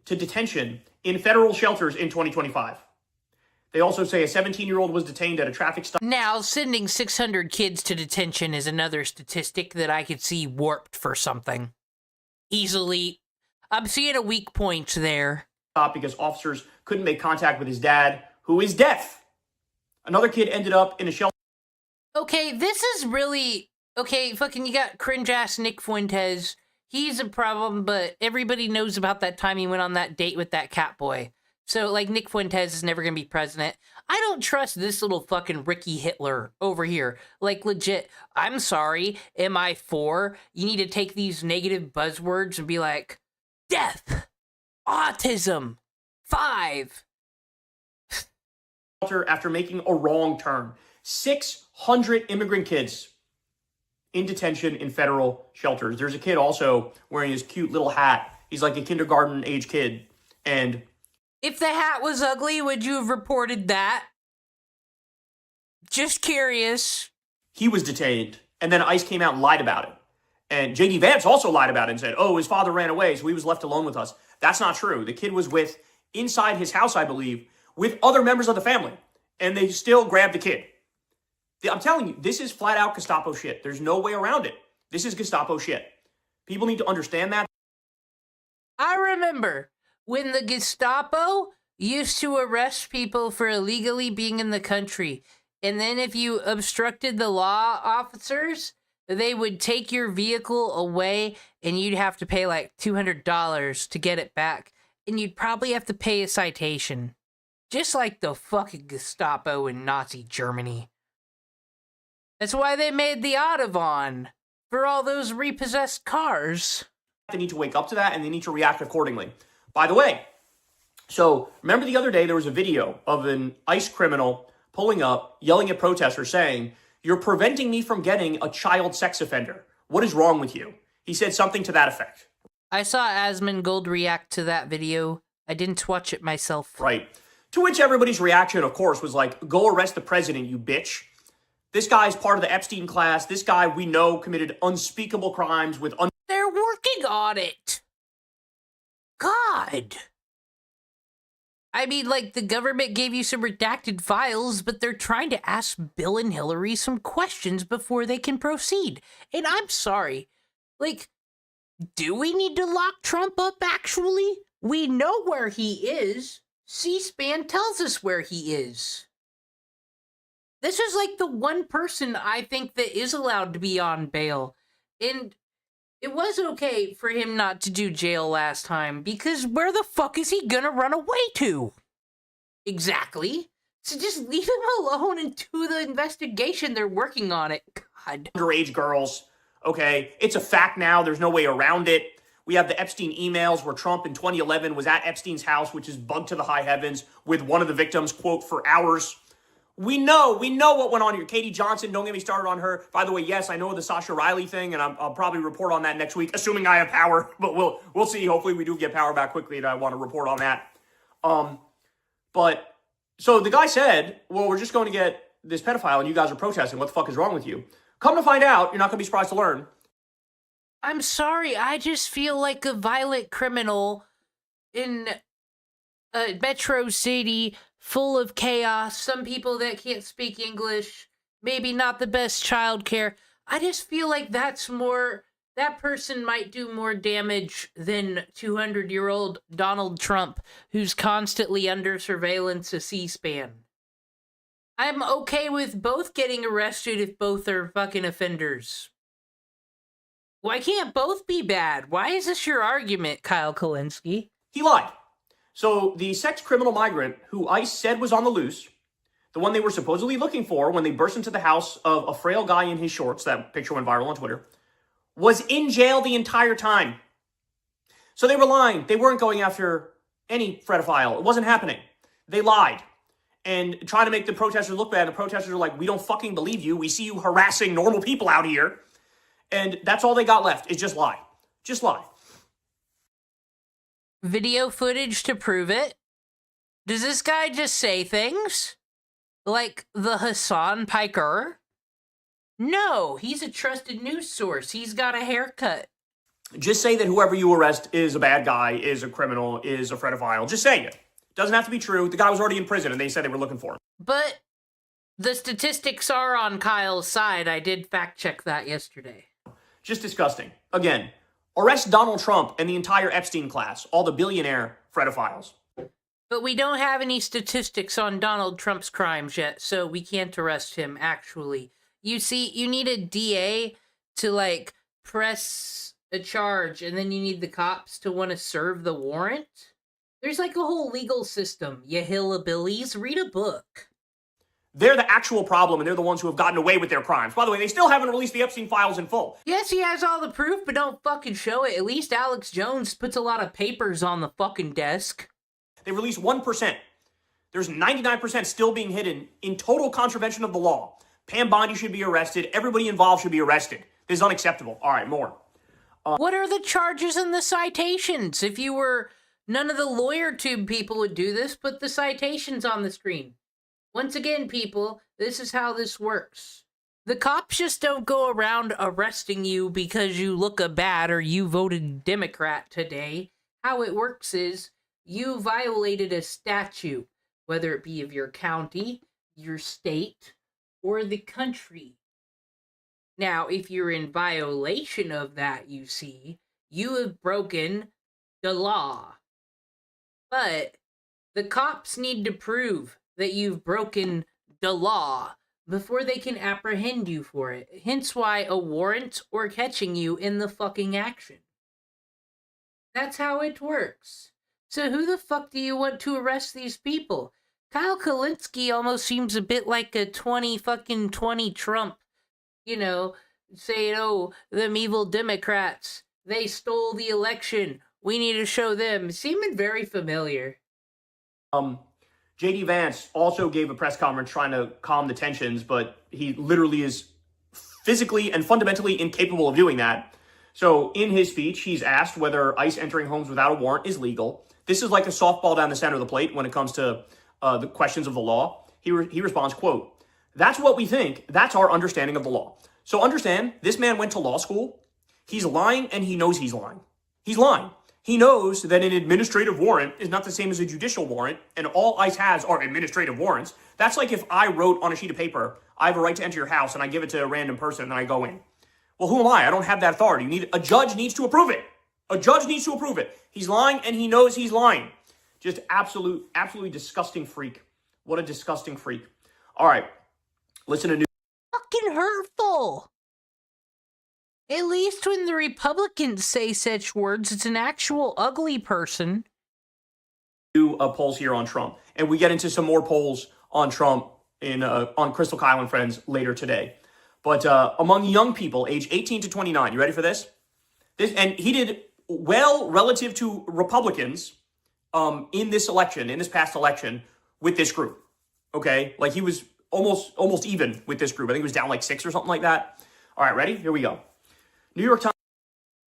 S8: to detention in federal shelters in 2025. They also say a 17-year-old was detained at a traffic stop.
S5: Now, sending 600 kids to detention is another statistic that I could see warped for something. Easily. I'm seeing a weak point there.
S8: Because officers couldn't make contact with his dad, who is deaf. Another kid ended up in a shelter.
S5: Okay, this is really... Okay, fucking you got cringe-ass Nick Fuentes. He's a problem, but everybody knows about that time he went on that date with that cat boy. So, like, Nick Fuentes is never gonna be president. I don't trust this little fucking Ricky Hitler over here. Like, legit, I'm sorry, MI4, you need to take these negative buzzwords and be like, death, autism, 5.
S8: After making a wrong turn. 600 immigrant kids in detention in federal shelters. There's a kid also wearing his cute little hat. He's like a kindergarten-age kid, and...
S5: If the hat was ugly, would you have reported that? Just curious.
S8: He was detained, and then ICE came out and lied about it. And J.D. Vance also lied about it and said, oh, his father ran away, so he was left alone with us. That's not true. The kid was inside his house, I believe, with other members of the family, and they still grabbed the kid. I'm telling you, this is flat-out Gestapo shit. There's no way around it. This is Gestapo shit. People need to understand that.
S5: I remember when the Gestapo used to arrest people for illegally being in the country. And then if you obstructed the law officers, they would take your vehicle away and you'd have to pay like $200 to get it back. And you'd probably have to pay a citation. Just like the fucking Gestapo in Nazi Germany. That's why they made the Autobahn, for all those repossessed cars.
S8: They need to wake up to that, and they need to react accordingly. By the way, so remember the other day there was a video of an ICE criminal pulling up, yelling at protesters, saying, you're preventing me from getting a child sex offender. What is wrong with you? He said something to that effect.
S5: I saw Asmongold react to that video. I didn't watch it myself.
S8: Right. To which everybody's reaction, of course, was like, go arrest the president, you bitch. This guy's part of the Epstein class. This guy, we know, committed unspeakable crimes with...
S5: They're working on it. God. I mean, like, the government gave you some redacted files, but they're trying to ask Bill and Hillary some questions before they can proceed. And I'm sorry. Like, do we need to lock Trump up, actually? We know where he is. C-SPAN tells us where he is. This is like the one person I think that is allowed to be on bail. And it was okay for him not to do jail last time, because where the fuck is he gonna run away to? Exactly. So just leave him alone and do the investigation. They're working on it. God.
S8: Underage girls. Okay, it's a fact now. There's no way around it. We have the Epstein emails where Trump in 2011 was at Epstein's house, which is bugged to the high heavens, with one of the victims, quote, for hours. We know what went on here. Katie Johnson, don't get me started on her. By the way, yes, I know the Sasha Riley thing, and I'll probably report on that next week, assuming I have power. But we'll see. Hopefully, we do get power back quickly, and I want to report on that. But so the guy said, "Well, we're just going to get this pedophile, and you guys are protesting. What the fuck is wrong with you?" Come to find out, you're not going to be surprised to learn.
S5: I'm sorry. I just feel like a violent criminal in a metro city full of chaos, some people that can't speak English, maybe not the best childcare. I just feel like that person might do more damage than 200-year-old Donald Trump, who's constantly under surveillance of C-SPAN. I'm okay with both getting arrested if both are fucking offenders. Why can't both be bad? Why is this your argument, Kyle Kulinski?
S8: He lied. So the sex criminal migrant who ICE said was on the loose, the one they were supposedly looking for when they burst into the house of a frail guy in his shorts, that picture went viral on Twitter, was in jail the entire time. So they were lying. They weren't going after any pedophile. It wasn't happening. They lied and tried to make the protesters look bad. The protesters are like, we don't fucking believe you. We see you harassing normal people out here. And that's all they got left is just lie. Just lie.
S5: Video footage to prove it? Does this guy just say things? Like the Hassan Piker? No, he's a trusted news source. He's got a haircut.
S8: Just say that whoever you arrest is a bad guy, is a criminal, is a pedophile. Just say it. Doesn't have to be true. The guy was already in prison and they said they were looking for him.
S5: But the statistics are on Kyle's side. I did fact check that yesterday.
S8: Just disgusting. Again, arrest Donald Trump and the entire Epstein class, all the billionaire pedophiles.
S5: But we don't have any statistics on Donald Trump's crimes yet, so we can't arrest him, actually. You see, you need a DA to, like, press a charge, and then you need the cops to want to serve the warrant. There's, like, a whole legal system, you hillbillies. Read a book.
S8: They're the actual problem, and they're the ones who have gotten away with their crimes. By the way, they still haven't released the Epstein files in full.
S5: Yes, he has all the proof, but don't fucking show it. At least Alex Jones puts a lot of papers on the fucking desk.
S8: They released 1%. There's 99% still being hidden in total contravention of the law. Pam Bondi should be arrested. Everybody involved should be arrested. This is unacceptable. All right, more.
S5: What are the charges and the citations? If you were... None of the lawyer tube people would do this. Put the citations on the screen. Once again, people, this is how this works. The cops just don't go around arresting you because you look bad or you voted Democrat today. How it works is you violated a statute, whether it be of your county, your state, or the country. Now, if you're in violation of that, you see, you have broken the law. But the cops need to prove that you've broken the law before they can apprehend you for it. Hence why a warrant or catching you in the fucking action. That's how it works. So who the fuck do you want to arrest these people? Kyle Kulinski almost seems a bit like a 20 Trump. You know, saying, oh, them evil Democrats, they stole the election. We need to show them. Seeming very familiar.
S8: J.D. Vance also gave a press conference trying to calm the tensions, but he literally is physically and fundamentally incapable of doing that. So in his speech, he's asked whether ICE entering homes without a warrant is legal. This is like a softball down the center of the plate when it comes to the questions of the law. He responds, quote, That's what we think. That's our understanding of the law. So understand, this man went to law school. He's lying and he knows he's lying. He's lying. He knows that an administrative warrant is not the same as a judicial warrant, and all ICE has are administrative warrants. That's like if I wrote on a sheet of paper, I have a right to enter your house, and I give it to a random person, and then I go in. Well, who am I? I don't have that authority. A judge needs to approve it. A judge needs to approve it. He's lying, and he knows he's lying. Just absolutely disgusting freak. What a disgusting freak. All right, listen to news.
S5: Fucking hurtful. At least when the Republicans say such words, it's an actual ugly person.
S8: Do polls here on Trump, and we get into some more polls on Trump on Crystal Kyle and Friends later today. But among young people, age 18 to 29, you ready for this? And he did well relative to Republicans in this past election, with this group. Okay, like he was almost even with this group. I think he was down like 6 or something like that. All right, ready? Here we go. New York Times.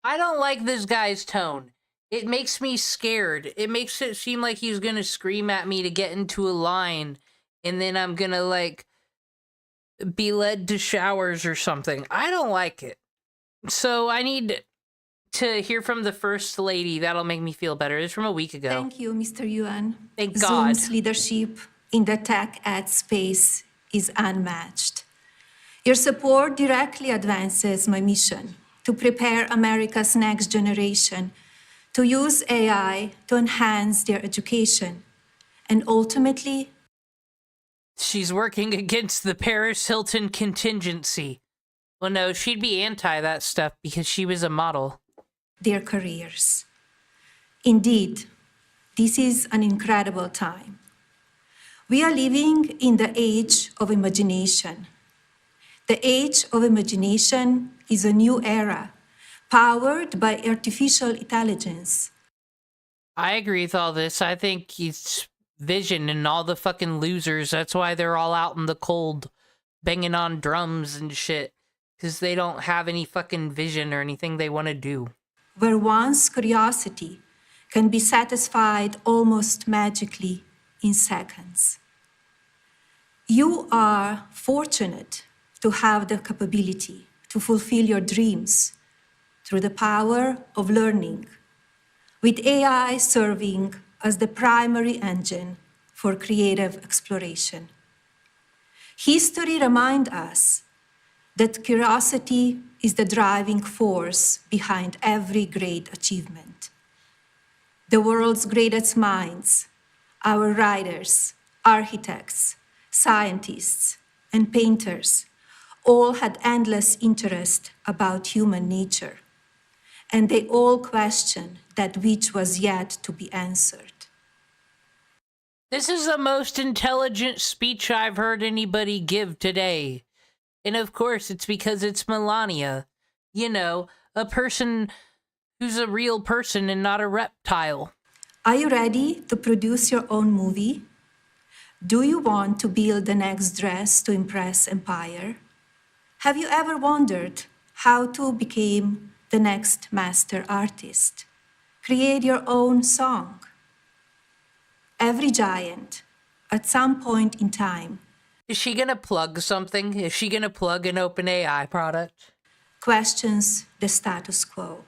S5: I don't like this guy's tone. It makes me scared. It makes it seem like he's gonna scream at me to get into a line, and then I'm gonna, like, be led to showers or something. I don't like it. So I need to hear from the First Lady. That'll make me feel better. It's from a week ago.
S9: Thank you, Mr. Yuan.
S5: Thank God.
S9: Zoom's leadership in the tech ad space is unmatched. Your support directly advances my mission to prepare America's next generation to use AI to enhance their education and ultimately...
S5: She's working against the Paris Hilton contingency. Well, no, she'd be anti that stuff because she was a model.
S9: ...their careers. Indeed, this is an incredible time. We are living in the age of imagination. The age of imagination is a new era, powered by artificial intelligence.
S5: I agree with all this. I think it's Vision and all the fucking losers. That's why they're all out in the cold, banging on drums and shit. Because they don't have any fucking vision or anything they want to do.
S9: Where one's curiosity can be satisfied almost magically in seconds. You are fortunate to have the capability to fulfill your dreams through the power of learning, with AI serving as the primary engine for creative exploration. History reminds us that curiosity is the driving force behind every great achievement. The world's greatest minds, our writers, architects, scientists, and painters, all had endless interest about human nature, and they all questioned that which was yet to be answered.
S5: This is the most intelligent speech I've heard anybody give today. And of course, it's because it's Melania. You know, a person who's a real person and not a reptile.
S9: Are you ready to produce your own movie? Do you want to build the next dress to impress empire? Have you ever wondered how to become the next master artist? Create your own song. Every giant, at some point in time...
S5: Is she gonna plug something? Is she gonna plug an OpenAI product?
S9: ...questions the status quo.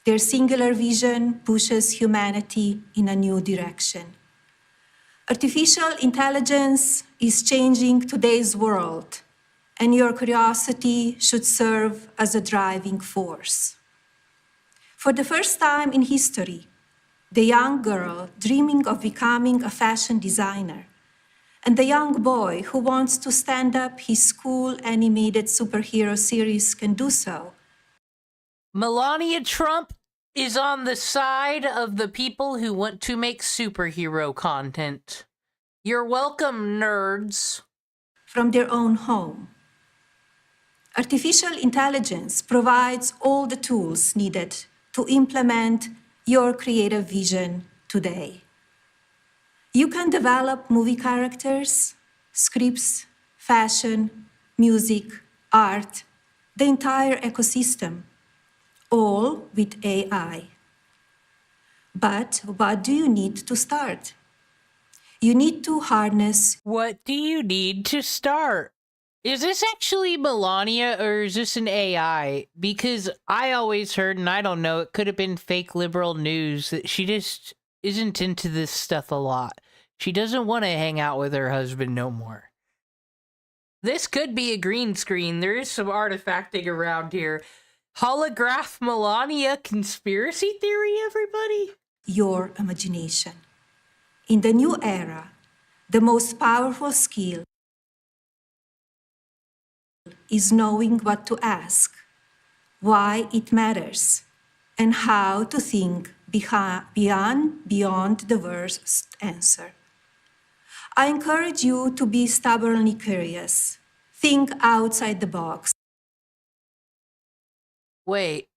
S9: Their singular vision pushes humanity in a new direction. Artificial intelligence is changing today's world, and your curiosity should serve as a driving force. For the first time in history, the young girl dreaming of becoming a fashion designer and the young boy who wants to stand up his school animated superhero series can do so.
S5: Melania Trump is on the side of the people who want to make superhero content. You're welcome, nerds.
S9: From their own home. Artificial intelligence provides all the tools needed to implement your creative vision today. You can develop movie characters, scripts, fashion, music, art, the entire ecosystem, all with AI. But what do you need to start? You need to harness.
S5: What do you need to start? Is this actually Melania or is this an AI? Because I always heard, and I don't know, it could have been fake liberal news, that she just isn't into this stuff a lot. She doesn't want to hang out with her husband no more. This could be a green screen. There is some artifacting around here. Holograph Melania conspiracy theory, everybody?
S9: Your imagination. In the new era, the most powerful skill is knowing what to ask, why it matters, and how to think beyond the worst answer. I encourage you to be stubbornly curious. Think outside the box.
S5: Wait.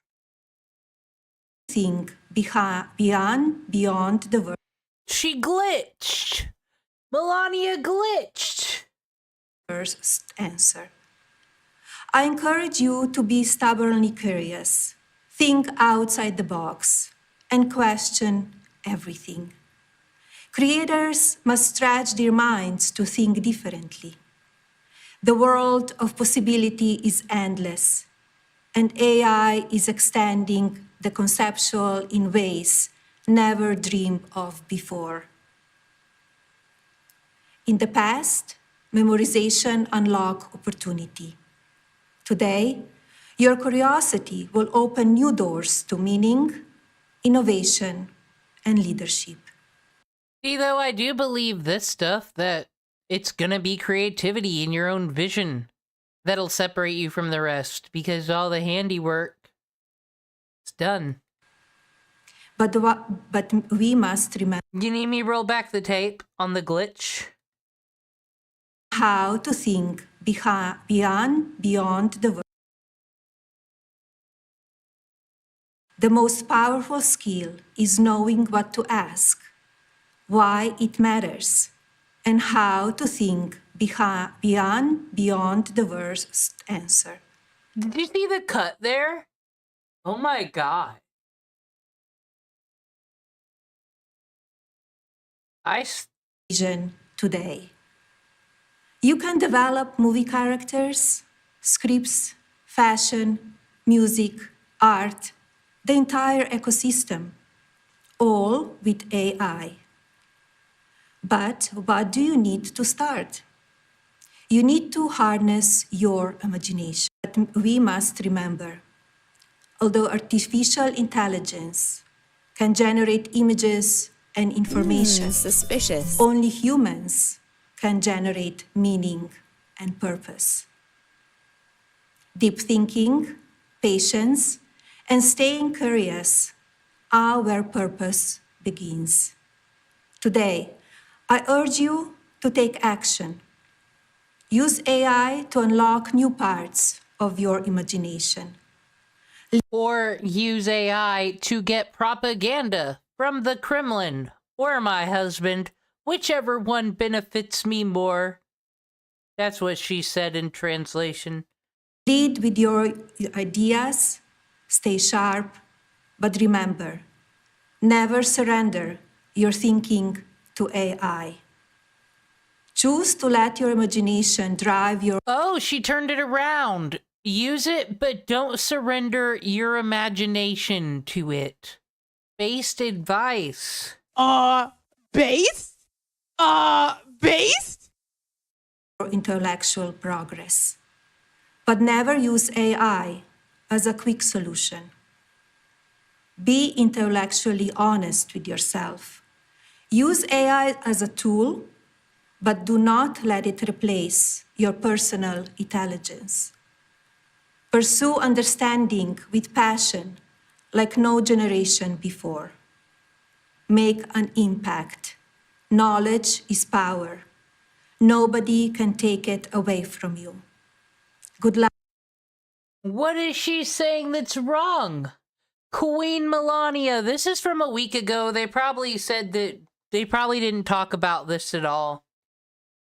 S9: Think beyond the worst.
S5: She glitched. Melania glitched.
S9: First answer. I encourage you to be stubbornly curious, think outside the box, and question everything. Creators must stretch their minds to think differently. The world of possibility is endless, and AI is extending the conceptual in ways never dreamed of before. In the past, memorization unlocked opportunity. Today, your curiosity will open new doors to meaning, innovation, and leadership.
S5: See, though, I do believe this stuff, that it's gonna be creativity in your own vision that'll separate you from the rest, because all the handiwork is done.
S9: But we must remember...
S5: You need me roll back the tape on the glitch?
S9: How to think beyond the world. The most powerful skill is knowing what to ask, why it matters, and how to think beyond the worst answer.
S5: Did you see the cut there? Oh my god.
S9: Vision today. You can develop movie characters, scripts, fashion, music, art, the entire ecosystem, all with AI. But what do you need to start? You need to harness your imagination. But we must remember, although artificial intelligence can generate images and information,
S3: Suspicious.
S9: only humans can generate meaning and purpose. Deep thinking, patience, and staying curious are where purpose begins. Today, I urge you to take action. Use AI to unlock new parts of your imagination.
S5: Or use AI to get propaganda from the Kremlin or my husband, whichever one benefits me more. That's what she said in translation.
S9: Lead with your ideas, stay sharp, but remember, never surrender your thinking to AI. Choose to let your imagination drive your...
S5: Oh, she turned it around. Use it, but don't surrender your imagination to it. Based advice.
S10: Based? Based?
S9: Intellectual progress. But never use AI as a quick solution. Be intellectually honest with yourself. Use AI as a tool, but do not let it replace your personal intelligence. Pursue understanding with passion like no generation before. Make an impact. Knowledge is power. Nobody can take it away from you. Good luck.
S5: What is she saying that's wrong? Queen Melania, this is from a week ago. They probably said that they probably didn't talk about this at all.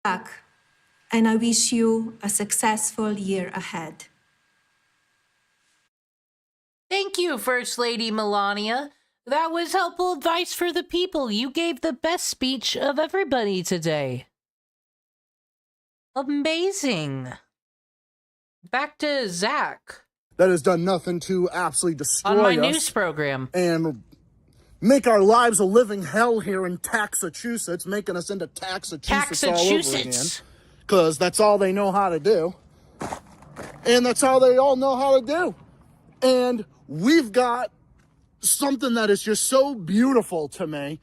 S9: And I wish you a successful year ahead.
S5: Thank you, First Lady Melania. That was helpful advice for the people. You gave the best speech of everybody today. Amazing. Back to Zach.
S4: That has done nothing to absolutely destroy us.
S5: On my news program.
S4: And make our lives a living hell here in Taxachusetts, making us into Taxachusetts all over again. Because that's all they know how to do. And that's all they all know how to do. And we've got something that is just so beautiful to me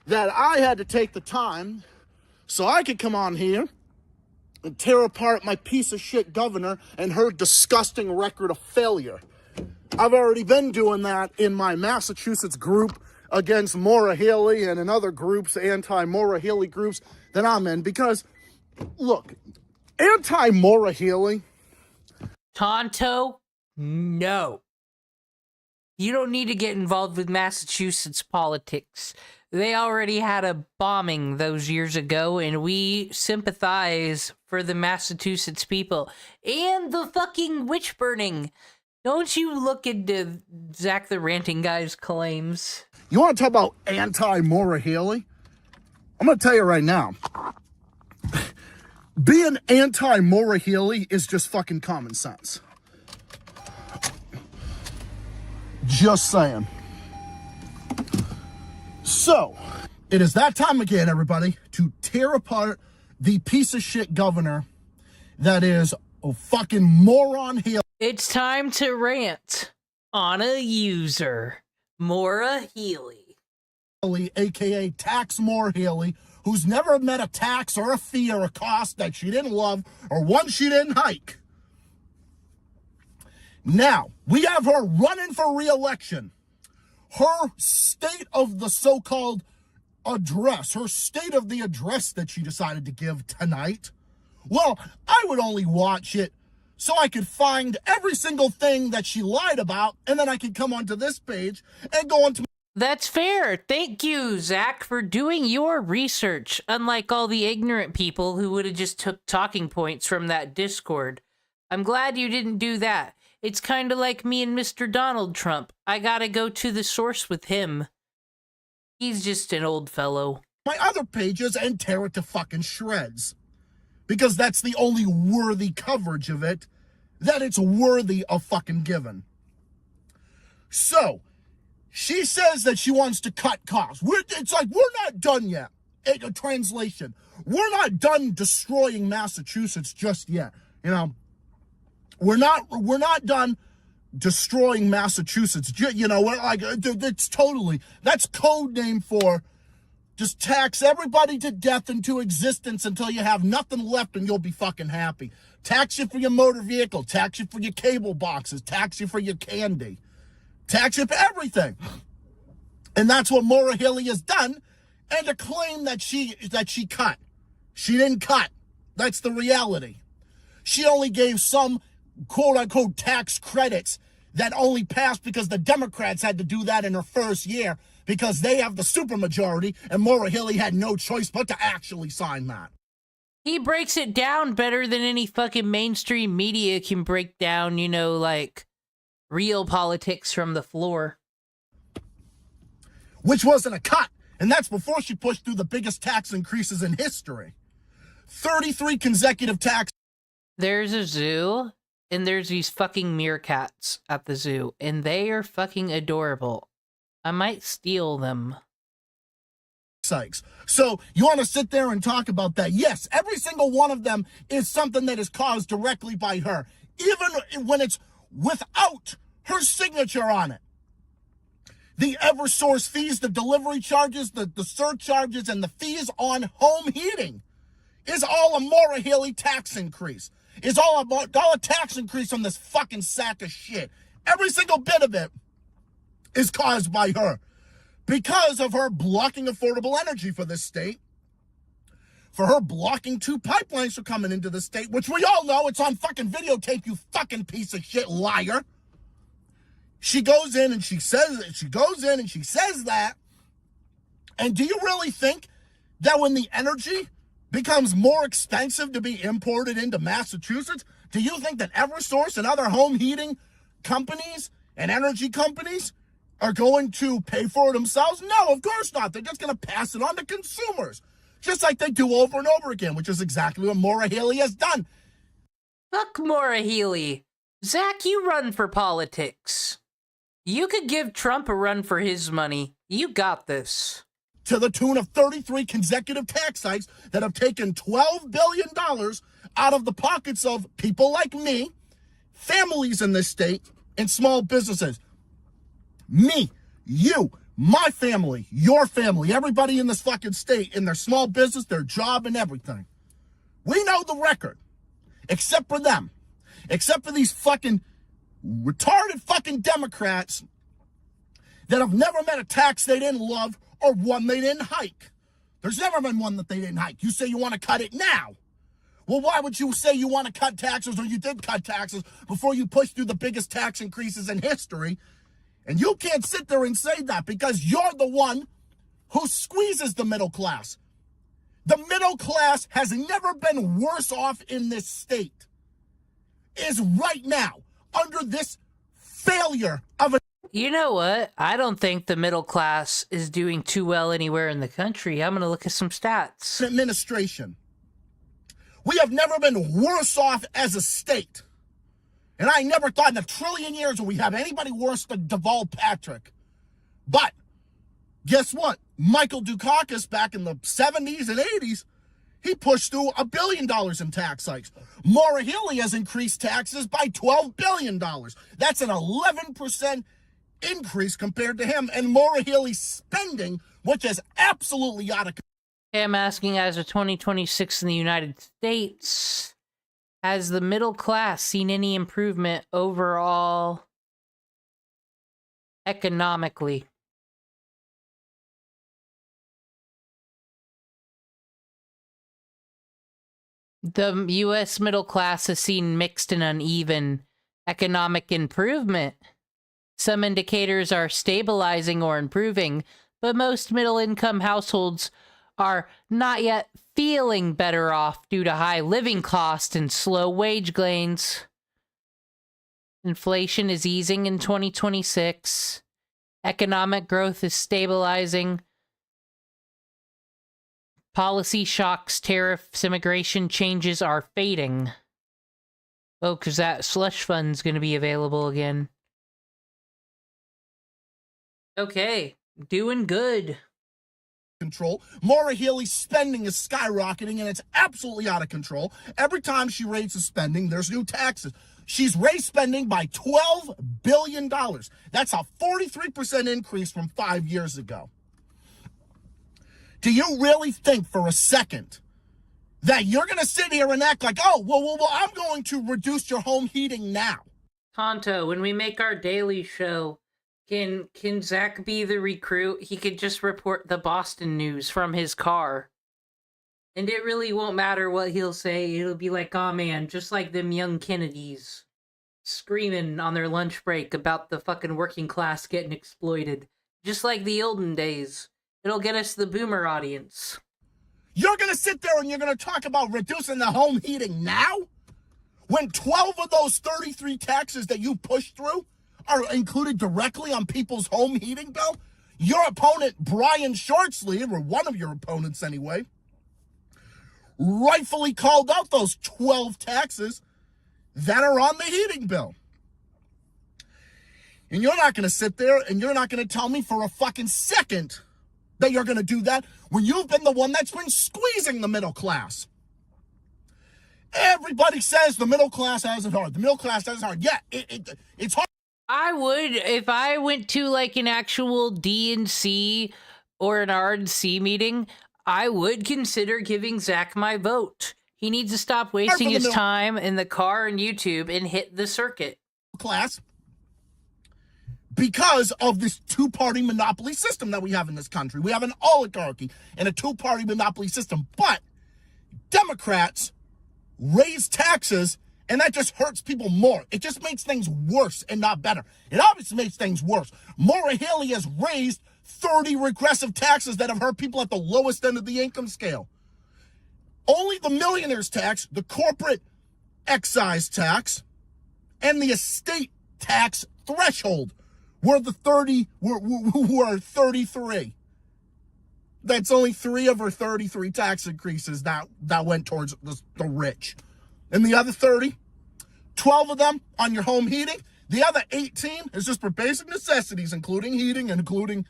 S4: that I had to take the time so I could come on here and tear apart my piece of shit governor and her disgusting record of failure. I've already been doing that in my Massachusetts group against Maura Healey and in other groups, anti-Maura Healey groups that I'm in, because, look, anti-Maura Healey...
S5: Tonto, no. You don't need to get involved with Massachusetts politics. They already had a bombing those years ago, and we sympathize for the Massachusetts people. And the fucking witch burning. Don't you look into Zach the Ranting Guy's claims.
S4: You want to talk about anti-Maura Healey? I'm going to tell you right now. Being anti-Maura Healey is just fucking common sense. Just saying. So, it is that time again, everybody, to tear apart the piece of shit governor that is a fucking moron Healey.
S5: It's time to rant on a user, Maura Healey.
S4: AKA Tax Maura Healey, who's never met a tax or a fee or a cost that she didn't love or one she didn't hike. Now, we have her running for re-election. Her state of the so-called address, her state of the address that she decided to give tonight, well, I would only watch it so I could find every single thing that she lied about, and then I could come onto this page and go onto...
S5: That's fair. Thank you, Zach, for doing your research, unlike all the ignorant people who would have just took talking points from that Discord. I'm glad you didn't do that. It's kind of like me and Mr. Donald Trump. I gotta go to the source with him. He's just an old fellow.
S4: My other pages and tear it to fucking shreds. Because that's the only worthy coverage of it that it's worthy of fucking giving. So, she says that she wants to cut costs. It's like, we're not done yet. A translation. We're not done destroying Massachusetts just yet. You know, we're not done destroying Massachusetts. You know, like, it's totally, that's code name for just tax everybody to death into existence until you have nothing left and you'll be fucking happy. Tax you for your motor vehicle, tax you for your cable boxes, tax you for your candy, tax you for everything. And that's what Maura Healey has done, and to claim that she cut. She didn't cut. That's the reality. She only gave some quote-unquote tax credits that only passed because the Democrats had to do that in her first year because they have the supermajority, and Maura Healey had no choice but to actually sign that.
S5: He breaks it down better than any fucking mainstream media can break down, you know, like, real politics from the floor.
S4: Which wasn't a cut, and that's before she pushed through the biggest tax increases in history. 33 consecutive tax.
S5: There's a zoo, and there's these fucking meerkats at the zoo, and they are fucking adorable. I might steal them.
S4: Sykes. So you want to sit there and talk about that? Yes, every single one of them is something that is caused directly by her, even when it's without her signature on it. The EverSource fees, the delivery charges, the surcharges, and the fees on home heating is all a Maura Healey tax increase. Is all a tax increase on this fucking sack of shit. Every single bit of it is caused by her. Because of her blocking affordable energy for this state. For her blocking 2 pipelines from coming into the state, which we all know, it's on fucking videotape, you fucking piece of shit liar. She goes in and she says that. And do you really think that when the energy becomes more expensive to be imported into Massachusetts, do you think that EverSource and other home heating companies and energy companies are going to pay for it themselves? No, of course not. They're just going to pass it on to consumers, just like they do over and over again, which is exactly what Maura Healey has done.
S5: Fuck Maura Healey. Zach, you run for politics. You could give Trump a run for his money. You got this.
S4: To the tune of 33 consecutive tax hikes that have taken $12 billion out of the pockets of people like me, families in this state, and small businesses. Me, you, my family, your family, everybody in this fucking state, in their small business, their job, and everything. We know the record. Except for them. Except for these fucking retarded fucking Democrats that have never met a tax they didn't love or one they didn't hike. There's never been one that they didn't hike. You say you want to cut it now. Well, why would you say you want to cut taxes, or you did cut taxes before you pushed through the biggest tax increases in history? And you can't sit there and say that because you're the one who squeezes the middle class. The middle class has never been worse off in this state. Is right now under this failure of a...
S5: You know what? I don't think the middle class is doing too well anywhere in the country. I'm going to look at some stats.
S4: Administration. We have never been worse off as a state. And I never thought in a trillion years would we have anybody worse than Deval Patrick. But guess what? Michael Dukakis back in the 70s and 80s, he pushed through $1 billion in tax hikes. Maura Healey has increased taxes by $12 billion. That's an 11% increase compared to him. And Maura Healey's spending, which is absolutely out of control.
S5: I'm asking, as of 2026 in the United States, has the middle class seen any improvement overall economically? The U.S. middle class has seen mixed and uneven economic improvement. Some indicators are stabilizing or improving, but most middle-income households are not yet feeling better off due to high living costs and slow wage gains. Inflation is easing in 2026. Economic growth is stabilizing. Policy shocks, tariffs, immigration changes are fading. Oh, because that slush fund's going to be available again. Okay, doing good.
S4: Control. Maura Healey's spending is skyrocketing, and it's absolutely out of control. Every time she raises spending, there's new taxes. She's raised spending by $12 billion. That's a 43% increase from 5 years ago. Do you really think for a second that you're going to sit here and act like, oh, well, I'm going to reduce your home heating now?
S5: Tonto, when we make our daily show, can Zach be the recruit? He could just report the Boston news from his car. And it really won't matter what he'll say. It'll be like, oh man, just like them young Kennedys screaming on their lunch break about the fucking working class getting exploited. Just like the olden days. It'll get us the boomer audience.
S4: You're going to sit there and you're going to talk about reducing the home heating now? When 12 of those 33 taxes that you pushed through are included directly on people's home heating bill? Your opponent, Brian Shortsleeve, or one of your opponents anyway, rightfully called out those 12 taxes that are on the heating bill. And you're not going to sit there and you're not going to tell me for a fucking second that you're going to do that when you've been the one that's been squeezing the middle class. Everybody says the middle class has it hard. The middle class has it hard. Yeah, it's hard.
S5: I would, if I went to like an actual DNC or an RNC meeting, I would consider giving Zach my vote. He needs to stop wasting his time in the car and YouTube and hit the circuit.
S4: Class, because of this two-party monopoly system that we have in this country. We have an oligarchy and a two-party monopoly system, but Democrats raise taxes, and that just hurts people more. It just makes things worse and not better. It obviously makes things worse. Maura Healey has raised 30 regressive taxes that have hurt people at the lowest end of the income scale. Only the millionaire's tax, the corporate excise tax, and the estate tax threshold were the 30, were 33. That's only 3 of her 33 tax increases that went towards the rich. And the other 30, 12 of them on your home heating. The other 18 is just for basic necessities, including heating and including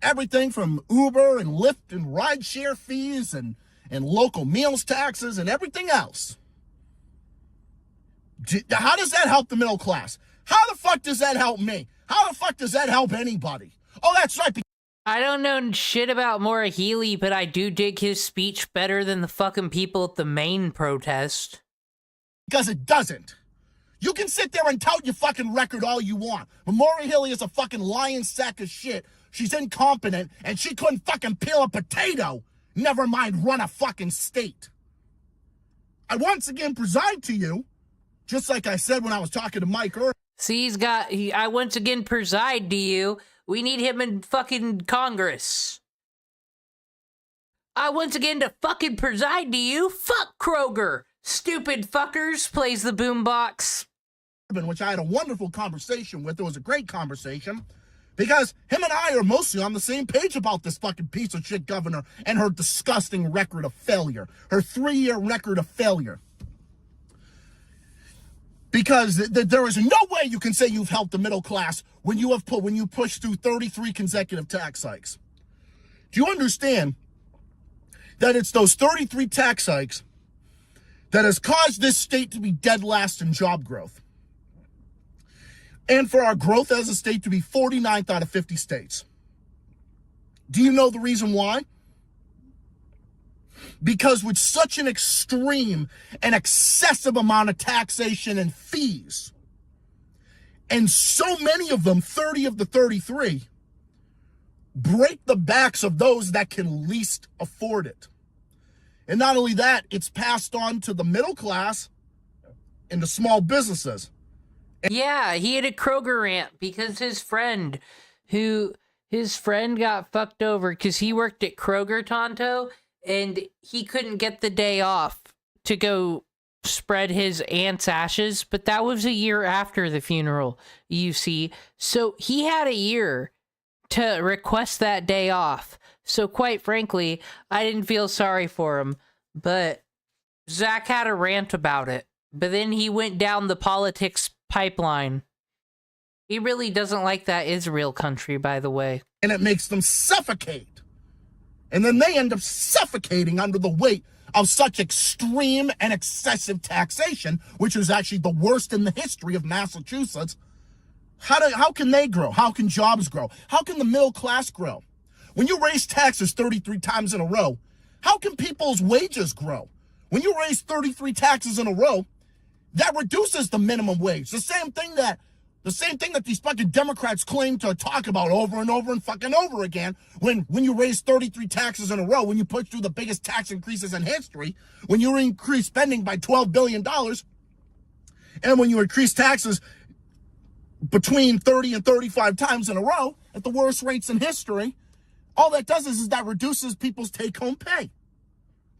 S4: everything from Uber and Lyft and rideshare fees and local meals taxes and everything else. How does that help the middle class? How the fuck does that help me? How the fuck does that help anybody? Oh, that's right.
S5: I don't know shit about Maura Healey, but I do dig his speech better than the fucking people at the Maine protest.
S4: Because it doesn't. You can sit there and tout your fucking record all you want, but Maura Healey is a fucking lying sack of shit. She's incompetent, and she couldn't fucking peel a potato. Never mind run a fucking state. I once again preside to you, just like I said when I was talking to Mike earlier.
S5: See, I once again preside to you. We need him in fucking Congress. I once again to fucking preside to you. Fuck Kroger. Stupid fuckers, plays the boombox.
S4: Which I had a wonderful conversation with. It was a great conversation. Because him and I are mostly on the same page about this fucking piece of shit governor and her disgusting record of failure. Her 3-year record of failure. Because there is no way you can say you've helped the middle class when you push through 33 consecutive tax hikes. Do you understand that it's those 33 tax hikes that has caused this state to be dead last in job growth? And for our growth as a state to be 49th out of 50 states. Do you know the reason why? Because with such an extreme and excessive amount of taxation and fees, and so many of them, 30 of the 33, break the backs of those that can least afford it. And not only that, it's passed on to the middle class and the small businesses.
S5: Yeah, he had a Kroger rant because his friend got fucked over because he worked at Kroger, Tonto, and he couldn't get the day off to go spread his aunt's ashes, but that was a year after the funeral, you see. So he had a year to request that day off. So quite frankly, I didn't feel sorry for him, but Zach had a rant about it. But then he went down the politics pipeline. He really doesn't like that Israel country, by the way.
S4: And it makes them suffocate. And then they end up suffocating under the weight of such extreme and excessive taxation, which is actually the worst in the history of Massachusetts. How can they grow? How can jobs grow? How can the middle class grow? When you raise taxes 33 times in a row, how can people's wages grow? When you raise 33 taxes in a row, that reduces the minimum wage. The same thing that these fucking Democrats claim to talk about over and over and fucking over again. When you raise 33 taxes in a row, when you push through the biggest tax increases in history, when you increase spending by $12 billion, and when you increase taxes between 30 and 35 times in a row at the worst rates in history, all that does is that reduces people's take-home pay.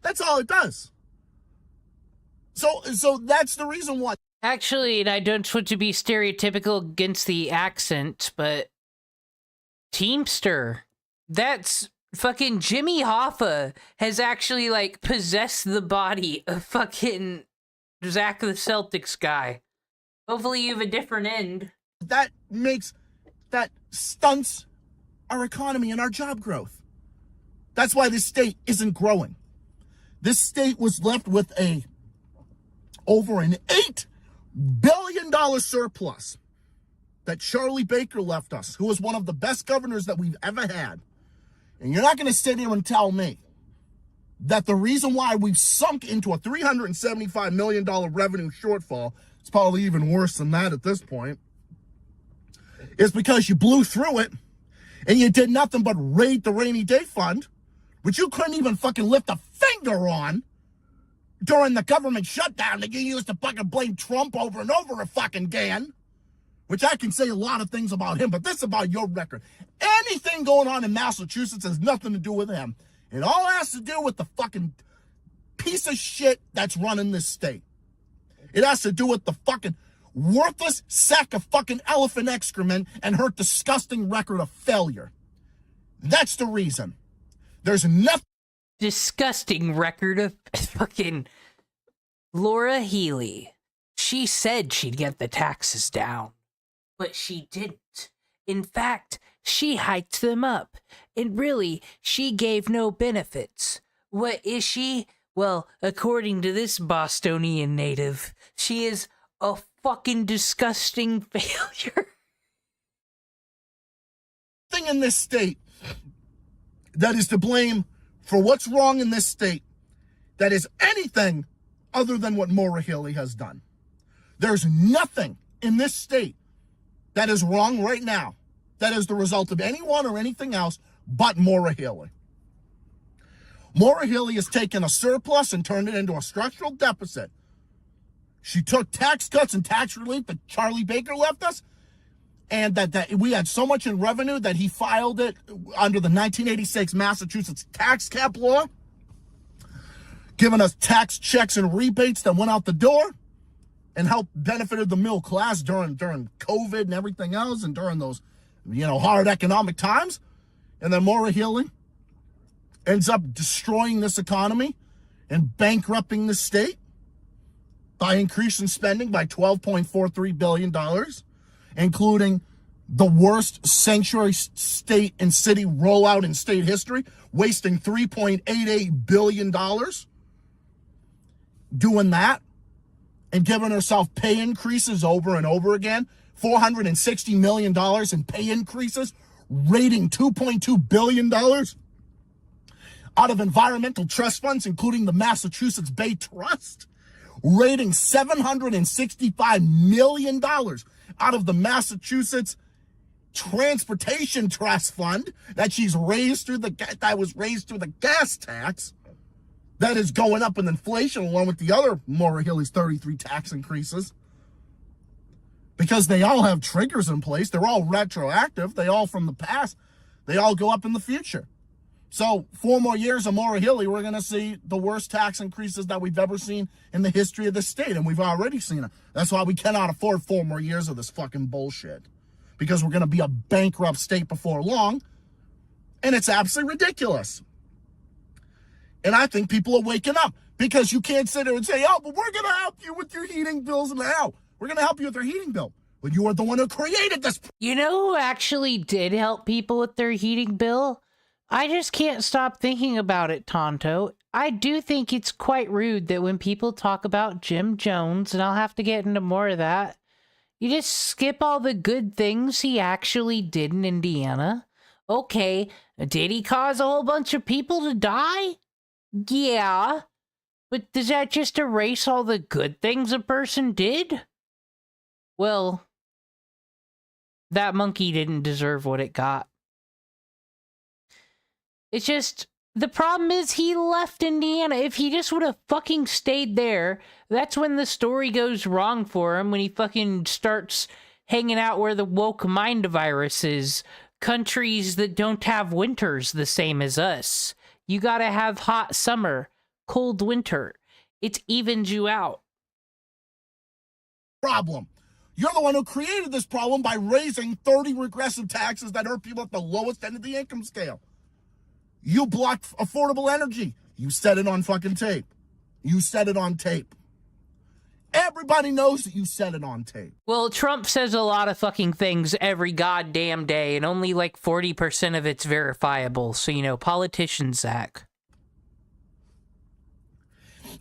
S4: That's all it does. So that's the reason why.
S5: Actually, and I don't want to be stereotypical against the accent, but Teamster, that's fucking Jimmy Hoffa has actually, like, possessed the body of fucking Zach the Celtics guy. Hopefully you have a different end.
S4: That stunts our economy and our job growth. That's why this state isn't growing. This state was left with over an $8 billion surplus that Charlie Baker left us, who was one of the best governors that we've ever had. And you're not going to sit here and tell me that the reason why we've sunk into a $375 million revenue shortfall, it's probably even worse than that at this point, is because you blew through it and you did nothing but raid the rainy day fund, which you couldn't even fucking lift a finger on during the government shutdown that you used to fucking blame Trump over and over again, which I can say a lot of things about him, but this is about your record. Anything going on in Massachusetts has nothing to do with him. It all has to do with the fucking piece of shit that's running this state. It has to do with the fucking, worthless sack of fucking elephant excrement and her disgusting record of failure. That's the reason. There's nothing.
S5: Disgusting record of fucking Laura Healy. She said she'd get the taxes down, but she didn't. In fact, she hiked them up, and really, she gave no benefits. What is she? Well, according to this Bostonian native, she is a fucking disgusting failure.
S4: Thing in this state that is to blame for what's wrong in this state that is anything other than what Maura Healey has done. There's nothing in this state that is wrong right now that is the result of anyone or anything else but Maura Healey. Maura Healey has taken a surplus and turned it into a structural deficit. She took tax cuts and tax relief that Charlie Baker left us, and that we had so much in revenue that he filed it under the 1986 Massachusetts tax cap law, giving us tax checks and rebates that went out the door and helped benefited the middle class during COVID and everything else and during those, hard economic times. And then Maura Healey ends up destroying this economy and bankrupting the state by increasing spending by $12.43 billion, including the worst sanctuary state and city rollout in state history, wasting $3.88 billion doing that, and giving herself pay increases over and over again, $460 million in pay increases, raiding $2.2 billion out of environmental trust funds, including the Massachusetts Bay Trust, raiding $765 million out of the Massachusetts Transportation Trust Fund that was raised through the gas tax that is going up in inflation along with the other Maura Healey's 33 tax increases, because they all have triggers in place. They're all retroactive. They all from the past. They all go up in the future. So 4 more years of Maura Healey, we're going to see the worst tax increases that we've ever seen in the history of the state, and we've already seen it. That's why we cannot afford 4 more years of this fucking bullshit, because we're going to be a bankrupt state before long, and it's absolutely ridiculous. And I think people are waking up, because you can't sit there and say, oh, but we're going to help you with your heating bills now. We're going to help you with your heating bill. But you are the one who created this.
S5: You know who actually did help people with their heating bill? I just can't stop thinking about it, Tonto. I do think it's quite rude that when people talk about Jim Jones, and I'll have to get into more of that, you just skip all the good things he actually did in Indiana. Okay, did he cause a whole bunch of people to die? Yeah. But does that just erase all the good things a person did? Well, that monkey didn't deserve what it got. It's just, the problem is he left Indiana. If he just would have fucking stayed there, that's when the story goes wrong for him, when he fucking starts hanging out where the woke mind virus is. Countries that don't have winters the same as us. You gotta have hot summer, cold winter. It evens you out.
S4: Problem. You're the one who created this problem by raising 30 regressive taxes that hurt people at the lowest end of the income scale. You blocked affordable energy. You said it on fucking tape. You said it on tape. Everybody knows that you said it on tape.
S5: Well, Trump says a lot of fucking things every goddamn day, and only like 40% of it's verifiable. So, politicians, Zach.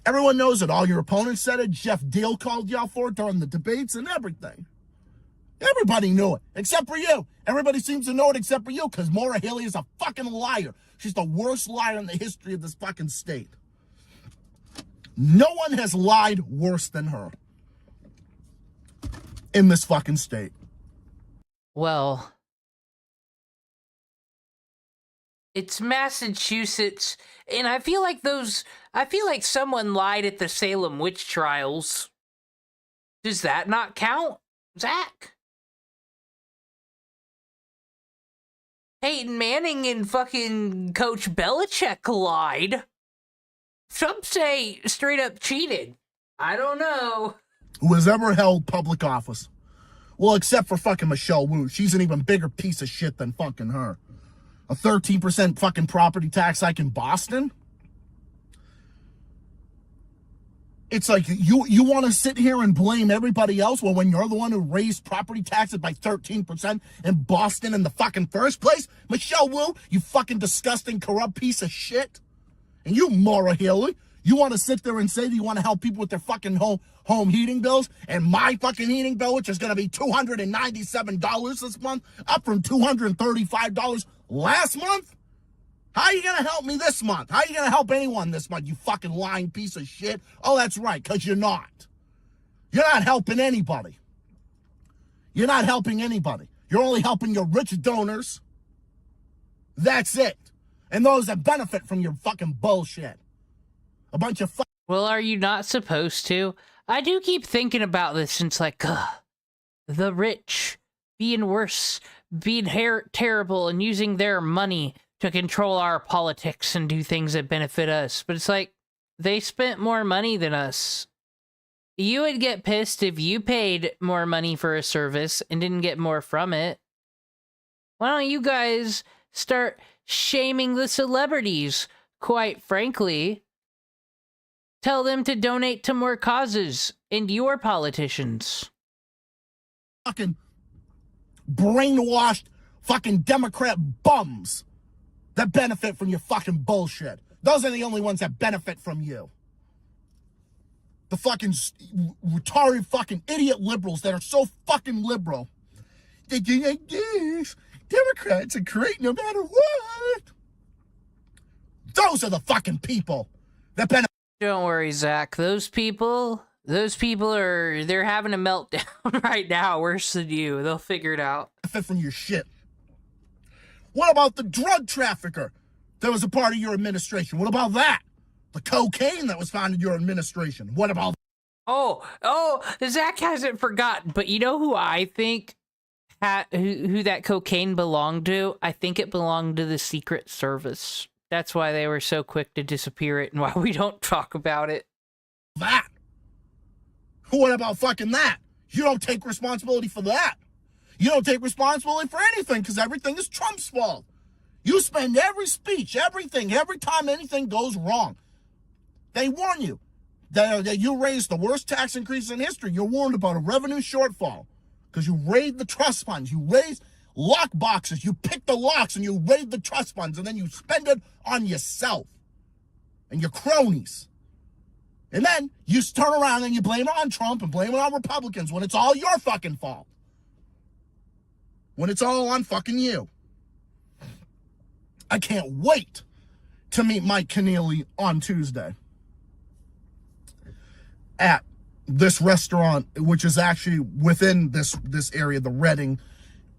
S4: Everyone knows it. All your opponents said it. Jeff Deal called y'all for it during the debates and everything. Everybody knew it, except for you. Everybody seems to know it except for you, because Maura Healey is a fucking liar. She's the worst liar in the history of this fucking state. No one has lied worse than her in this fucking state.
S5: Well, it's Massachusetts, and I feel like someone lied at the Salem witch trials. Does that not count, Zach? Peyton Manning and fucking Coach Belichick lied. Some say straight up cheated. I don't know.
S4: who has ever held public office. Well, except for fucking Michelle Wu. She's an even bigger piece of shit than fucking her. A 13% fucking property tax hike in Boston? It's like you want to sit here and blame everybody else when you're the one who raised property taxes by 13% in Boston in the fucking first place? Michelle Wu, you fucking disgusting, corrupt piece of shit. And you, Maura Healey, you want to sit there and say that you want to help people with their fucking home heating bills, and my fucking heating bill, which is going to be $297 this month, up from $235 last month? How are you going to help me this month? How are you going to help anyone this month, you fucking lying piece of shit? Oh, that's right, because you're not. You're not helping anybody. You're not helping anybody. You're only helping your rich donors. That's it. And those that benefit from your fucking bullshit. A bunch of
S5: Well, are you not supposed to? I do keep thinking about this, and it's like, the rich being worse, being terrible, and using their money to control our politics and do things that benefit us. But it's like, they spent more money than us. You would get pissed if you paid more money for a service and didn't get more from it. Why don't you guys start shaming the celebrities, quite frankly? Tell them to donate to more causes and your politicians.
S4: Fucking brainwashed fucking Democrat bums that benefit from your fucking bullshit. Those are the only ones that benefit from you. The fucking retarded fucking idiot liberals that are so fucking liberal. They do like this. Democrats are great no matter what. Those are the fucking people that benefit.
S5: Don't worry, Zach. Those people they're having a meltdown right now, worse than you. They'll figure it out.
S4: From your shit. What about the drug trafficker that was a part of your administration? What about that? The cocaine that was found in your administration. What about
S5: Oh, Zach hasn't forgotten, but you know who I think who that cocaine belonged to? I think it belonged to the Secret Service. That's why they were so quick to disappear it and why we don't talk about it.
S4: that? What about fucking that? You don't take responsibility for that. You don't take responsibility for anything because everything is Trump's fault. You spend every speech, everything, every time anything goes wrong. They warn you that you raised the worst tax increase in history. You're warned about a revenue shortfall because you raid the trust funds. You raise lock boxes. You pick the locks and you raid the trust funds and then you spend it on yourself and your cronies. And then you turn around and you blame it on Trump and blame it on Republicans when it's all your fucking fault. When it's all on fucking you. I can't wait to meet Mike Keneally on Tuesday at this restaurant, which is actually within this area, the Reading,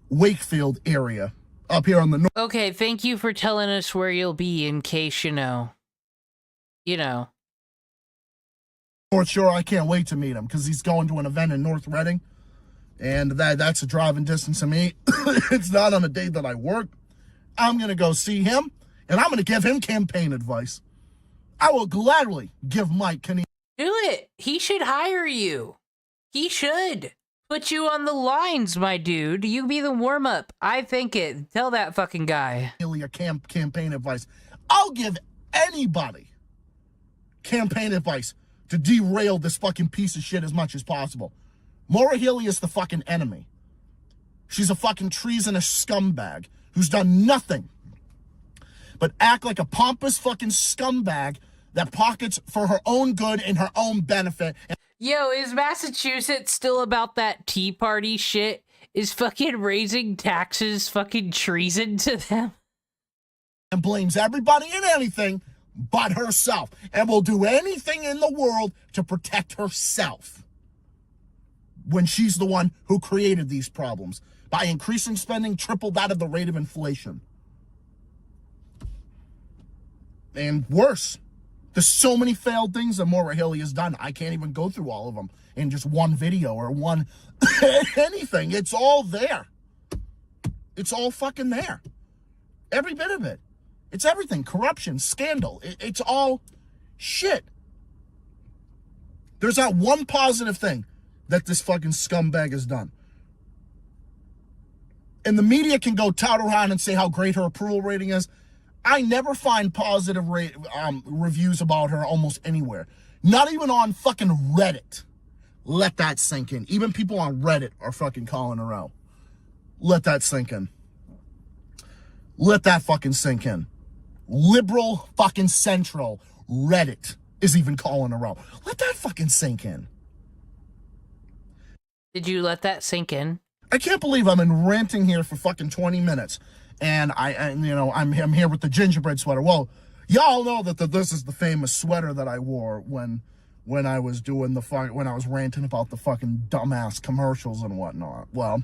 S4: Wakefield area, up here on the north.
S5: Okay, thank you for telling us where you'll be in case you know. You know.
S4: North Shore, I can't wait to meet him because he's going to an event in North Reading, and that's a driving distance to me. It's not on a day that I work. I'm going to go see him, and I'm going to give him campaign advice. I will gladly give Mike Keneally.
S5: Do it. He should hire you. He should. Put you on the lines, my dude. You be the warm-up. I think it. Tell that fucking guy.
S4: Your campaign advice. I'll give anybody campaign advice to derail this fucking piece of shit as much as possible. Maura Healey is the fucking enemy. She's a fucking treasonous scumbag who's done nothing but act like a pompous fucking scumbag that pockets for her own good and her own benefit.
S5: Yo, is Massachusetts still about that Tea Party shit? Is fucking raising taxes fucking treason to them?
S4: And blames everybody and anything but herself. And will do anything in the world to protect herself when she's the one who created these problems by increasing spending triple that of the rate of inflation. And worse, there's so many failed things that Maura Healey has done. I can't even go through all of them in just one video or one anything. It's all there. It's all fucking there. Every bit of it. It's everything. Corruption, scandal. It's all shit. There's not one positive thing that this fucking scumbag has done. And the media can go tout around and say how great her approval rating is. I never find positive reviews about her almost anywhere. Not even on fucking Reddit. Let that sink in. Even people on Reddit are fucking calling her out. Let that sink in. Let that fucking sink in. Liberal fucking Central Reddit is even calling her out. Let that fucking sink in.
S5: Did you let that sink in?
S4: I can't believe I'm in ranting here for fucking 20 minutes. And I'm here with the gingerbread sweater. Well, y'all know that this is the famous sweater that I wore when I was doing when I was ranting about the fucking dumbass commercials and whatnot. Well,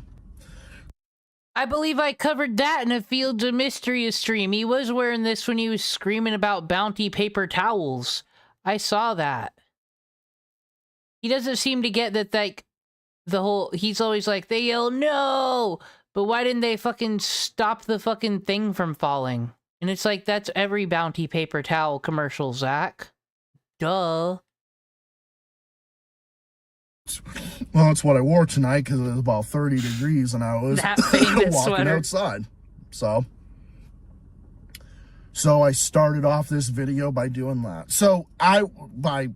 S5: I believe I covered that in a Fields of Mystery stream. He was wearing this when he was screaming about Bounty paper towels. I saw that. He doesn't seem to get that, like, he's always like, they yell no, but why didn't they fucking stop the fucking thing from falling? And it's like, that's every Bounty paper towel commercial, Zach. Duh.
S4: Well, it's what I wore tonight because it was about 30 degrees and I was walking sweater outside. So I started off this video by doing that. So by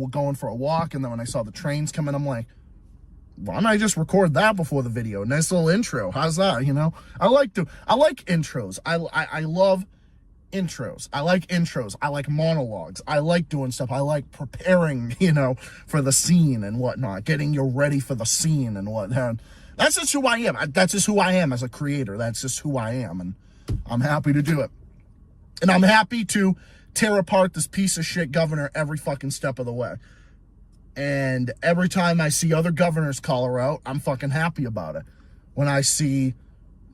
S4: going for a walk, and then when I saw the trains coming, I'm like, why don't I just record that before the video? Nice little intro. How's that? You know, I like intros. I love intros. I like intros. I like monologues. I like doing stuff. I like preparing, for the scene and whatnot, getting you ready for the scene and whatnot. That's just who I am. That's just who I am as a creator. That's just who I am, and I'm happy to do it. And I'm happy to tear apart this piece of shit governor every fucking step of the way. And every time I see other governors call her out, I'm fucking happy about it. When I see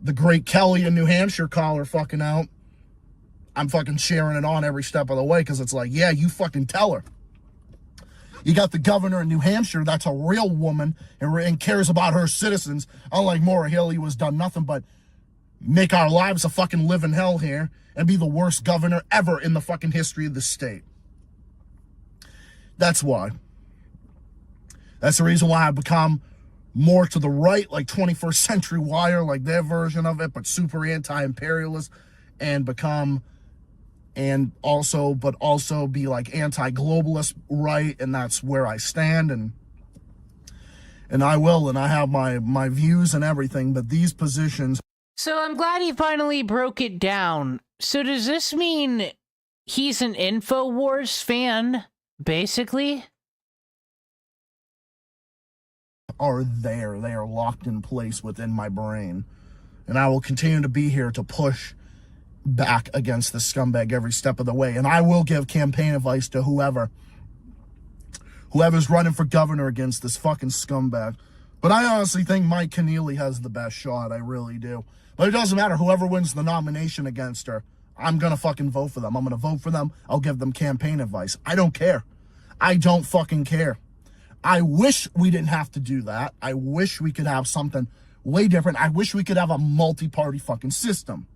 S4: the great Kelly in New Hampshire call her fucking out, I'm fucking cheering it on every step of the way, because it's like, yeah, you fucking tell her. You got the governor in New Hampshire that's a real woman and cares about her citizens, unlike Maura Healey, who has done nothing but make our lives a fucking living hell here and be the worst governor ever in the fucking history of the state. That's why. That's the reason why I've become more to the right, like 21st Century Wire, like their version of it, but super anti-imperialist, and also be like anti-globalist right, and that's where I stand, and I have my views and everything, but these positions.
S5: So I'm glad he finally broke it down. So does this mean he's an InfoWars fan, basically?
S4: Are there. They are locked in place within my brain. And I will continue to be here to push back against this scumbag every step of the way. And I will give campaign advice to whoever's running for governor against this fucking scumbag. But I honestly think Mike Keneally has the best shot. I really do. But it doesn't matter. Whoever wins the nomination against her, I'm going to fucking vote for them. I'm going to vote for them. I'll give them campaign advice. I don't care. I don't fucking care. I wish we didn't have to do that. I wish we could have something way different. I wish we could have a multi-party fucking system.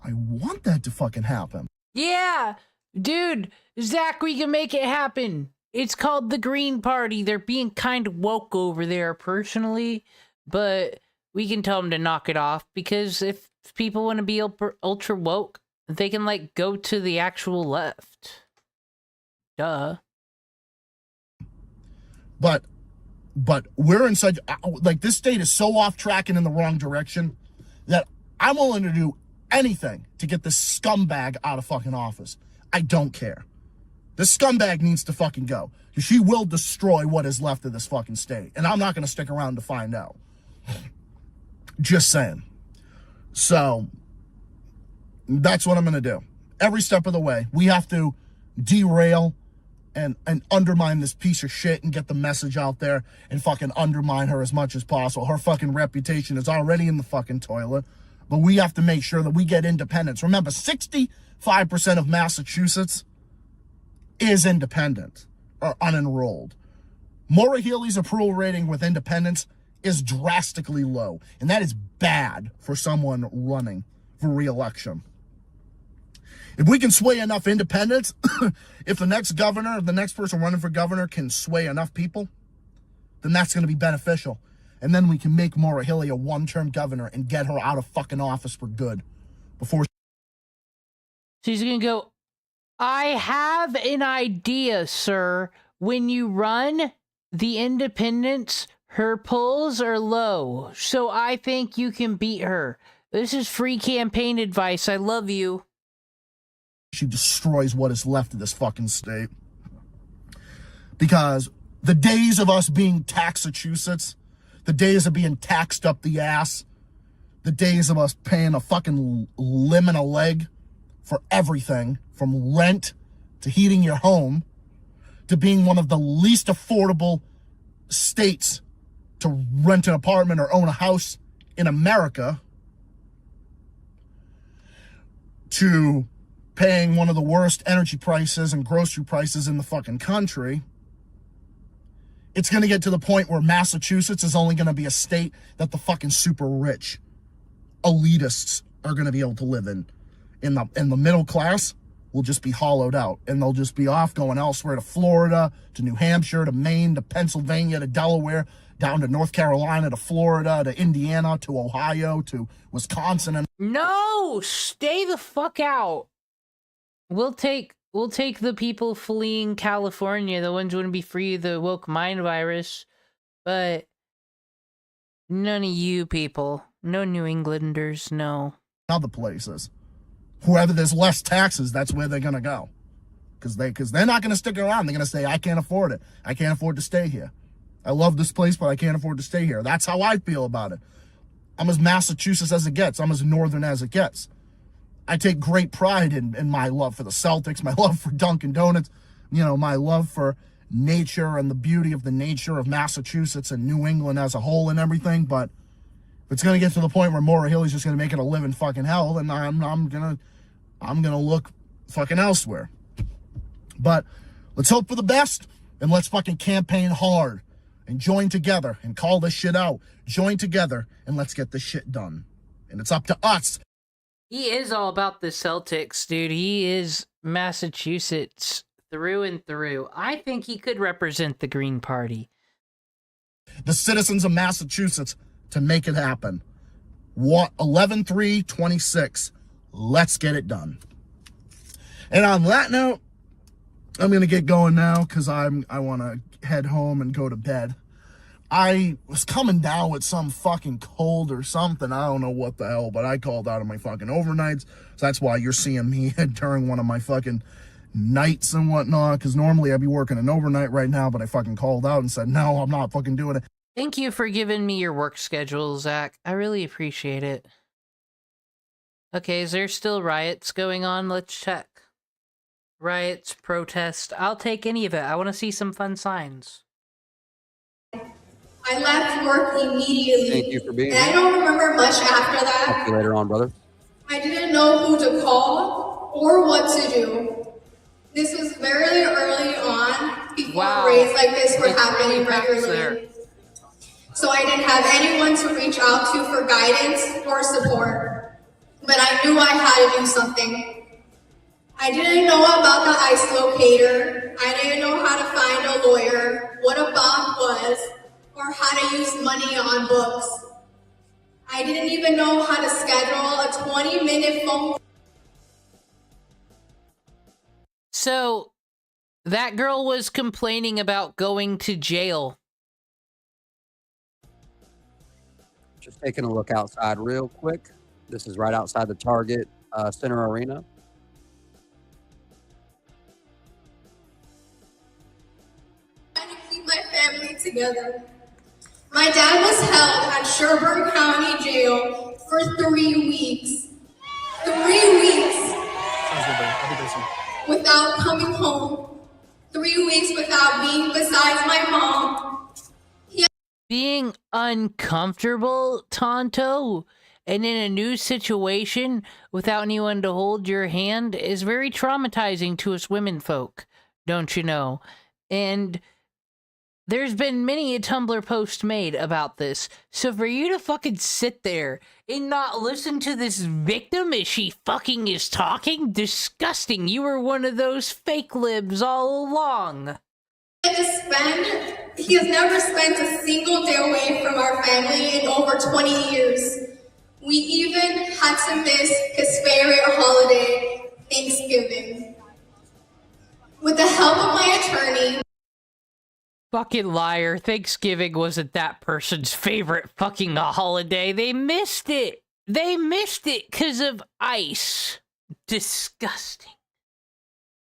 S4: I want that to fucking happen.
S5: Yeah, dude, Zach, we can make it happen. It's called the Green Party. They're being kind of woke over there personally, but we can tell them to knock it off, because if people want to be ultra woke, they can, like, go to the actual left. Duh.
S4: But we're in such, like, this state is so off track and in the wrong direction that I'm willing to do anything to get this scumbag out of fucking office. I don't care. This scumbag needs to fucking go. She will destroy what is left of this fucking state. And I'm not going to stick around to find out. Just saying. So, that's what I'm going to do. Every step of the way, we have to derail and undermine this piece of shit and get the message out there and fucking undermine her as much as possible. Her fucking reputation is already in the fucking toilet, but we have to make sure that we get independence. Remember, 65% of Massachusetts is independent or unenrolled. Maura Healey's approval rating with independents is drastically low, and that is bad for someone running for re-election. If we can sway enough independents, if the next governor, the next person running for governor can sway enough people then that's going to be beneficial. And then we can make Maura Hilly a one-term governor and get her out of fucking office for good. Before
S5: she's going to go, I have an idea, sir. When you run the independents, her polls are low. So I think you can beat her. This is free campaign advice. I love you.
S4: She destroys what is left of this fucking state. Because the days of us being Taxachusetts, the days of being taxed up the ass, the days of us paying a fucking limb and a leg for everything, from rent to heating your home, to being one of the least affordable states to rent an apartment or own a house in America, to paying one of the worst energy prices and grocery prices in the fucking country. It's going to get to the point where Massachusetts is only going to be a state that the fucking super rich elitists are going to be able to live in. In the middle class will just be hollowed out, and they'll just be off going elsewhere, to Florida, to New Hampshire, to Maine, to Pennsylvania, to Delaware, down to North Carolina, to Florida, to Indiana, to Ohio, to Wisconsin. And
S5: no, stay the fuck out. We'll take the people fleeing California, the ones who wouldn't be free of the woke mind virus, but none of you people, no New Englanders, no.
S4: Other places, wherever there's less taxes, that's where they're gonna go, because they're not gonna stick around. They're gonna say, I can't afford it. I can't afford to stay here. I love this place, but I can't afford to stay here. That's how I feel about it. I'm as Massachusetts as it gets. I'm as northern as it gets. I take great pride in my love for the Celtics, my love for Dunkin' Donuts, my love for nature and the beauty of the nature of Massachusetts and New England as a whole and everything. But if it's gonna get to the point where Maura Hilly's just gonna make it a living fucking hell, then I'm gonna look fucking elsewhere. But let's hope for the best, and let's fucking campaign hard and join together and call this shit out. Join together and let's get this shit done. And it's up to us.
S5: He is all about the Celtics, dude. He is Massachusetts through and through. I think he could represent the Green Party.
S4: The citizens of Massachusetts to make it happen. 11/3/26. Let's get it done. And on that note, I'm going to get going now because I want to head home and go to bed. I was coming down with some fucking cold or something. I don't know what the hell, but I called out of my fucking overnights. So that's why you're seeing me during one of my fucking nights and whatnot. Because normally I'd be working an overnight right now, but I fucking called out and said, no, I'm not fucking doing it.
S5: Thank you for giving me your work schedule, Zach. I really appreciate it. Okay, is there still riots going on? Let's check. Riots, protest. I'll take any of it. I want to see some fun signs.
S11: I left work immediately.
S21: Thank you for being here.
S11: And I don't remember much after that.
S21: Talk to you later on, brother.
S11: I didn't know who to call or what to do. This was very early on, before raids like this were happening regularly. So I didn't have anyone to reach out to for guidance or support. But I knew I had to do something. I didn't know about the ICE locator. I didn't know how to find a lawyer, what a bond was, or how to use money on books. I didn't even know how to schedule a 20-minute phone.
S5: So, that girl was complaining about going to jail.
S21: Just taking a look outside real quick. This is right outside the Target Center Arena.
S11: Trying to keep my family together. My dad was held at Sherburne County Jail for 3 weeks. 3 weeks without coming home. 3 weeks without being besides my mom.
S5: Being uncomfortable, Tonto, and in a new situation without anyone to hold your hand is very traumatizing to us women folk, don't you know? And there's been many a Tumblr post made about this. So for you to fucking sit there and not listen to this victim as she fucking is talking, disgusting. You were one of those fake libs all along.
S11: I had to spend He has never spent a single day away from our family in over 20 years. We even had to miss his favorite holiday, Thanksgiving. With the help of my attorney...
S5: Fucking liar. Thanksgiving wasn't that person's favorite fucking holiday. They missed it. They missed it because of ice. Disgusting.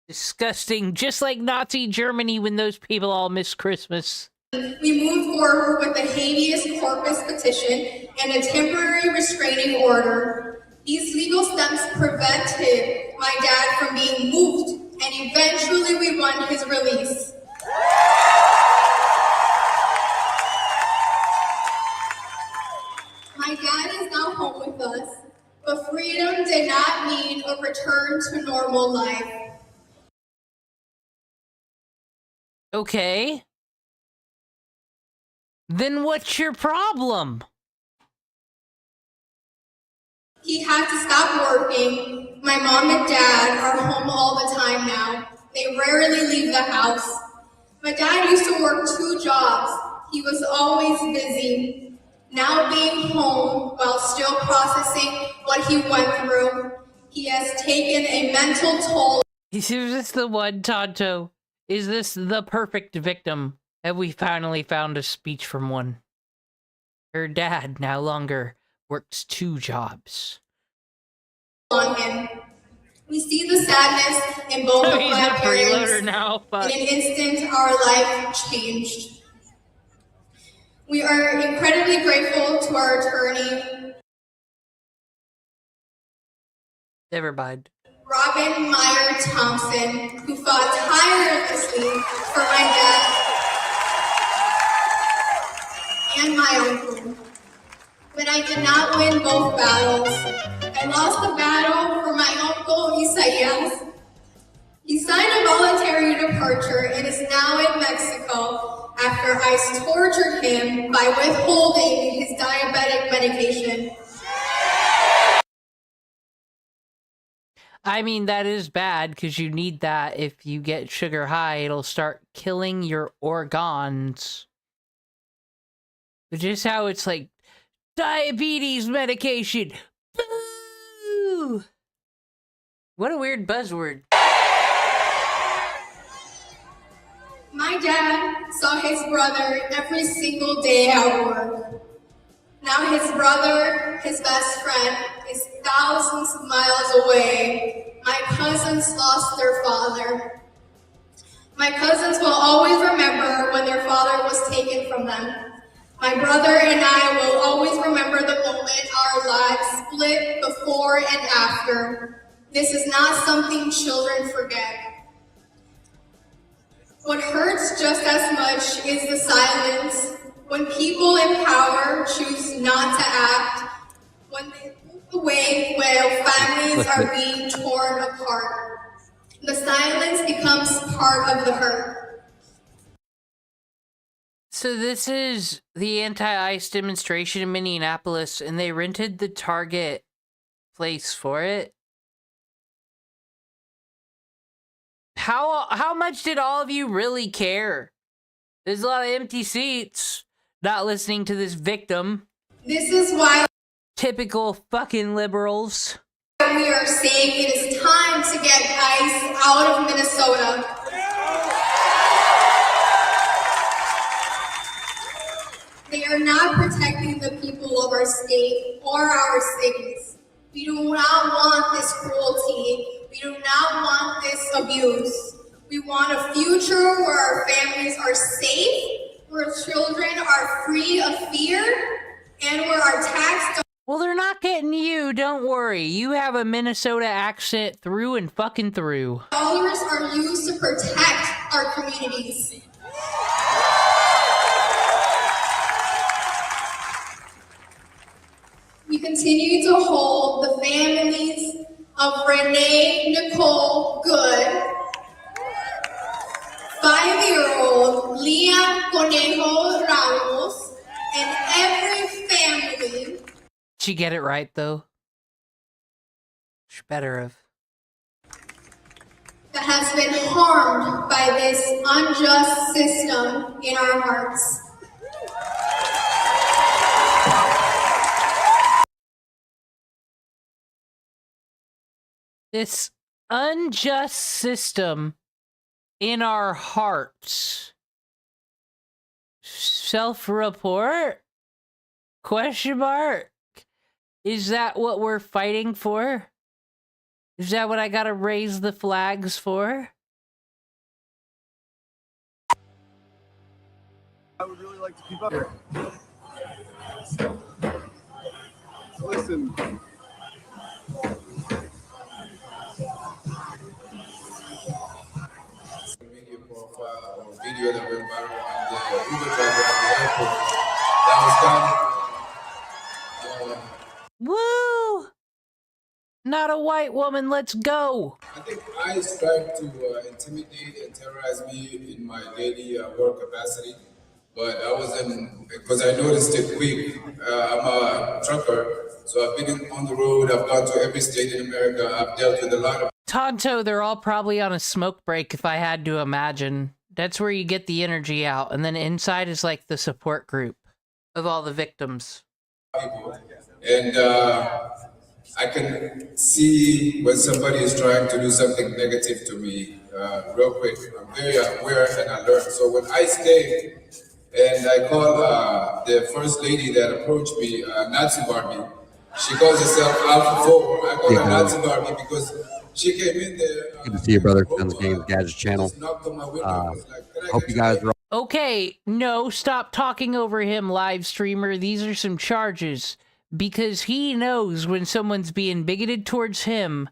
S5: Disgusting. Just like Nazi Germany when those people all miss Christmas.
S11: We moved forward with a habeas corpus petition and a temporary restraining order. These legal steps prevented my dad from being moved, and eventually we won his release. My dad is now home with us, but freedom did not mean a return to normal life.
S5: Okay. Then what's your problem?
S11: He had to stop working. My mom and dad are home all the time now. They rarely leave the house. My dad used to work 2 jobs. He was always busy. Now being home while still processing what he went through, he has taken a mental toll.
S5: Is this the one, Tonto? Is this the perfect victim? Have we finally found a speech from one? Her dad no longer works 2 jobs.
S11: On him. We see the sadness in both of my parents.
S5: Now,
S11: in an instant, our life changed. We are incredibly grateful to our attorney,
S5: never mind,
S11: Robin Meyer Thompson, who fought tirelessly for my dad and my uncle. But I did not win both battles. I lost the battle for my uncle Isaias. He signed a voluntary departure and is now in Mexico after ICE tortured him by withholding his diabetic medication.
S5: I mean, that is bad because you need that. If you get sugar high, it'll start killing your organs. Which is how it's like, diabetes medication. Boo! What a weird buzzword.
S11: My dad saw his brother every single day at work. Now his brother, his best friend, is thousands of miles away. My cousins lost their father. My cousins will always remember when their father was taken from them. My brother and I will always remember the moment our lives split before and after. This is not something children forget. What hurts just as much is the silence. When people in power choose not to act, when they move away while families are being torn apart, the silence becomes part of the hurt.
S5: So this is the anti-ICE demonstration in Minneapolis, and they rented the Target place for it. How much did all of you really care? There's a lot of empty seats. Not listening to this victim.
S11: This is why
S5: typical fucking liberals.
S11: We are saying it is time to get ICE out of Minnesota. They are not protecting the people of our state or our cities. We do not want this cruelty. We do not want this abuse. We want a future where our families are safe, where children are free of fear, and where our tax...
S5: Well, they're not getting you, don't worry. You have a Minnesota accent through and fucking through.
S11: Dollars are used to protect our communities. We continue to hold the families of Renee Nicole Good, 5-year-old Liam Conejo Ramos, and every family.
S5: Did she get it right, though? She better have.
S11: That has been harmed by this unjust system in our hearts.
S5: This unjust system in our hearts. Self-report? Question mark? Is that what we're fighting for? Is that what I gotta raise the flags for?
S12: I would really like to keep up here. Listen. Media profile or video that went viral on the Uber driver at the airport. That was done.
S5: Woo! Not a white woman, let's go!
S12: I think ICE strive to intimidate and terrorize me in my daily work capacity, but I wasn't, because I noticed it quick. I'm a trucker, so I've been on the road, I've gone to every state in America, I've dealt with a lot of
S5: Tonto, they're all probably on a smoke break if I had to imagine. That's where you get the energy out, and then inside is like the support group of all the victims.
S12: people. And I can see when somebody is trying to do something negative to me real quick. I'm very aware and alert. So when I came and I called the first lady that approached me, Nazi Barbie, she calls herself Alpha 4. I call her Nazi Barbie because she came in there.
S13: Good to see you, brother. On the Games Gadgets channel. Hope you guys are.
S5: Okay, no, stop talking over him, live streamer. These are some charges. Because he knows when someone's being bigoted towards him,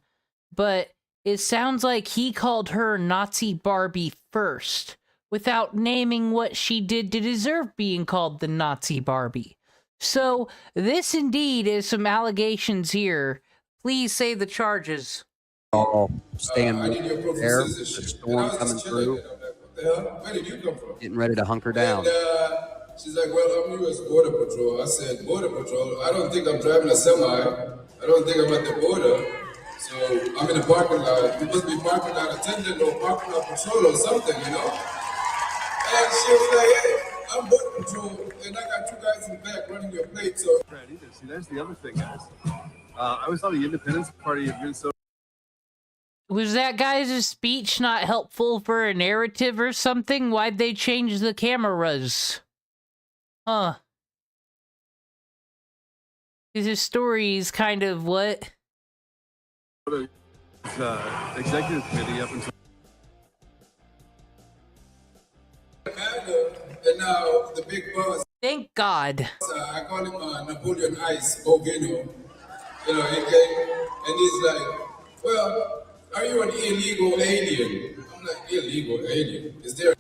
S5: but it sounds like he called her Nazi Barbie first, without naming what she did to deserve being called the Nazi Barbie. So, this indeed is some allegations here. Please say the charges.
S13: All stand there, the storm coming through.
S12: Where did you come from?
S13: Getting ready to hunker down.
S12: She's like, well, I'm U.S. Border Patrol. I said, Border Patrol? I don't think I'm driving a semi. I don't think I'm at the border. So I'm in the parking lot. You must be parking lot attendant or parking lot patrol or something, you know? And she was like, hey, I'm Border Patrol, and I got two guys in the back running your plate, so.
S15: See, that's the other thing, guys. I always thought the Independence Party of Minnesota.
S5: Was that guy's speech not helpful for a narrative or something? Why'd they change the cameras? Huh. His story is kind of what?
S15: Executive committee up until.
S12: And now the big boss.
S5: Thank God.
S12: I call him Napoleon Ice, Bovino. You know, he came and he's like, well, are you an illegal alien? I'm like, illegal alien? Is there?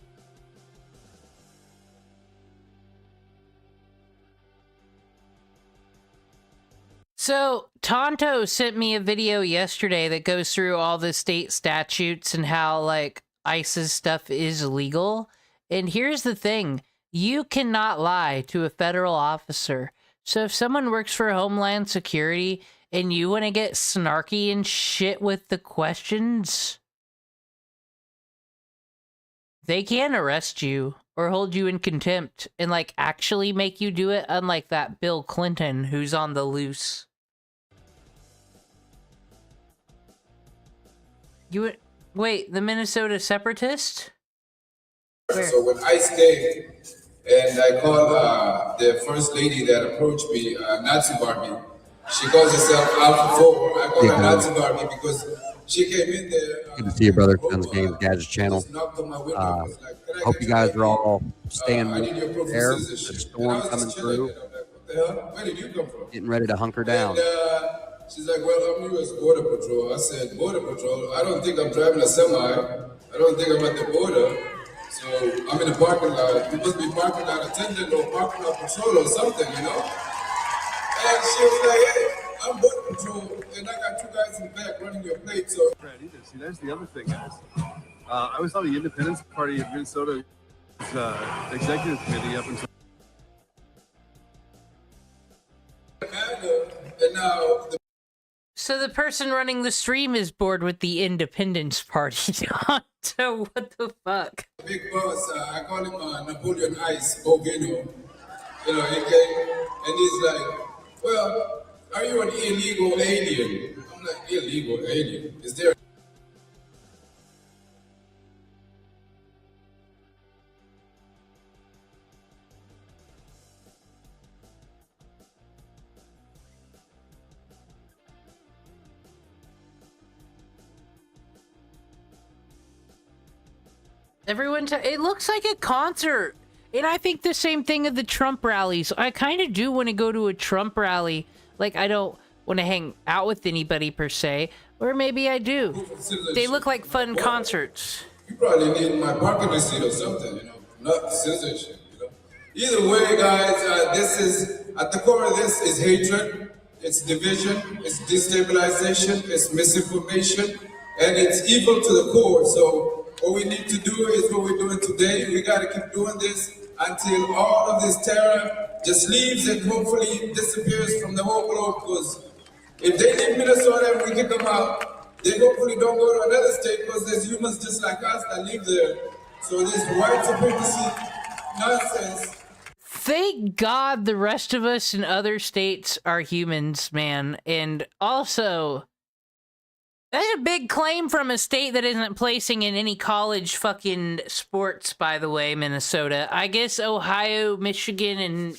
S5: So, Tonto sent me a video yesterday that goes through all the state statutes and how, like, ICE's stuff is legal. And here's the thing. You cannot lie to a federal officer. So if someone works for Homeland Security and you want to get snarky and shit with the questions, they can arrest you or hold you in contempt and, like, actually make you do it, unlike that Bill Clinton who's on the loose. Wait, the Minnesota separatist? Where?
S12: So when I came and I called the first lady that approached me, Nazi Barbie, she calls herself Alpha 4. I call her Nazi Barbie because she came in there.
S13: Good to see you, brother. On the Games Gadgets channel. Hope you guys are all staying there. The storm coming through.
S12: Where did you come from?
S13: Getting ready to hunker down.
S12: She's like, well, I'm U.S. Border Patrol. I said, Border Patrol? I don't think I'm driving a semi. I don't think I'm at the border. So I'm in the parking lot. You must be parking lot attendant or parking lot patrol or something, you know? And she was like, hey, I'm Border Patrol, and I got two guys in the back running your plate, so.
S15: See, that's the other thing, guys. I always thought the Independence Party of Minnesota executive committee up until.
S12: And now
S5: So the person running the stream is bored with the Independence Party. So what the fuck?
S12: Big boss, I call him Napoleon Ice, Bovino. You know, he came and he's like, well, are you an illegal alien? I'm like, illegal alien? Is there?
S5: Everyone, it looks like a concert. And I think the same thing of the Trump rallies. I kind of do want to go to a Trump rally. Like, I don't want to hang out with anybody per se. Or maybe I do. They look like fun concerts.
S12: You probably need my parking receipt or something, you know, not citizenship, you know. Either way, guys, this is, at the core of this is hatred, it's division, it's destabilization, it's misinformation, and it's evil to the core. So what we need to do is what we're doing today. We got to keep doing this until all of this terror just leaves and hopefully disappears from the whole globe. Because if they leave Minnesota and we kick them out, they hopefully don't go to another state because there's humans just like us that live there. So this white supremacy nonsense.
S5: Thank God the rest of us in other states are humans, man. And also, that's a big claim from a state that isn't placing in any college fucking sports, by the way, Minnesota. I guess Ohio, Michigan, and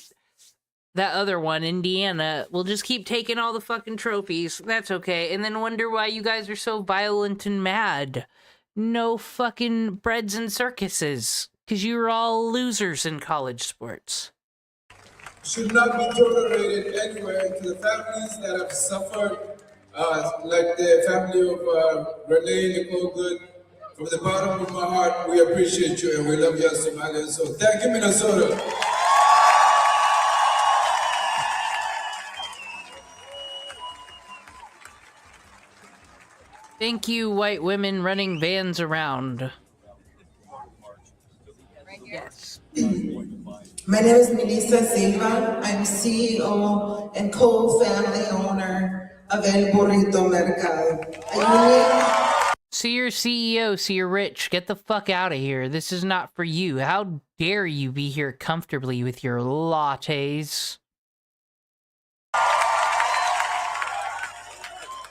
S5: that other one, Indiana, will just keep taking all the fucking trophies. That's okay. And then wonder why you guys are so violent and mad. No fucking breads and circuses. Because you were all losers in college sports.
S12: Should not be tolerated anywhere to the families that have suffered. Like the family of Renee Nicole Good, from the bottom of my heart, we appreciate you and we love you as Somalians. So thank you, Minnesota.
S5: Thank you, white women running vans around. Yes.
S14: My name is Melissa Silva. I'm CEO and co-family owner of El Burrito Mercado.
S5: So you're CEO, so you're rich. Get the fuck out of here. This is not for you. How dare you be here comfortably with your lattes?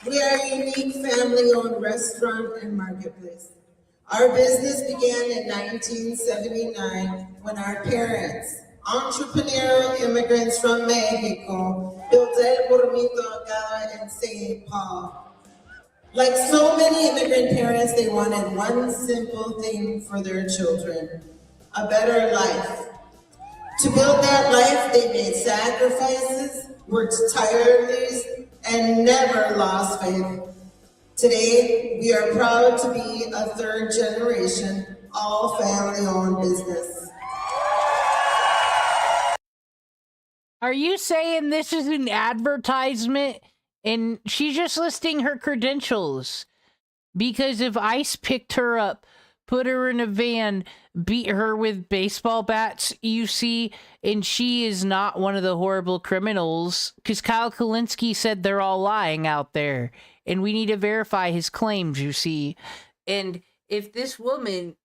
S14: We are a unique family-owned restaurant and marketplace. Our business began in 1979 when our parents, entrepreneurial immigrants from Mexico, built El Burrito Mercado in St. Paul. Like so many immigrant parents, they wanted one simple thing for their children, a better life. To build that life, they made sacrifices, worked tirelessly, and never lost faith. Today, we are proud to be a third generation, all family-owned business.
S5: Are you saying this is an advertisement and she's just listing her credentials? Because if ICE picked her up, put her in a van, beat her with baseball bats, you see, and she is not one of the horrible criminals, because Kyle Kulinski said they're all lying out there, and we need to verify his claims, you see. And if this woman,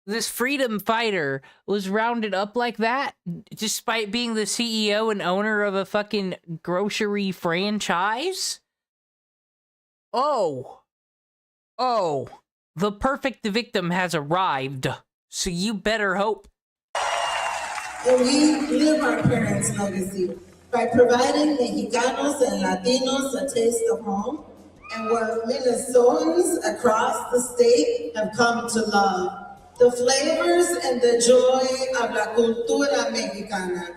S5: this freedom fighter, was rounded up like that, despite being the CEO and owner of a fucking grocery franchise, oh, the perfect victim has arrived, so you better hope.
S14: And we live our parents' legacy by providing Mexicanos and Latinos a taste of home and what Minnesotans across the state have come to love, the flavors and the joy of la cultura mexicana.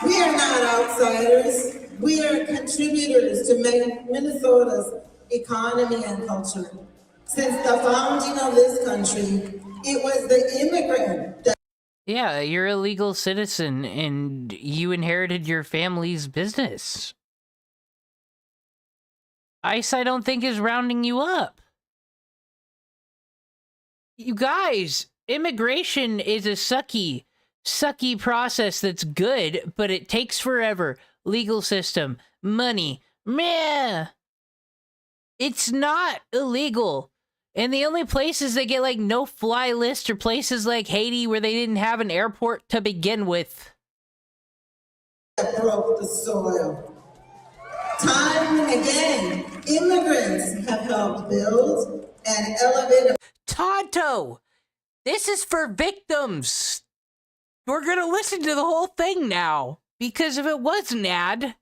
S14: We are not outsiders. We are contributors to Minnesota's economy and culture. Since the founding of this country, it was the immigrant that...
S5: Yeah, you're a legal citizen, and you inherited your family's business. ICE, I don't think, is rounding you up. You guys, immigration is a sucky process that's good, but it takes forever. legal system, money. Meh. It's not illegal. And the only places they get like no-fly list are places like Haiti where they didn't have an airport to begin with.
S14: That broke the soil. Time and again, immigrants have helped build and elevate.
S5: Tonto, this is for victims. We're gonna listen to the whole thing now. Because if it was an ad,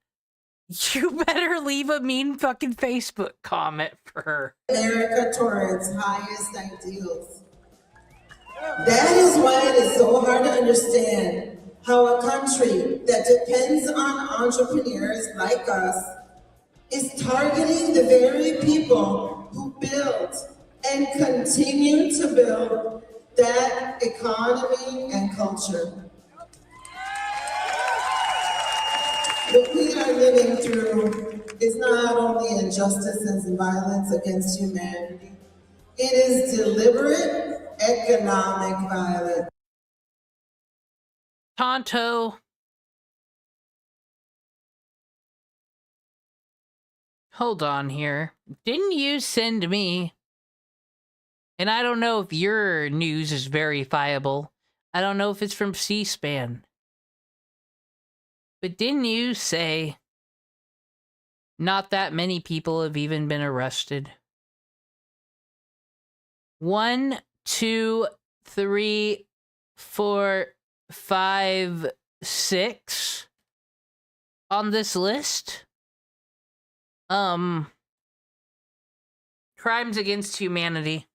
S5: you better leave a mean fucking Facebook comment for her.
S14: America towards highest ideals. That is why it is so hard to understand how a country that depends on entrepreneurs like us is targeting the very people who built and continue to build that economy and culture. What we are living through is not only injustice and violence against humanity, it is deliberate economic violence.
S5: Tonto. Hold on here. Didn't you send me? And I don't know if your news is verifiable. I don't know if it's from C-SPAN. But didn't you say not that many people have even been arrested? 1, 2, 3, 4, 5, 6 on this list? Crimes against humanity.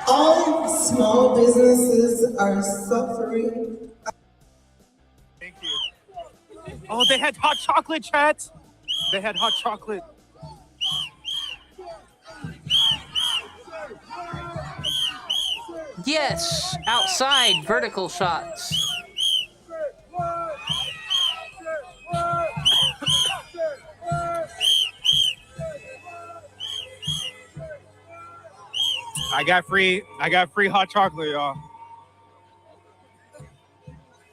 S14: All small businesses are suffering.
S17: Thank you. Oh, they had hot chocolate, chat. They had hot chocolate.
S5: Yes, outside, vertical shots.
S17: I got free hot chocolate, y'all.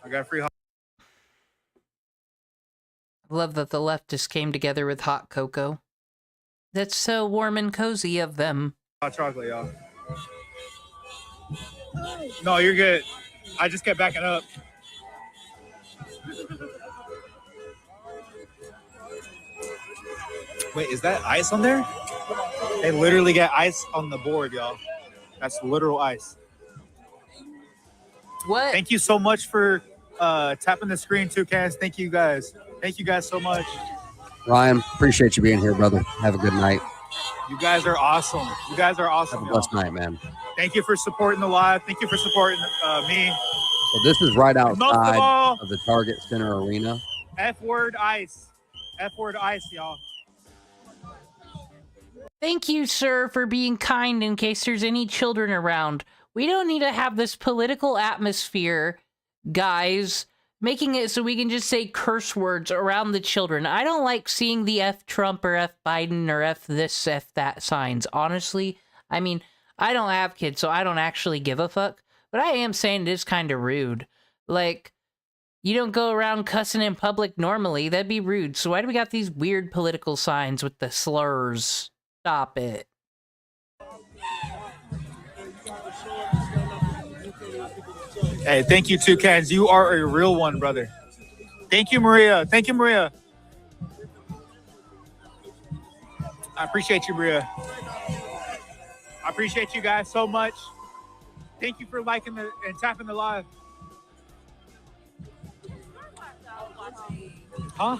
S17: I got free hot.
S5: Love that the leftists came together with hot cocoa. That's so warm and cozy of them.
S17: Hot chocolate, y'all. No, you're good. I just kept backing up. Wait, is that ice on there? They literally got ice on the board, y'all. That's literal ice.
S5: What?
S17: Thank you so much for tapping the screen too, Cass. Thank you guys. Thank you guys so much.
S13: Ryan, appreciate you being here, brother. Have a good night.
S17: You guys are awesome. You guys are awesome.
S13: Have a blessed night, man.
S17: Thank you for supporting the live. Thank you for supporting me.
S13: So this is right outside of the Target Center Arena.
S17: F-word ice. F-word ice, y'all.
S5: Thank you, sir, for being kind in case there's any children around. We don't need to have this political atmosphere, guys, making it so we can just say curse words around the children. I don't like seeing the F Trump or F Biden or F this, F that signs, honestly. I mean, I don't have kids, so I don't actually give a fuck. But I am saying it is kind of rude. Like, you don't go around cussing in public normally. That'd be rude. So why do we got these weird political signs with the slurs? Stop it.
S17: Hey, thank you too, Kaz. You are a real one, brother. Thank you, Maria. Thank you, Maria. I appreciate you, Maria. I appreciate you guys so much. Thank you for liking and tapping the live. Huh?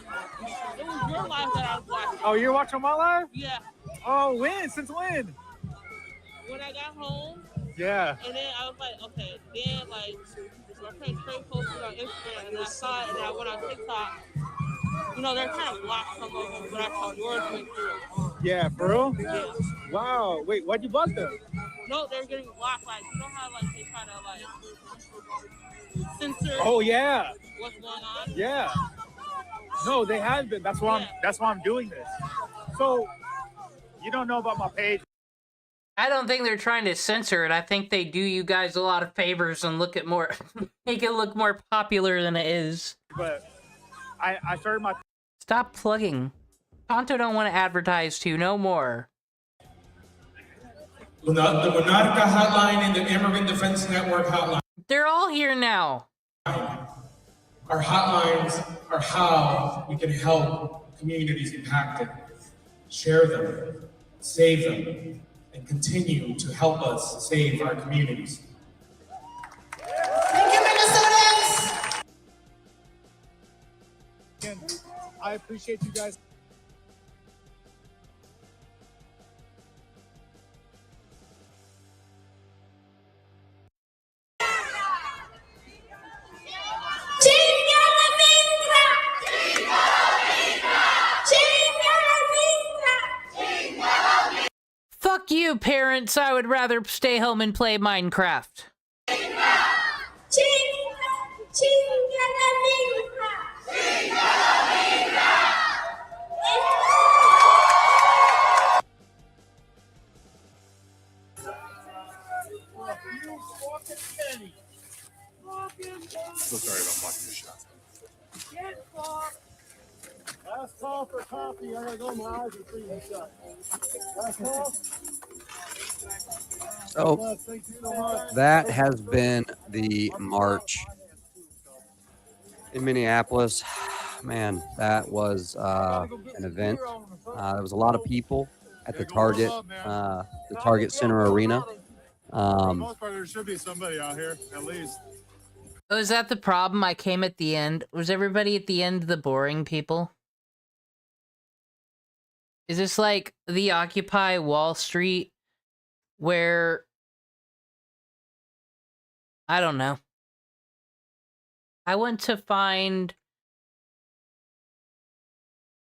S18: It was your live that I was watching.
S17: Oh, you're watching my live?
S18: Yeah.
S17: Oh, when? Since when?
S18: When I got home.
S17: Yeah.
S18: And then I was like, okay. Then, like, my friend Trey posted on Instagram, and I saw it, and I went on TikTok. You know, they're kind of blocked some of them, but I saw yours went through.
S17: Yeah, for real?
S18: Yeah.
S17: Wow. Wait, why'd you block them?
S18: No, they're getting blocked. Like, you know how, like, they try to, like, censor.
S17: Oh, yeah.
S18: What's going on?
S17: Yeah. No, they have been. That's why I'm doing this. So, you don't know about my page.
S5: I don't think they're trying to censor it. I think they do you guys a lot of favors and look at more, make it look more popular than it is.
S17: But I started my...
S5: Stop plugging. Tonto don't want to advertise to no more.
S7: The Monarca Hotline and the Immigrant Defense Network Hotline.
S5: They're all here now.
S7: Our hotlines are how we can help communities impacted. Share them, save them, and continue to help us save our communities.
S14: Thank you, Minnesotans!
S17: And I appreciate you guys.
S5: Fuck you, parents. I would rather stay home and play Minecraft.
S15: So sorry about blocking the shot.
S16: Last call for coffee. I gotta go. My eyes are freezing shut. Last call.
S13: So that has been the march in Minneapolis. Man, that was an event. There was a lot of people at the Target Center Arena.
S16: For the most part, there should be somebody out here at least.
S5: Oh, is that the problem? I came at the end. Was everybody at the end the boring people? Is this like the Occupy Wall Street where... I don't know. I went to find...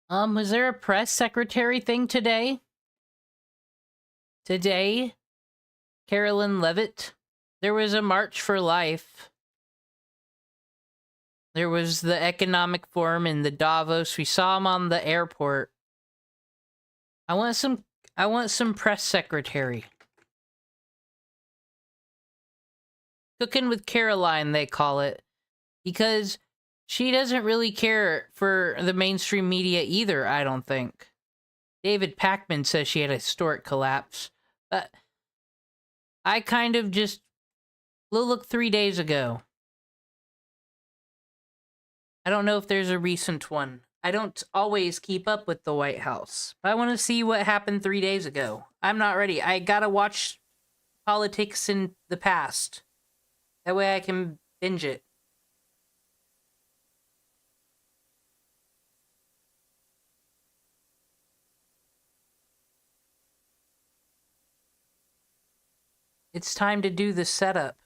S5: was there a press secretary thing today? Carolyn Levitt? There was a March for Life. There was the Economic Forum in the Davos. We saw him on the airport. I want some press secretary. Cooking with Caroline, they call it. Because she doesn't really care for the mainstream media either, I don't think. David Pakman says she had a historic collapse. But I kind of just... Look 3 days ago. I don't know if there's a recent one. I don't always keep up with the White House. But I want to see what happened 3 days ago. I'm not ready. I gotta watch politics in the past. That way I can binge it. It's time to do the setup.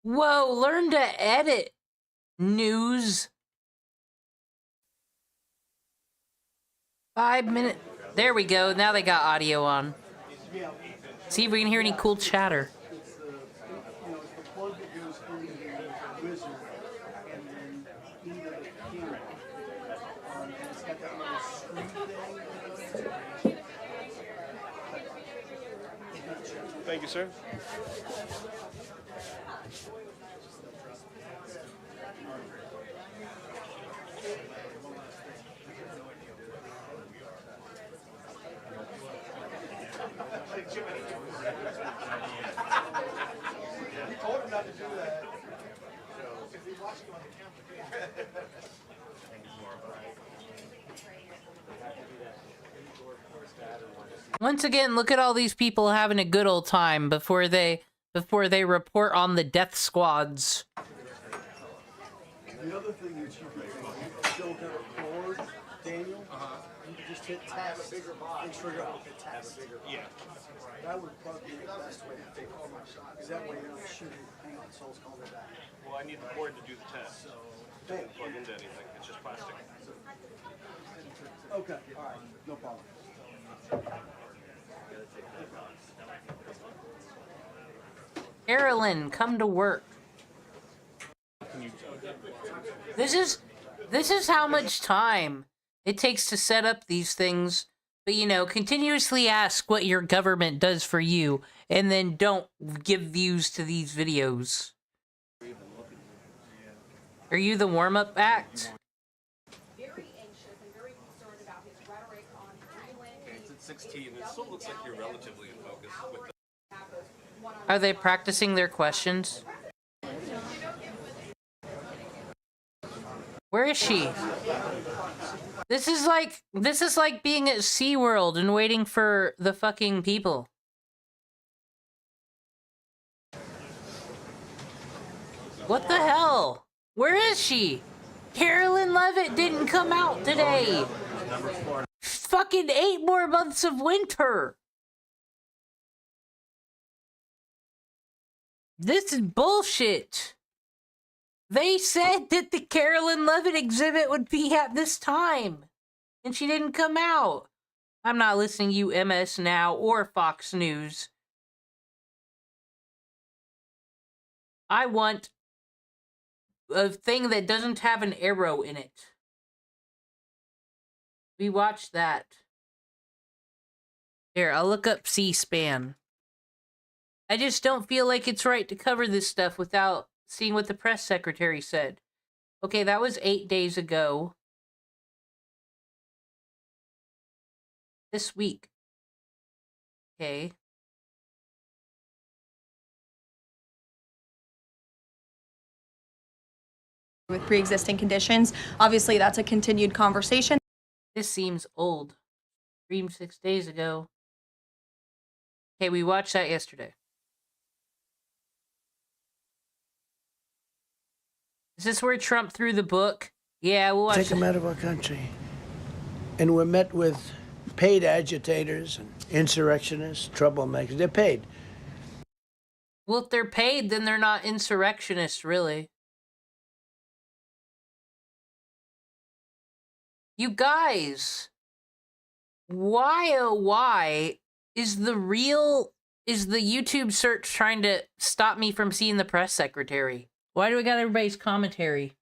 S5: Whoa, learn to edit. News. 5 minutes. There we go. Now they got audio on. See if we can hear any cool chatter.
S15: Thank you, sir.
S5: Once again, look at all these people having a good old time before they report on the death squads.
S15: The other thing that you can do, still got cord,
S16: Daniel, you just hit test and trigger off the test.
S15: Yeah.
S16: That would probably be the best way to take all my shots. Because that way you're not shooting. Hang on, Soul's calling me back.
S15: Well, I need the board to do the test. So it doesn't plug into anything. It's just plastic.
S16: Okay, all right, no problem.
S5: Carolyn, come to work. This is how much time it takes to set up these things. But, you know, continuously ask what your government does for you, and then don't give views to these videos. Are you the warm-up act?
S19: Very anxious and very concerned about his rhetoric on Greenland.
S15: It's at 16. It still looks like you're relatively in focus. With the
S5: Are they practicing their questions? Where is she? This is like being at SeaWorld and waiting for the fucking people. What the hell? Where is she? Carolyn Levitt didn't come out today. Fucking 8 more months of winter. This is bullshit. They said that the Carolyn Levitt exhibit would be at this time, and she didn't come out. I'm not listening to you, MS Now or Fox News. I want a thing that doesn't have an arrow in it. We watched that. Here, I'll look up C-SPAN. I just don't feel like it's right to cover this stuff without seeing what the press secretary said. Okay, that was 8 days ago. This week. Okay.
S19: With pre-existing conditions. Obviously, that's a continued conversation.
S5: This seems old. Streamed 6 days ago. Okay, we watched that yesterday. Is this where Trump threw the book? Yeah, we'll watch
S20: Take them out of our country. And we're met with paid agitators and insurrectionists, troublemakers. They're paid.
S5: Well, if they're paid, then they're not insurrectionists, really. You guys, why oh why is the YouTube search trying to stop me from seeing the press secretary? Why do we got everybody's commentary?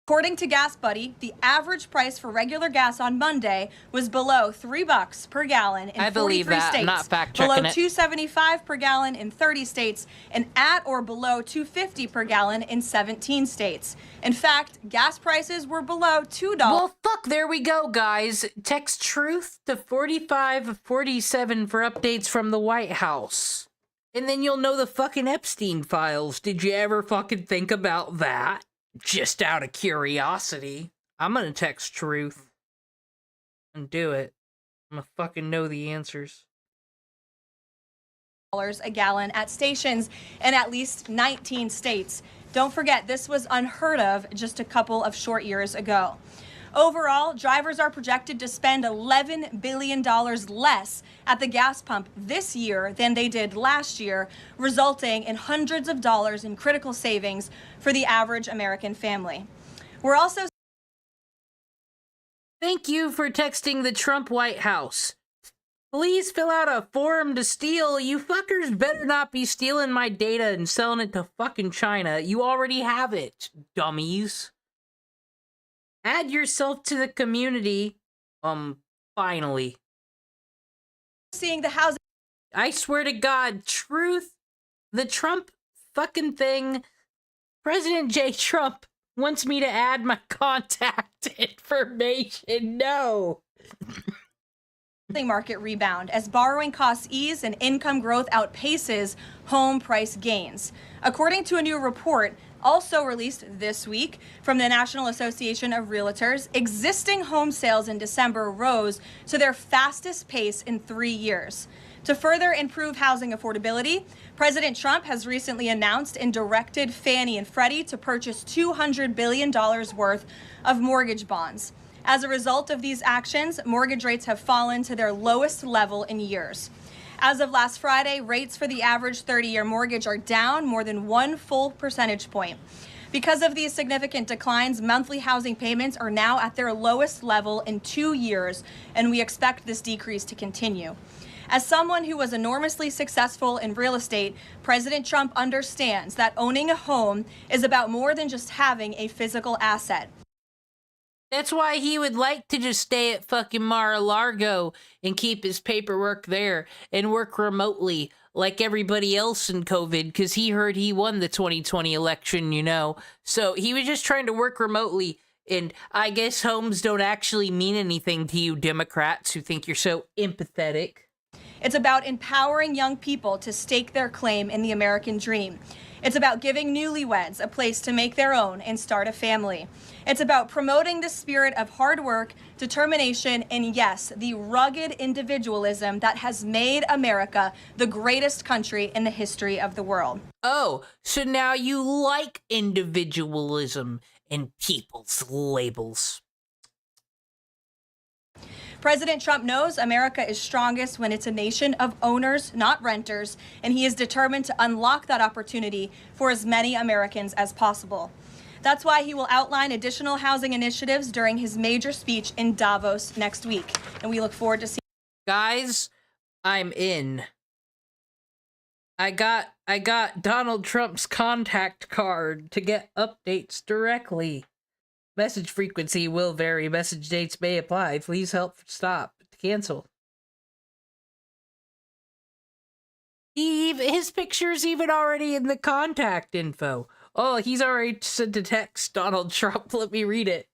S19: According to Gas Buddy, the average price for regular gas on Monday was below $3 per gallon in 43 states.
S5: Not fact checking
S19: below
S5: it.
S19: $2.75 per gallon in 30 states, and at or below $2.50 per gallon in 17 states. In fact, gas prices were below $2.
S5: Well, fuck, there we go, guys. Text truth to 4547 for updates from the White House. And then you'll know the fucking Epstein files. Did you ever fucking think about that? Just out of curiosity. I'm gonna text truth. And do it. I'm gonna fucking know the answers.
S19: A gallon at stations in at least 19 states. Don't forget, this was unheard of just a couple of short years ago. Overall, drivers are projected to spend $11 billion less at the gas pump this year than they did last year, resulting in hundreds of dollars in critical savings for the average American family. We're also...
S5: Thank you for texting the Trump White House. Please fill out a form to steal. You fuckers better not be stealing my data and selling it to fucking China. You already have it, dummies. Add yourself to the community. Finally.
S19: Seeing the housing.
S5: I swear to God, truth, the Trump fucking thing, President J. Trump wants me to add my contact information. No.
S19: Market rebound as borrowing costs ease and income growth outpaces home price gains. According to a new report, also released this week from the National Association of Realtors, existing home sales in December rose to their fastest pace in 3 years. To further improve housing affordability, President Trump has recently announced and directed Fannie and Freddie to purchase $200 billion worth of mortgage bonds. As a result of these actions, mortgage rates have fallen to their lowest level in years. As of last Friday, rates for the average 30-year mortgage are down more than 1 full percentage point. Because of these significant declines, monthly housing payments are now at their lowest level in 2 years, and we expect this decrease to continue. As someone who was enormously successful in real estate, President Trump understands that owning a home is about more than just having a physical asset.
S5: That's why he would like to just stay at fucking Mar-a-Lago and keep his paperwork there and work remotely like everybody else in COVID, because he heard he won the 2020 election, you know. So he was just trying to work remotely, and I guess homes don't actually mean anything to you Democrats who think you're so empathetic.
S19: It's about empowering young people to stake their claim in the American dream. It's about giving newlyweds a place to make their own and start a family. It's about promoting the spirit of hard work, determination, and yes, the rugged individualism that has made America the greatest country in the history of the world.
S5: Oh, so now you like individualism and people's labels.
S19: President Trump knows America is strongest when it's a nation of owners, not renters, and he is determined to unlock that opportunity for as many Americans as possible. That's why he will outline additional housing initiatives during his major speech in Davos next week, and we look forward to seeing.
S5: Guys, I'm in. I got Donald Trump's contact card to get updates directly. Message frequency will vary. Message dates may apply. Please help stop. Cancel. His picture's even already in the contact info. Oh, he's already sent a text Donald Trump. Let me read it.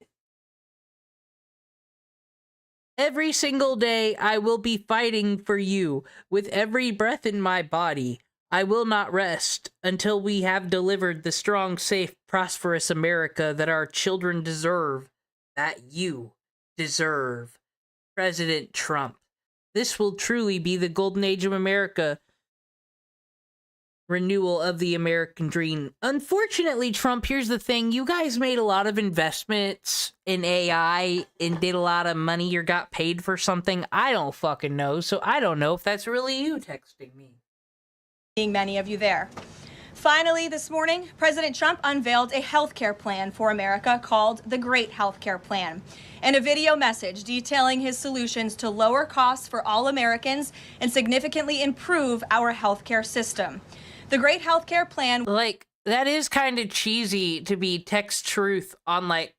S5: Every single day I will be fighting for you. With every breath in my body, I will not rest until we have delivered the strong, safe, prosperous America that our children deserve, that you deserve. President Trump. This will truly be the golden age of America. Renewal of the American dream. Unfortunately, Trump, here's the thing. You guys made a lot of investments in AI and did a lot of money or got paid for something. I don't fucking know, so I don't know if that's really you texting me.
S19: Many of you there. Finally, this morning, President Trump unveiled a healthcare plan for America called the Great Healthcare Plan, and a video message detailing his solutions to lower costs for all Americans and significantly improve our healthcare system. The Great Healthcare Plan...
S5: Like, that is kind of cheesy to be text truth on, like,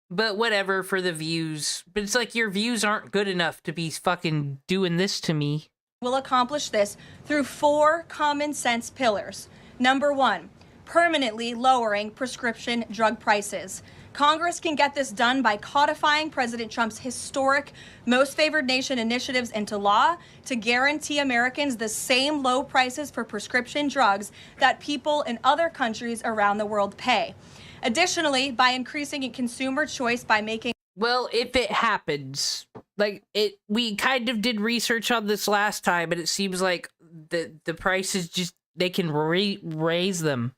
S5: but whatever for the views. But it's like your views aren't good enough to be fucking doing this to me.
S19: Will accomplish this through 4 common sense pillars. Number 1, permanently lowering prescription drug prices. Congress can get this done by codifying President Trump's historic Most Favored Nation initiatives into law to guarantee Americans the same low prices for prescription drugs that people in other countries around the world pay. Additionally, by increasing consumer choice by making...
S5: Well, if it happens, like, we kind of did research on this last time, and it seems like the prices just, they can raise them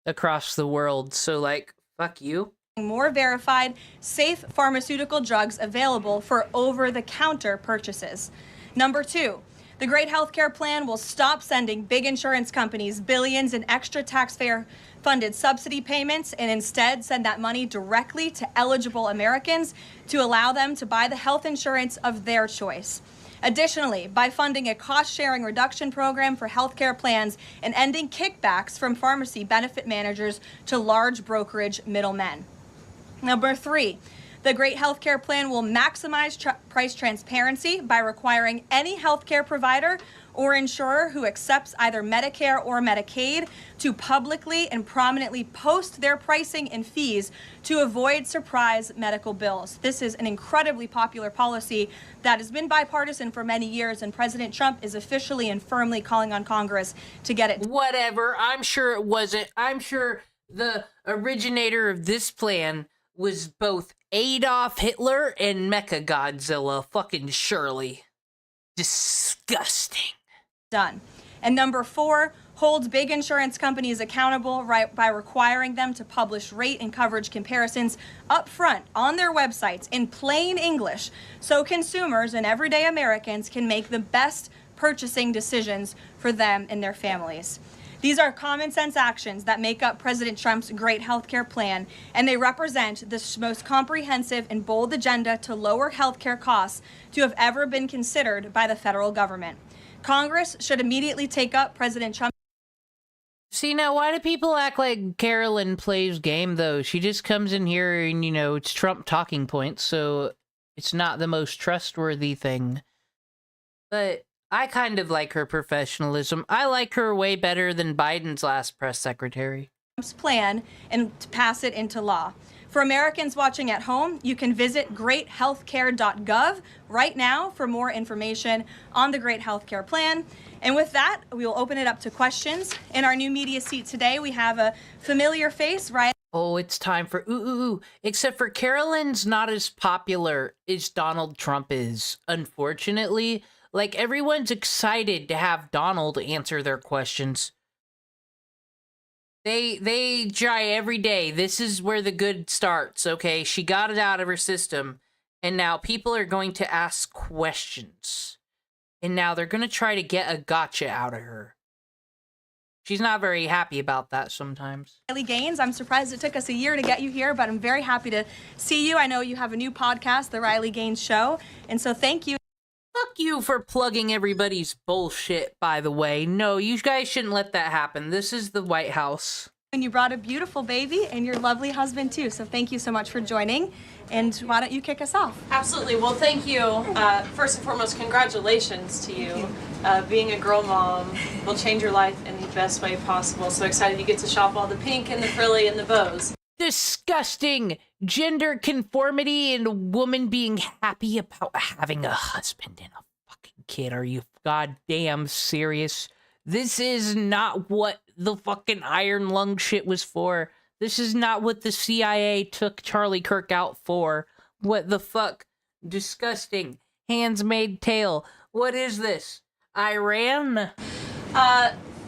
S5: across the world. So, like, fuck you.
S19: More verified, safe pharmaceutical drugs available for over-the-counter purchases. Number 2, the Great Healthcare Plan will stop sending big insurance companies billions in extra taxpayer-funded subsidy payments and instead send that money directly to eligible Americans to allow them to buy the health insurance of their choice. Additionally, by funding a cost-sharing reduction program for healthcare plans and ending kickbacks from pharmacy benefit managers to large brokerage middlemen. Number 3, the Great Healthcare Plan will maximize price transparency by requiring any healthcare provider or insurer who accepts either Medicare or Medicaid to publicly and prominently post their pricing and fees to avoid surprise medical bills. This is an incredibly popular policy that has been bipartisan for many years, and President Trump is officially and firmly calling on Congress to get it.
S5: Whatever. I'm sure it wasn't. I'm sure the originator of this plan was both Adolf Hitler and Mechagodzilla, fucking surely. Disgusting.
S19: Done. And number 4, holds big insurance companies accountable by requiring them to publish rate and coverage comparisons up front on their websites in plain English so consumers and everyday Americans can make the best purchasing decisions for them and their families. These are common sense actions that make up President Trump's great healthcare plan, and they represent the most comprehensive and bold agenda to lower healthcare costs to have ever been considered by the federal government. Congress should immediately take up President Trump.
S5: See, now, why do people act like Carolyn plays game, though? She just comes in here and, you know, it's Trump talking points, so it's not the most trustworthy thing. But I kind of like her professionalism. I like her way better than Biden's last press secretary.
S19: Plan and to pass it into law. For Americans watching at home, you can visit greathealthcare.gov right now for more information on the Great Healthcare Plan. And with that, we will open it up to questions. In our new media seat today, we have a familiar face, Ryan.
S5: Oh, it's time for ooh. Except for Carolyn's not as popular as Donald Trump is, unfortunately. Like, everyone's excited to have Donald answer their questions. They try every day. This is where the good starts, okay? She got it out of her system, and now people are going to ask questions. And now they're going to try to get a gotcha out of her. She's not very happy about that sometimes.
S19: Riley Gaines, I'm surprised it took us a year to get you here, but I'm very happy to see you. I know you have a new podcast, The Riley Gaines Show, and so thank you.
S5: Fuck you for plugging everybody's bullshit, by the way. No, you guys shouldn't let that happen. This is the White House.
S19: And you brought a beautiful baby and your lovely husband, too. So thank you so much for joining. And why don't you kick us off?
S1: Absolutely. Well, thank you. First and foremost, congratulations to you. Being a girl mom will change your life in the best way possible. So excited you get to shop all the pink and the frilly and the bows.
S5: Disgusting! Gender conformity and a woman being happy about having a husband and a fucking kid. Are you goddamn serious? This is not what the fucking iron lung shit was for. This is not what the CIA took Charlie Kirk out for. What the fuck? Disgusting. Hands-made tale. What is this? Iran?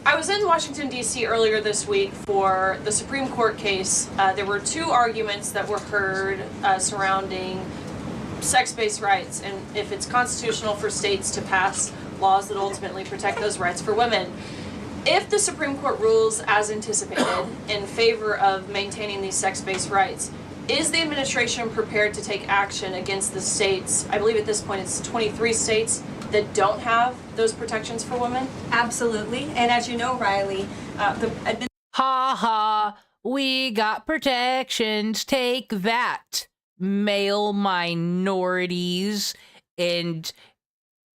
S1: I was in Washington, D.C. earlier this week for the Supreme Court case. There were 2 arguments that were heard surrounding sex-based rights and if it's constitutional for states to pass laws that ultimately protect those rights for women. If the Supreme Court rules as anticipated in favor of maintaining these sex-based rights, is the administration prepared to take action against the states? I believe at this point it's 23 states that don't have those protections for women?
S19: Absolutely. And as you know, Riley,
S5: Ha ha, we got protections. Take that, male minorities, and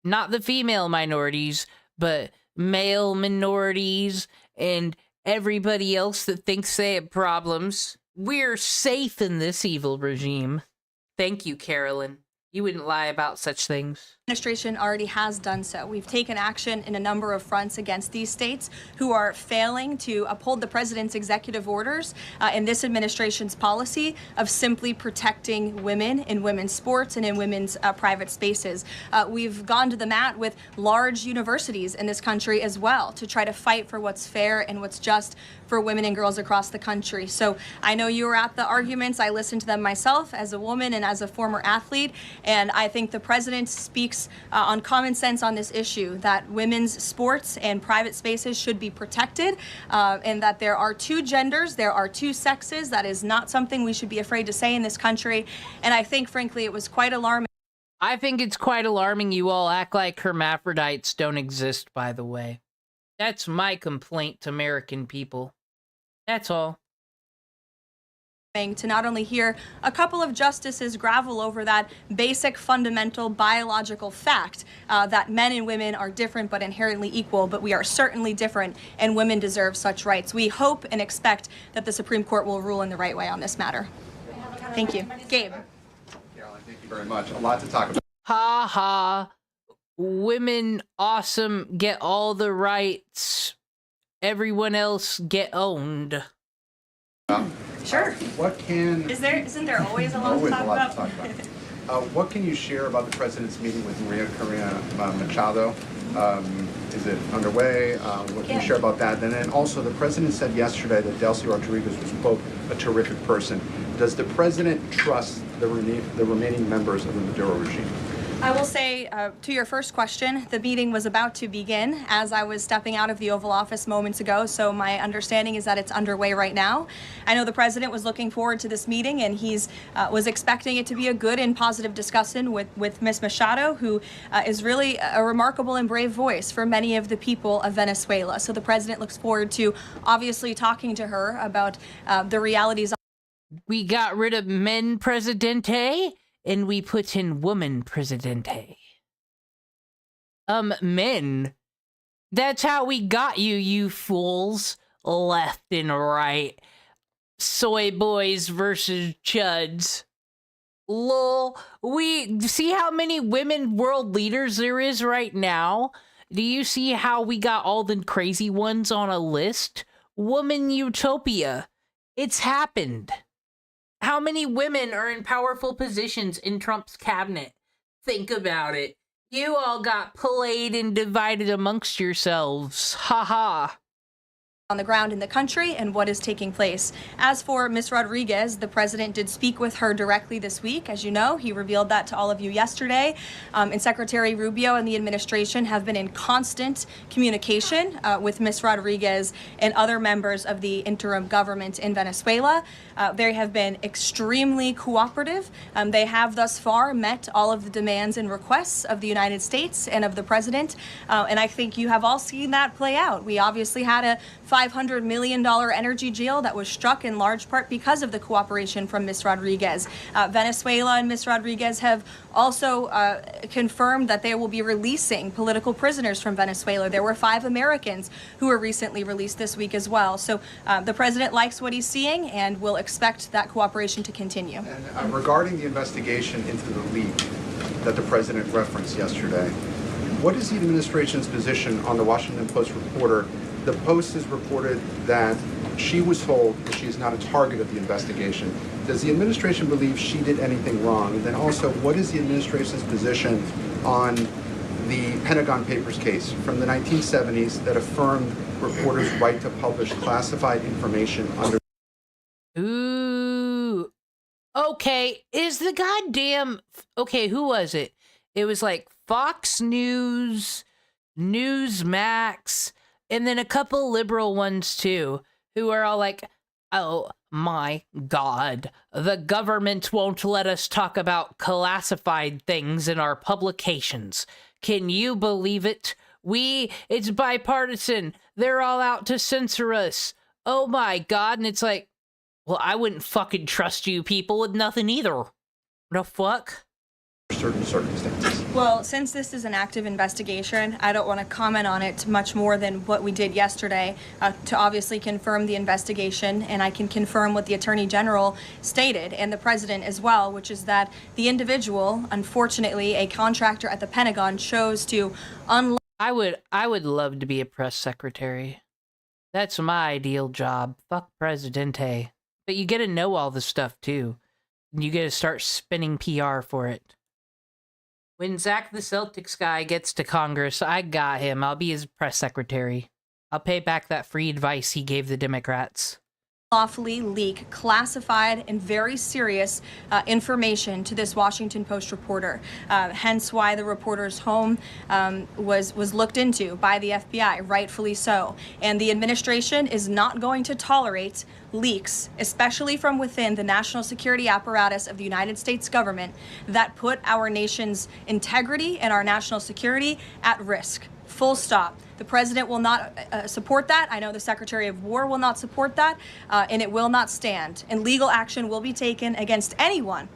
S5: not the female minorities, but male minorities and everybody else that thinks they have problems. We're safe in this evil regime. Thank you, Carolyn. You wouldn't lie about such things.
S19: Administration already has done so. We've taken action in a number of fronts against these states who are failing to uphold the president's executive orders in this administration's policy of simply protecting women in women's sports and in women's private spaces. We've gone to the mat with large universities in this country as well to try to fight for what's fair and what's just for women and girls across the country. So I know you were at the arguments. I listened to them myself as a woman and as a former athlete. And I think the president speaks on common sense on this issue, that women's sports and private spaces should be protected, and that there are 2 genders, there are 2 sexes. That is not something we should be afraid to say in this country. And I think, frankly, it was quite alarming.
S5: I think it's quite alarming you all act like hermaphrodites don't exist, by the way. That's my complaint to American people. That's all.
S19: To not only hear a couple of justices gravel over that basic fundamental biological fact that men and women are different but inherently equal, but we are certainly different and women deserve such rights. We hope and expect that the Supreme Court will rule in the right way on this matter. Thank you. Gabe.
S21: Caroline, thank you very much. A lot to talk about.
S5: Ha ha. Women awesome, get all the rights. Everyone else get owned.
S19: Sure.
S21: What can...
S19: Isn't there always a lot to talk about?
S2: What can you share about the president's meeting with Maria Corina Machado? Is it underway? What can you share about that? And then also, the president said yesterday that Delcy Rodriguez was, quote, a terrific person. Does the president trust the remaining members of the Maduro regime?
S19: I will say, to your first question, the meeting was about to begin as I was stepping out of the Oval Office moments ago, so my understanding is that it's underway right now. I know the president was looking forward to this meeting, and he's was expecting it to be a good and positive discussion with Ms. Machado, who is really a remarkable and brave voice for many of the people of Venezuela. So the president looks forward to obviously talking to her about the realities.
S5: We got rid of men presidente, and we put in woman presidente. Men. That's how we got you, you fools. Left and right. Soy boys versus chuds. Lol. We see how many women world leaders there is right now? Do you see how we got all the crazy ones on a list? Woman utopia. It's happened. How many women are in powerful positions in Trump's cabinet? Think about it. You all got played and divided amongst yourselves. Ha ha.
S19: On the ground in the country and what is taking place. As for Ms. Rodriguez, the president did speak with her directly this week. As you know, he revealed that to all of you yesterday. And Secretary Rubio and the administration have been in constant communication with Ms. Rodriguez and other members of the interim government in Venezuela. They have been extremely cooperative. They have thus far met all of the demands and requests of the United States and of the president. And I think you have all seen that play out. We obviously had a $500 million energy deal that was struck in large part because of the cooperation from Ms. Rodriguez. Venezuela and Ms. Rodriguez have also confirmed that they will be releasing political prisoners from Venezuela. There were 5 Americans who were recently released this week as well. So the president likes what he's seeing and will expect that cooperation to continue.
S2: And regarding the investigation into the leak that the president referenced yesterday, what is the administration's position on the Washington Post reporter? The Post has reported that she was told that she is not a target of the investigation. Does the administration believe she did anything wrong? And then also, what is the administration's position on the Pentagon Papers case from the 1970s that affirmed reporters' right to publish classified information under...
S5: Ooh. Okay, is the goddamn... Okay, who was it? It was like Fox News, Newsmax, and then a couple liberal ones too, who are all like, oh my God, the government won't let us talk about classified things in our publications. Can you believe it? It's bipartisan. They're all out to censor us. Oh my God. And it's like, well, I wouldn't fucking trust you people with nothing either. The fuck?
S2: Certain circumstances.
S19: Well, since this is an active investigation, I don't want to comment on it much more than what we did yesterday to obviously confirm the investigation, and I can confirm what the Attorney General stated and the President as well, which is that the individual, unfortunately, a contractor at the Pentagon, chose to unlock.
S5: I would love to be a press secretary. That's my ideal job. Fuck Presidente. But you get to know all the stuff too. You get to start spinning PR for it. When Zach the Celtics guy gets to Congress, I got him. I'll be his press secretary. I'll pay back that free advice he gave the Democrats.
S19: Lawfully leak classified and very serious information to this Washington Post reporter. Hence why the reporter's home was looked into by the FBI, rightfully so. And the administration is not going to tolerate leaks, especially from within the national security apparatus of the United States government, that put our nation's integrity and our national security at risk. Full stop. The president will not support that. I know the Secretary of War will not support that, and it will not stand. And legal action will be taken against anyone,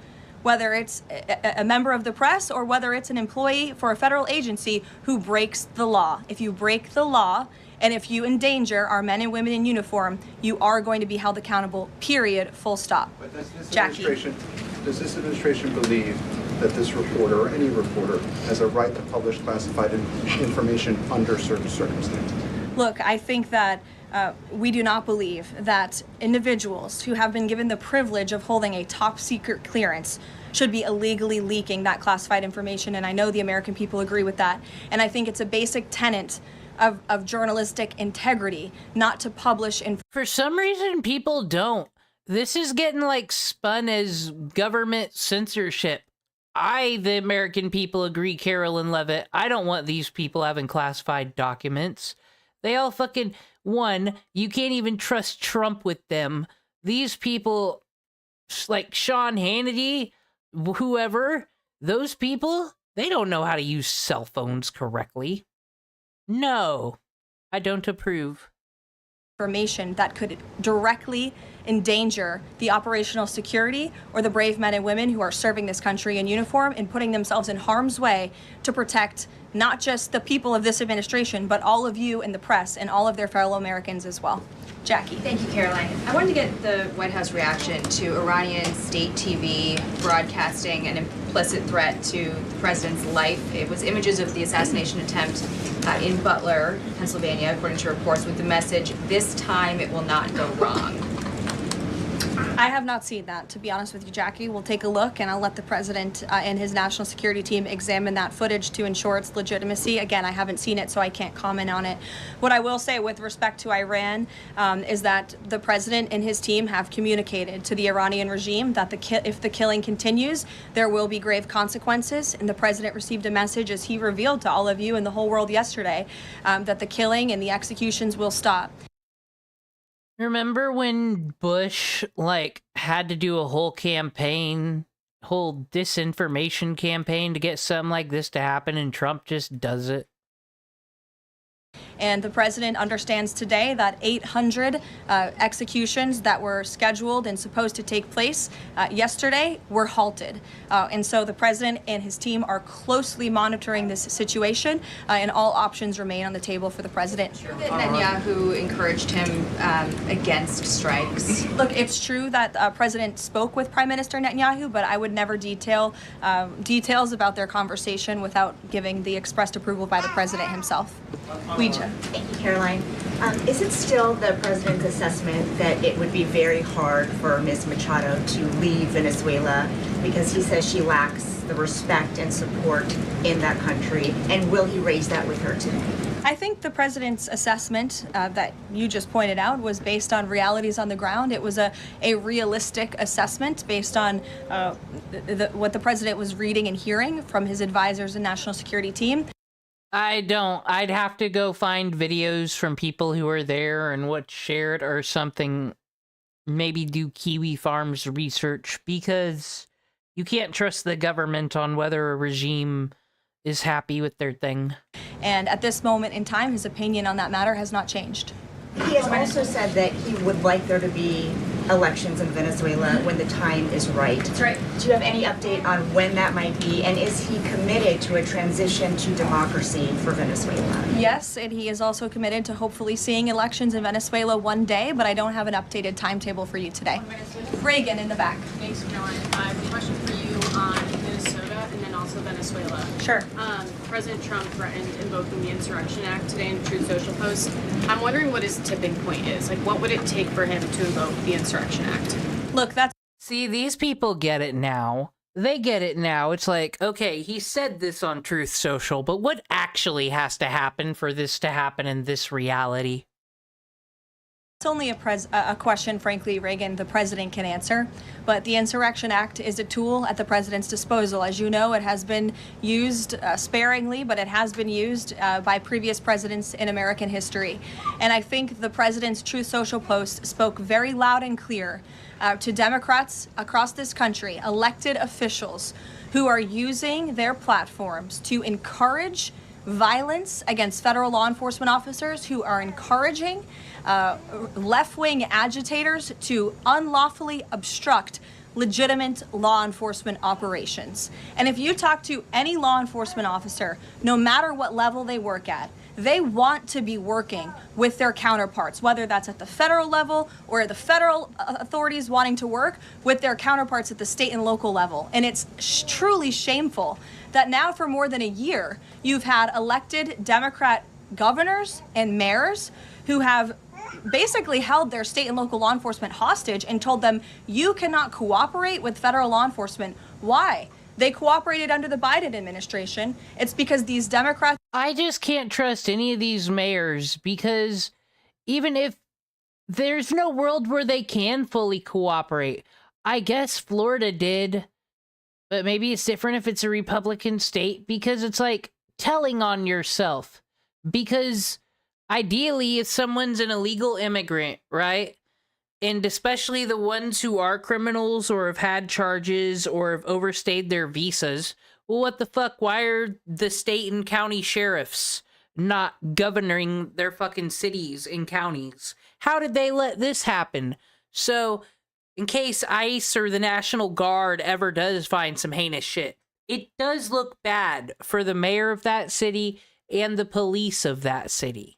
S19: whether it's a member of the press or whether it's an employee for a federal agency who breaks the law. If you break the law and if you endanger our men and women in uniform, you are going to be held accountable, period, full stop.
S2: But does
S19: Jackie.
S2: Does this administration believe that this reporter or any reporter has a right to publish classified information under certain circumstances?
S19: Look, I think that we do not believe that individuals who have been given the privilege of holding a top secret clearance should be illegally leaking that classified information, and I know the American people agree with that. And I think it's a basic tenet of journalistic integrity not to publish
S5: For some reason, people don't. This is getting like spun as government censorship. The American people, agree, Carolyn Levitt. I don't want these people having classified documents. They all fucking, one, you can't even trust Trump with them. These people, like Sean Hannity, whoever, those people, they don't know how to use cell phones correctly. No, I don't approve.
S19: Information that could directly endanger the operational security or the brave men and women who are serving this country in uniform and putting themselves in harm's way to protect not just the people of this administration, but all of you in the press and all of their fellow Americans as well. Jackie.
S6: Thank you, Caroline. I wanted to get the White House reaction to Iranian state TV broadcasting an implicit threat to the president's life. It was images of the assassination attempt in Butler, Pennsylvania, according to reports, with the message, "This time it will not go wrong."
S19: I have not seen that, to be honest with you, Jackie. We'll take a look, and I'll let the president and his national security team examine that footage to ensure its legitimacy. Again, I haven't seen it, so I can't comment on it. What I will say with respect to Iran is that the president and his team have communicated to the Iranian regime that if the killing continues, there will be grave consequences. And the president received a message, as he revealed to all of you and the whole world yesterday, that the killing and the executions will stop.
S5: Remember when Bush, had to do a whole disinformation campaign to get something like this to happen, and Trump just does it?
S19: And the president understands today that 800 executions that were scheduled and supposed to take place yesterday were halted. And so the president and his team are closely monitoring this situation, and all options remain on the table for the president.
S6: That Netanyahu encouraged him against strikes.
S19: Look, it's true that the president spoke with Prime Minister Netanyahu, but I would never details about their conversation without giving the expressed approval by the president himself. Ouija.
S22: Thank you, Caroline. Is it still the president's assessment that it would be very hard for Ms. Machado to leave Venezuela because he says she lacks the respect and support in that country? And will he raise that with her today?
S19: I think the president's assessment that you just pointed out was based on realities on the ground. It was a realistic assessment based on what the president was reading and hearing from his advisors and national security team.
S5: I don't. I'd have to go find videos from people who are there and what's shared or something. Maybe do Kiwi Farms research, because you can't trust the government on whether a regime is happy with their thing.
S19: And at this moment in time, his opinion on that matter has not changed.
S22: He has also said that he would like there to be elections in Venezuela when the time is right.
S19: That's right.
S22: Do you have any update on when that might be? And is he committed to a transition to democracy for Venezuela?
S19: Yes, and he is also committed to hopefully seeing elections in Venezuela one day, but I don't have an updated timetable for you today. Reagan in the back.
S23: Thanks, Caroline. I have a question for you on Minnesota and then also Venezuela.
S19: Sure.
S23: President Trump threatened invoking the Insurrection Act today in a Truth Social post. I'm wondering what his tipping point is. What would it take for him to invoke the Insurrection Act?
S19: Look, that's...
S5: See, these people get it now. They get it now. It's like, okay, he said this on Truth Social, but what actually has to happen for this to happen in this reality?
S19: It's only a question, frankly, Reagan, the president can answer. But the Insurrection Act is a tool at the president's disposal. As you know, it has been used sparingly, but it has been used by previous presidents in American history. And I think the president's Truth Social post spoke very loud and clear to Democrats across this country, elected officials who are using their platforms to encourage violence against federal law enforcement officers, who are encouraging left-wing agitators to unlawfully obstruct legitimate law enforcement operations. And if you talk to any law enforcement officer, no matter what level they work at, they want to be working with their counterparts, whether that's at the federal level or the federal authorities wanting to work with their counterparts at the state and local level. And it's truly shameful that now for more than a year, you've had elected Democrat governors and mayors who have basically held their state and local law enforcement hostage and told them, you cannot cooperate with federal law enforcement. Why? They cooperated under the Biden administration. It's because these Democrats...
S5: I just can't trust any of these mayors, because even if there's no world where they can fully cooperate. I guess Florida did, but maybe it's different if it's a Republican state, because it's like telling on yourself. Because ideally, if someone's an illegal immigrant, right? And especially the ones who are criminals or have had charges or have overstayed their visas, well, what the fuck? Why are the state and county sheriffs not governing their fucking cities and counties? How did they let this happen? So, in case ICE or the National Guard ever does find some heinous shit, it does look bad for the mayor of that city and the police of that city.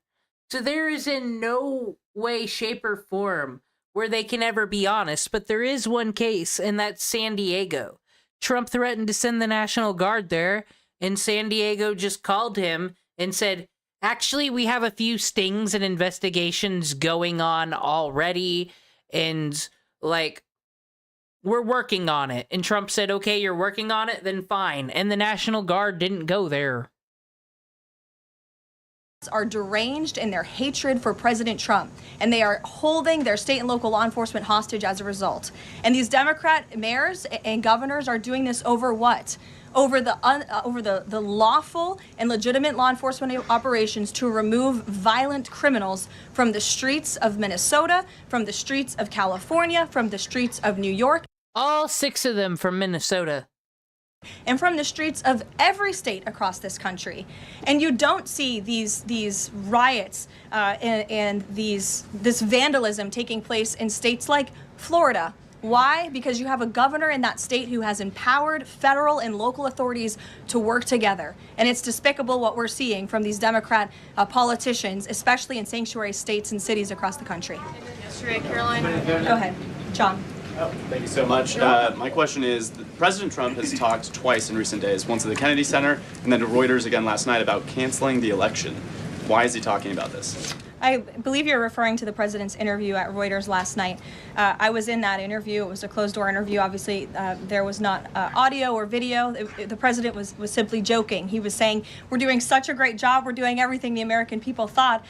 S5: So there is in no way, shape, or form where they can ever be honest, but there is one case, and that's San Diego. Trump threatened to send the National Guard there, and San Diego just called him and said, actually, we have a few stings and investigations going on already, and, like, we're working on it. And Trump said, okay, you're working on it? Then fine. And the National Guard didn't go there.
S19: Are deranged in their hatred for President Trump, and they are holding their state and local law enforcement hostage as a result. And these Democrat mayors and governors are doing this over what? Over the lawful and legitimate law enforcement operations to remove violent criminals from the streets of Minnesota, from the streets of California, from the streets of New York.
S5: All 6 of them from Minnesota.
S19: And from the streets of every state across this country. And you don't see these riots and this vandalism taking place in states like Florida. Why? Because you have a governor in that state who has empowered federal and local authorities to work together. And it's despicable what we're seeing from these Democrat politicians, especially in sanctuary states and cities across the country.
S23: Yesterday, Caroline.
S19: Go ahead, John.
S3: Oh, thank you so much. My question is, President Trump has talked twice in recent days, once at the Kennedy Center and then to Reuters again last night about canceling the election. Why is he talking about this?
S19: I believe you're referring to the president's interview at Reuters last night. I was in that interview. It was a closed-door interview. Obviously, there was not audio or video. The president was simply joking. He was saying, we're doing such a great job. We're doing everything the American people thought.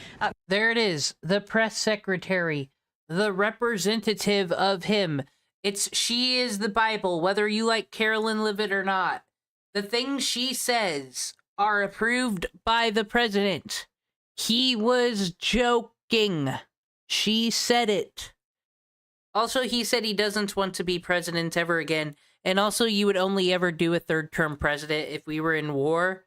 S5: There it is. The press secretary, the representative of him. She is the Bible, whether you like Carolyn Levitt or not. The things she says are approved by the president. He was joking. She said it. Also, he said he doesn't want to be president ever again. And also, you would only ever do a third-term president if we were in war.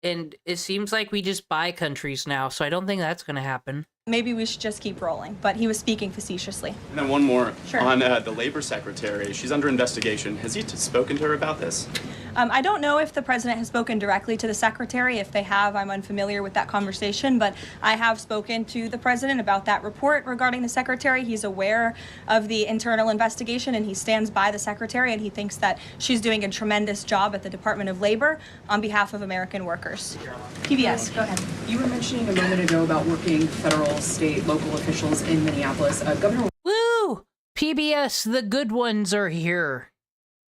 S5: And it seems like we just buy countries now, so I don't think that's going to happen.
S19: Maybe we should just keep rolling, but he was speaking facetiously.
S3: And then one more.
S19: Sure.
S3: On the labor secretary. She's under investigation. Has he spoken to her about this?
S19: I don't know if the president has spoken directly to the secretary. If they have, I'm unfamiliar with that conversation, but I have spoken to the president about that report regarding the secretary. He's aware of the internal investigation, and he stands by the secretary, and he thinks that she's doing a tremendous job at the Department of Labor on behalf of American workers. PBS, go ahead.
S8: You were mentioning a moment ago about working federal, state, local officials in Minneapolis. Governor
S5: Woo! PBS, the good ones are here.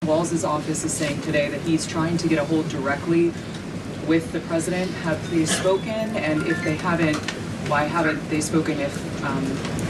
S8: Walz's office is saying today that he's trying to get a hold directly with the president. Have they spoken? And if they haven't, why haven't they spoken? If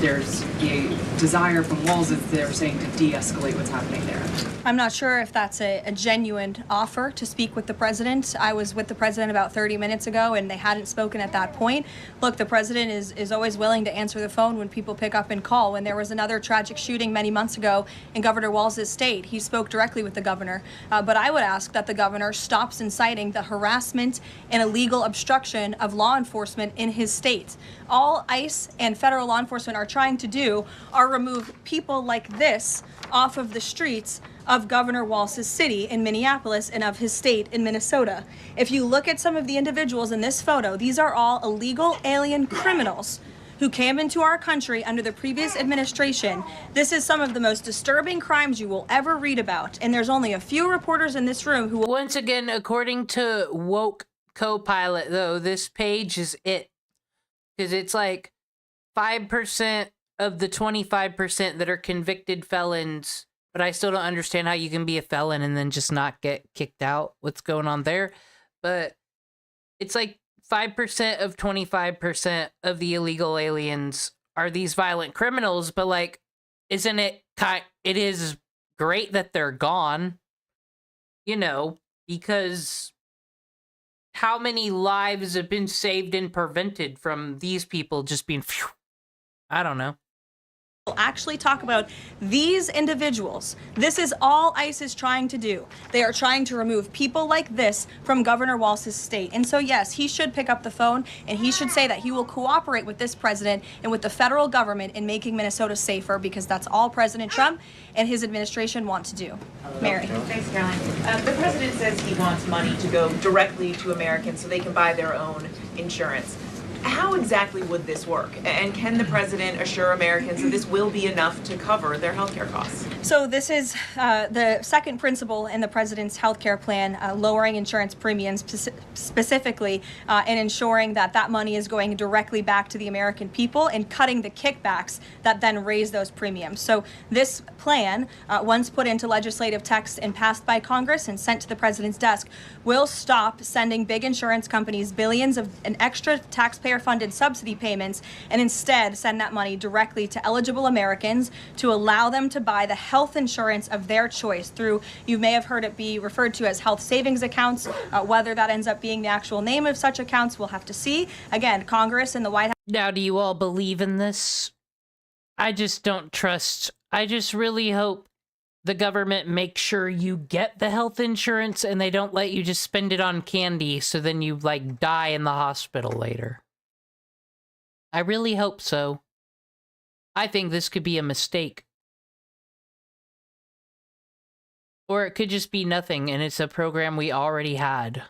S8: there's a desire from Walz, as they're saying, to de-escalate what's happening there.
S19: I'm not sure if that's a genuine offer to speak with the president. I was with the president about 30 minutes ago, and they hadn't spoken at that point. Look, the president is always willing to answer the phone when people pick up and call. When there was another tragic shooting many months ago in Governor Walz's state, he spoke directly with the governor. But I would ask that the governor stops inciting the harassment and illegal obstruction of law enforcement in his state. All ICE and federal law enforcement are trying to do are remove people like this off of the streets of Governor Walz's city in Minneapolis and of his state in Minnesota. If you look at some of the individuals in this photo, these are all illegal alien criminals who came into our country under the previous administration. This is some of the most disturbing crimes you will ever read about, and there's only a few reporters in this room who...
S5: Once again, according to Woke Copilot, though, this page is it. Because it's like 5% of the 25% that are convicted felons, but I still don't understand how you can be a felon and then just not get kicked out. What's going on there? But it's like 5% of 25% of the illegal aliens are these violent criminals, but like, isn't it it is great that they're gone, you know, because how many lives have been saved and prevented from these people just being, phew, I don't know.
S19: We'll actually talk about these individuals. This is all ICE is trying to do. They are trying to remove people like this from Governor Walz's state. And so, yes, he should pick up the phone and he should say that he will cooperate with this president and with the federal government in making Minnesota safer, because that's all President Trump and his administration want to do. Mary.
S4: Thanks, Caroline. The president says he wants money to go directly to Americans so they can buy their own insurance. How exactly would this work? And can the president assure Americans that this will be enough to cover their health care costs?
S19: So this is the second principle in the president's health care plan, lowering insurance premiums specifically and ensuring that that money is going directly back to the American people and cutting the kickbacks that then raise those premiums. So this plan, once put into legislative text and passed by Congress and sent to the president's desk, will stop sending big insurance companies billions of an extra taxpayer-funded subsidy payments and instead send that money directly to eligible Americans to allow them to buy the health insurance of their choice through, you may have heard it be referred to as health savings accounts. Whether that ends up being the actual name of such accounts, we'll have to see. Again, Congress and the White House.
S5: Now, do you all believe in this? I just don't trust. I just really hope the government makes sure you get the health insurance and they don't let you just spend it on candy so then you, like, die in the hospital later. I really hope so. I think this could be a mistake. Or it could just be nothing and it's a program we already had.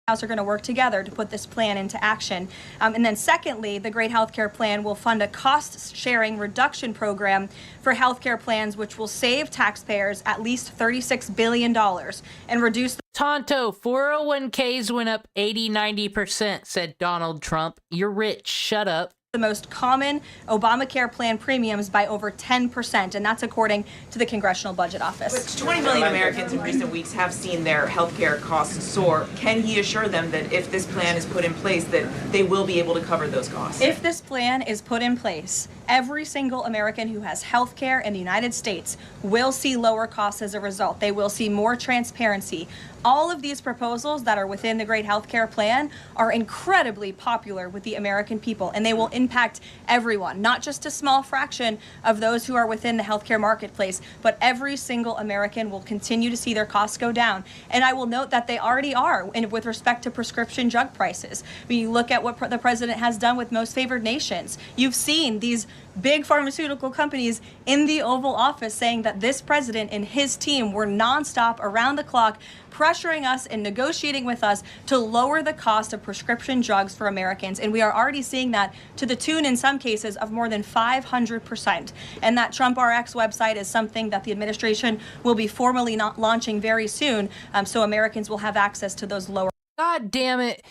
S19: House are going to work together to put this plan into action. And then secondly, the Great Healthcare Plan will fund a cost-sharing reduction program for healthcare plans, which will save taxpayers at least $36 billion and reduce the
S5: Tonto, 401ks went up 80-90%, said Donald Trump. You're rich, shut up.
S19: The most common Obamacare plan premiums by over 10%, and that's according to the Congressional Budget Office.
S4: 20 million Americans in recent weeks have seen their health care costs soar. Can he assure them that if this plan is put in place, that they will be able to cover those costs?
S19: If this plan is put in place, every single American who has health care in the United States will see lower costs as a result. They will see more transparency. All of these proposals that are within the Great Healthcare Plan are incredibly popular with the American people, and they will impact everyone, not just a small fraction of those who are within the healthcare marketplace, but every single American will continue to see their costs go down. And I will note that they already are with respect to prescription drug prices. When you look at what the president has done with most favored nations, you've seen these big pharmaceutical companies in the Oval Office saying that this president and his team were nonstop around the clock pressuring us and negotiating with us to lower the cost of prescription drugs for Americans. And we are already seeing that to the tune, in some cases, of more than 500%. And that Trump RX website is something that the administration will be formally not launching very soon, so Americans will have access to those lower.
S5: God damn it.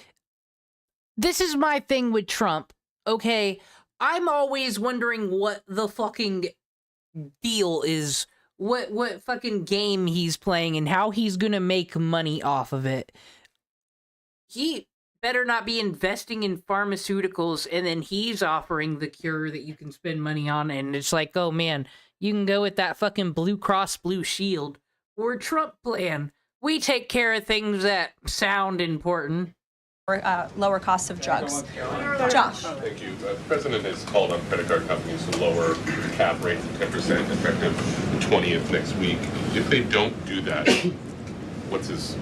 S5: This is my thing with Trump, okay? I'm always wondering what the fucking deal is, what fucking game he's playing and how he's gonna make money off of it. He better not be investing in pharmaceuticals and then he's offering the cure that you can spend money on, and it's like, oh man, you can go with that fucking Blue Cross Blue Shield or Trump plan. We take care of things that sound important.
S19: Lower costs of drugs. Josh.
S9: Thank you. The president has called on credit card companies to lower the cap rate to 10% effective the 20th next week. If they don't do that, what's his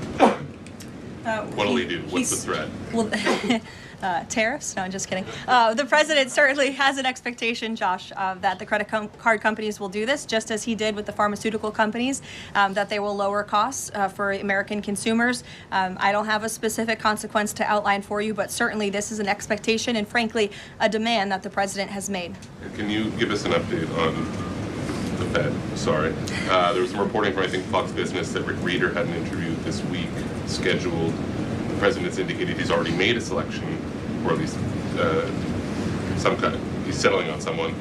S9: what'll he do? What's the threat?
S19: Well, tariffs? No, I'm just kidding. The president certainly has an expectation, Josh, that the credit card companies will do this, just as he did with the pharmaceutical companies, that they will lower costs for American consumers. I don't have a specific consequence to outline for you, but certainly this is an expectation and, frankly, a demand that the president has made.
S9: Can you give us an update on the Fed? Sorry. There was some reporting from, I think, Fox Business that Rick Reeder had an interview this week scheduled. The president's indicated he's already made a selection, or at least he he's settling on someone.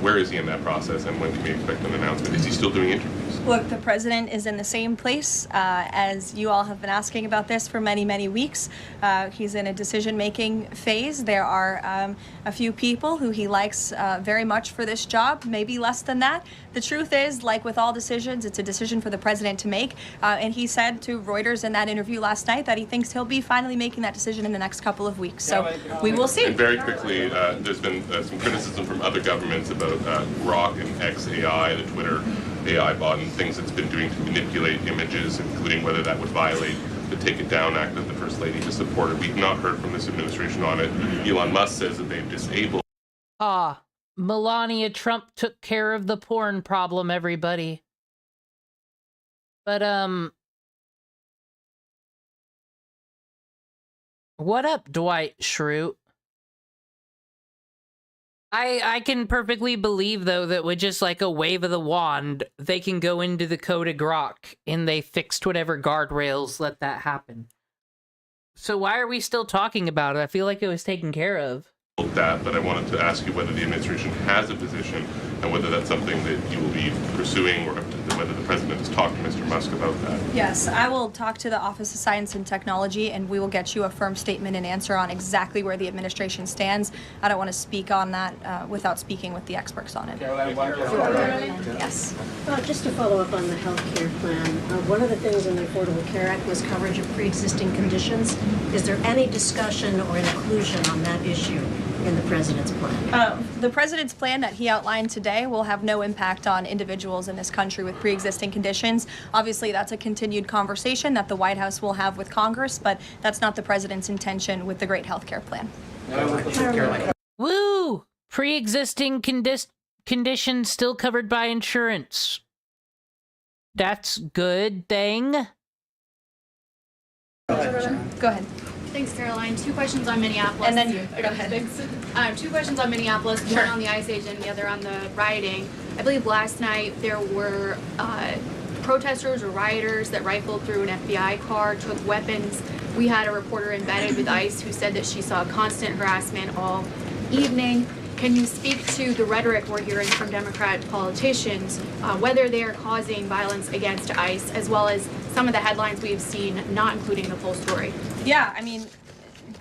S9: Where is he in that process, and when can we expect an announcement? Is he still doing interviews?
S19: Look, the president is in the same place as you all have been asking about this for many, many weeks. He's in a decision-making phase. There are a few people who he likes very much for this job, maybe less than that. The truth is, like with all decisions, it's a decision for the president to make. And he said to Reuters in that interview last night that he thinks he'll be finally making that decision in the next couple of weeks. So we will see.
S9: And very quickly, there's been some criticism from other governments about Grok and XAI, the Twitter AI bot, and things it's been doing to manipulate images, including whether that would violate the Take It Down Act that the First Lady has supported. We've not heard from this administration on it. Elon Musk says that they've disabled.
S5: Melania Trump took care of the porn problem, everybody. But, what up, Dwight Schrute? I can perfectly believe, though, that with just, like, a wave of the wand, they can go into the code of Grok, and they fixed whatever guardrails let that happen. So why are we still talking about it? I feel like it was taken care of.
S9: That, but I wanted to ask you whether the administration has a position and whether that's something that you will be pursuing, or whether the president has talked to Mr. Musk about that.
S19: Yes, I will talk to the Office of Science and Technology, and we will get you a firm statement and answer on exactly where the administration stands. I don't want to speak on that without speaking with the experts on it. Yes.
S10: Just to follow up on the health care plan, one of the things in the Affordable Care Act was coverage of pre-existing conditions. Is there any discussion or inclusion on that issue in the president's plan?
S19: The president's plan that he outlined today will have no impact on individuals in this country with pre-existing conditions. Obviously, that's a continued conversation that the White House will have with Congress, but that's not the president's intention with the great health care plan.
S5: Woo! Pre-existing conditions still covered by insurance. That's good thing.
S19: Go ahead.
S11: Thanks, Caroline. Two questions on Minneapolis.
S19: And then you. Go ahead.
S11: Thanks. Two questions on Minneapolis, one on the ICE agent, the other on the rioting. I believe last night there were protesters or rioters that rifled through an FBI car, took weapons. We had a reporter embedded with ICE who said that she saw constant harassment all evening. Can you speak to the rhetoric we're hearing from Democrat politicians, whether they are causing violence against ICE, as well as some of the headlines we've seen, not including the full story?
S19: Yeah, I mean,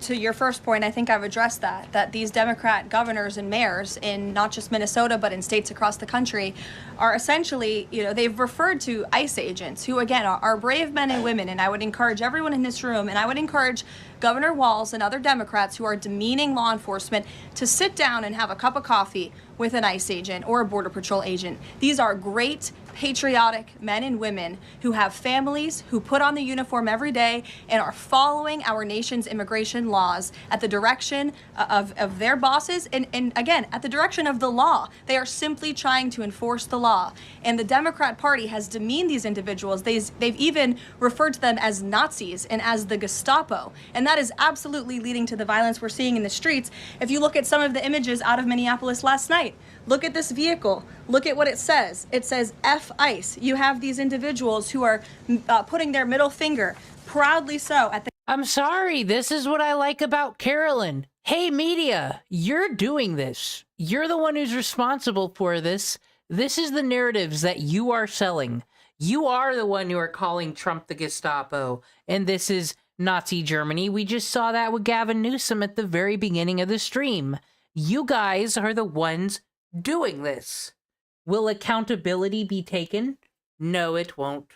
S19: to your first point, I think I've addressed that these Democrat governors and mayors in not just Minnesota, but in states across the country are essentially, they've referred to ICE agents who, again, are brave men and women. And I would encourage everyone in this room, and I would encourage Governor Walz and other Democrats who are demeaning law enforcement to sit down and have a cup of coffee with an ICE agent or a Border Patrol agent. These are great, patriotic men and women who have families, who put on the uniform every day and are following our nation's immigration laws at the direction of their bosses and again, at the direction of the law. They are simply trying to enforce the law. And the Democrat Party has demeaned these individuals. They've even referred to them as Nazis and as the Gestapo. And that is absolutely leading to the violence we're seeing in the streets. If you look at some of the images out of Minneapolis last night, look at this vehicle. Look at what it says. It says F ICE. You have these individuals who are putting their middle finger, proudly so, at the...
S5: I'm sorry, this is what I like about Carolyn. Hey, media, you're doing this. You're the one who's responsible for this. This is the narratives that you are selling. You are the one who are calling Trump the Gestapo, and this is Nazi Germany. We just saw that with Gavin Newsom at the very beginning of the stream. You guys are the ones doing this. Will accountability be taken? No, it won't.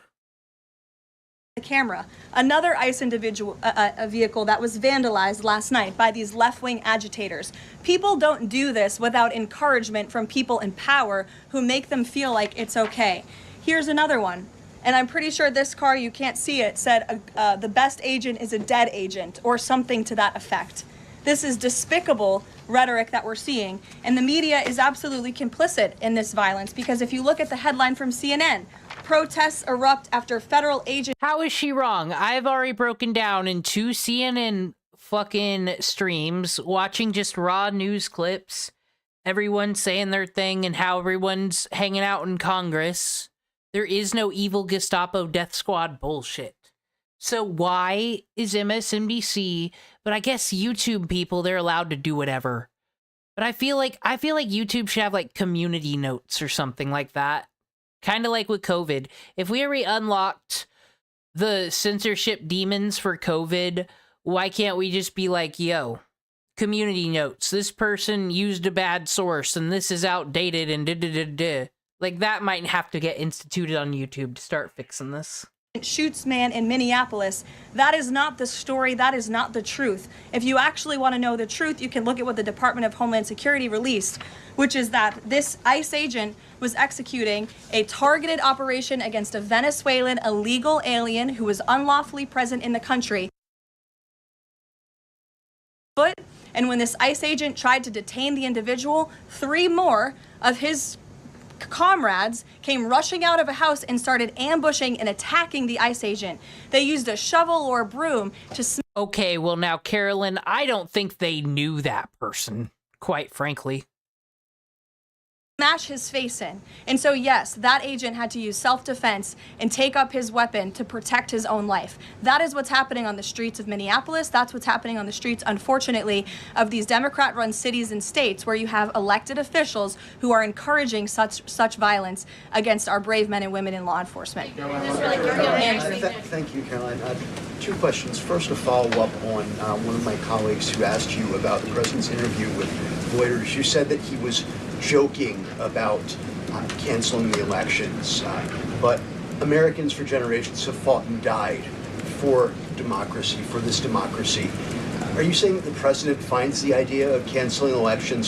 S19: The camera. Another ICE individual, a vehicle that was vandalized last night by these left-wing agitators. People don't do this without encouragement from people in power who make them feel like it's okay. Here's another one. And I'm pretty sure this car, you can't see it, said the best agent is a dead agent or something to that effect. This is despicable rhetoric that we're seeing, and the media is absolutely complicit in this violence because if you look at the headline from CNN, protests erupt after federal agents...
S5: How is she wrong? I've already broken down in 2 CNN fucking streams, watching just raw news clips, everyone saying their thing and how everyone's hanging out in Congress. There is no evil Gestapo death squad bullshit. So why is MSNBC, but I guess YouTube people, they're allowed to do whatever. But I feel like YouTube should have like community notes or something like that. Kind of like with COVID. If we already unlocked the censorship demons for COVID, why can't we just be like, yo, community notes, this person used a bad source and this is outdated and da-da-da-da. Like, that might have to get instituted on YouTube to start fixing this.
S19: Shoots man in Minneapolis. That is not the story. That is not the truth. If you actually want to know the truth, you can look at what the Department of Homeland Security released, which is that this ICE agent was executing a targeted operation against a Venezuelan illegal alien who was unlawfully present in the country. And when this ICE agent tried to detain the individual, 3 more of his comrades came rushing out of a house and started ambushing and attacking the ICE agent. They used a shovel or a broom to
S5: Okay, well now, Carolyn, I don't think they knew that person, quite frankly.
S19: smash his face in. And so yes, that agent had to use self-defense and take up his weapon to protect his own life. That is what's happening on the streets of Minneapolis. That's what's happening on the streets, unfortunately, of these Democrat-run cities and states where you have elected officials who are encouraging such violence against our brave men and women in law enforcement.
S7: Thank you, Caroline. 2 questions. First, a follow-up on one of my colleagues who asked you about the president's interview with Reuters. You said that he was joking about canceling the elections, but Americans for generations have fought and died for democracy, for this democracy. Are you saying that the president finds the idea of canceling elections?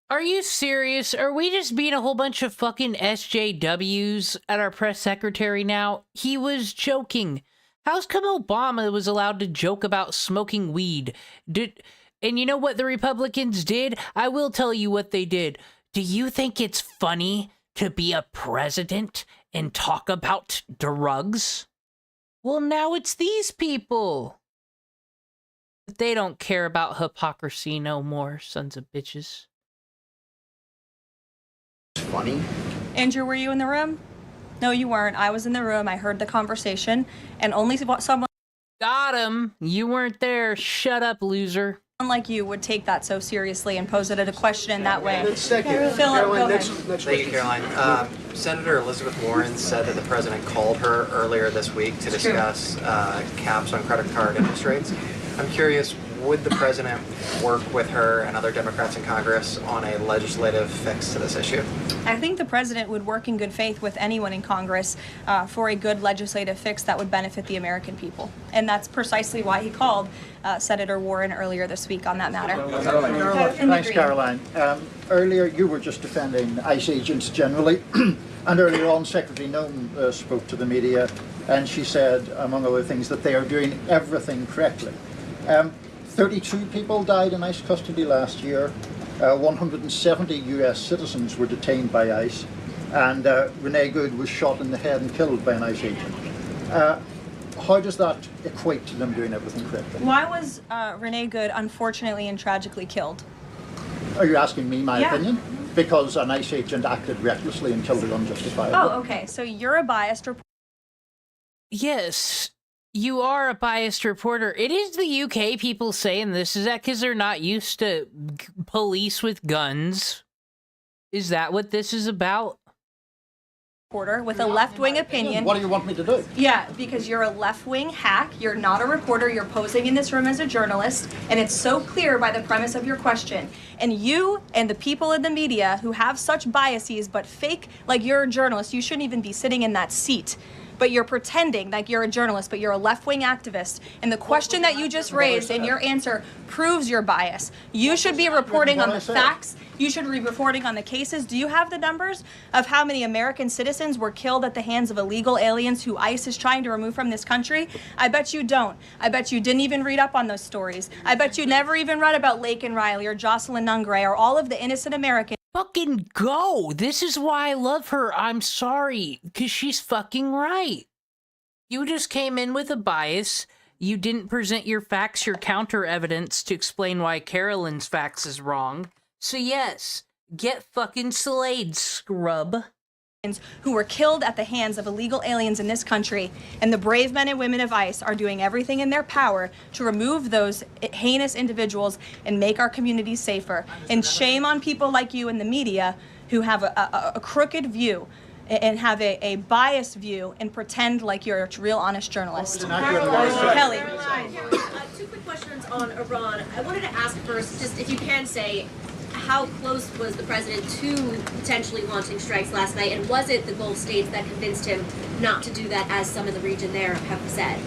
S5: Are you serious? Are we just being a whole bunch of fucking SJWs at our press secretary now? He was joking. How's come Obama was allowed to joke about smoking weed? And you know what the Republicans did? I will tell you what they did. Do you think it's funny to be a president and talk about drugs? Well, now it's these people. They don't care about hypocrisy no more, sons of bitches.
S7: Funny.
S19: Andrew, were you in the room? No, you weren't. I was in the room. I heard the conversation, and only someone...
S5: Got him. You weren't there. Shut up, loser.
S19: Like you would take that so seriously and pose it as a question in that way.
S7: Second,
S19: Philip, go ahead.
S7: Thank you,
S12: Caroline. Senator Elizabeth Warren said that the president called her earlier this week to discuss caps on credit card interest rates. I'm curious, would the president work with her and other Democrats in Congress on a legislative fix to this issue?
S19: I think the president would work in good faith with anyone in Congress for a good legislative fix that would benefit the American people. And that's precisely why he called Senator Warren earlier this week on that matter.
S18: Thanks, Caroline. Earlier, you were just defending ICE agents generally. And earlier on, Secretary Noem spoke to the media, and she said, among other things, that they are doing everything correctly. 32 people died in ICE custody last year. 170 US citizens were detained by ICE, and Renee Good was shot in the head and killed by an ICE agent. How does that equate to them doing everything correctly?
S19: Why was Renee Good unfortunately and tragically killed?
S18: Are you asking me my opinion? Because an ICE agent acted recklessly and killed her unjustifiably.
S19: Oh, okay. So you're a biased reporter.
S5: Yes, you are a biased reporter. It is the UK people saying this. Is that because they're not used to police with guns? Is that what this is about?
S19: Reporter with a left-wing opinion.
S18: What do you want me to do?
S19: Yeah, because you're a left-wing hack. You're not a reporter. You're posing in this room as a journalist, and it's so clear by the premise of your question. And you and the people in the media who have such biases but fake like you're a journalist, you shouldn't even be sitting in that seat. But you're pretending like you're a journalist, but you're a left-wing activist. And the question that you just raised and your answer proves your bias. You should be reporting on the facts. You should be reporting on the cases. Do you have the numbers of how many American citizens were killed at the hands of illegal aliens who ICE is trying to remove from this country? I bet you don't. I bet you didn't even read up on those stories. I bet you never even read about Laken Riley or Jocelyn Nungray or all of the innocent Americans.
S5: Fucking go! This is why I love her. I'm sorry, because she's fucking right. You just came in with a bias. You didn't present your facts, your counter evidence to explain why Carolyn's facts is wrong. So yes, get fucking slayed, scrub.
S19: who were killed at the hands of illegal aliens in this country, and the brave men and women of ICE are doing everything in their power to remove those heinous individuals and make our communities safer. And shame on people like you in the media who have a crooked view and have a biased view and pretend like you're a real honest journalist. Kelly.
S13: Two quick questions on Iran. I wanted to ask first, just if you can say, how close was the president to potentially launching strikes last night, and was it the Gulf states that convinced him not to do that, as some in the region there have said?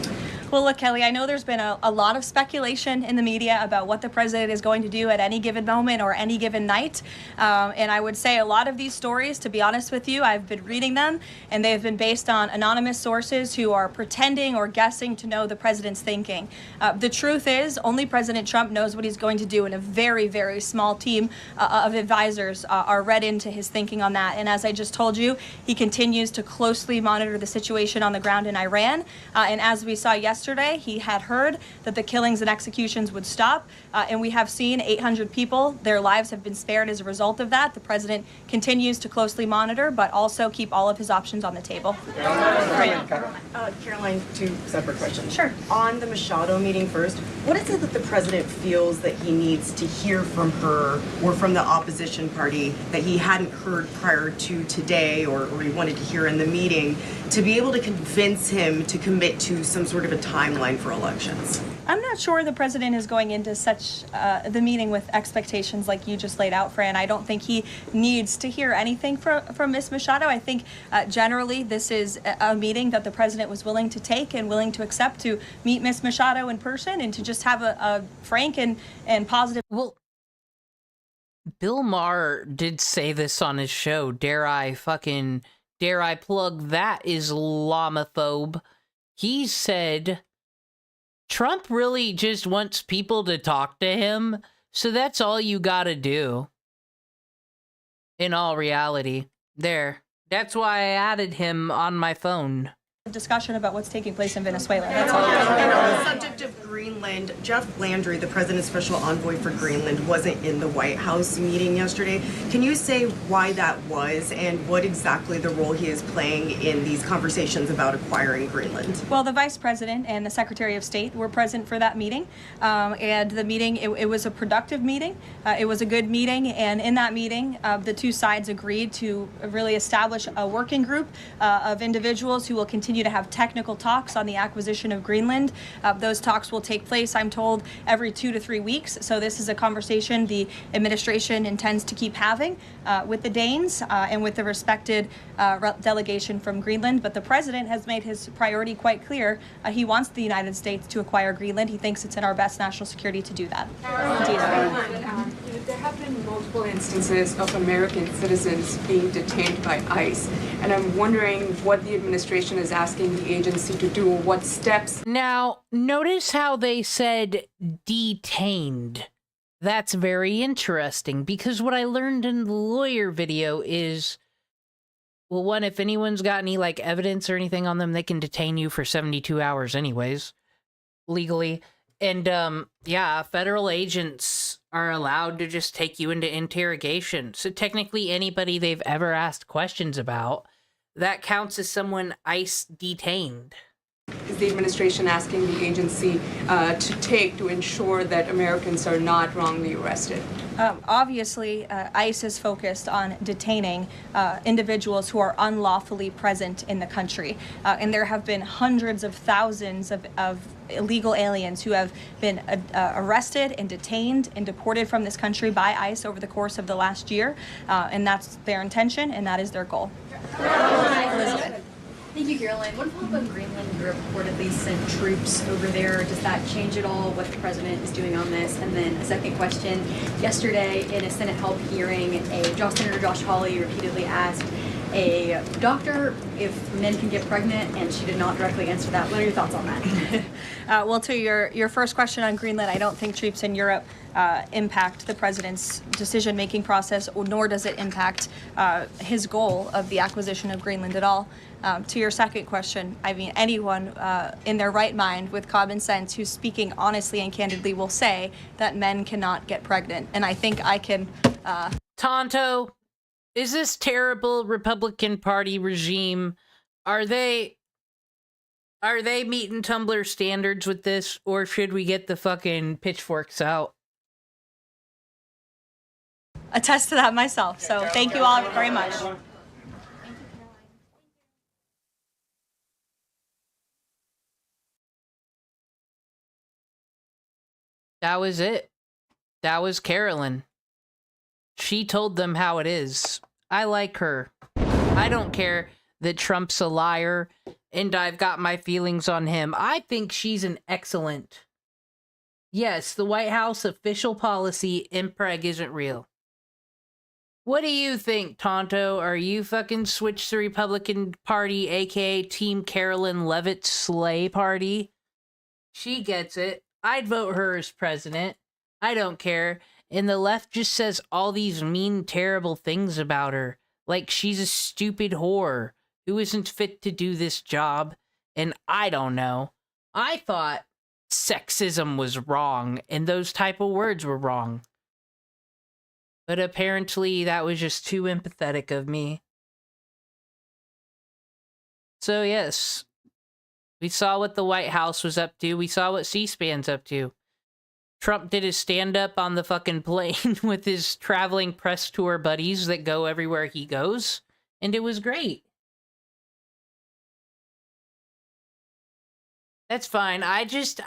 S19: Well, look, Kelly, I know there's been a lot of speculation in the media about what the president is going to do at any given moment or any given night. And I would say a lot of these stories, to be honest with you, I've been reading them, and they have been based on anonymous sources who are pretending or guessing to know the president's thinking. The truth is, only President Trump knows what he's going to do, and a very, very small team of advisors are read into his thinking on that. And as I just told you, he continues to closely monitor the situation on the ground in Iran. And as we saw yesterday, he had heard that the killings and executions would stop, and we have seen 800 people, their lives have been spared as a result of that. The president continues to closely monitor, but also keep all of his options on the table.
S14: Caroline, two separate questions.
S19: Sure.
S14: On the Machado meeting first, what is it that the president feels that he needs to hear from her or from the opposition party that he hadn't heard prior to today, or he wanted to hear in the meeting, to be able to convince him to commit to some sort of a timeline for elections?
S19: I'm not sure the president is going into such the meeting with expectations like you just laid out, Fran. I don't think he needs to hear anything from Ms. Machado. I think generally this is a meeting that the president was willing to take and willing to accept, to meet Ms. Machado in person and to just have a frank and positive.
S5: Well, Bill Maher did say this on his show. Dare I plug that Islamophobe? He said Trump really just wants people to talk to him, so that's all you gotta do. In all reality. There. That's why I added him on my phone.
S19: Discussion about what's taking place in Venezuela. That's all.
S14: And on the subject of Greenland, Jeff Landry, the president's special envoy for Greenland, wasn't in the White House meeting yesterday. Can you say why that was and what exactly the role he is playing in these conversations about acquiring Greenland?
S19: Well, the vice president and the secretary of state were present for that meeting. And the meeting, it was a productive meeting. It was a good meeting. And in that meeting, the two sides agreed to really establish a working group of individuals who will continue to have technical talks on the acquisition of Greenland. Those talks will take place, I'm told, every 2 to 3 weeks. So this is a conversation the administration intends to keep having with the Danes and with the respected delegation from Greenland. But the president has made his priority quite clear. He wants the United States to acquire Greenland. He thinks it's in our best national security to do that.
S8: There have been multiple instances of American citizens being detained by ICE, and I'm wondering what the administration is asking the agency to do, what steps.
S5: Now, notice how they said detained. That's very interesting, because what I learned in the lawyer video is, well, one, if anyone's got any, like, evidence or anything on them, they can detain you for 72 hours anyways, legally. And, yeah, federal agents are allowed to just take you into interrogation. So technically anybody they've ever asked questions about, that counts as someone ICE detained.
S8: Is the administration asking the agency to take to ensure that Americans are not wrongly arrested?
S19: Obviously, ICE is focused on detaining individuals who are unlawfully present in the country. And there have been hundreds of thousands of illegal aliens who have been arrested and detained and deported from this country by ICE over the course of the last year. And that's their intention, and that is their goal.
S6: Elizabeth. Thank you, Caroline. One follow-up on Greenland. You reportedly sent troops over there. Does that change at all what the president is doing on this? And then a second question. Yesterday, in a Senate help hearing, Senator Josh Hawley repeatedly asked a doctor if men can get pregnant, and she did not directly answer that. What are your thoughts on that?
S19: Well, to your first question on Greenland, I don't think troops in Europe impact the president's decision-making process, nor does it impact his goal of the acquisition of Greenland at all. To your second question, I mean, anyone in their right mind with common sense who's speaking honestly and candidly will say that men cannot get pregnant. And I think I can...
S5: Tonto, Is this terrible Republican Party regime, are they meeting Tumblr standards with this, or should we get the fucking pitchforks out?
S19: Attest to that myself. So thank you all very much.
S5: That was it. That was Carolyn. She told them how it is. I like her. I don't care that Trump's a liar and I've got my feelings on him. I think she's an excellent. Yes, the White House official policy, impreg isn't real. What do you think, Tonto? Are you fucking switch the Republican Party, aka Team Carolyn Levitt Slay Party? She gets it. I'd vote her as president. I don't care. And the left just says all these mean, terrible things about her. Like she's a stupid whore who isn't fit to do this job. And I don't know. I thought sexism was wrong and those type of words were wrong. But apparently that was just too empathetic of me. So yes, we saw what the White House was up to. We saw what C-SPAN's up to. Trump did his stand-up on the fucking plane with his traveling press tour buddies that go everywhere he goes. And it was great. That's fine. I just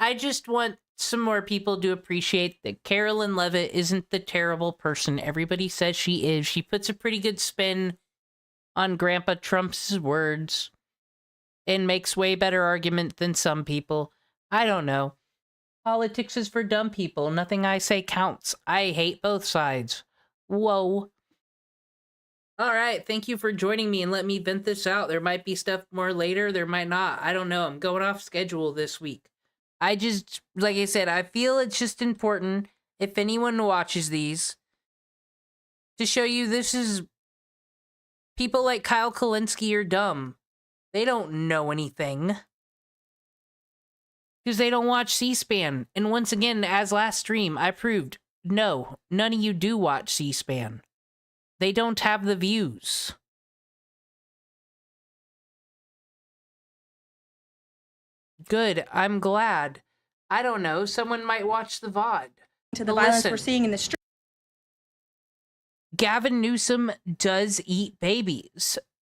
S5: want some more people to appreciate that Carolyn Levitt isn't the terrible person everybody says she is. She puts a pretty good spin on Grandpa Trump's words and makes way better argument than some people. I don't know. Politics is for dumb people. Nothing I say counts. I hate both sides. Whoa. All right, thank you for joining me and let me vent this out. There might be stuff more later, there might not. I don't know. I'm going off schedule this week. I just, like I said, I feel it's just important, if anyone watches these, to show you this is, people like Kyle Kulinski are dumb. They don't know anything. Because they don't watch C-SPAN. And once again, as last stream, I proved, no, none of you do watch C-SPAN. They don't have the views. Good, I'm glad. I don't know, someone might watch the VOD.
S19: To the violence we're seeing in the street.
S5: Gavin Newsom does eat babies.